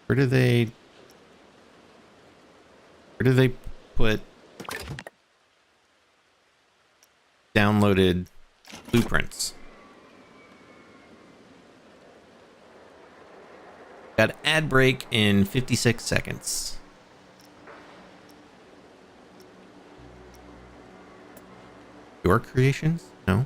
Where do they put downloaded blueprints? Got ad break in 56 seconds. Your creations? No.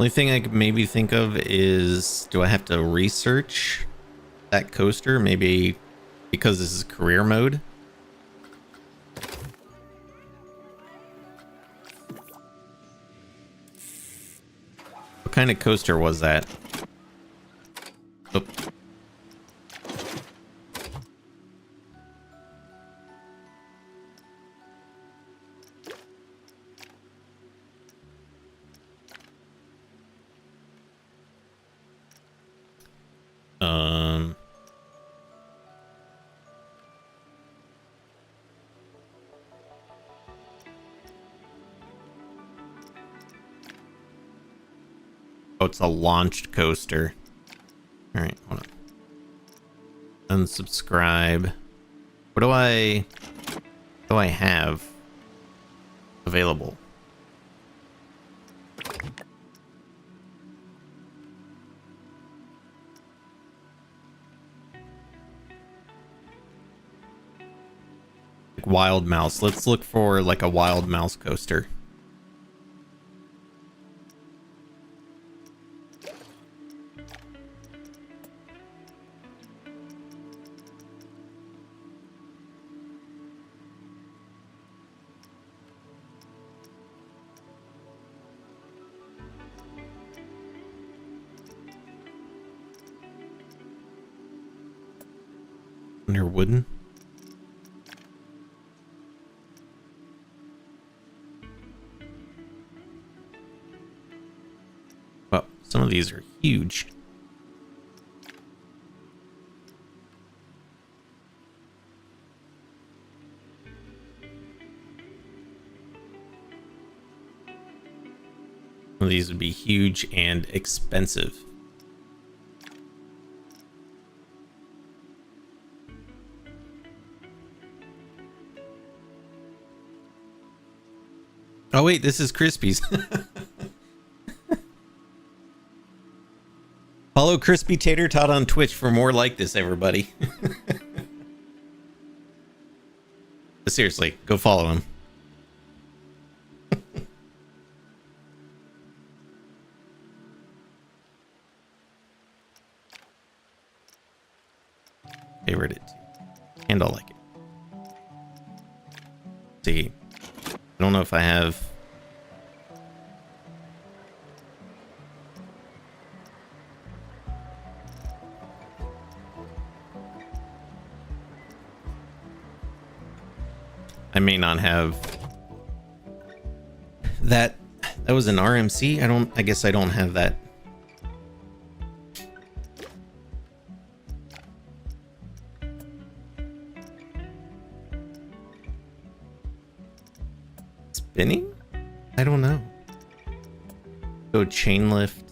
Only thing I could maybe think of is, do I have to research that coaster? Maybe because this is career mode. What kind of coaster was that? Oh. Oh, it's a launched coaster. All right, hold on. Unsubscribe. What do I have available? Like Wild Mouse. Let's look for like a Wild Mouse coaster. They're wooden. Well, some of these are huge. Some of these would be huge and expensive. Oh wait, this is Crispy's. Follow Crispy Tater Tot on Twitch for more like this, everybody. But seriously, go follow him. Favorite it. And I'll like it. See. I don't know if I have. I may not have that. That was an RMC. I guess I don't have that. Spinning? I don't know. Go chain lift.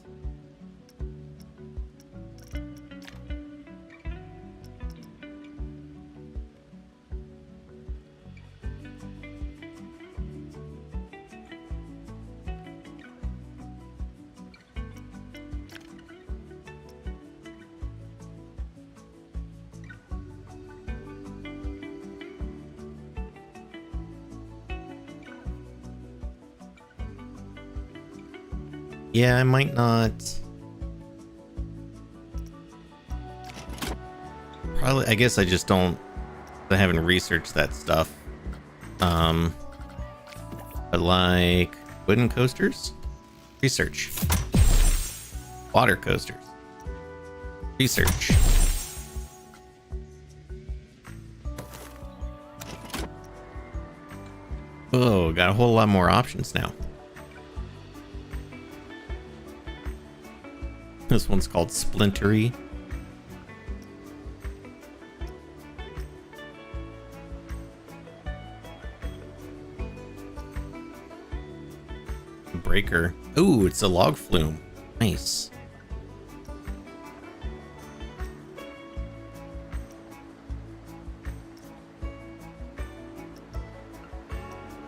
Yeah, I might not. Probably, I guess I just don't. I haven't researched that stuff. I like wooden coasters. Research. Water coasters. Research. Oh, got a whole lot more options now. This one's called Splintery. breaker. Ooh, it's a log flume. Nice.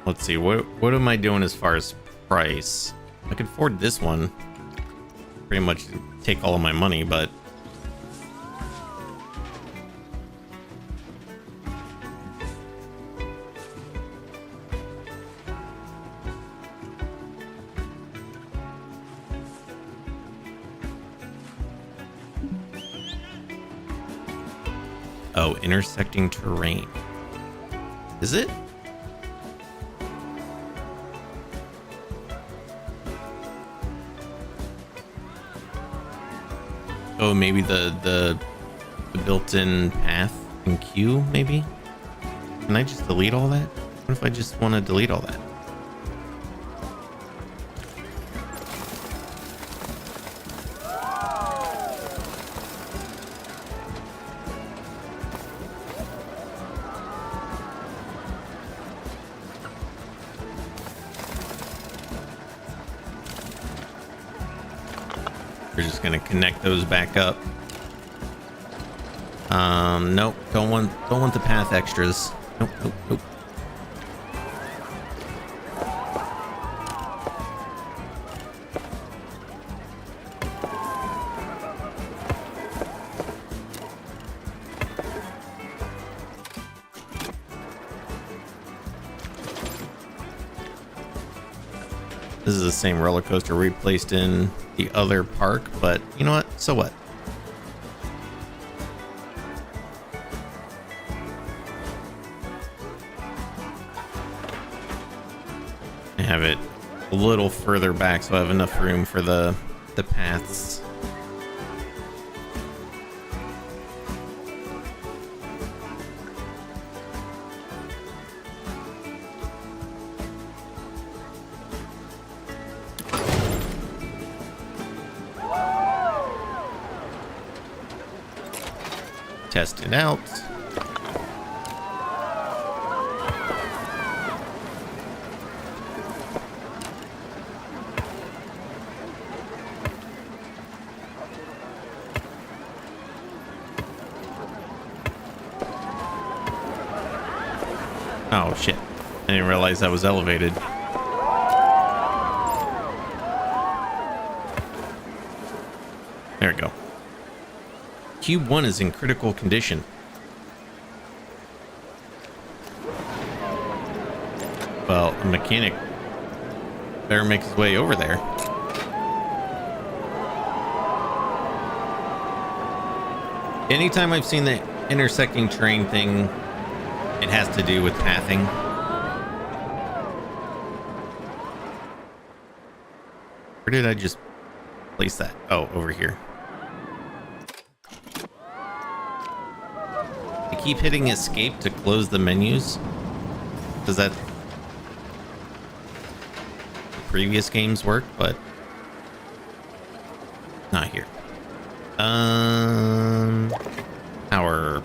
Let's see, what am I doing as far as price? I could afford this one. Pretty much take all of my money, but oh, intersecting terrain. Is it? Oh, maybe the built-in path and queue, maybe? Can I just delete all that? What if I just want to delete all that? We're just gonna connect those back up. Nope, don't want the path extras. Nope, nope, nope. This is the same roller coaster we placed in the other park, but you know what? So what? I have it a little further back so I have enough room for the paths. Test it out. Oh shit. I didn't realize that was elevated. There we go. Cube 1 is in critical condition. Well, a mechanic better make his way over there. Anytime I've seen the intersecting terrain thing, it has to do with pathing. Where did I just place that? Oh, over here. I keep hitting escape to close the menus. Does that the previous games work, but not here. Power.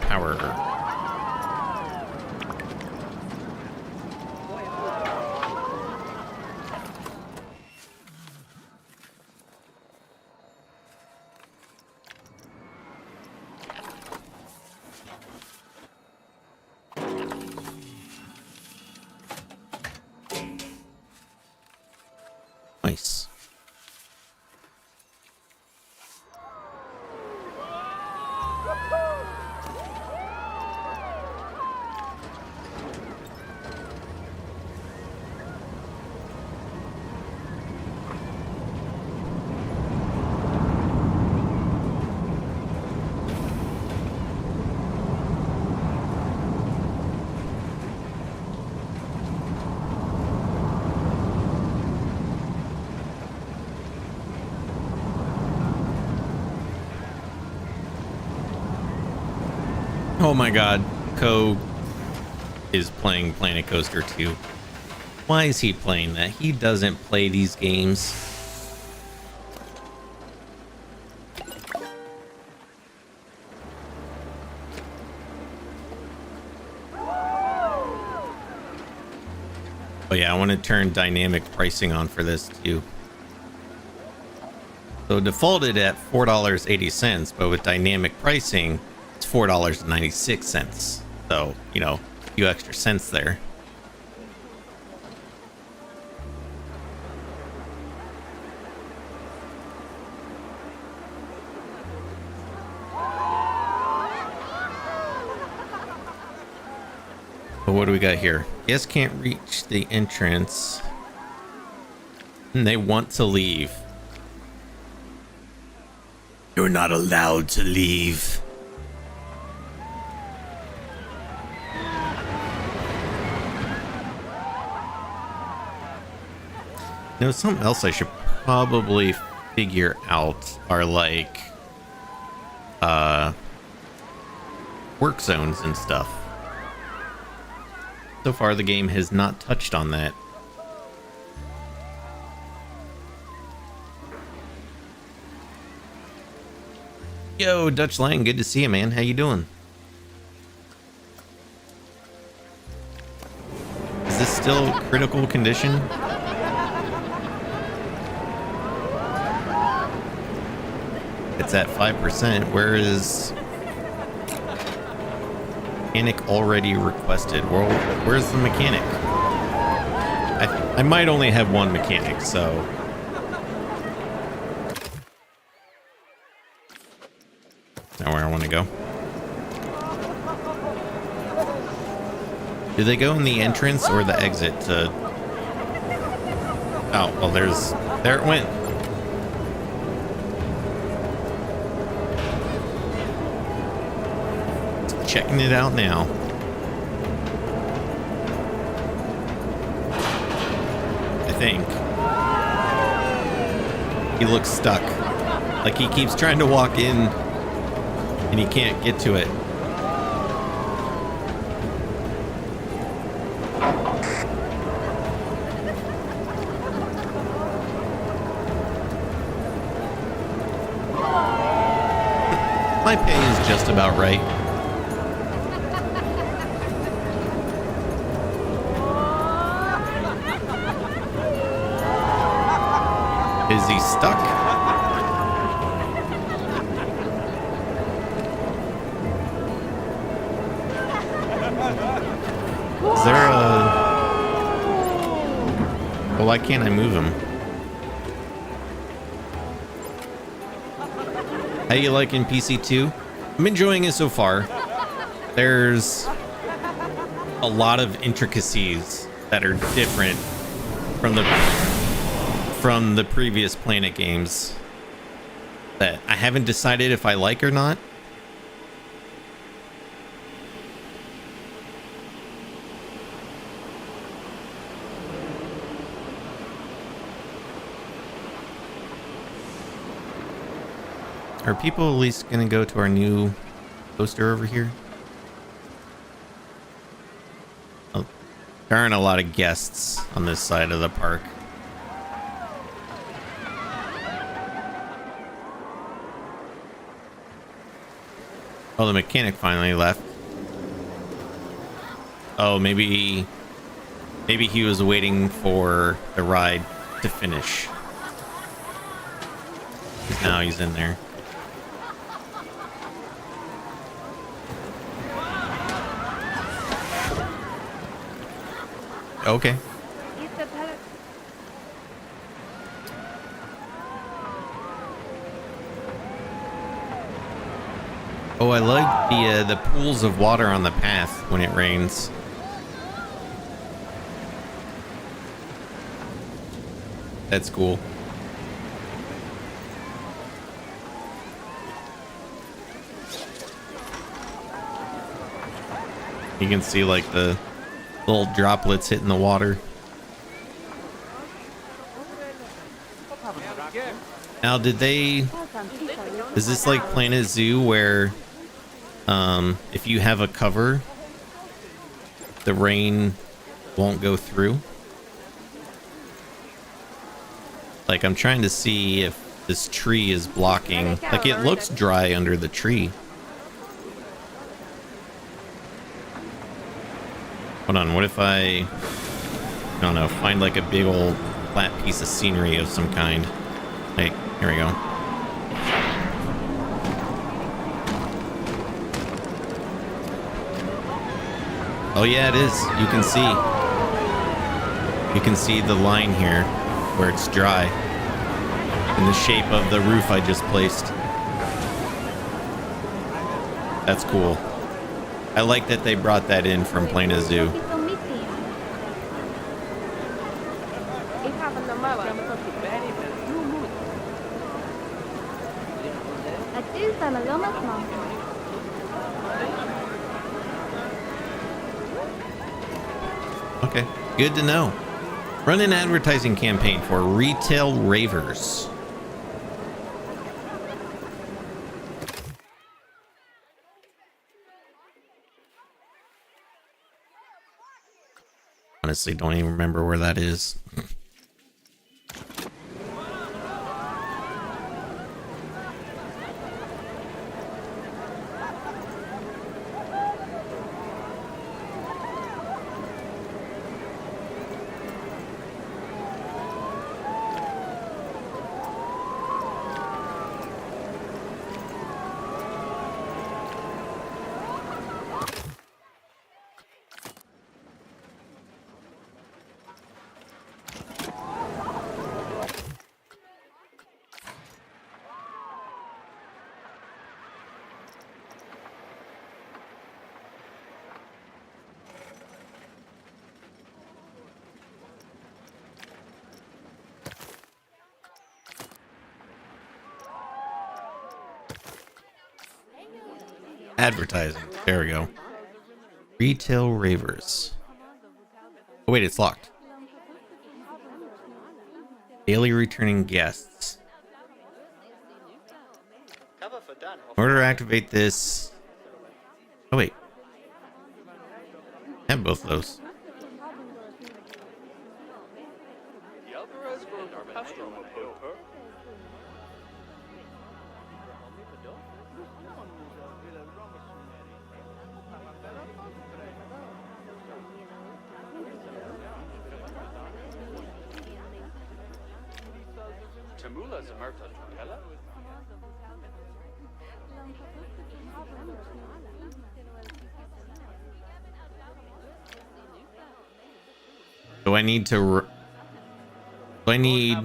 Nice. Oh my god, Ko is playing Planet Coaster 2. Why is he playing that? He doesn't play these games. Oh yeah, I want to turn dynamic pricing on for this too. So defaulted at $4.80, but with dynamic pricing, it's $4.96. So, you know, a few extra cents there. But what do we got here? Guests can't reach the entrance. And they want to leave. You're not allowed to leave. You know, something else I should probably figure out are like work zones and stuff. So far the game has not touched on that. Yo, Dutch Lang, good to see you, man. How you doing? Is this still critical condition? It's at 5%. Where is mechanic already requested? Well, where's the mechanic? I might only have one mechanic, so... Not where I want to go. Do they go in the entrance or the exit to... Oh, well, there it went. Checking it out now. I think. He looks stuck. Like he keeps trying to walk in and he can't get to it. My pay is just about right. Is he stuck? Is there a... Well, why can't I move him? How you liking PC2? I'm enjoying it so far. There's a lot of intricacies that are different from the previous Planet games that I haven't decided if I like or not. Are people at least gonna go to our new poster over here? Oh, there aren't a lot of guests on this side of the park. Oh, the mechanic finally left. Oh, maybe he was waiting for the ride to finish. 'Cause now he's in there. Okay. Oh, I like the pools of water on the path when it rains. That's cool. You can see like the little droplets hitting the water. Now, is this like Planet Zoo where if you have a cover, the rain won't go through? Like, I'm trying to see if this tree is blocking. Like, it looks dry under the tree. Hold on, what if I don't know, find like a big old flat piece of scenery of some kind. Hey, here we go. Oh yeah, it is. You can see. You can see the line here where it's dry in the shape of the roof I just placed. That's cool. I like that they brought that in from Plano Zoo. Okay, good to know. Run an advertising campaign for retail ravers. Honestly, don't even remember where that is. Advertising. There we go. Retail ravers. Oh wait, it's locked. Daily returning guests. In order to activate this... Oh wait. I have both of those. Do I need to... Do I need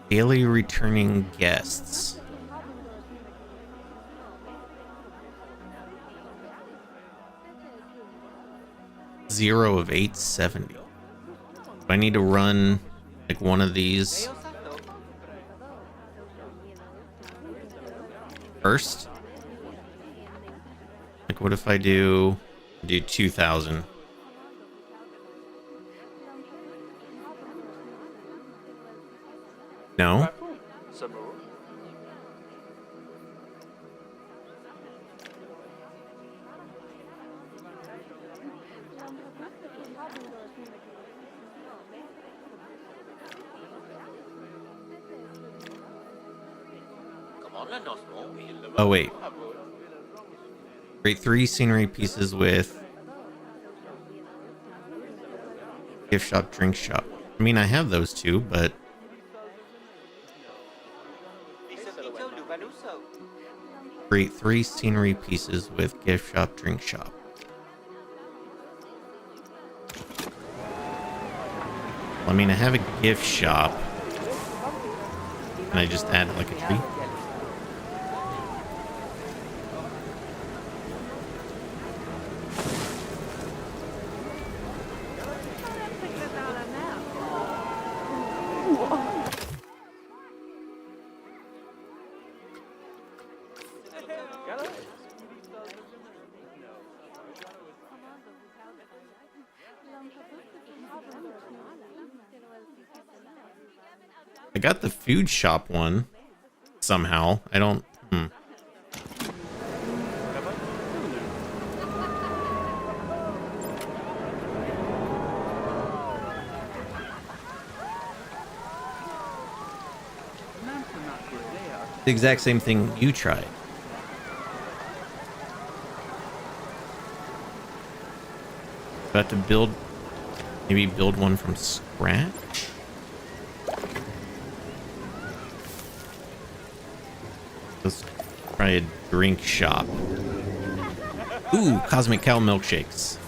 daily returning guests? Zero of 870. Do I need to run like one of these first? Like what if I do 2,000? No. Oh wait. Create 3 scenery pieces with gift shop, drink shop. I mean, I have those two, but create 3 scenery pieces with gift shop, drink shop. Well, I mean, I have a gift shop. Can I just add like a tree? I got the food shop one somehow. I don't. The exact same thing you tried. About to build Maybe build one from scratch? Let's try a drink shop. Ooh, Cosmic Cow milkshakes.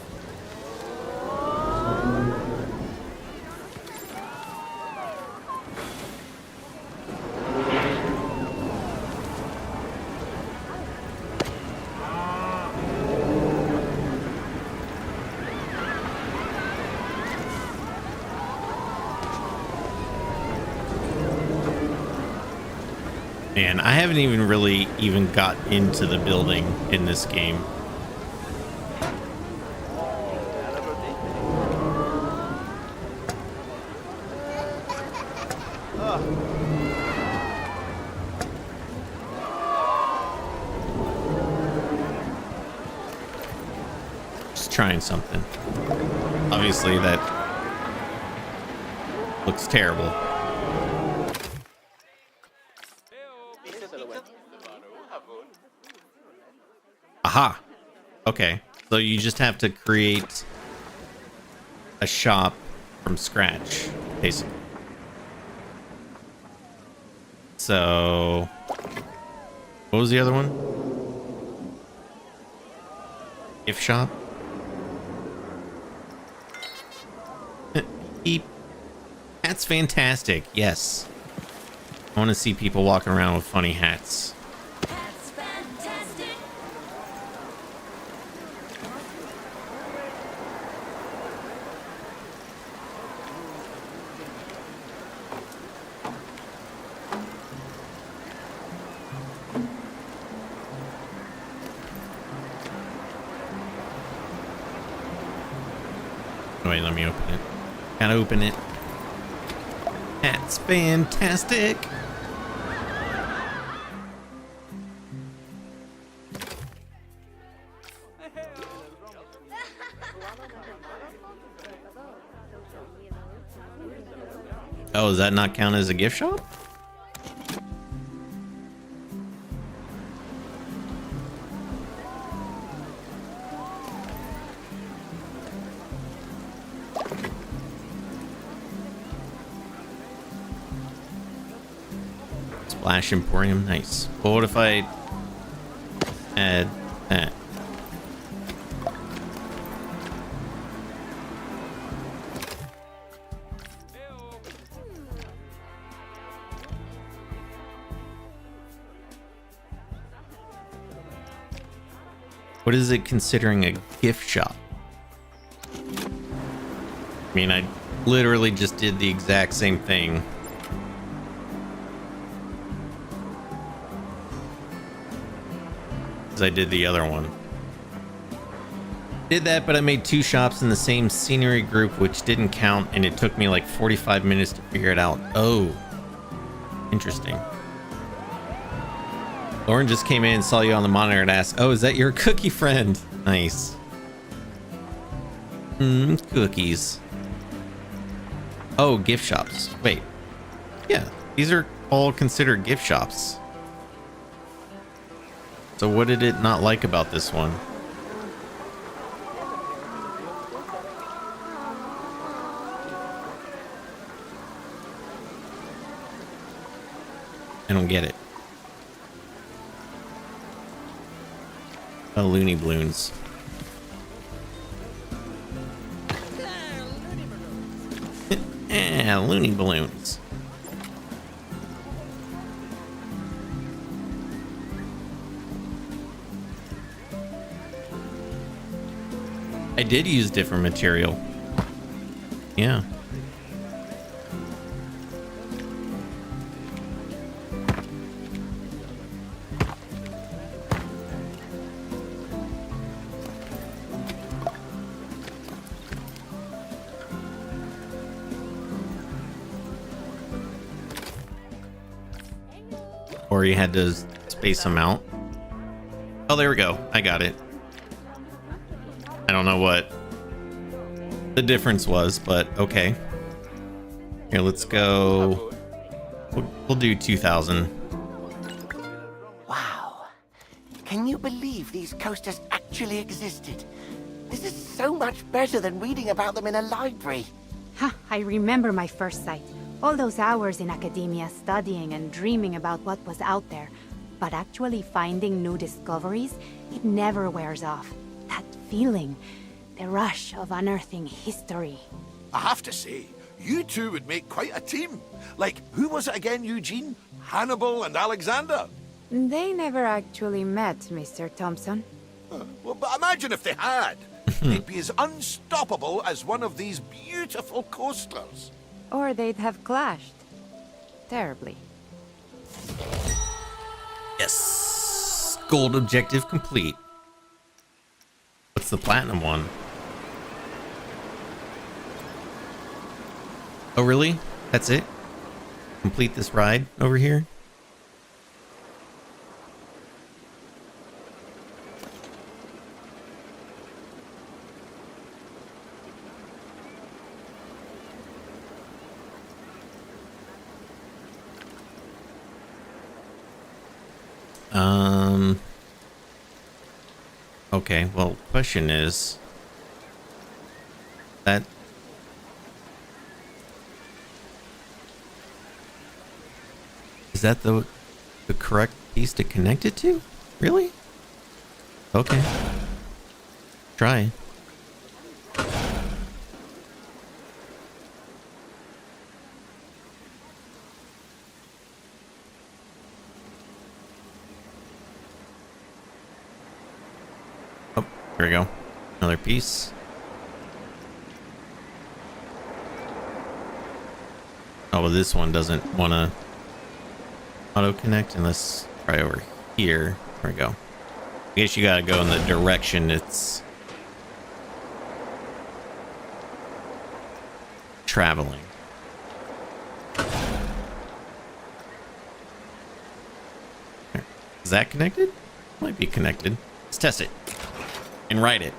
Man, I haven't even got into the building in this game. Just trying something. Obviously that looks terrible. Aha. Okay. So you just have to create a shop from scratch, basically. So what was the other one? Gift shop? Beep. That's fantastic. Yes. I want to see people walking around with funny hats. Wait, let me open it. Can't open it. That's fantastic. Oh, does that not count as a gift shop? Splash Emporium, nice. Well, what if I add that? What is it considering a gift shop? I mean, I literally just did the exact same thing. As I did the other one. Did that, but I made two shops in the same scenery group, which didn't count, and it took me like 45 minutes to figure it out. Oh, interesting. Lauren just came in and saw you on the monitor and asked, oh, is that your cookie friend? Nice. Cookies. Oh, gift shops. Wait. Yeah, these are all considered gift shops. So what did it not like about this one? I don't get it. Oh, Looney Balloons. Yeah, Looney Balloons. I did use different material. Yeah. Or you had to space them out. Oh, there we go. I got it. I don't know what the difference was, but okay. Here, let's go. We'll do 2,000. Wow. Can you believe these coasters actually existed? This is so much better than reading about them in a library. Ha, I remember my first sight. All those hours in academia studying and dreaming about what was out there. But actually finding new discoveries, it never wears off. That feeling, the rush of unearthing history. I have to say, you two would make quite a team. Like, who was it again, Eugene? Hannibal and Alexander? They never actually met, Mr. Thompson. Well, but imagine if they had. They'd be as unstoppable as one of these beautiful coasters. Or they'd have clashed. Terribly. Yes. Gold objective complete. What's the platinum one? Oh, really? That's it? Complete this ride over here? Okay, well, question is that the correct piece to connect it to? Really? Okay. Try. Oh, here we go. Another piece. Oh, well, this one doesn't want to auto connect unless right over here. There we go. I guess you gotta go in the direction it's traveling. There. Is that connected? Might be connected. Let's test it and write it.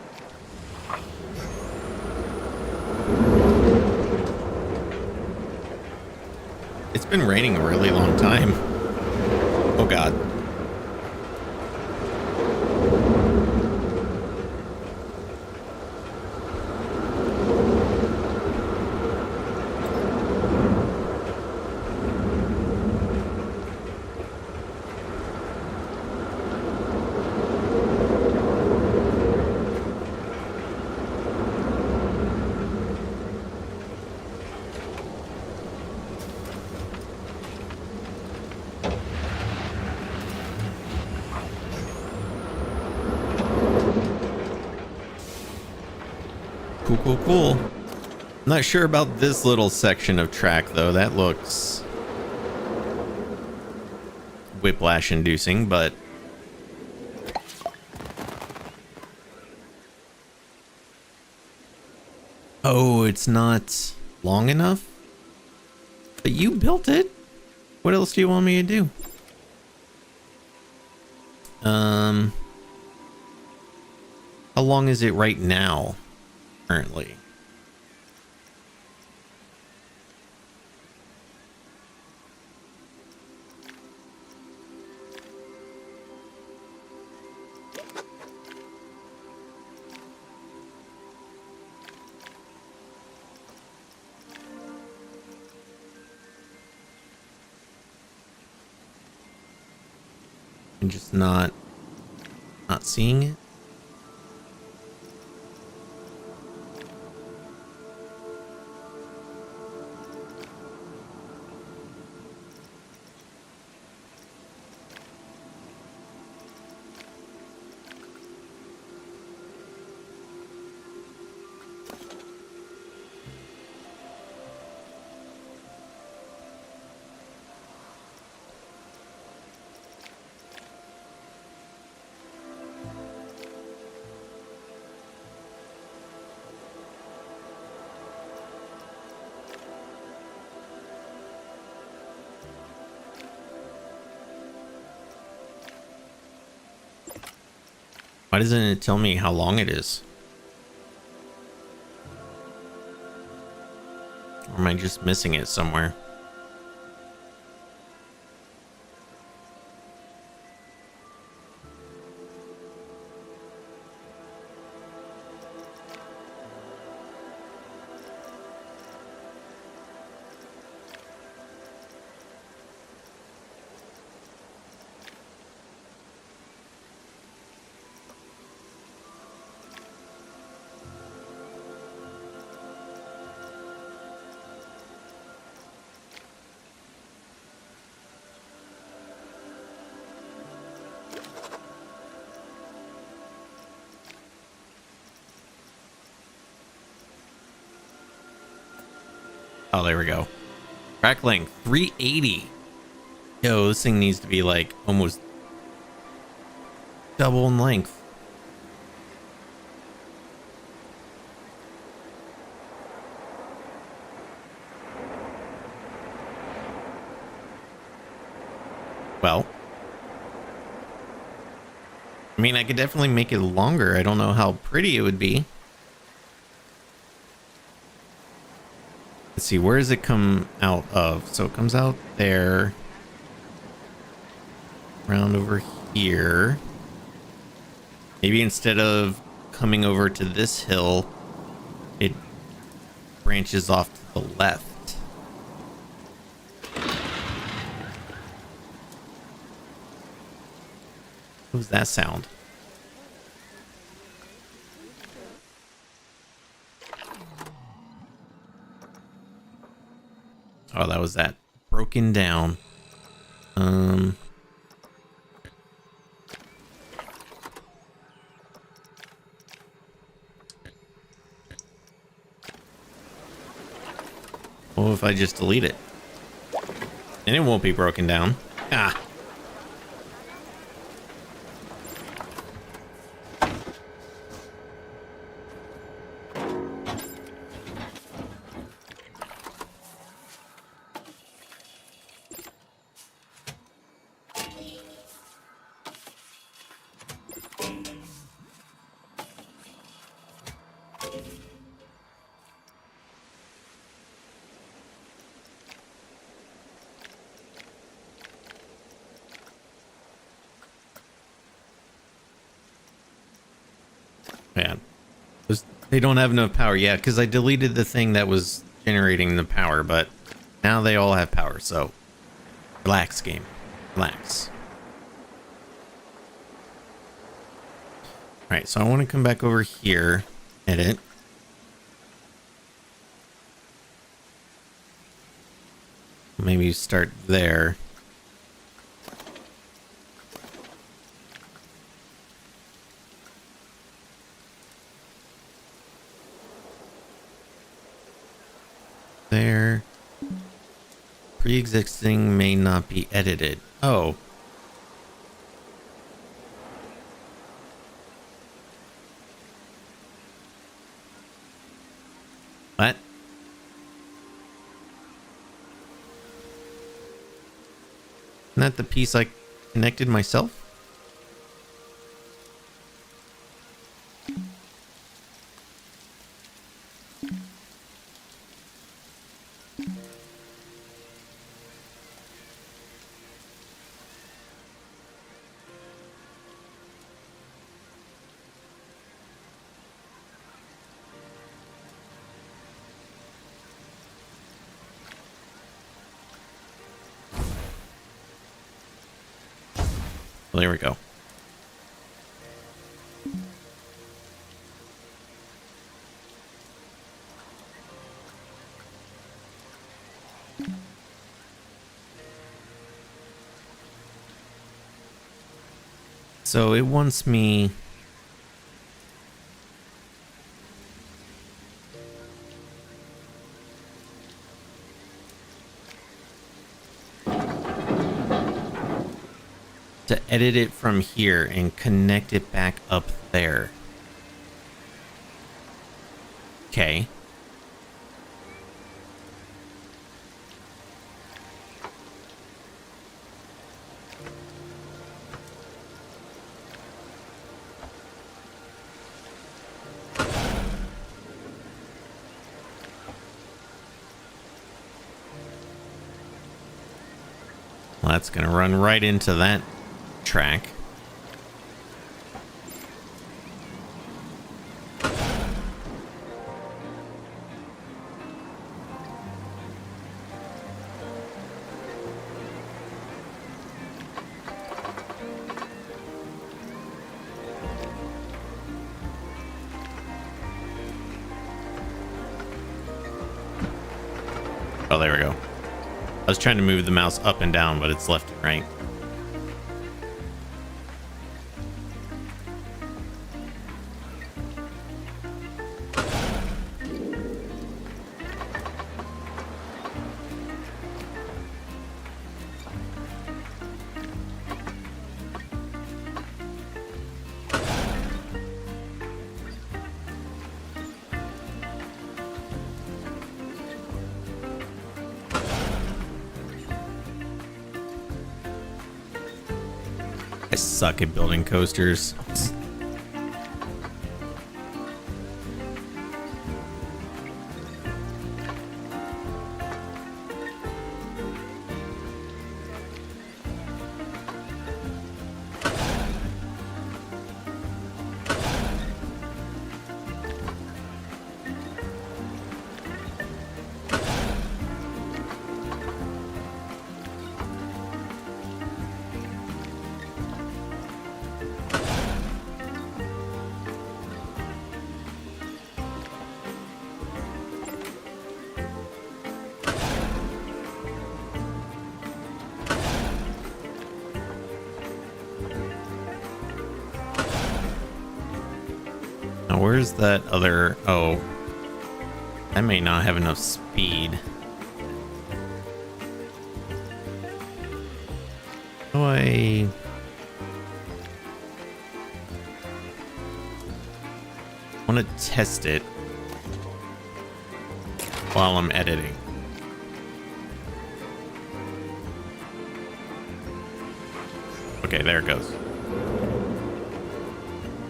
It's been raining a really long time. Oh God. Cool. I'm not sure about this little section of track though. That looks whiplash inducing, but oh, it's not long enough. But you built it. What else do you want me to do? How long is it right now? Currently. I'm just not seeing it. Why doesn't it tell me how long it is? Or am I just missing it somewhere? Oh, there we go. Track length 380. Yo, this thing needs to be like almost double in length. Well, I mean, I could definitely make it longer. I don't know how pretty it would be. Let's see, where does it come out of? So it comes out there, around over here. Maybe instead of coming over to this hill, it branches off to the left. What was that sound? Oh, that was that broken down. What if I just delete it? And it won't be broken down. Ah. Man, they don't have enough power yet because I deleted the thing that was generating the power, but now they all have power. So relax, game, relax. All right, so I want to come back over here, edit. Maybe start there. There. Pre-existing may not be edited. Oh. What? Isn't that the piece I connected myself? Well, there we go. So it wants me to edit it from here and connect it back up there. Okay. Well, that's gonna run right into that track. Oh, there we go. I was trying to move the mouse up and down, but it's left and right. suck at building coasters. Now, where's that other... Oh, I may not have enough speed. How do I want to test it while I'm editing. Okay, there it goes.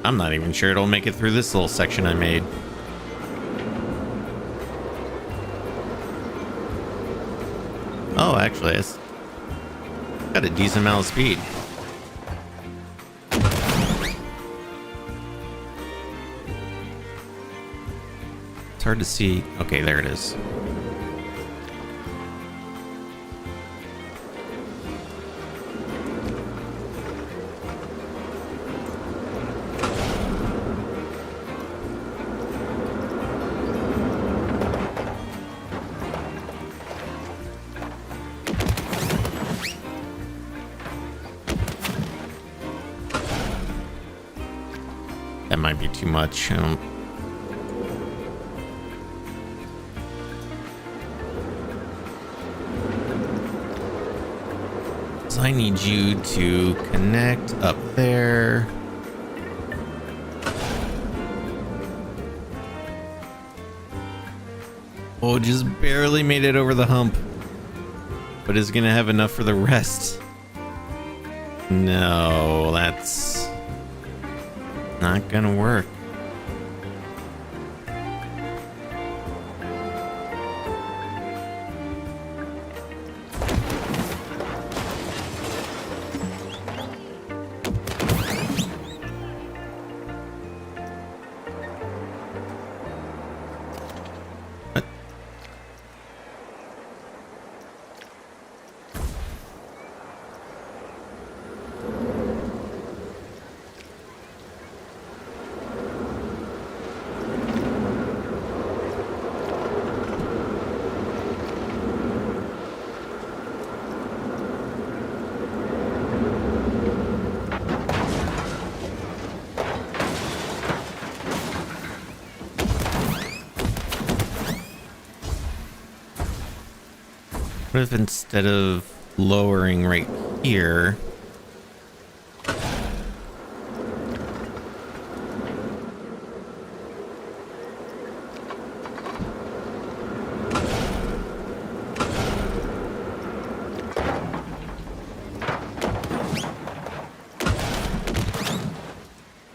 I'm not even sure it'll make it through this little section I made. Oh, actually, it's got a decent amount of speed. It's hard to see. Okay, there it is. That might be too much. I don't... So I need you to connect up there. Oh, just barely made it over the hump. But is gonna have enough for the rest. No, that's not gonna work. What if instead of lowering right here,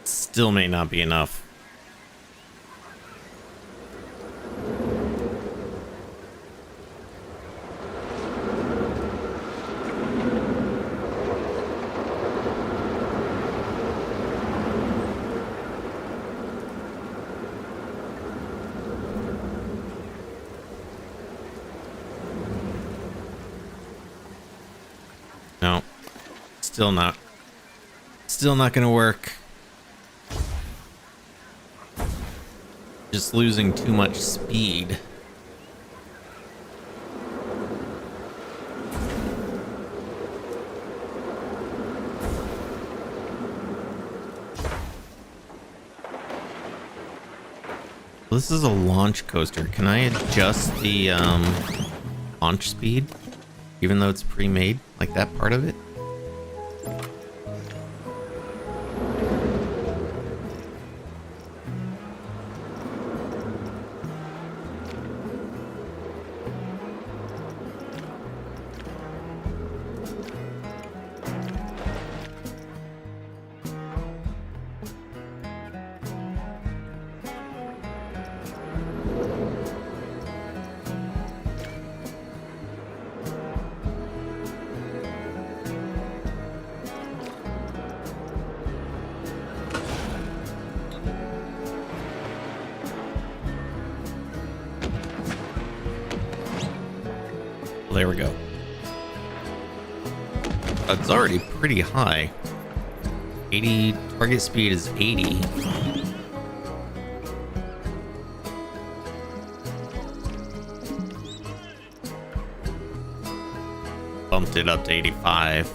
still may not be enough. No, still not gonna work. Just losing too much speed. This is a launch coaster. Can I adjust the launch speed even though it's pre-made, like that part of it? There we go. It's already pretty high. 80, target speed is 80. Bumped it up to 85.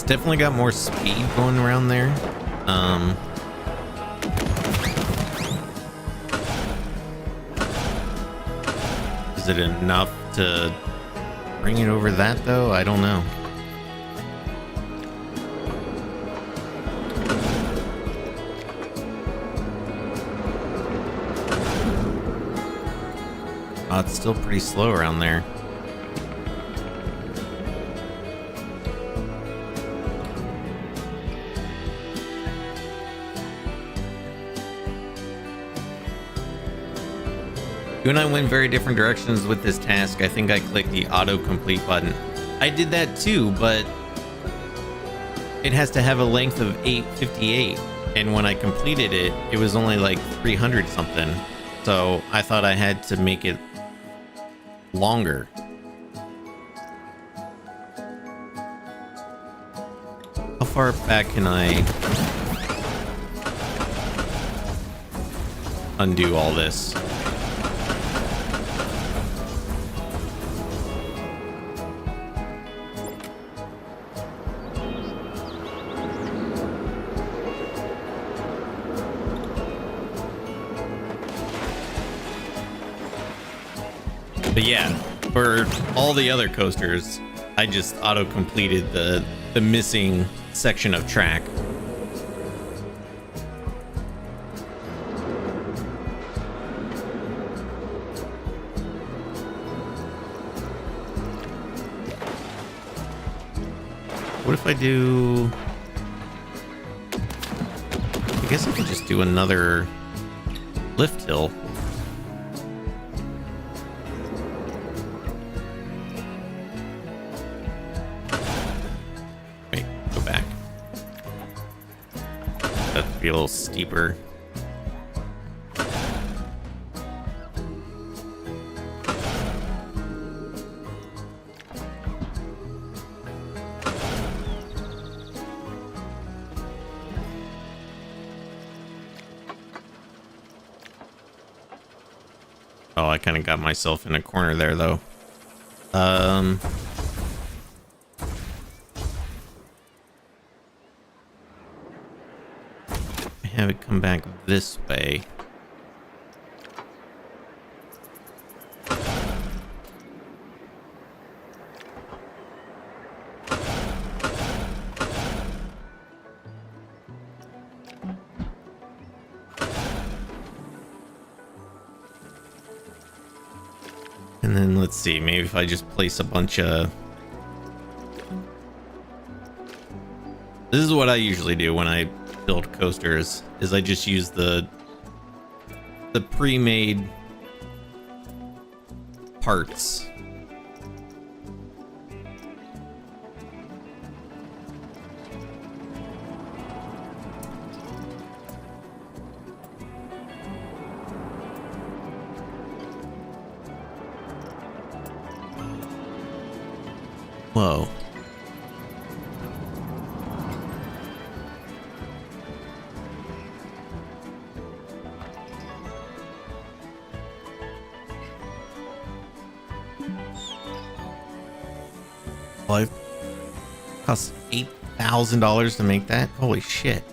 Definitely got more speed going around there. Is it enough to bring it over that though? I don't know. Oh, it's still pretty slow around there. You and I went very different directions with this task. I think I clicked the auto-complete button. I did that too, but it has to have a length of 858. And when I completed it, it was only like 300 something. So I thought I had to make it longer. How far back can I undo all this? But yeah, for all the other coasters, I just auto-completed the missing section of track. What if I do... I guess I could just do another lift hill. Be a little steeper. Oh, I kind of got myself in a corner there though. Have it come back this way. And then let's see, maybe if I just place a bunch of... This is what I usually do when I build coasters, is I just use the pre-made parts. Whoa. Well, cost $8,000 to make that? Holy shit.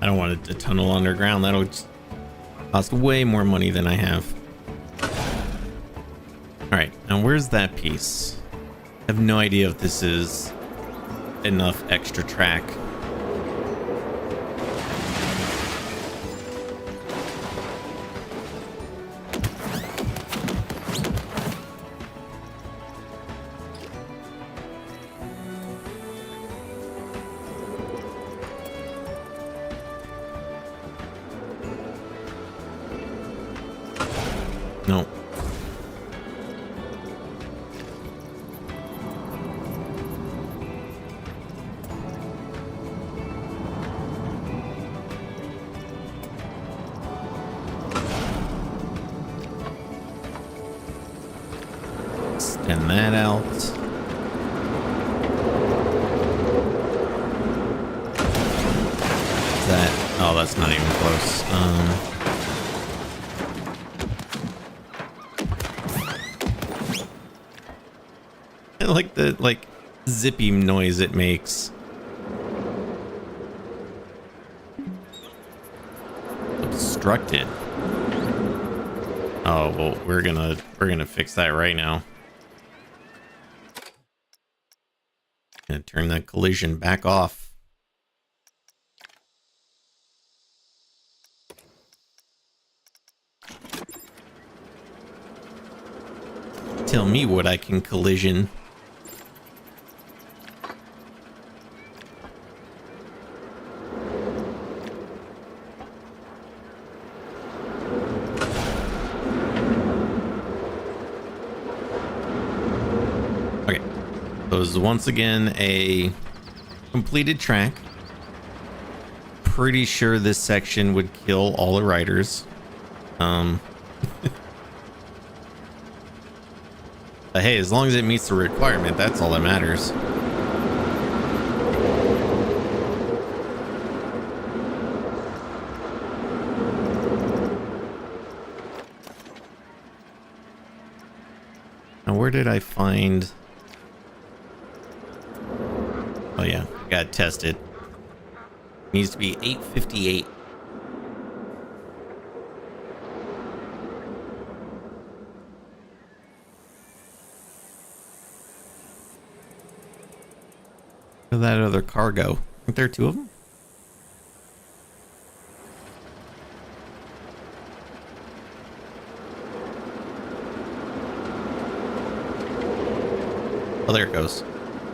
I don't want it to tunnel underground. That'll cost way more money than I have. Alright, now where's that piece? I have no idea if this is enough extra track. No. Extend that out. That, oh, that's not even close. I like the zippy noise it makes. Obstructed. Oh well, we're gonna fix that right now. Gonna turn that collision back off. Tell me what I can collision. Okay, so this is once again a completed track. Pretty sure this section would kill all the riders. But hey, as long as it meets the requirement, that's all that matters. Now, where did I find... Oh yeah, gotta test it. Needs to be 858. Where'd that other car go? Aren't there two of them? Oh, there it goes.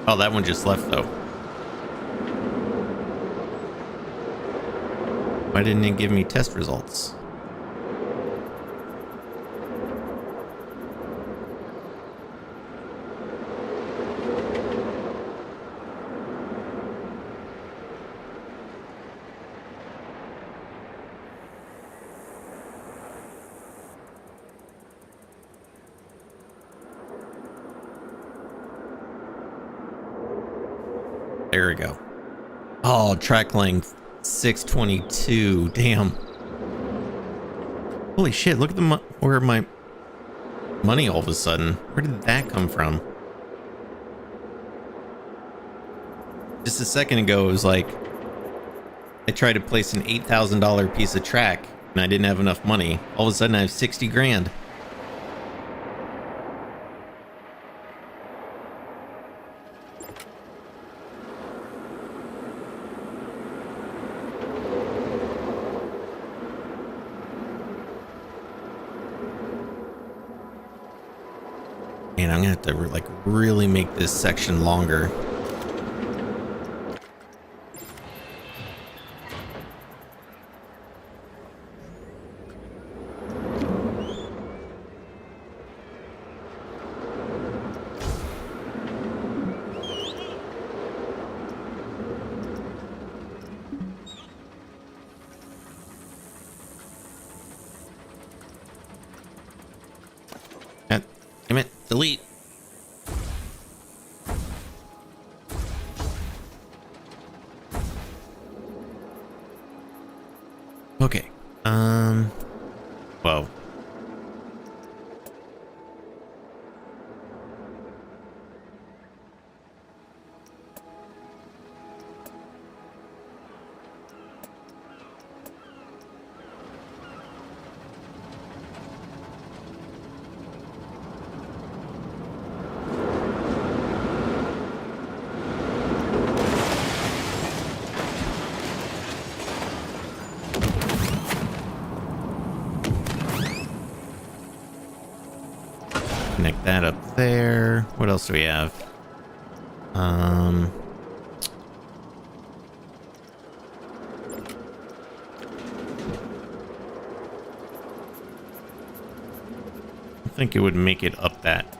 Oh, that one just left though. Why didn't it give me test results? There we go. Oh, track length 622. Damn. Holy shit, look at the where my money all of a sudden. Where did that come from? Just a second ago, it was like I tried to place an $8,000 piece of track and I didn't have enough money. All of a sudden I have 60 grand. Man, I'm gonna have to like really make this section longer. Damn it, delete. Okay. Whoa. Connect that up there. What else do we have? I think it would make it up that.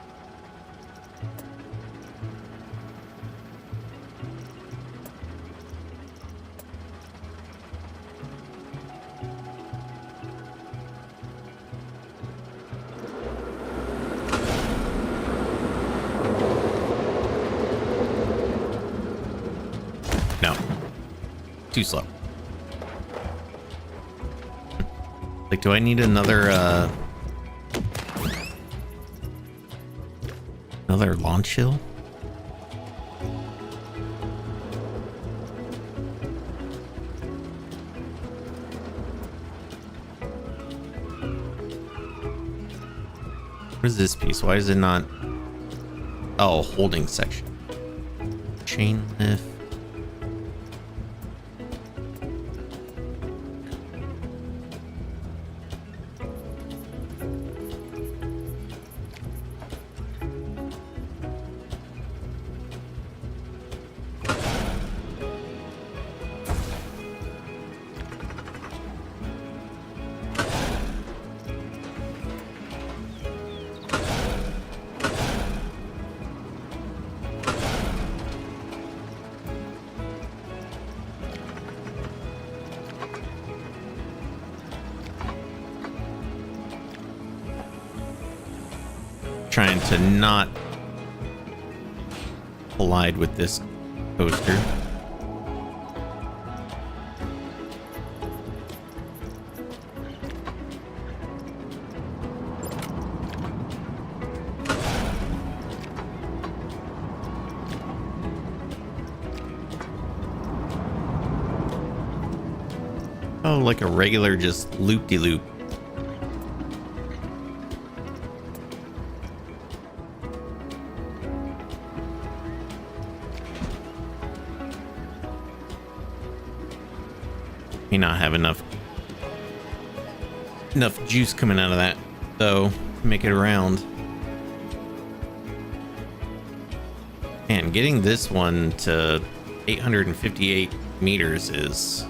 No. Too slow. Like, do I need another launch hill? What is this piece? Why is it not? Oh, holding section. Chain lift. Trying to not collide with this coaster. Oh, like a regular just loop-de-loop. May not have enough juice coming out of that though to make it around. And getting this one to 858 meters is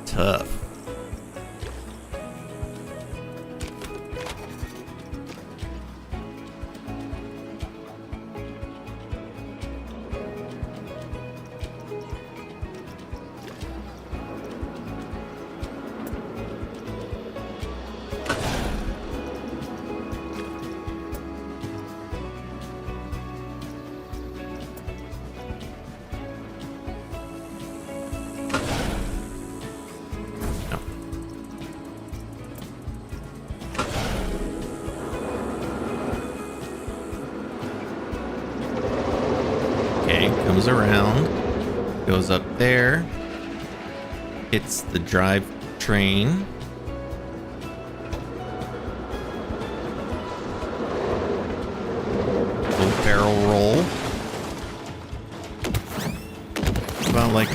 tough. Comes around, goes up there, hits the drive train. Little barrel roll. About like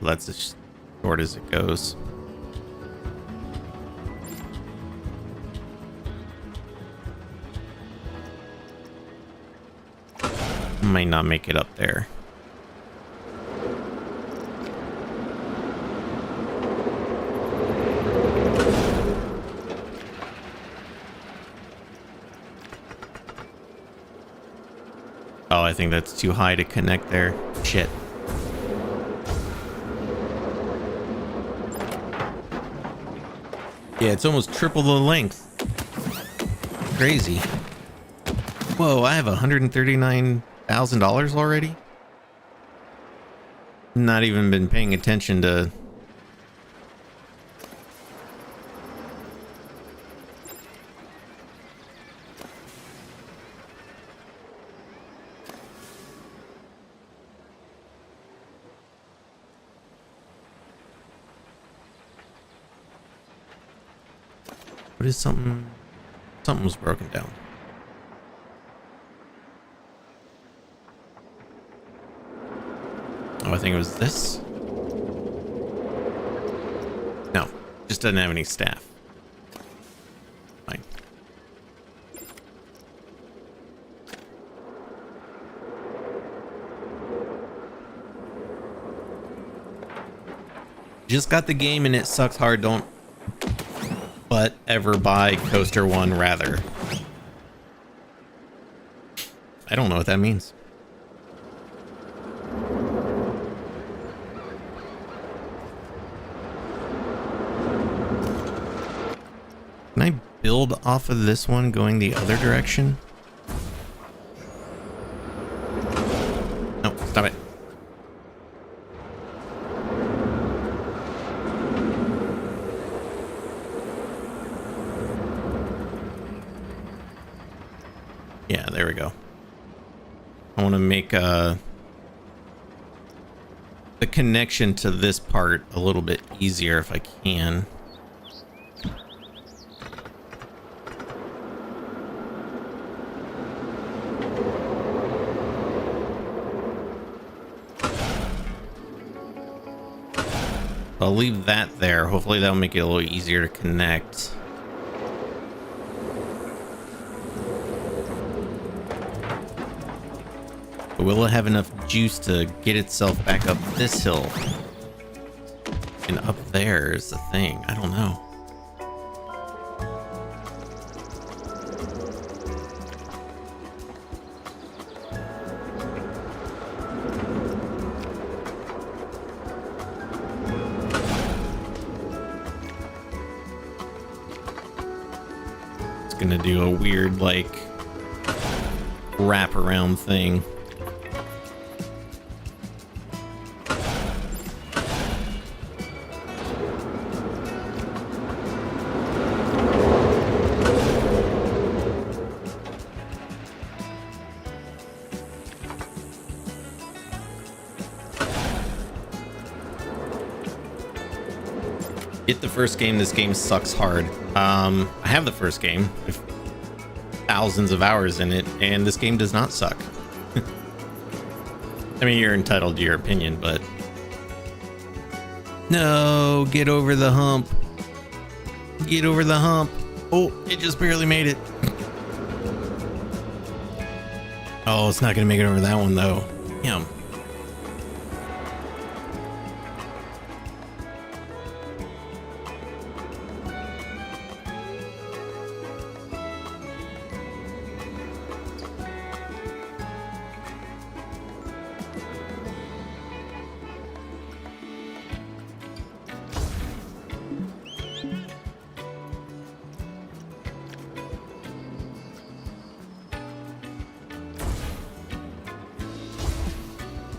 that's as short as it goes. Might not make it up there. Oh, I think that's too high to connect there. Shit. Yeah, it's almost triple the length. Crazy. Whoa, I have $139,000 already? Not even been paying attention to... What is something? Something was broken down. Oh, I think it was this. No, just doesn't have any staff. Fine. Just got the game and it sucks hard. Don't but ever buy Coaster 1 rather. I don't know what that means. Can I build off of this one going the other direction? No, stop it. Yeah, there we go. I want to make the connection to this part a little bit easier if I can. I'll leave that there. Hopefully that'll make it a little easier to connect. But will it have enough juice to get itself back up this hill? And up there is the thing. I don't know. It's gonna do a weird, like, wrap around thing. Get the first game. This game sucks hard. I have the first game with thousands of hours in it, and this game does not suck. I mean, you're entitled to your opinion, but no, get over the hump. Get over the hump. Oh, it just barely made it. Oh, it's not gonna make it over that one though. Damn.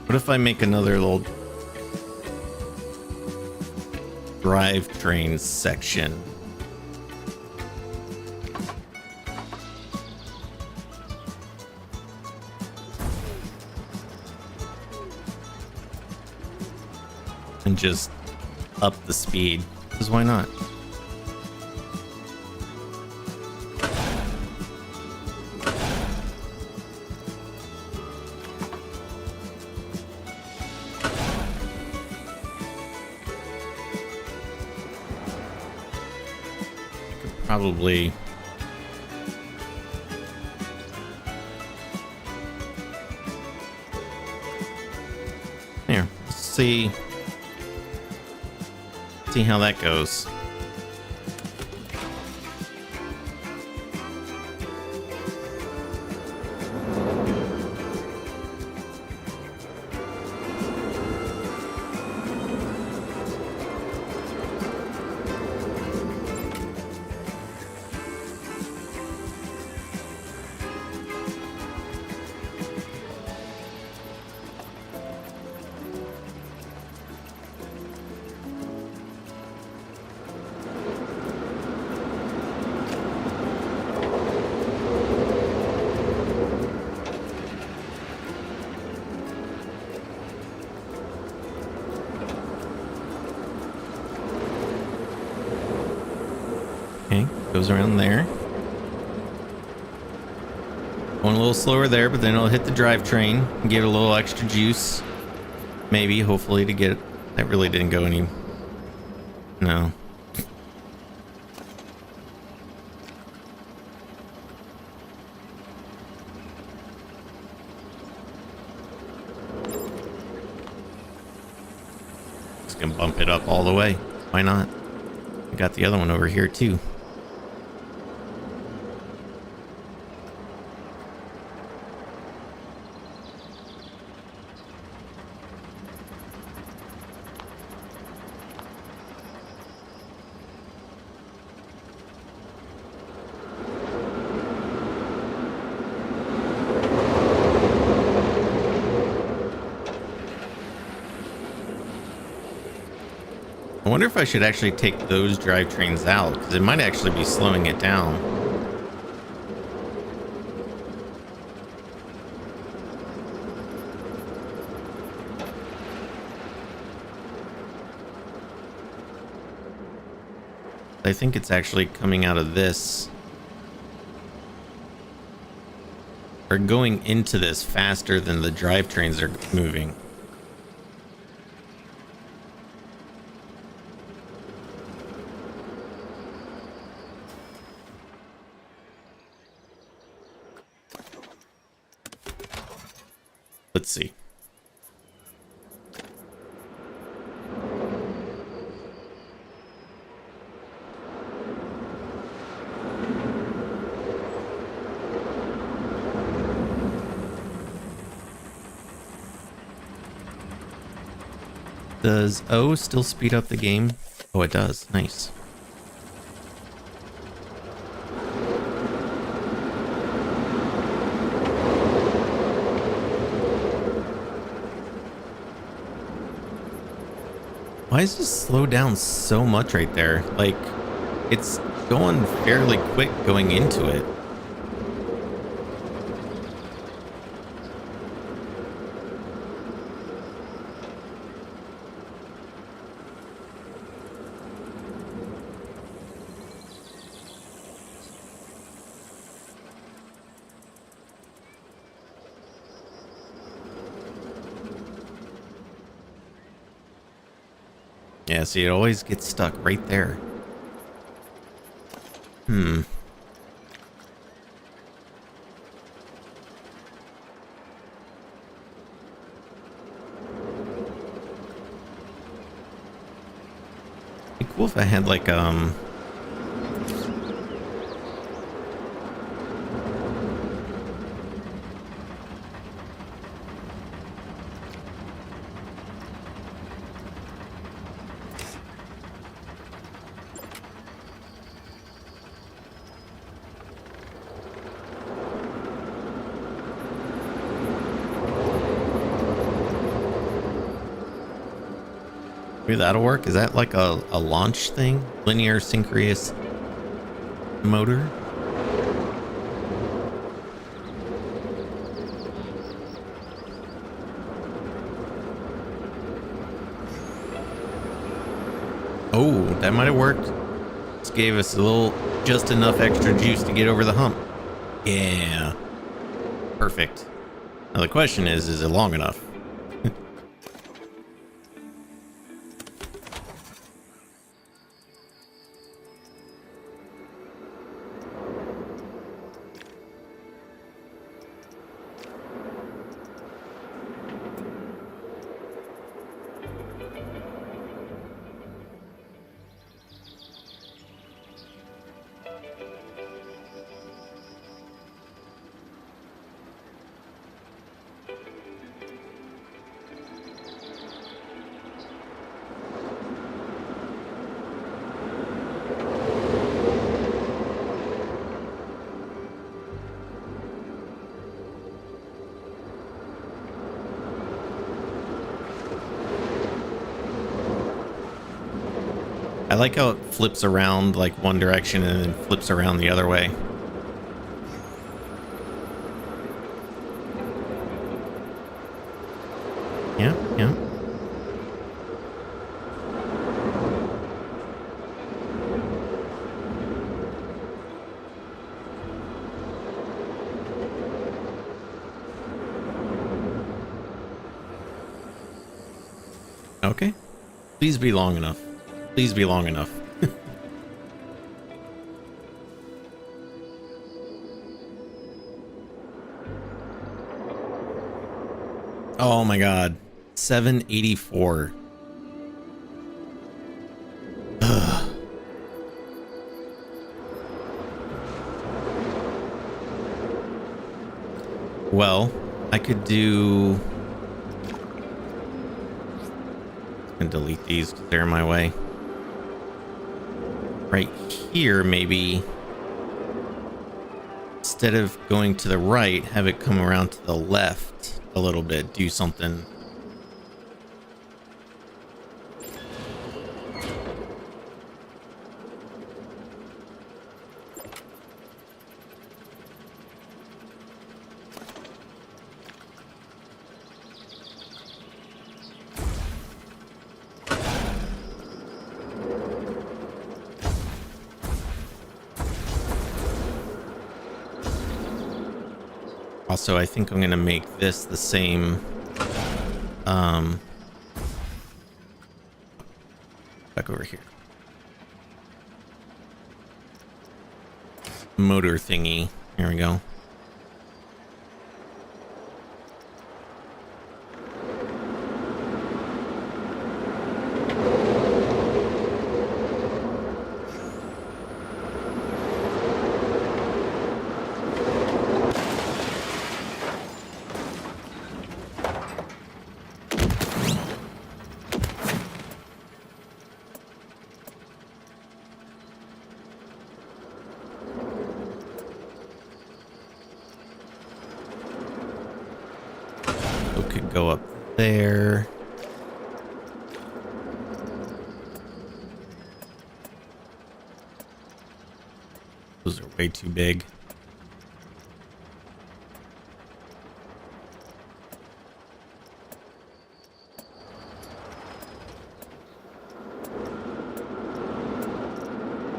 What if I make another little drivetrain section? And just up the speed, because why not? Probably here. Let's see how that goes. Okay, goes around there. Going a little slower there, but then it'll hit the drivetrain and give it a little extra juice. Maybe, hopefully, to get it. That really didn't go any... No. Just gonna bump it up all the way. Why not? I got the other one over here, too. I wonder if I should actually take those drivetrains out, because it might actually be slowing it down. I think it's actually coming out of this, or going into this faster than the drivetrains are moving. Let's see. Does O still speed up the game? Oh, it does. Nice. Why is this slow down so much right there? Like, it's going fairly quick going into it. Yeah, see, it always gets stuck right there. Be cool if I had like maybe that'll work. Is that like a launch thing? Linear synchronous motor? Oh, that might have worked. Just gave us a little, just enough extra juice to get over the hump. Yeah. Perfect. Now the question is it long enough? I like how it flips around like one direction and then flips around the other way. Yeah, yeah. Okay. Please be long enough. Please be long enough. Oh my god. 784. Ugh. Well, I could do... and delete these because they're in my way. Right here, maybe. Instead of going to the right, have it come around to the left a little bit. Do something. Also, I think I'm gonna make this the same back over here. Motor thingy. Here we go. Could go up there. Those are way too big.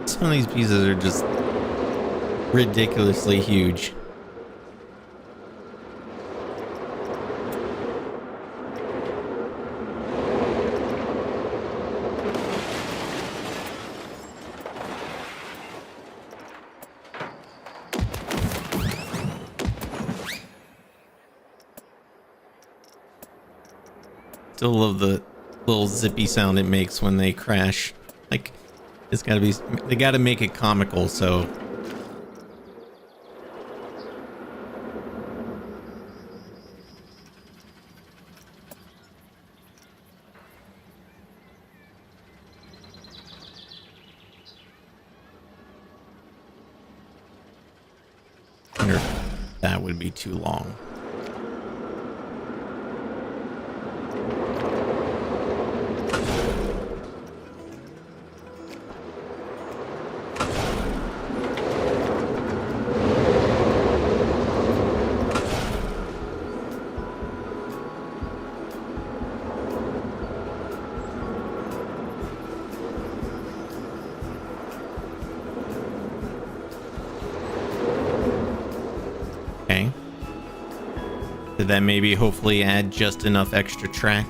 Some of these pieces are just ridiculously huge. Still love the little zippy sound it makes when they crash. Like, it's gotta be, they gotta make it comical, so. I wonder if that would be too long. Okay. Did that maybe hopefully add just enough extra track?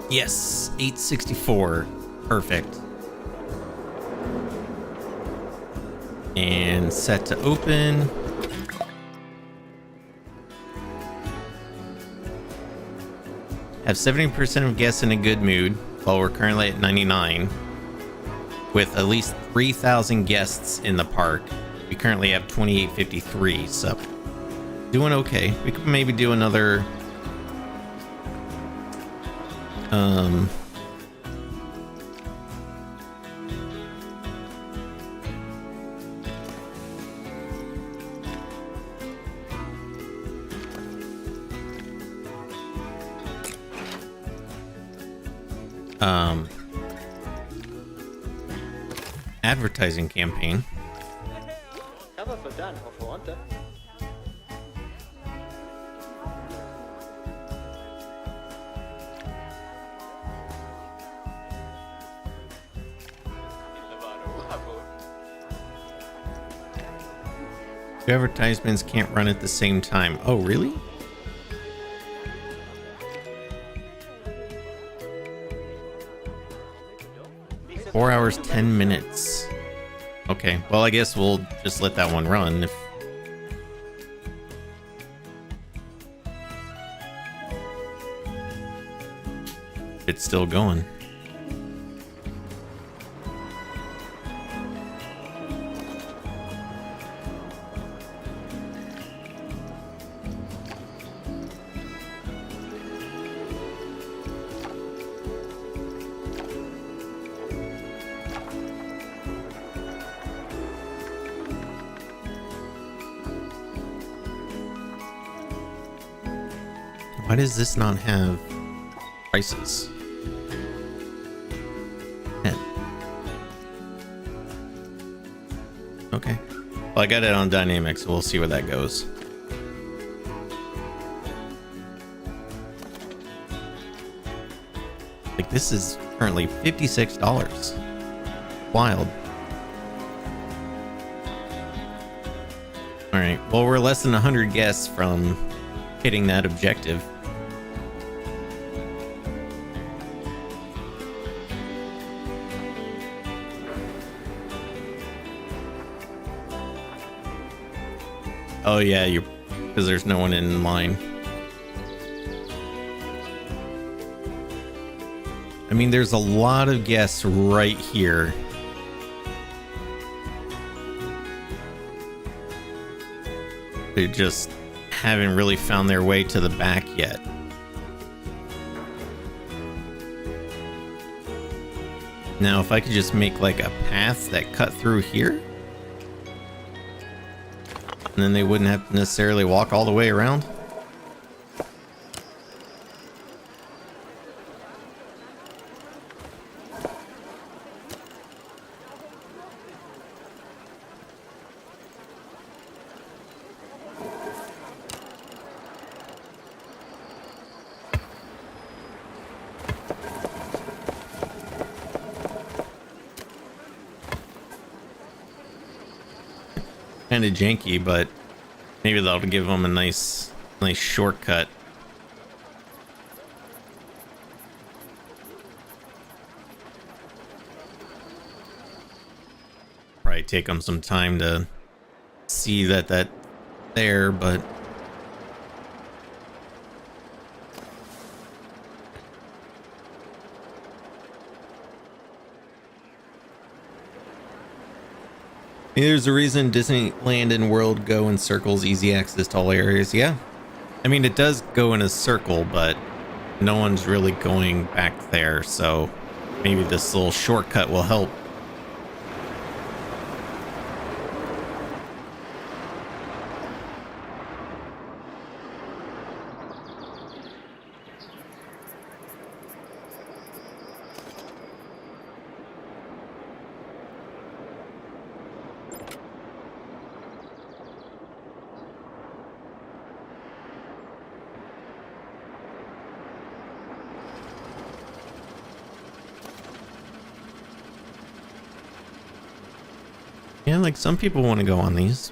Yes, 864. Perfect. And set to open. Have 70% of guests in a good mood, while we're currently at 99. With at least 3,000 guests in the park. We currently have 2853, so doing okay. We could maybe do another advertising campaign. Two advertisements can't run at the same time. Oh, really? Four hours, 10 minutes. Okay, well, I guess we'll just let that one run if... it's still going. Why does this not have prices? Okay. Well, I got it on dynamic, so we'll see where that goes. Like, this is currently $56. Wild. Alright, well, we're less than 100 guests from hitting that objective. Oh yeah, because there's no one in line. I mean, there's a lot of guests right here. They just haven't really found their way to the back yet. Now, if I could just make like a path that cut through here, and then they wouldn't have to necessarily walk all the way around. Kind of janky, but maybe that'll give them a nice shortcut. Probably take them some time to see that there, but there's a reason Disneyland and World go in circles, easy access to all areas. Yeah. I mean, it does go in a circle, but no one's really going back there, so maybe this little shortcut will help. Yeah, like some people want to go on these.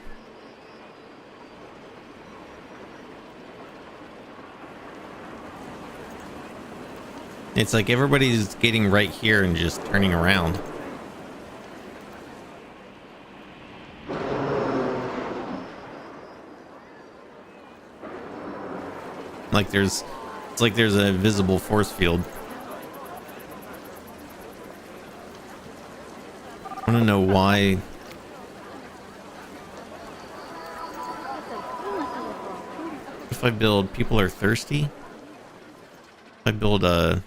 It's like everybody's getting right here and just turning around. It's like there's a visible force field. I want to know why. If I build people are thirsty, if I build a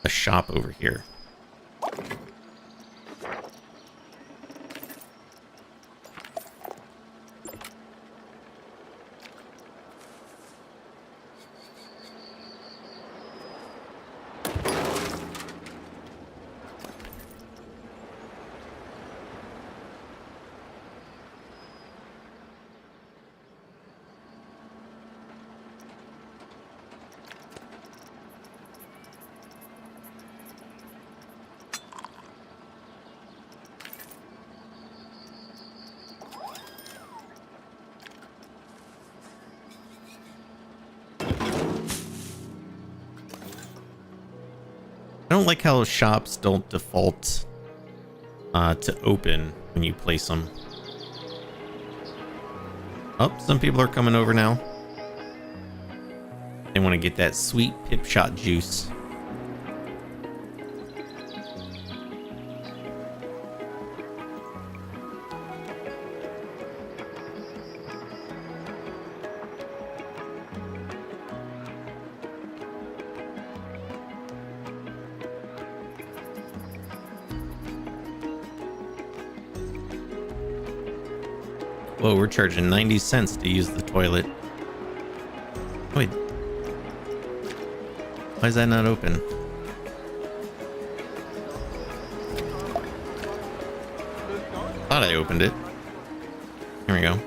shop over here. don't like how shops don't default to open when you place them. Oh, some people are coming over now. They want to get that sweet pip shot juice. Whoa, we're charging 90 cents to use the toilet. Wait. Why is that not open? Thought I opened it. Here we go.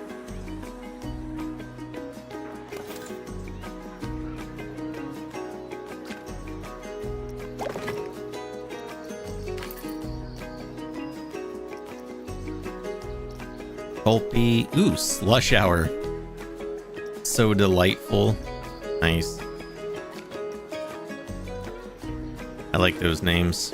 Pulpy. Ooh, slush hour. So delightful. Nice. I like those names.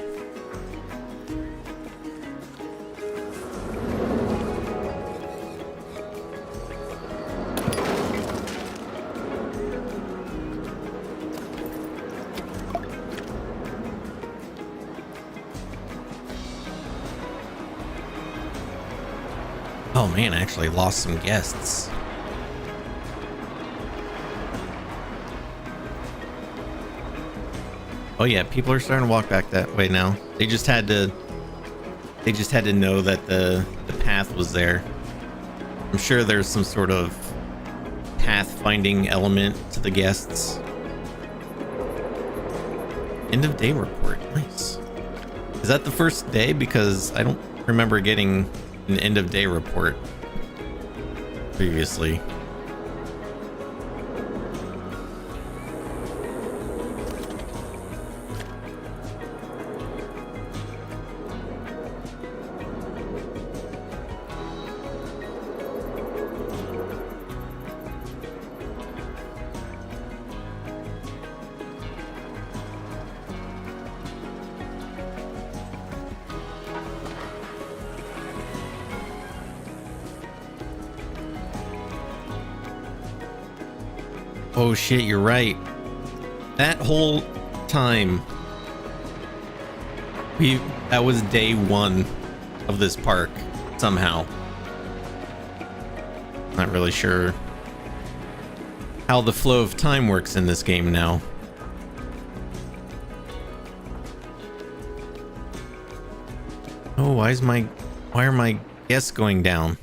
Oh man, I actually lost some guests. Oh yeah, people are starting to walk back that way now. They just had to know that the path was there. I'm sure there's some sort of pathfinding element to the guests. End of day report. Nice. Is that the first day? Because I don't remember getting an end of day report previously. Oh shit, you're right. That whole time, that was day one of this park, somehow. Not really sure how the flow of time works in this game now. Oh, why are my guests going down?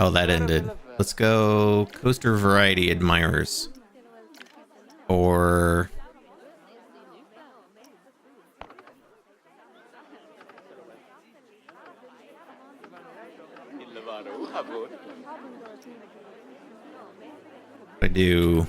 Oh, that ended. Let's go coaster variety admirers. Or I do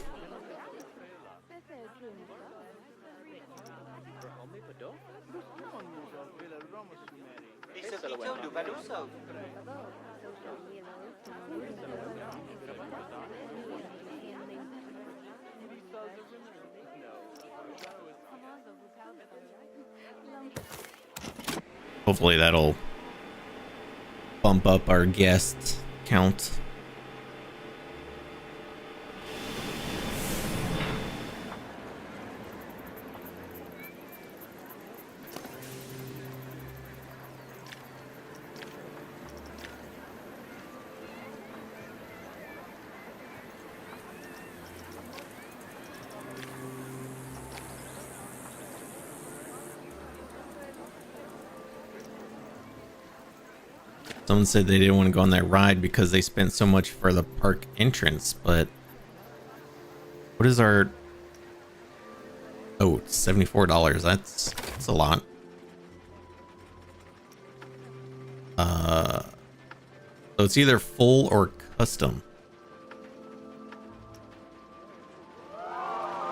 hopefully that'll bump up our guest count. Someone said they didn't want to go on that ride because they spent so much for the park entrance, but what is our... Oh, it's $74. That's a lot. So it's either full or custom.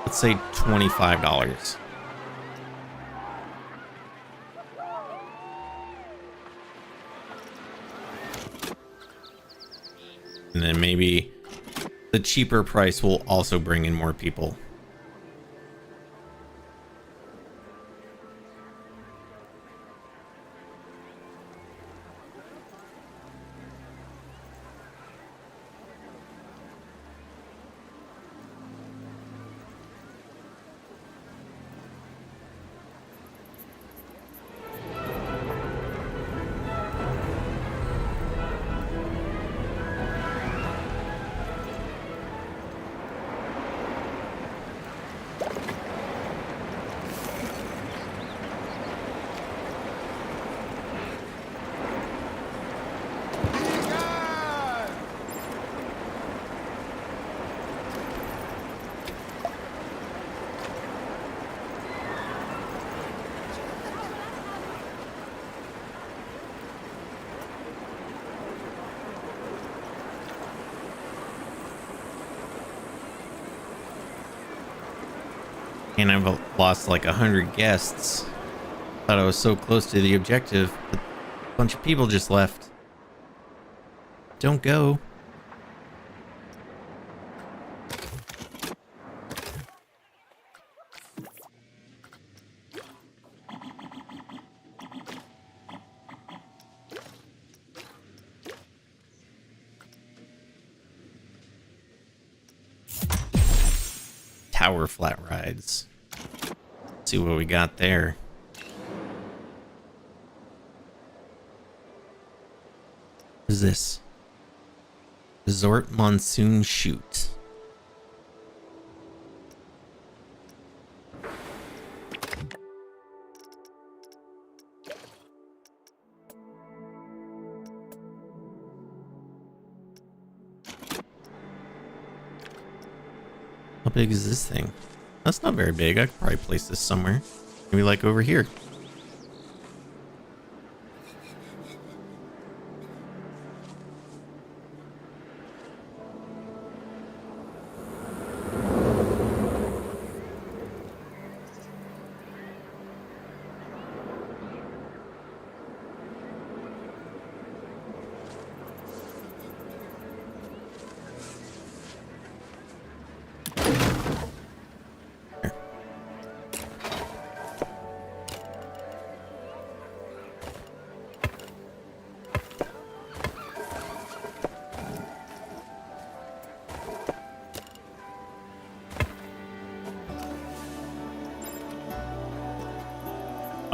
Let's say $25. And then maybe the cheaper price will also bring in more people. And I've lost like 100 guests. Thought I was so close to the objective, but a bunch of people just left. Don't go. Tower flat rides. Let's see what we got there. What is this? Resort Monsoon Shoot. How big is this thing? That's not very big. I could probably place this somewhere. Maybe like over here.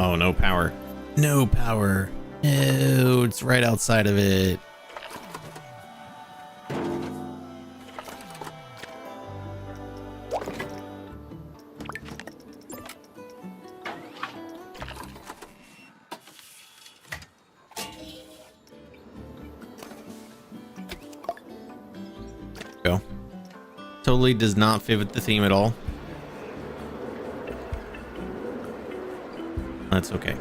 Oh, no power. No power. No, it's right outside of it. Go. Totally does not fit with the theme at all. That's okay.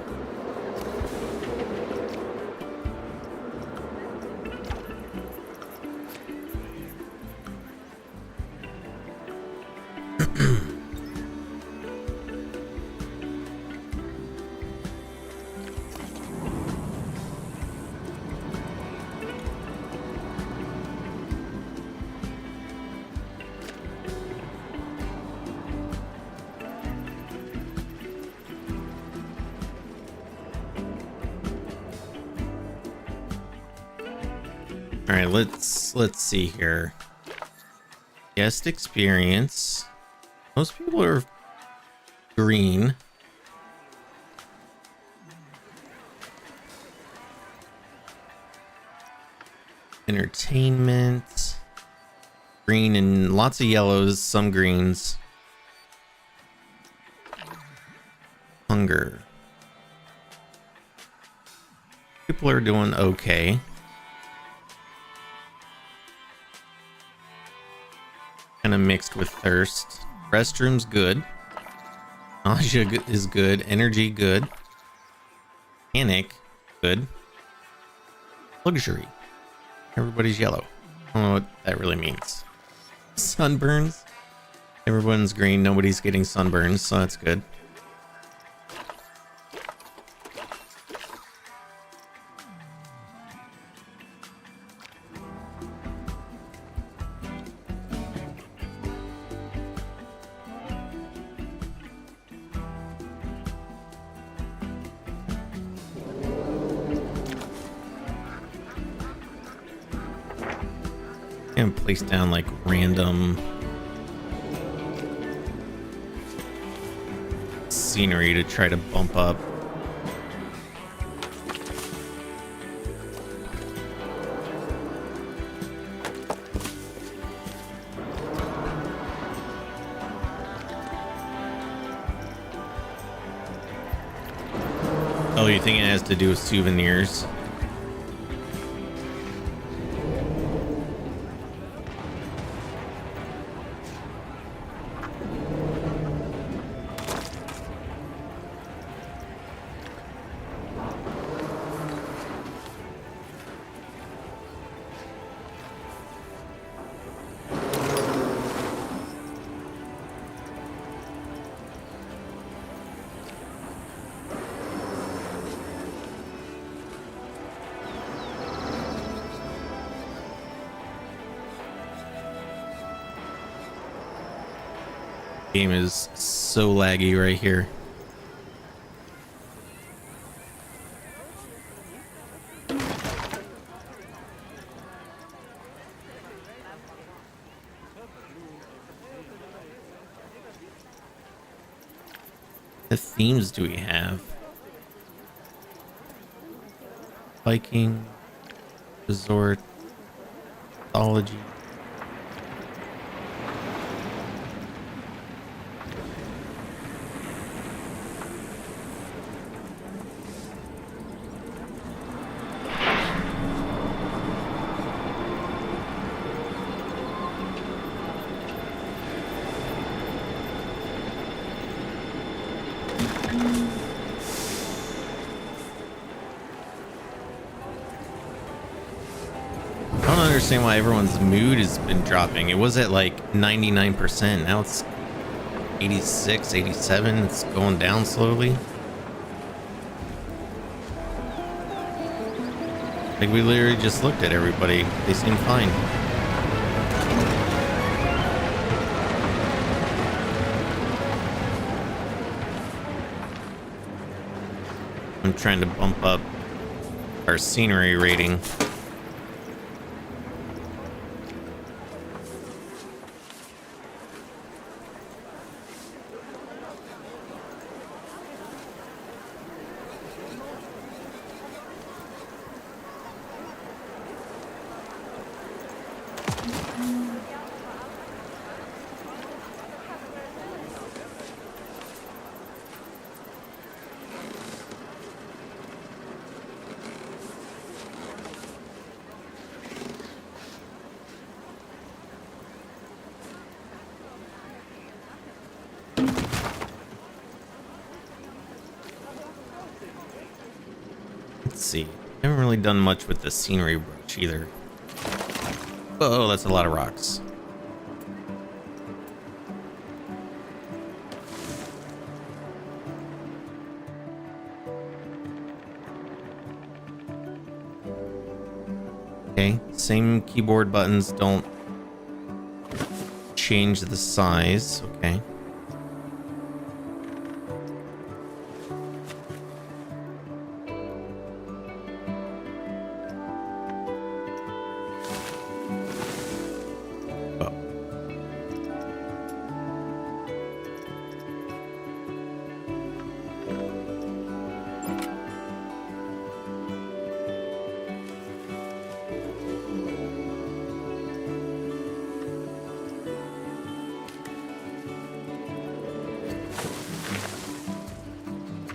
All right, let's see here. Guest experience. Most people are green. Entertainment. Green and lots of yellows, some greens. Hunger. People are doing okay. Kind of mixed with thirst. Restroom's good. Nausea is good. Energy good. Panic good. Luxury. Everybody's yellow. I don't know what that really means. Sunburns. Everyone's green. Nobody's getting sunburns, so that's good. And place down like random scenery to try to bump up. Oh, you think it has to do with souvenirs? Game is so laggy right here. What themes do we have? Viking, resort, mythology. I don't understand why everyone's mood has been dropping. It was at like 99%. Now it's 86, 87. It's going down slowly. Like we literally just looked at everybody. They seem fine. I'm trying to bump up our scenery rating. Let's see. Haven't really done much with the scenery brush either. Oh, that's a lot of rocks. Okay, same keyboard buttons don't change the size. Okay.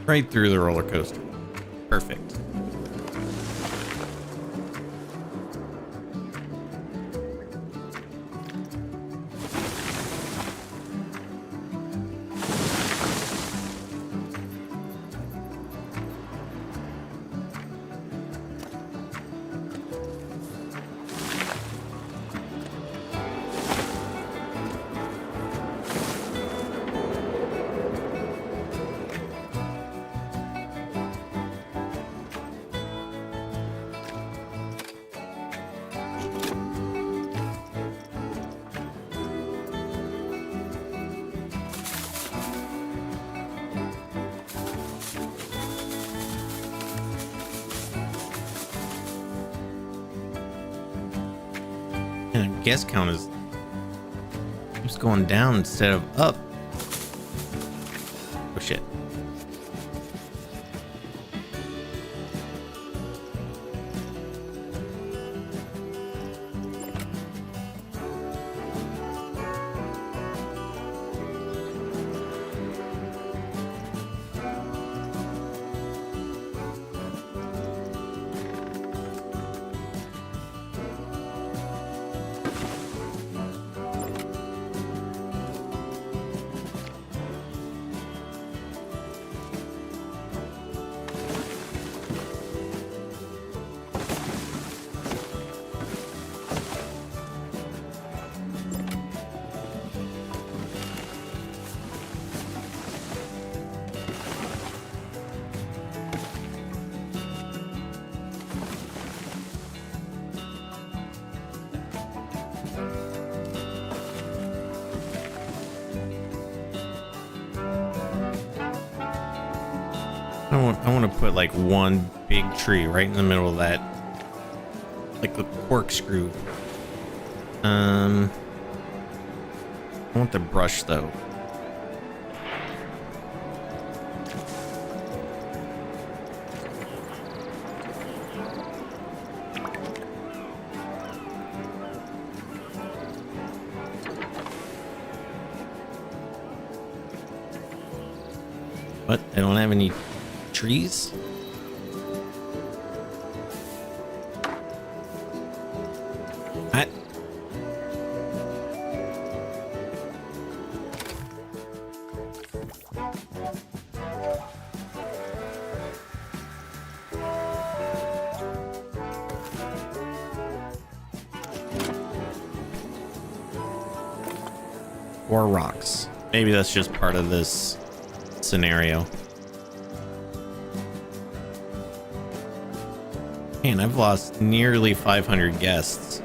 Right through the roller coaster. Perfect. Man, guest count is keeps going down instead of up. Oh shit. I want to put like one big tree right in the middle of that, like the corkscrew. I want the brush though. What? I don't have any trees? I... Or rocks. Maybe that's just part of this scenario. Man, I've lost nearly 500 guests.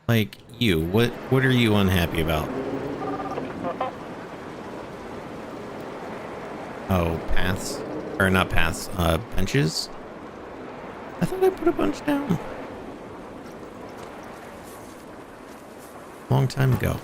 Like you, what are you unhappy about? Oh, paths. Or not paths, benches? I thought I put a bunch down. Long time ago.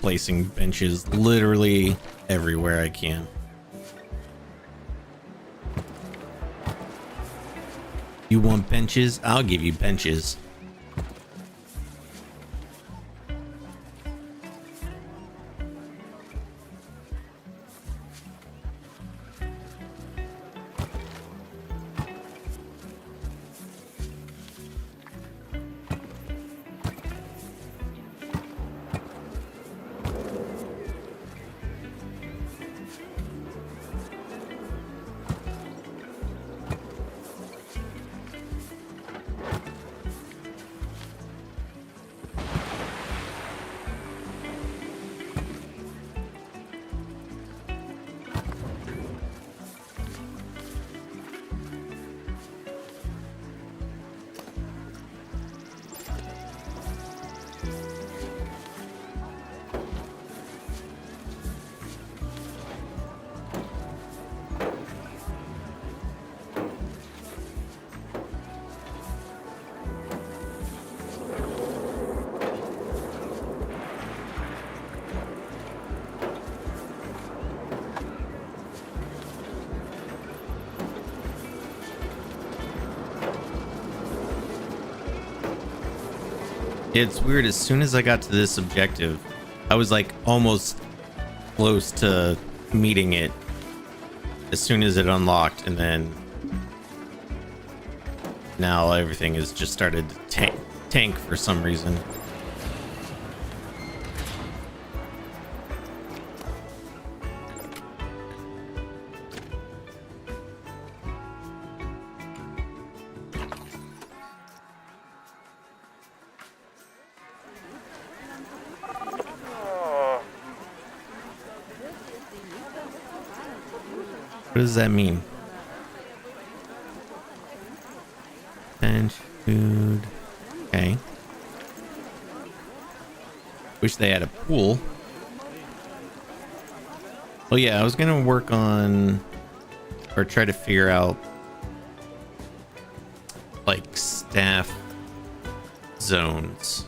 Placing benches literally everywhere I can. You want benches? I'll give you benches. It's weird, as soon as I got to this objective, I was like almost close to meeting it as soon as it unlocked, and then now everything has just started to tank for some reason. What does that mean? And food. Okay. Wish they had a pool. Oh yeah, I was gonna work on or try to figure out like staff zones.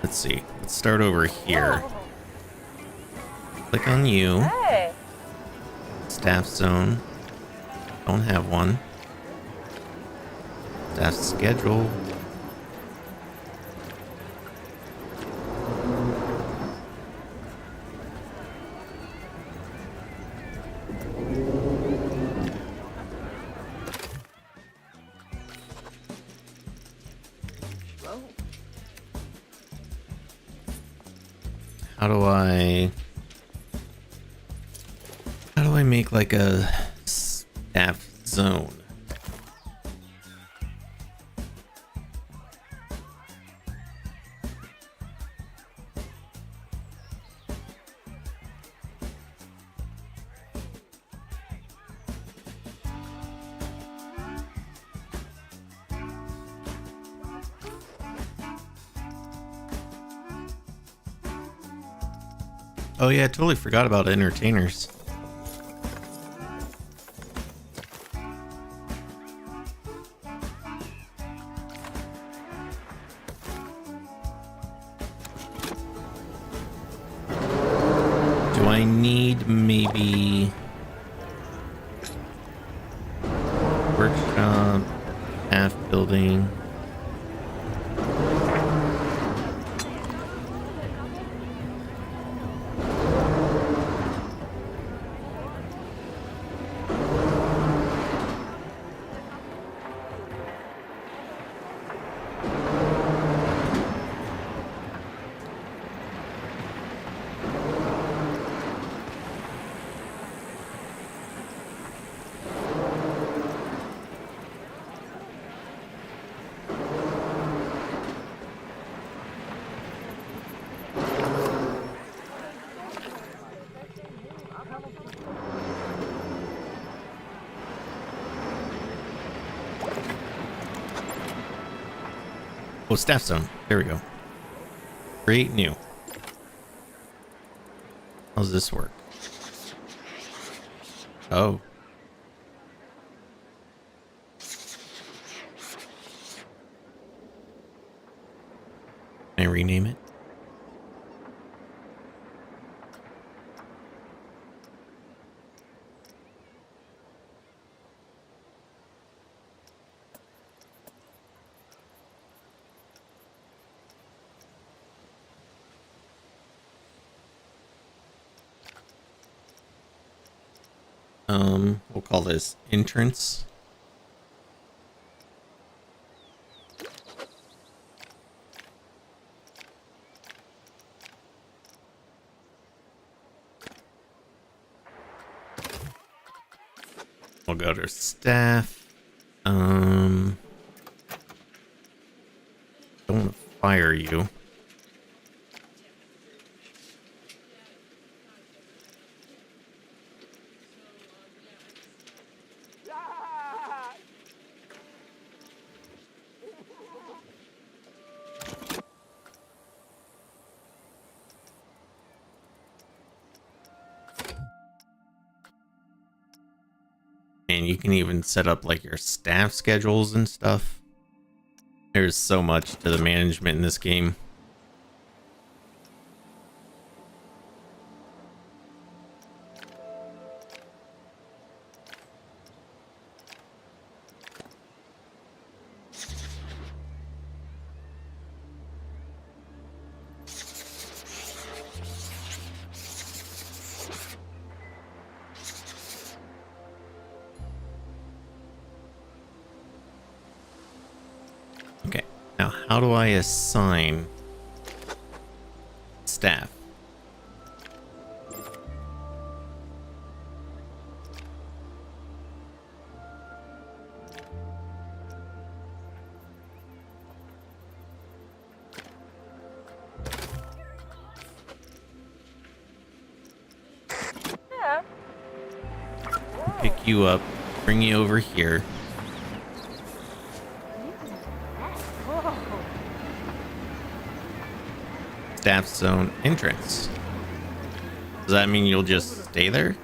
Let's see. Let's start over here. Click on you. Hey. Staff zone. Don't have one. Staff schedule. How do I make like a staff zone? Oh yeah, I totally forgot about entertainers. Do I need maybe workshop, half building? Oh, staff zone. There we go. Create new. How's this work? Oh. Can I rename it? We'll call this entrance. We'll go to staff. Don't want to fire you. And you can even set up like your staff schedules and stuff. There's so much to the management in this game. Okay, now how do I assign staff? Yeah. Pick you up, bring you over here. Staff zone entrance. Does that mean you'll just stay there?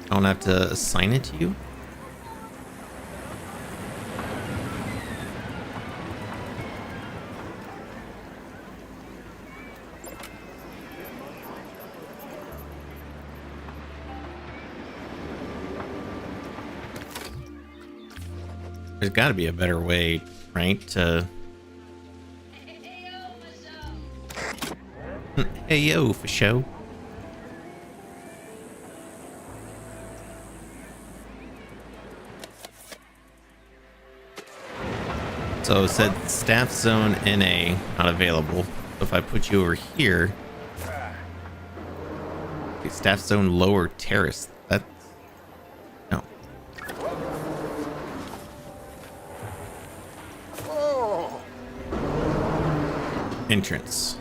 I don't have to assign it to you? There's got to be a better way, right? To hey yo, for show. So it said staff zone NA not available. So if I put you over here, okay, staff zone lower terrace. That's no. Entrance.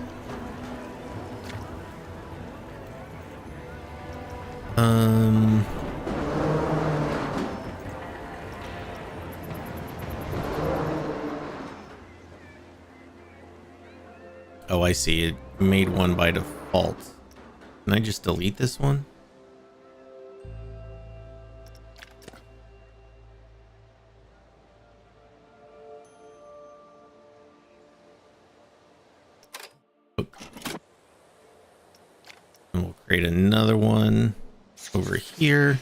Oh, I see. It made one by default. Can I just delete this one? Oh. And we'll create another one over here.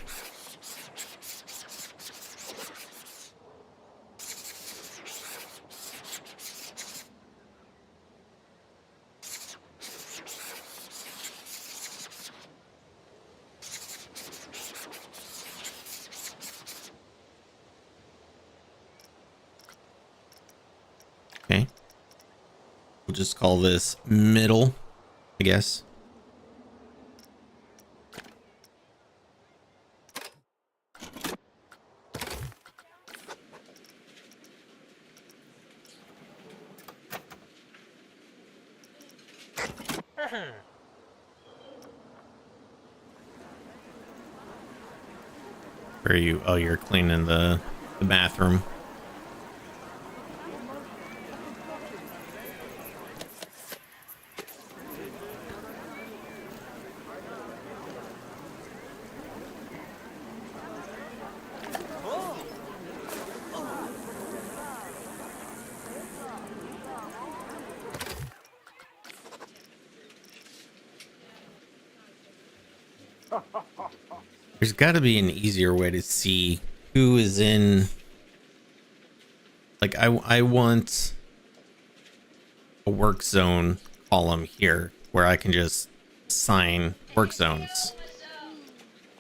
Okay. We'll just call this middle, I guess. Where are you? Oh, you're cleaning the bathroom. There's got to be an easier way to see who is in. Like, I want a work zone column here where I can just assign work zones.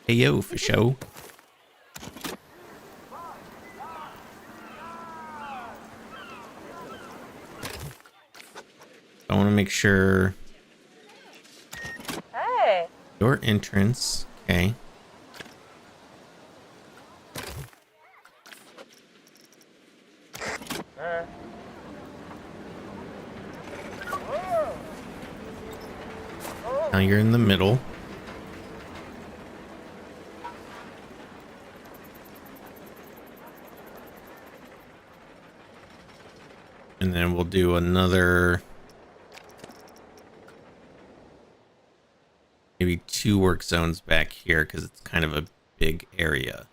Hey yo, for show. I want to make sure. Hey. Your entrance, okay. Now you're in the middle. And then we'll do another, maybe 2 work zones back here because it's kind of a big area.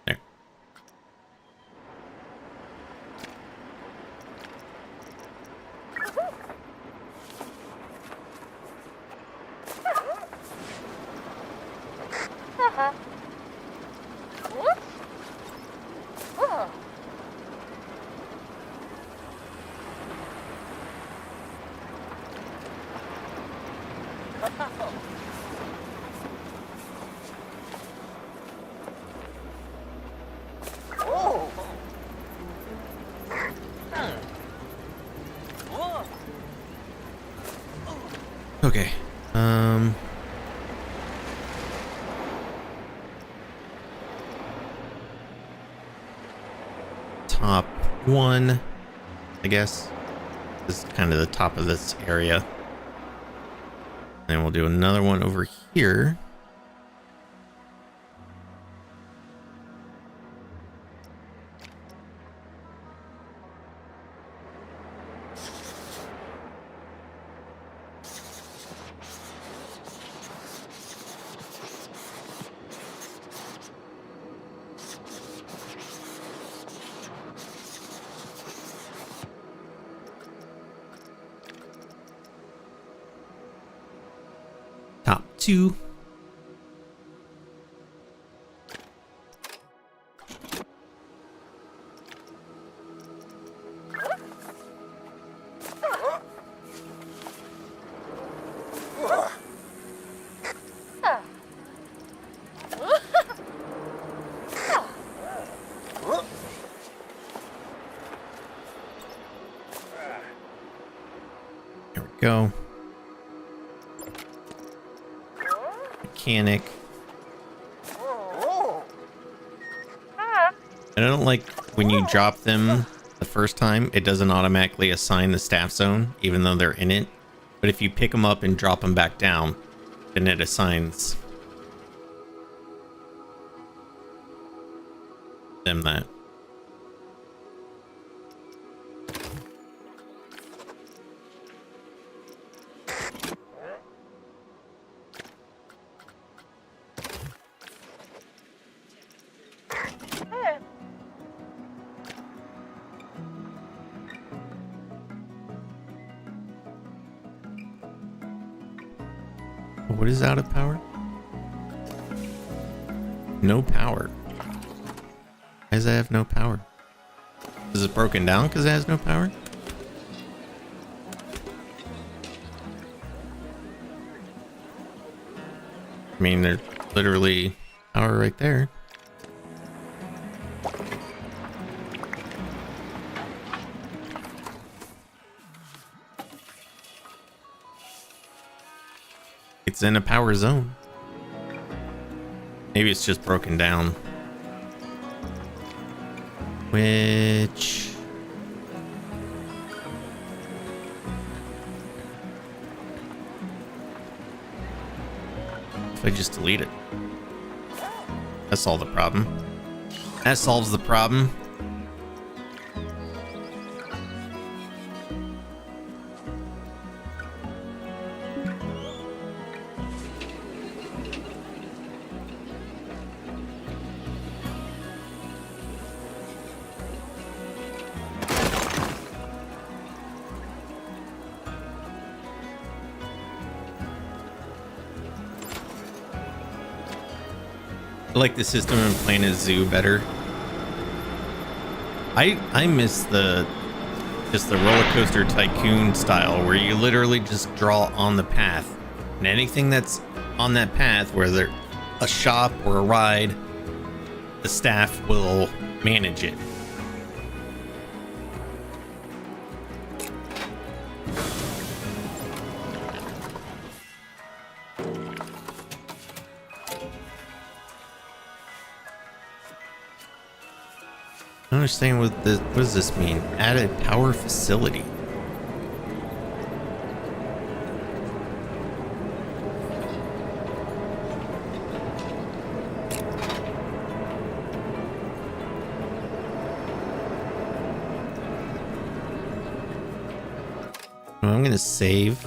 There. Okay. Top one, I guess. This is kind of the top of this area. And we'll do another one over here. Top two. There we go. Mechanic. I don't like when you drop them the first time, it doesn't automatically assign the staff zone, even though they're in it. But if you pick them up and drop them back down, then it assigns them that. What is out of power? No power. Why does it have no power? Is it broken down because it has no power? I mean, there's literally power right there. It's in a power zone. Maybe it's just broken down. Which... if I just delete it? That solved the problem. That solves the problem. I like the system in Planet Zoo better. I miss just the roller coaster tycoon style where you literally just draw on the path, and anything that's on that path, whether a shop or a ride, the staff will manage it. I don't understand what does this mean? Added power facility. Well, I'm gonna save.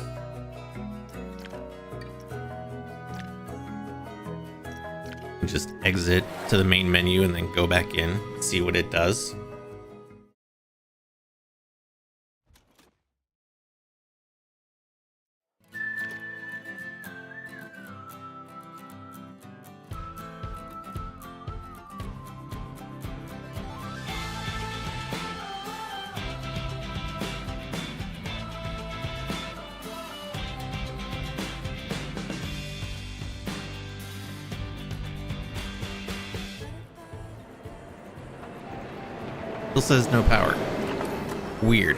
Just exit to the main menu and then go back in, see what it does. Still says no power. Weird.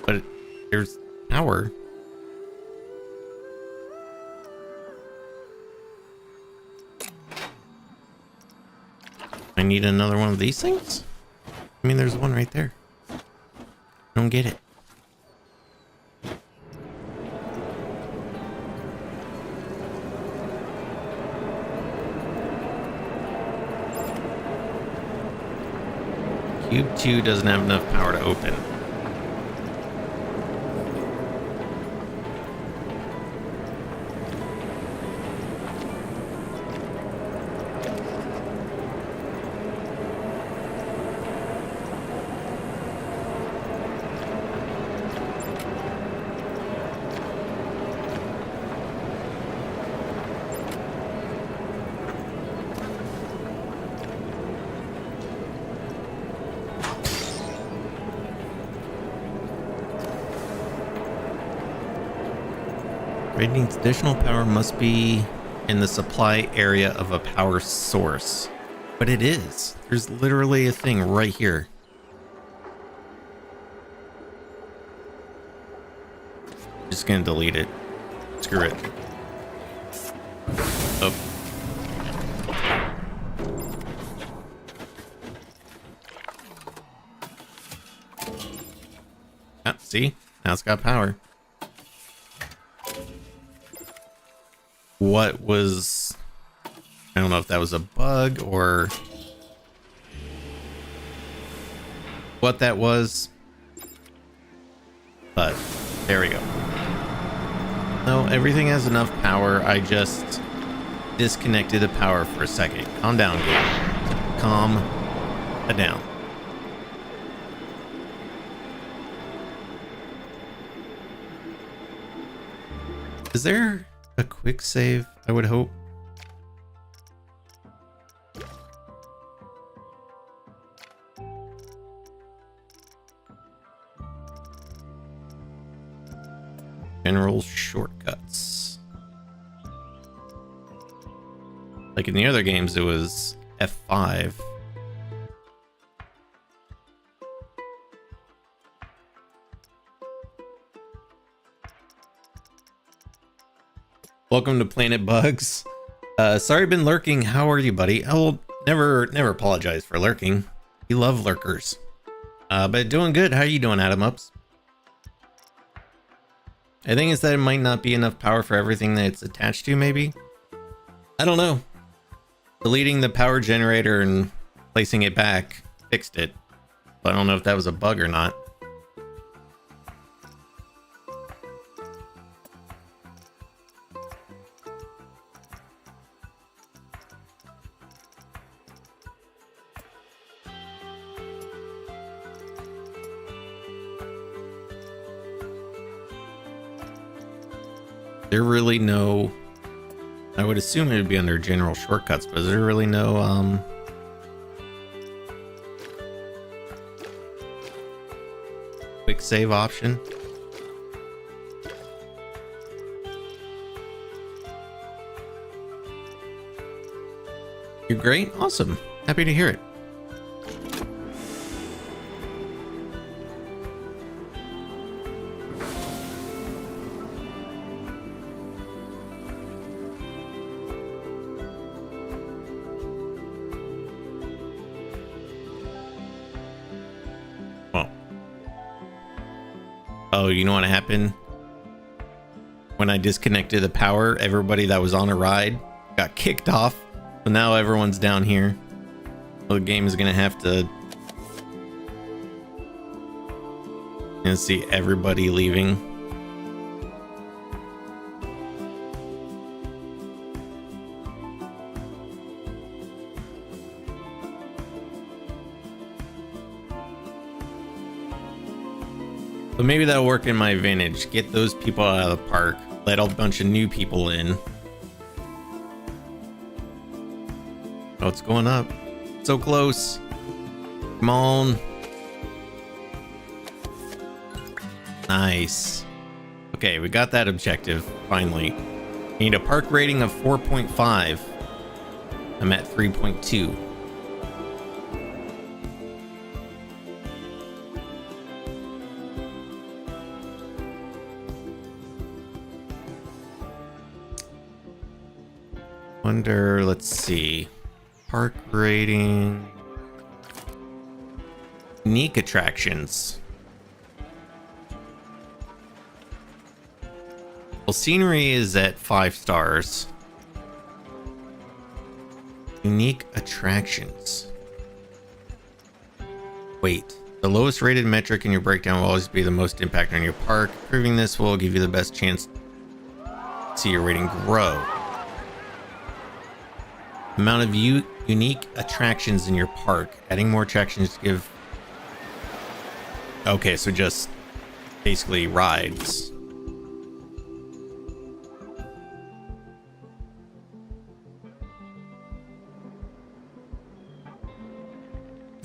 But there's power. I need another one of these things? I mean, there's one right there. I don't get it. Cube 2 doesn't have enough power to open. Raid needs additional power, must be in the supply area of a power source. But it is. There's literally a thing right here. Just gonna delete it. Screw it. Oh. Ah, see? Now it's got power. What was... I don't know if that was a bug or what that was, but there we go. No, everything has enough power. I just disconnected the power for a second. Calm down, game. Calm down. Is there a quick save? I would hope. General shortcuts. Like in the other games, it was F5. Welcome to Planet Bugs. Sorry I've been lurking. How are you, buddy? I will never apologize for lurking. You love lurkers. But doing good. How are you doing, Adam Ups? I think it's that it might not be enough power for everything that it's attached to, maybe? I don't know. Deleting the power generator and placing it back fixed it. But I don't know if that was a bug or not. There really no, I would assume it would be under general shortcuts, but is there really no quick save option? You're great. Awesome. Happy to hear it. Oh, you know what happened? When I disconnected the power, everybody that was on a ride got kicked off. So now everyone's down here. So the game is gonna have to... and see everybody leaving. But maybe that'll work in my advantage. Get those people out of the park. Let a bunch of new people in. Oh, it's going up. So close. Come on. Nice. Okay, we got that objective, finally. We need a park rating of 4.5. I'm at 3.2. Wonder, let's see. Park rating. Unique attractions. Well, scenery is at 5 stars. Unique attractions. Wait. The lowest rated metric in your breakdown will always be the most impact on your park. Proving this will give you the best chance to see your rating grow. Amount of unique attractions in your park. Adding more attractions to give... Okay, so just basically rides.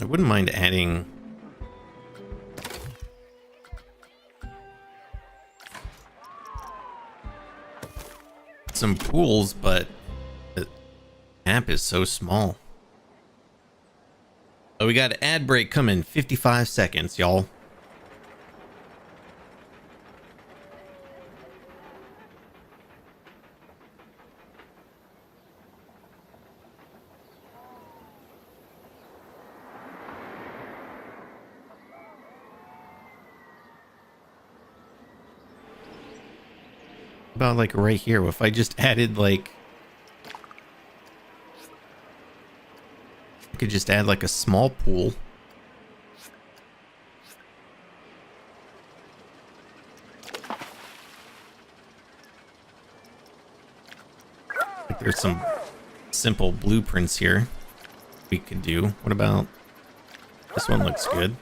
I wouldn't mind adding... some pools, but the map is so small. Oh, we got an ad break coming. 55 seconds, y'all. About like right here, if I just added like, I could just add like a small pool. Like there's some simple blueprints here we could do. What about this one? Looks good.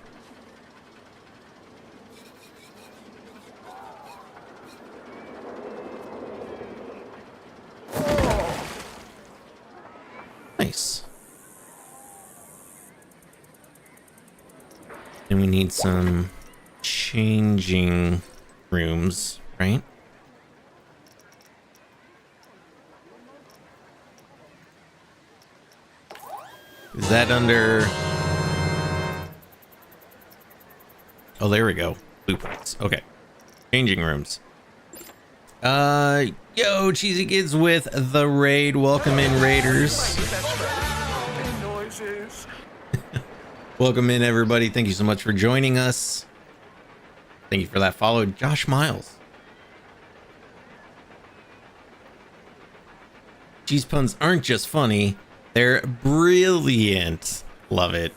Nice. And we need some changing rooms, right? Is that under... Oh, there we go. Blueprints. Okay. Changing rooms. Yo, Cheesy Kids with the raid. Welcome in, Raiders. Welcome in, everybody. Thank you so much for joining us. Thank you for that follow, Josh Miles. Cheese puns aren't just funny, they're brilliant. Love it.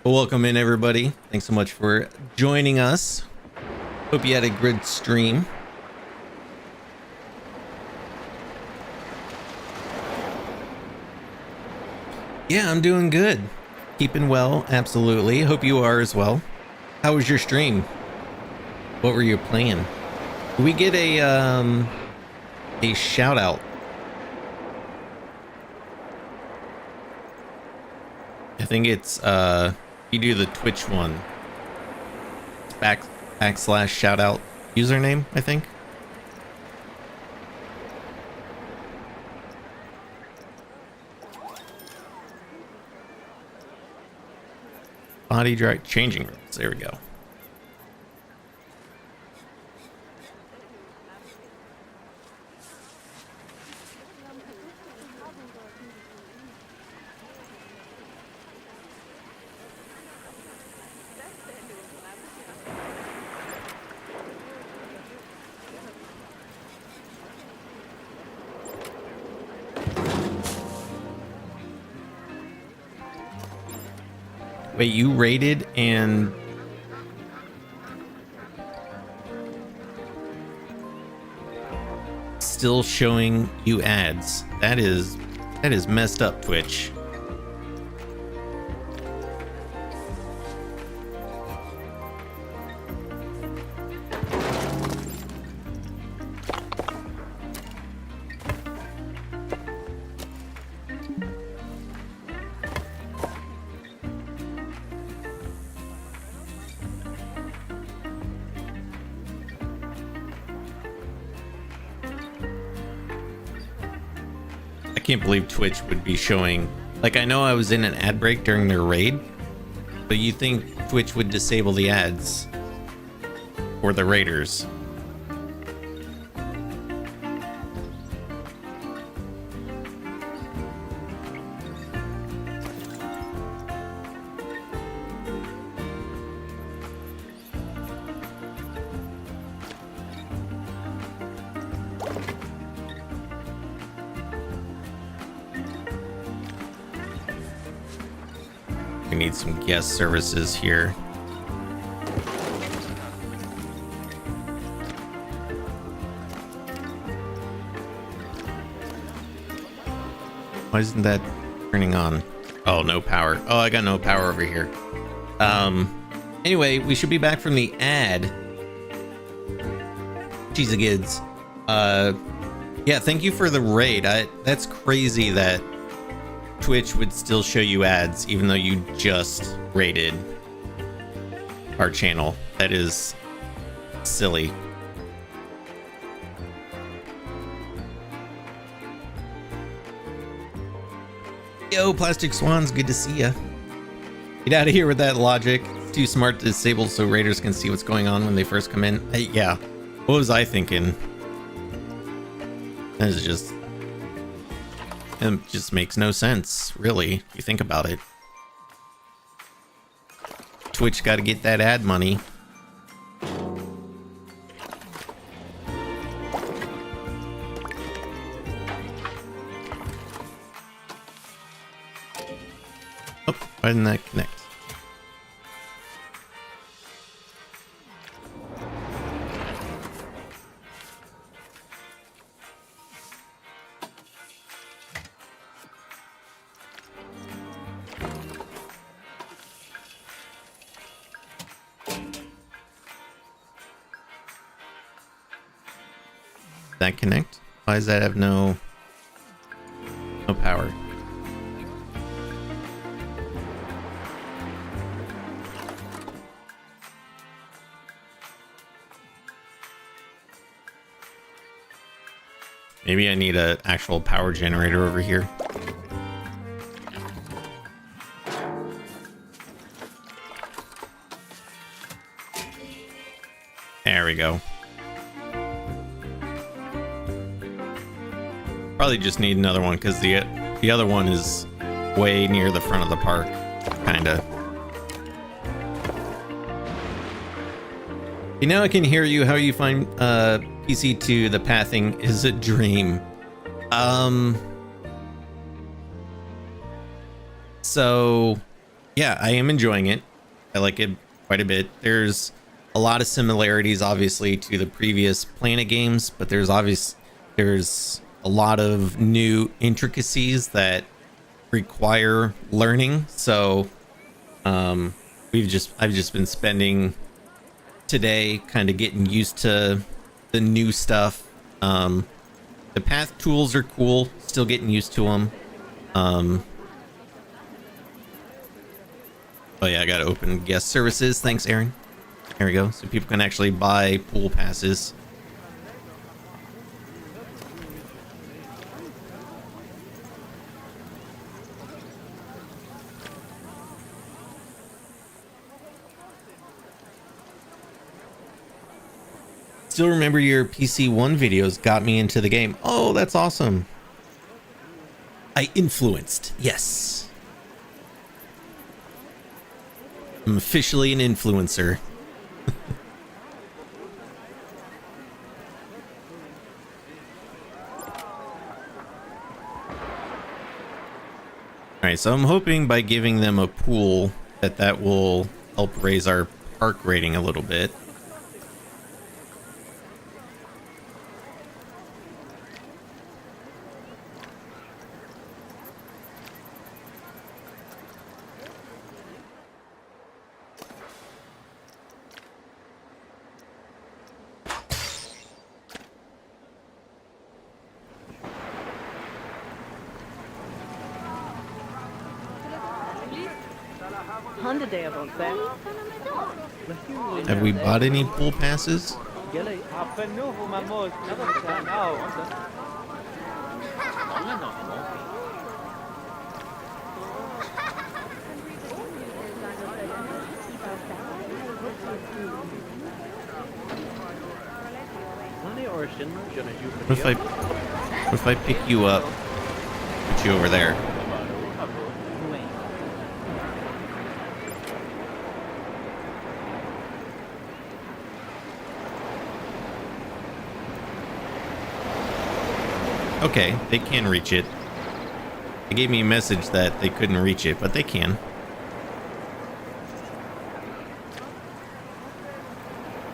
Welcome in, everybody. Thanks so much for joining us. Hope you had a good stream. Yeah, I'm doing good. Keeping well, absolutely. Hope you are as well. How was your stream? What were you playing? Did we get a shout out? I think it's you do the Twitch one. / shout out username, I think. Body dry changing rooms. There we go. Wait, you rated and still showing you ads. That is messed up, Twitch. I can't believe Twitch would be showing, like, I know I was in an ad break during their raid, but you think Twitch would disable the ads for the raiders? We need some guest services here. Why isn't that turning on? Oh, no power. Oh, I got no power over here. Anyway, we should be back from the ad. Cheesy kids. Yeah, thank you for the raid. That's crazy that Twitch would still show you ads even though you just raided our channel. That is silly. Yo, Plastic Swans, good to see ya. Get out of here with that logic. It's too smart to disable so raiders can see what's going on when they first come in. Yeah, what was I thinking? That is just... It just makes no sense, really, if you think about it. Twitch got to get that ad money. Oh, why didn't that connect? That connect? Why does that have no power? Maybe I need an actual power generator over here. There we go. Probably just need another one because the other one is way near the front of the park, kinda. You know, I can hear you. How you find PC2? The pathing is a dream. So yeah, I am enjoying it. I like it quite a bit. There's a lot of similarities, obviously, to the previous Planet games, but there's a lot of new intricacies that require learning. So I've just been spending today kind of getting used to the new stuff. The path tools are cool, still getting used to them. Oh yeah, I gotta open guest services. Thanks, Aaron. There we go, so people can actually buy pool passes. Still remember your PC1 videos got me into the game. Oh, that's awesome. I influenced. Yes. I'm officially an influencer. Alright, so I'm hoping by giving them a pool that will help raise our park rating a little bit. Have we bought any pool passes? What if I pick you up, put you over there? Okay, they can reach it. They gave me a message that they couldn't reach it, but they can.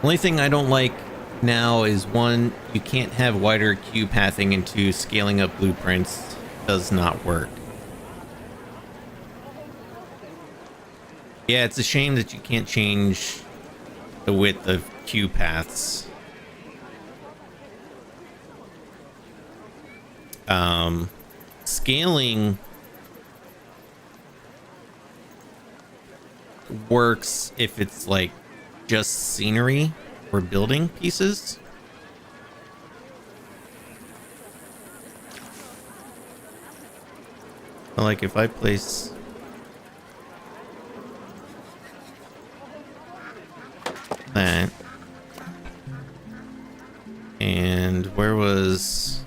Only thing I don't like now is one, you can't have wider queue pathing, and two, scaling up blueprints does not work. Yeah, it's a shame that you can't change the width of queue paths. Scaling works if it's like just scenery or building pieces. Like if I place that, and where was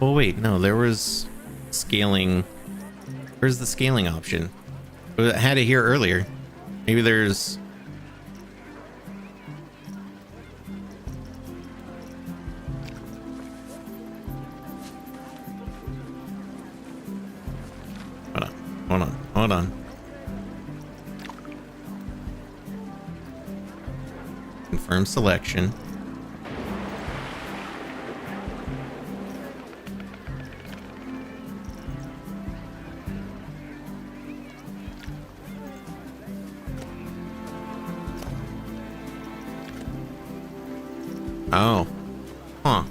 oh wait, no, there was scaling. Where's the scaling option? I had it here earlier. Maybe there's hold on. Confirm selection. Oh. Huh.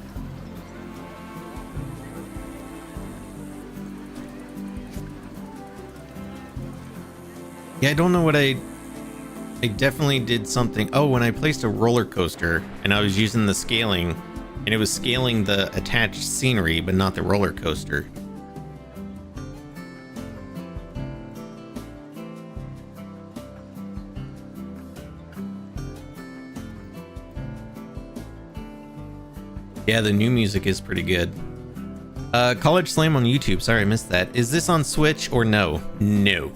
Yeah, I don't know what I definitely did something. Oh, when I placed a roller coaster and I was using the scaling, and it was scaling the attached scenery but not the roller coaster. Yeah, the new music is pretty good. College Slam on YouTube. Sorry, I missed that. Is this on Switch or no? No.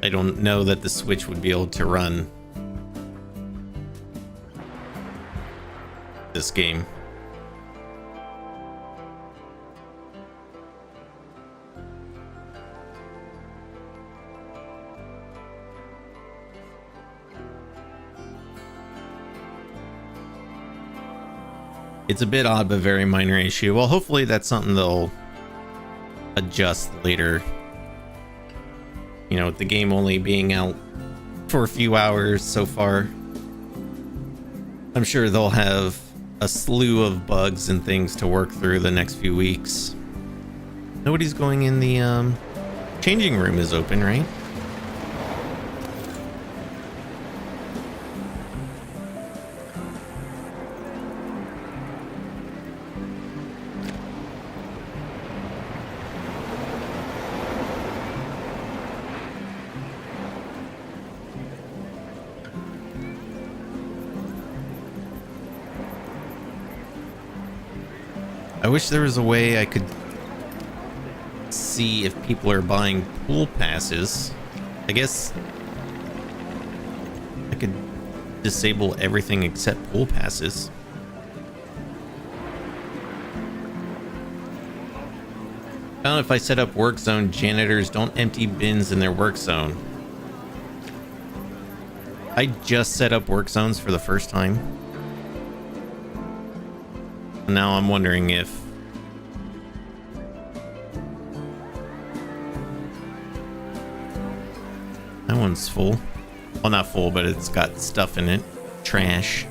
I don't know that the Switch would be able to run this game. It's a bit odd, but very minor issue. Well, hopefully that's something they'll adjust later. You know, with the game only being out for a few hours so far, I'm sure they'll have a slew of bugs and things to work through the next few weeks. Nobody's going in the changing room is open, right? I wish there was a way I could see if people are buying pool passes. I guess I could disable everything except pool passes. I don't know if I set up work zone, janitors don't empty bins in their work zone. I just set up work zones for the first time. Now I'm wondering if that one's full. Well, not full, but it's got stuff in it. Trash.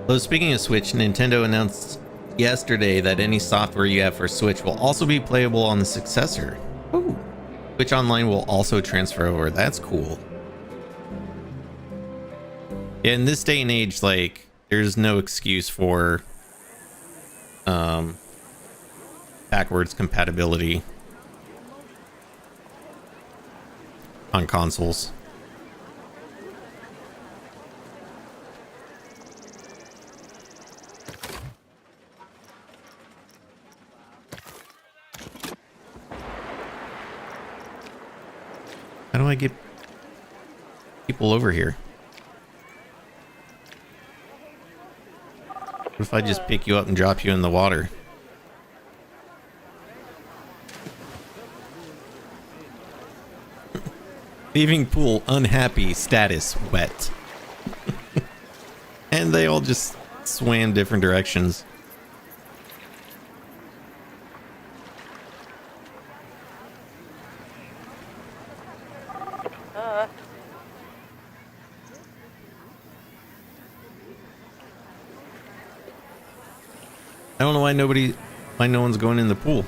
So speaking of Switch, Nintendo announced yesterday that any software you have for Switch will also be playable on the successor. Ooh. Switch Online will also transfer over. That's cool. Yeah, in this day and age, like, there's no excuse for backwards compatibility on consoles. How do I get people over here. What if I just pick you up and drop you in the water? Leaving pool unhappy, status wet. And they all just swam different directions. I don't know why no one's going in the pool.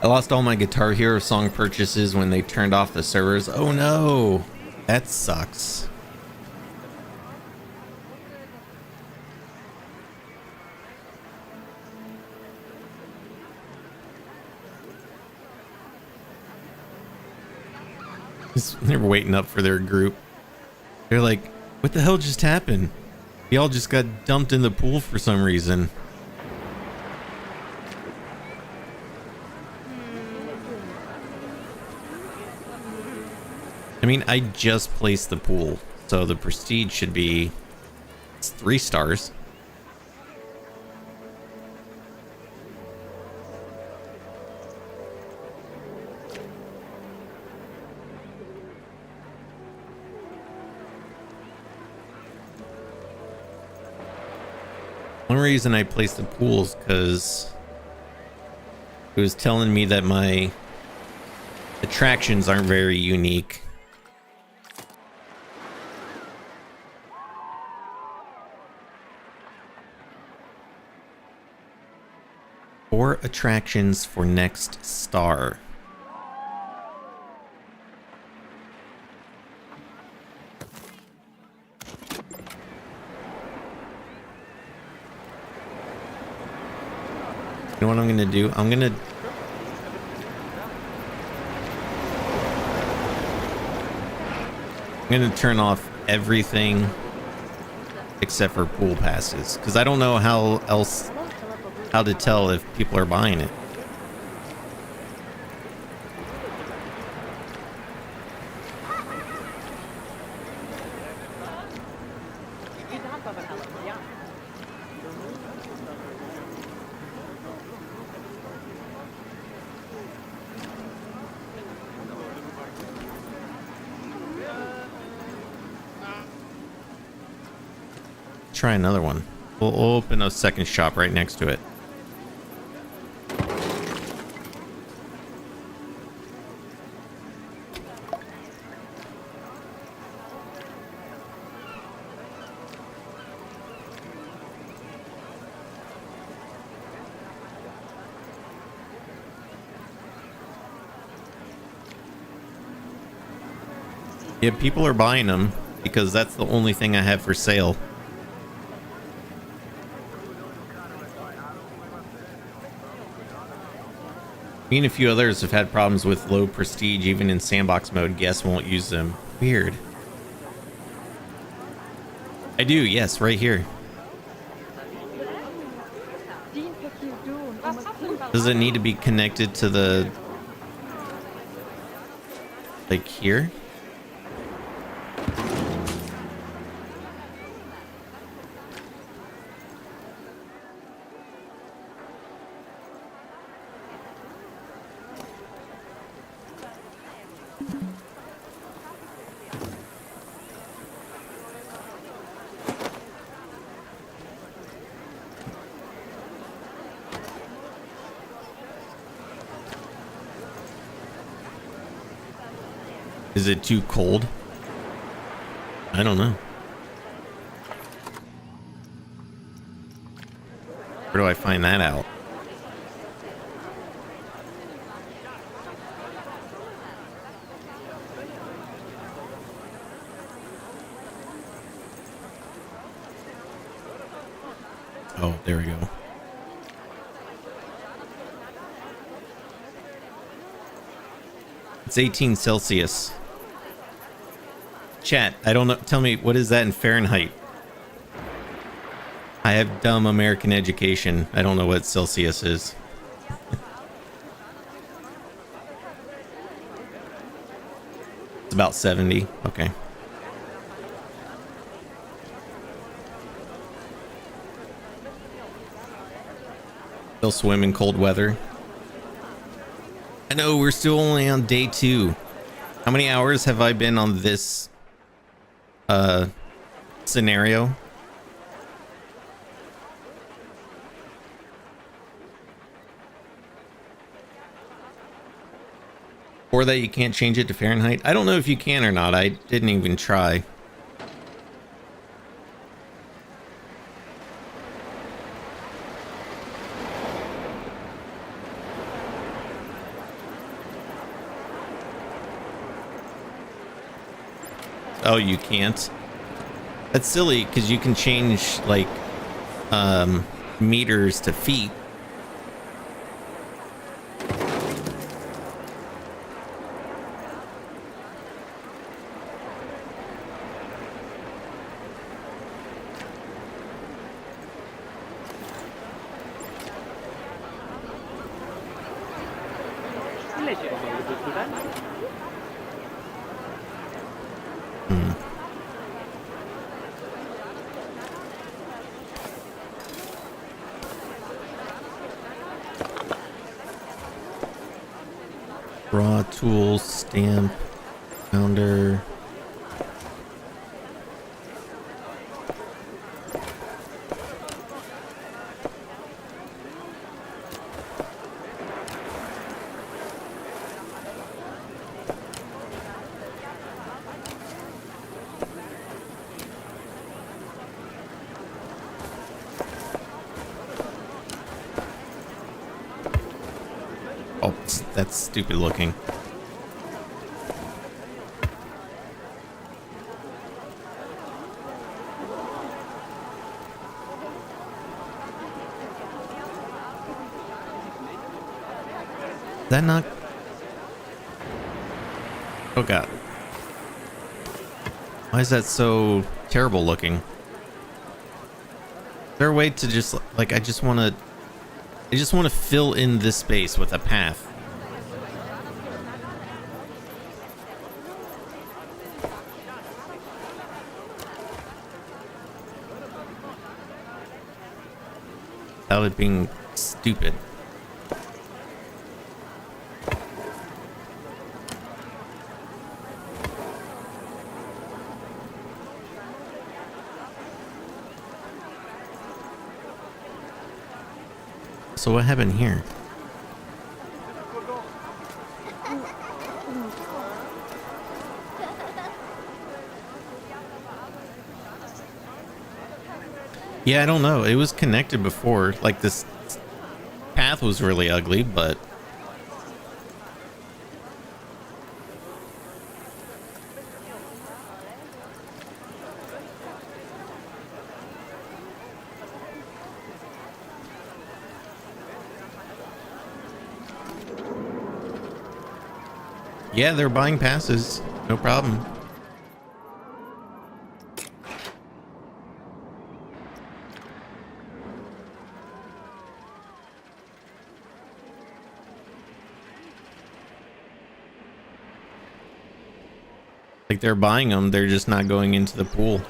I lost all my Guitar Hero song purchases when they turned off the servers. Oh no, that sucks. They're waiting up for their group. They're like, what the hell just happened? Y'all just got dumped in the pool for some reason. I mean, I just placed the pool, so the prestige should be 3 stars. One reason I placed the pool is because it was telling me that my attractions aren't very unique. Four attractions for next star. You know what I'm gonna do? I'm gonna turn off everything except for pool passes, because I don't know how to tell if people are buying it. Try another one. We'll open a second shop right next to it. Yeah, people are buying them because that's the only thing I have for sale. Me and a few others have had problems with low prestige even in sandbox mode. Guests won't use them. Weird. I do, yes, right here. Does it need to be connected to the... like here? Is it too cold? I don't know. Where do I find that out? Oh, there we go. It's 18 Celsius. Chat, I don't know. Tell me, what is that in Fahrenheit? I have dumb American education. I don't know what Celsius is. It's about 70. Okay. Still swim in cold weather. I know we're still only on day 2. How many hours have I been on this scenario? Or that you can't change it to Fahrenheit? I don't know if you can or not. I didn't even try. Oh, you can't? That's silly, because you can change, like, meters to feet. Raw tools, stamp, founder. Oh, that's stupid looking. Is that not? Oh god. Why is that so terrible looking? Is there a way to just, like, I just want to fill in this space with a path. Without it being stupid. So what happened here? Yeah, I don't know. It was connected before. Like, this path was really ugly, but... yeah, they're buying passes. No problem. Like, they're buying them, they're just not going into the pool.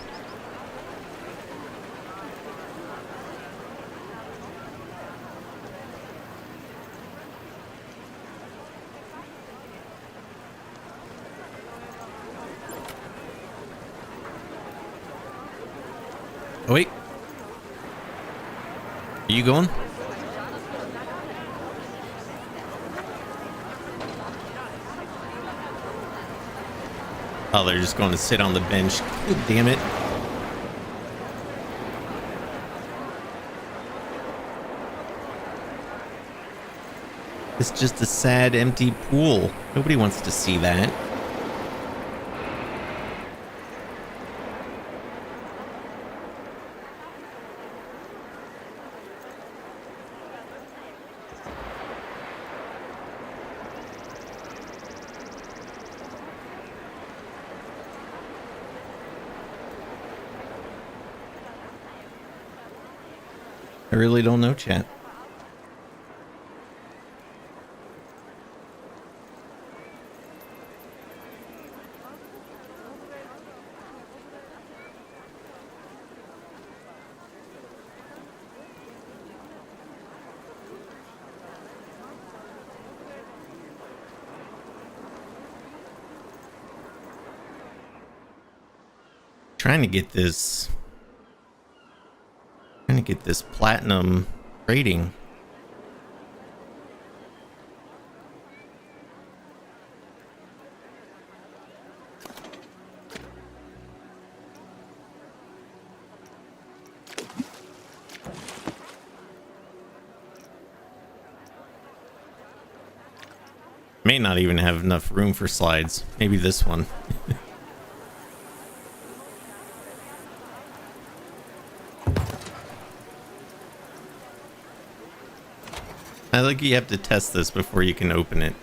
Oh, wait. Are you going? Oh, they're just going to sit on the bench. God damn it. It's just a sad, empty pool. Nobody wants to see that. I really don't know, chat. Trying to get this platinum rating. May not even have enough room for slides. Maybe this one. I think you have to test this before you can open it.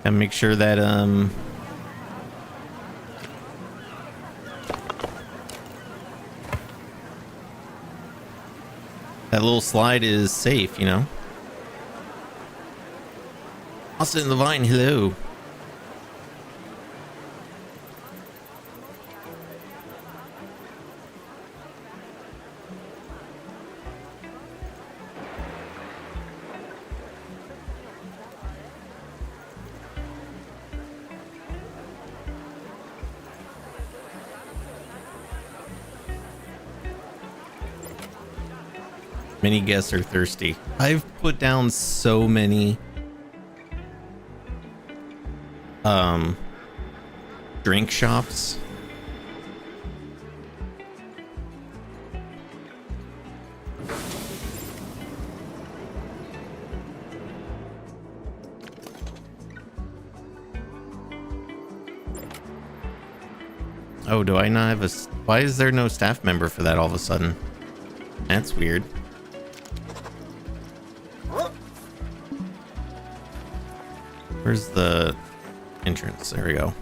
And make sure that that little slide is safe, you know. Austin the Vine, hello. Many guests are thirsty. I've put down so many drink shops. Oh, do I not have a... Why is there no staff member for that all of a sudden? That's weird. Where's the entrance? There we go.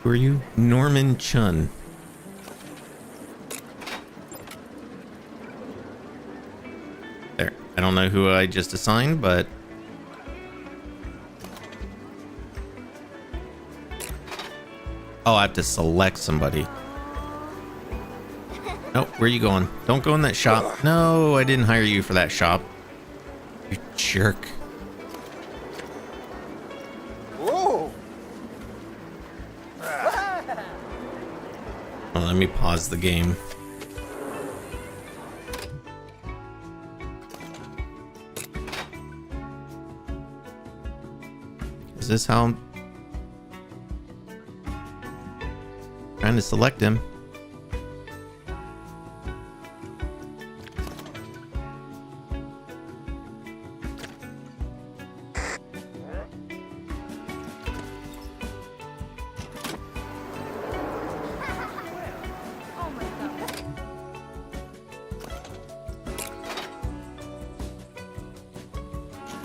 Who are you? Norman Chun. There. I don't know who I just assigned, but... Oh, I have to select somebody. Nope, where are you going? Don't go in that shop. No, I didn't hire you for that shop. You jerk. Whoa. Oh, let me pause the game. Is this how... Trying to select him.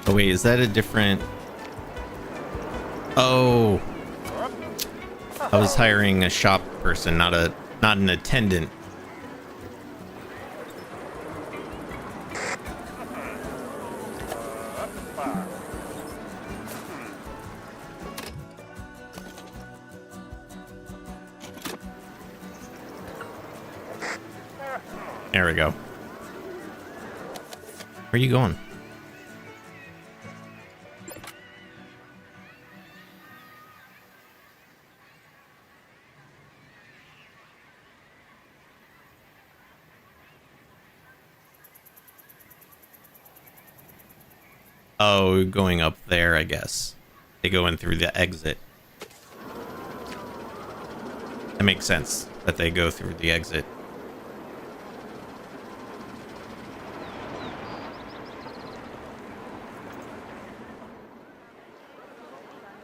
Oh wait, is that a different... Oh, I was hiring a shop person, not an attendant. There we go. Where are you going? Oh, going up there, I guess. They go in through the exit. That makes sense that they go through the exit.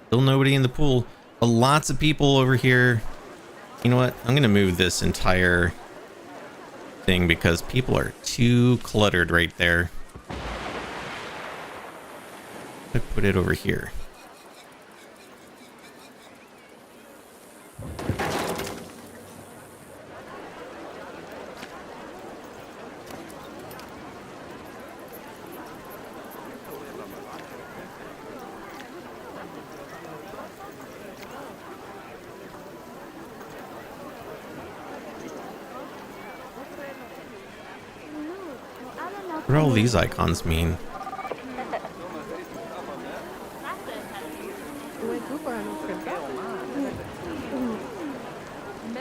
Still nobody in the pool. Lots of people over here You know what? I'm gonna move this entire thing because people are too cluttered right there. I put it over here. What do all these icons mean?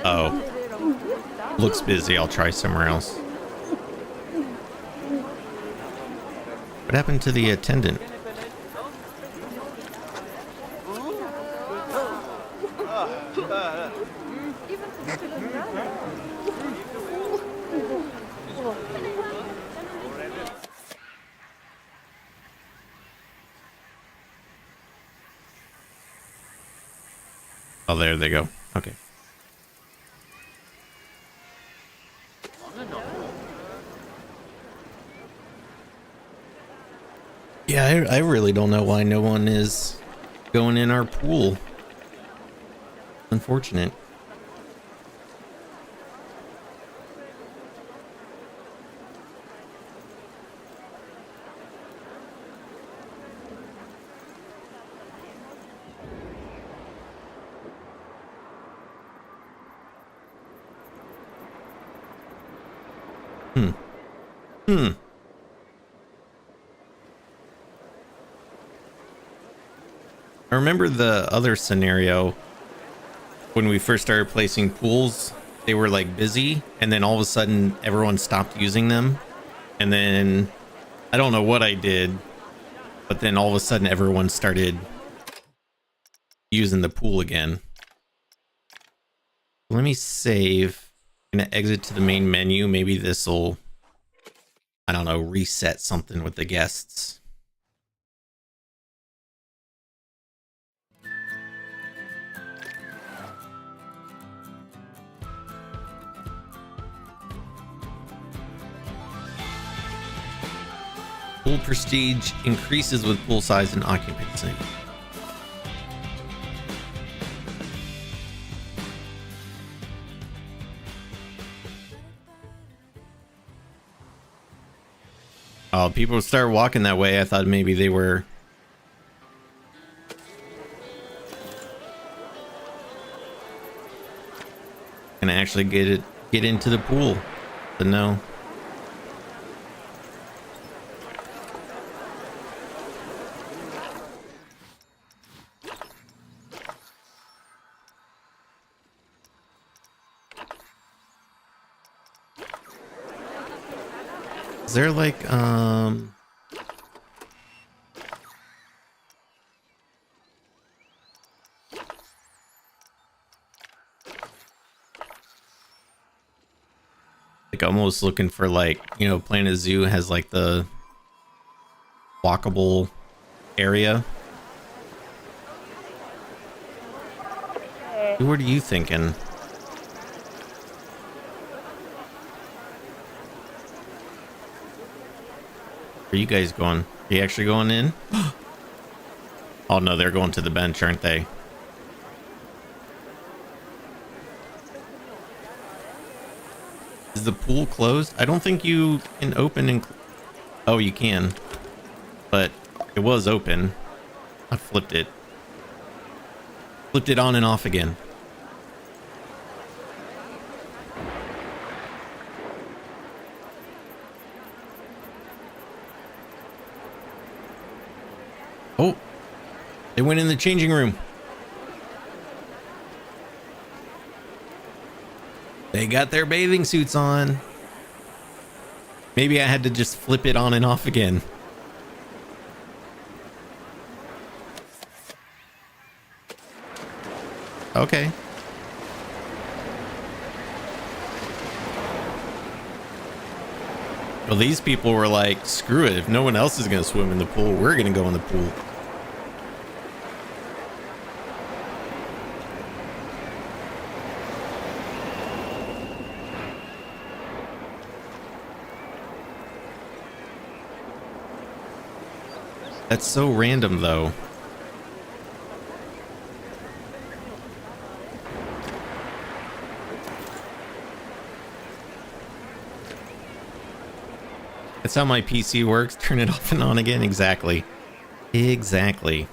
Oh. Looks busy. I'll try somewhere else. What happened to the attendant? Oh, there they go. Okay. Yeah, I really don't know why no one is going in our pool. Unfortunate. I remember the other scenario when we first started placing pools. They were like busy, and then all of a sudden everyone stopped using them, and then I don't know what I did, but then all of a sudden everyone started using the pool again. Let me save. I'm gonna exit to the main menu. Maybe this will, I don't know, reset something with the guests. Pool prestige increases with pool size and occupancy. Oh, people start walking that way. I thought maybe they were gonna actually get into the pool, but no. Is there like almost looking for, like, you know, Planet Zoo has like the walkable area. What are you thinking? Where are you guys going? Are you actually going in? Oh no, they're going to the bench, aren't they? Is the pool closed? I don't think you can open and... Oh, you can. But it was open. I flipped it. Flipped it on and off again. Oh, they went in the changing room. They got their bathing suits on. Maybe I had to just flip it on and off again. Okay. Well, these people were like, screw it. If no one else is going to swim in the pool, we're going to go in the pool. That's so random, though. That's how my PC works. Turn it off and on again. Exactly. Exactly.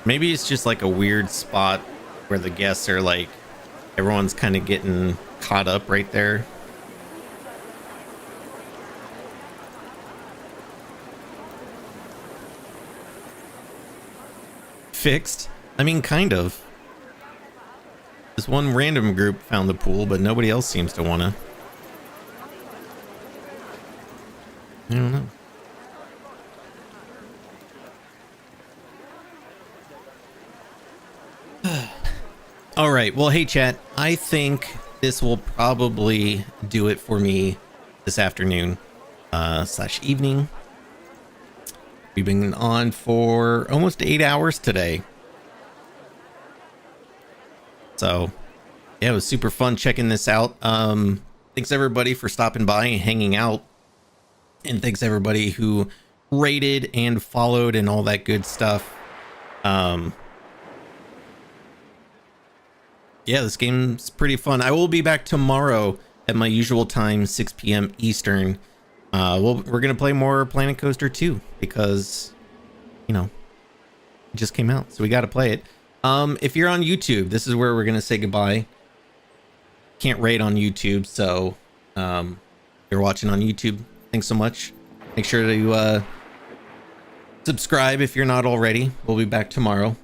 Maybe it's just like a weird spot where the guests are like, everyone's kind of getting caught up right there. Fixed? I mean, kind of. This one random group found the pool, but nobody else seems to wanna. I don't know. All right. Well, hey, chat. I think this will probably do it for me this afternoon / evening. We've been on for almost 8 hours today. So, yeah, it was super fun checking this out. Thanks everybody for stopping by and hanging out. And thanks everybody who rated and followed and all that good stuff. Yeah, this game's pretty fun. I will be back tomorrow at my usual time, 6 p.m. Eastern. We're gonna play more Planet Coaster 2 because, you know, it just came out, so we got to play it. If you're on YouTube, this is where we're gonna say goodbye. Can't rate on YouTube, so if you're watching on YouTube, thanks so much. Make sure to subscribe if you're not already. We'll be back tomorrow.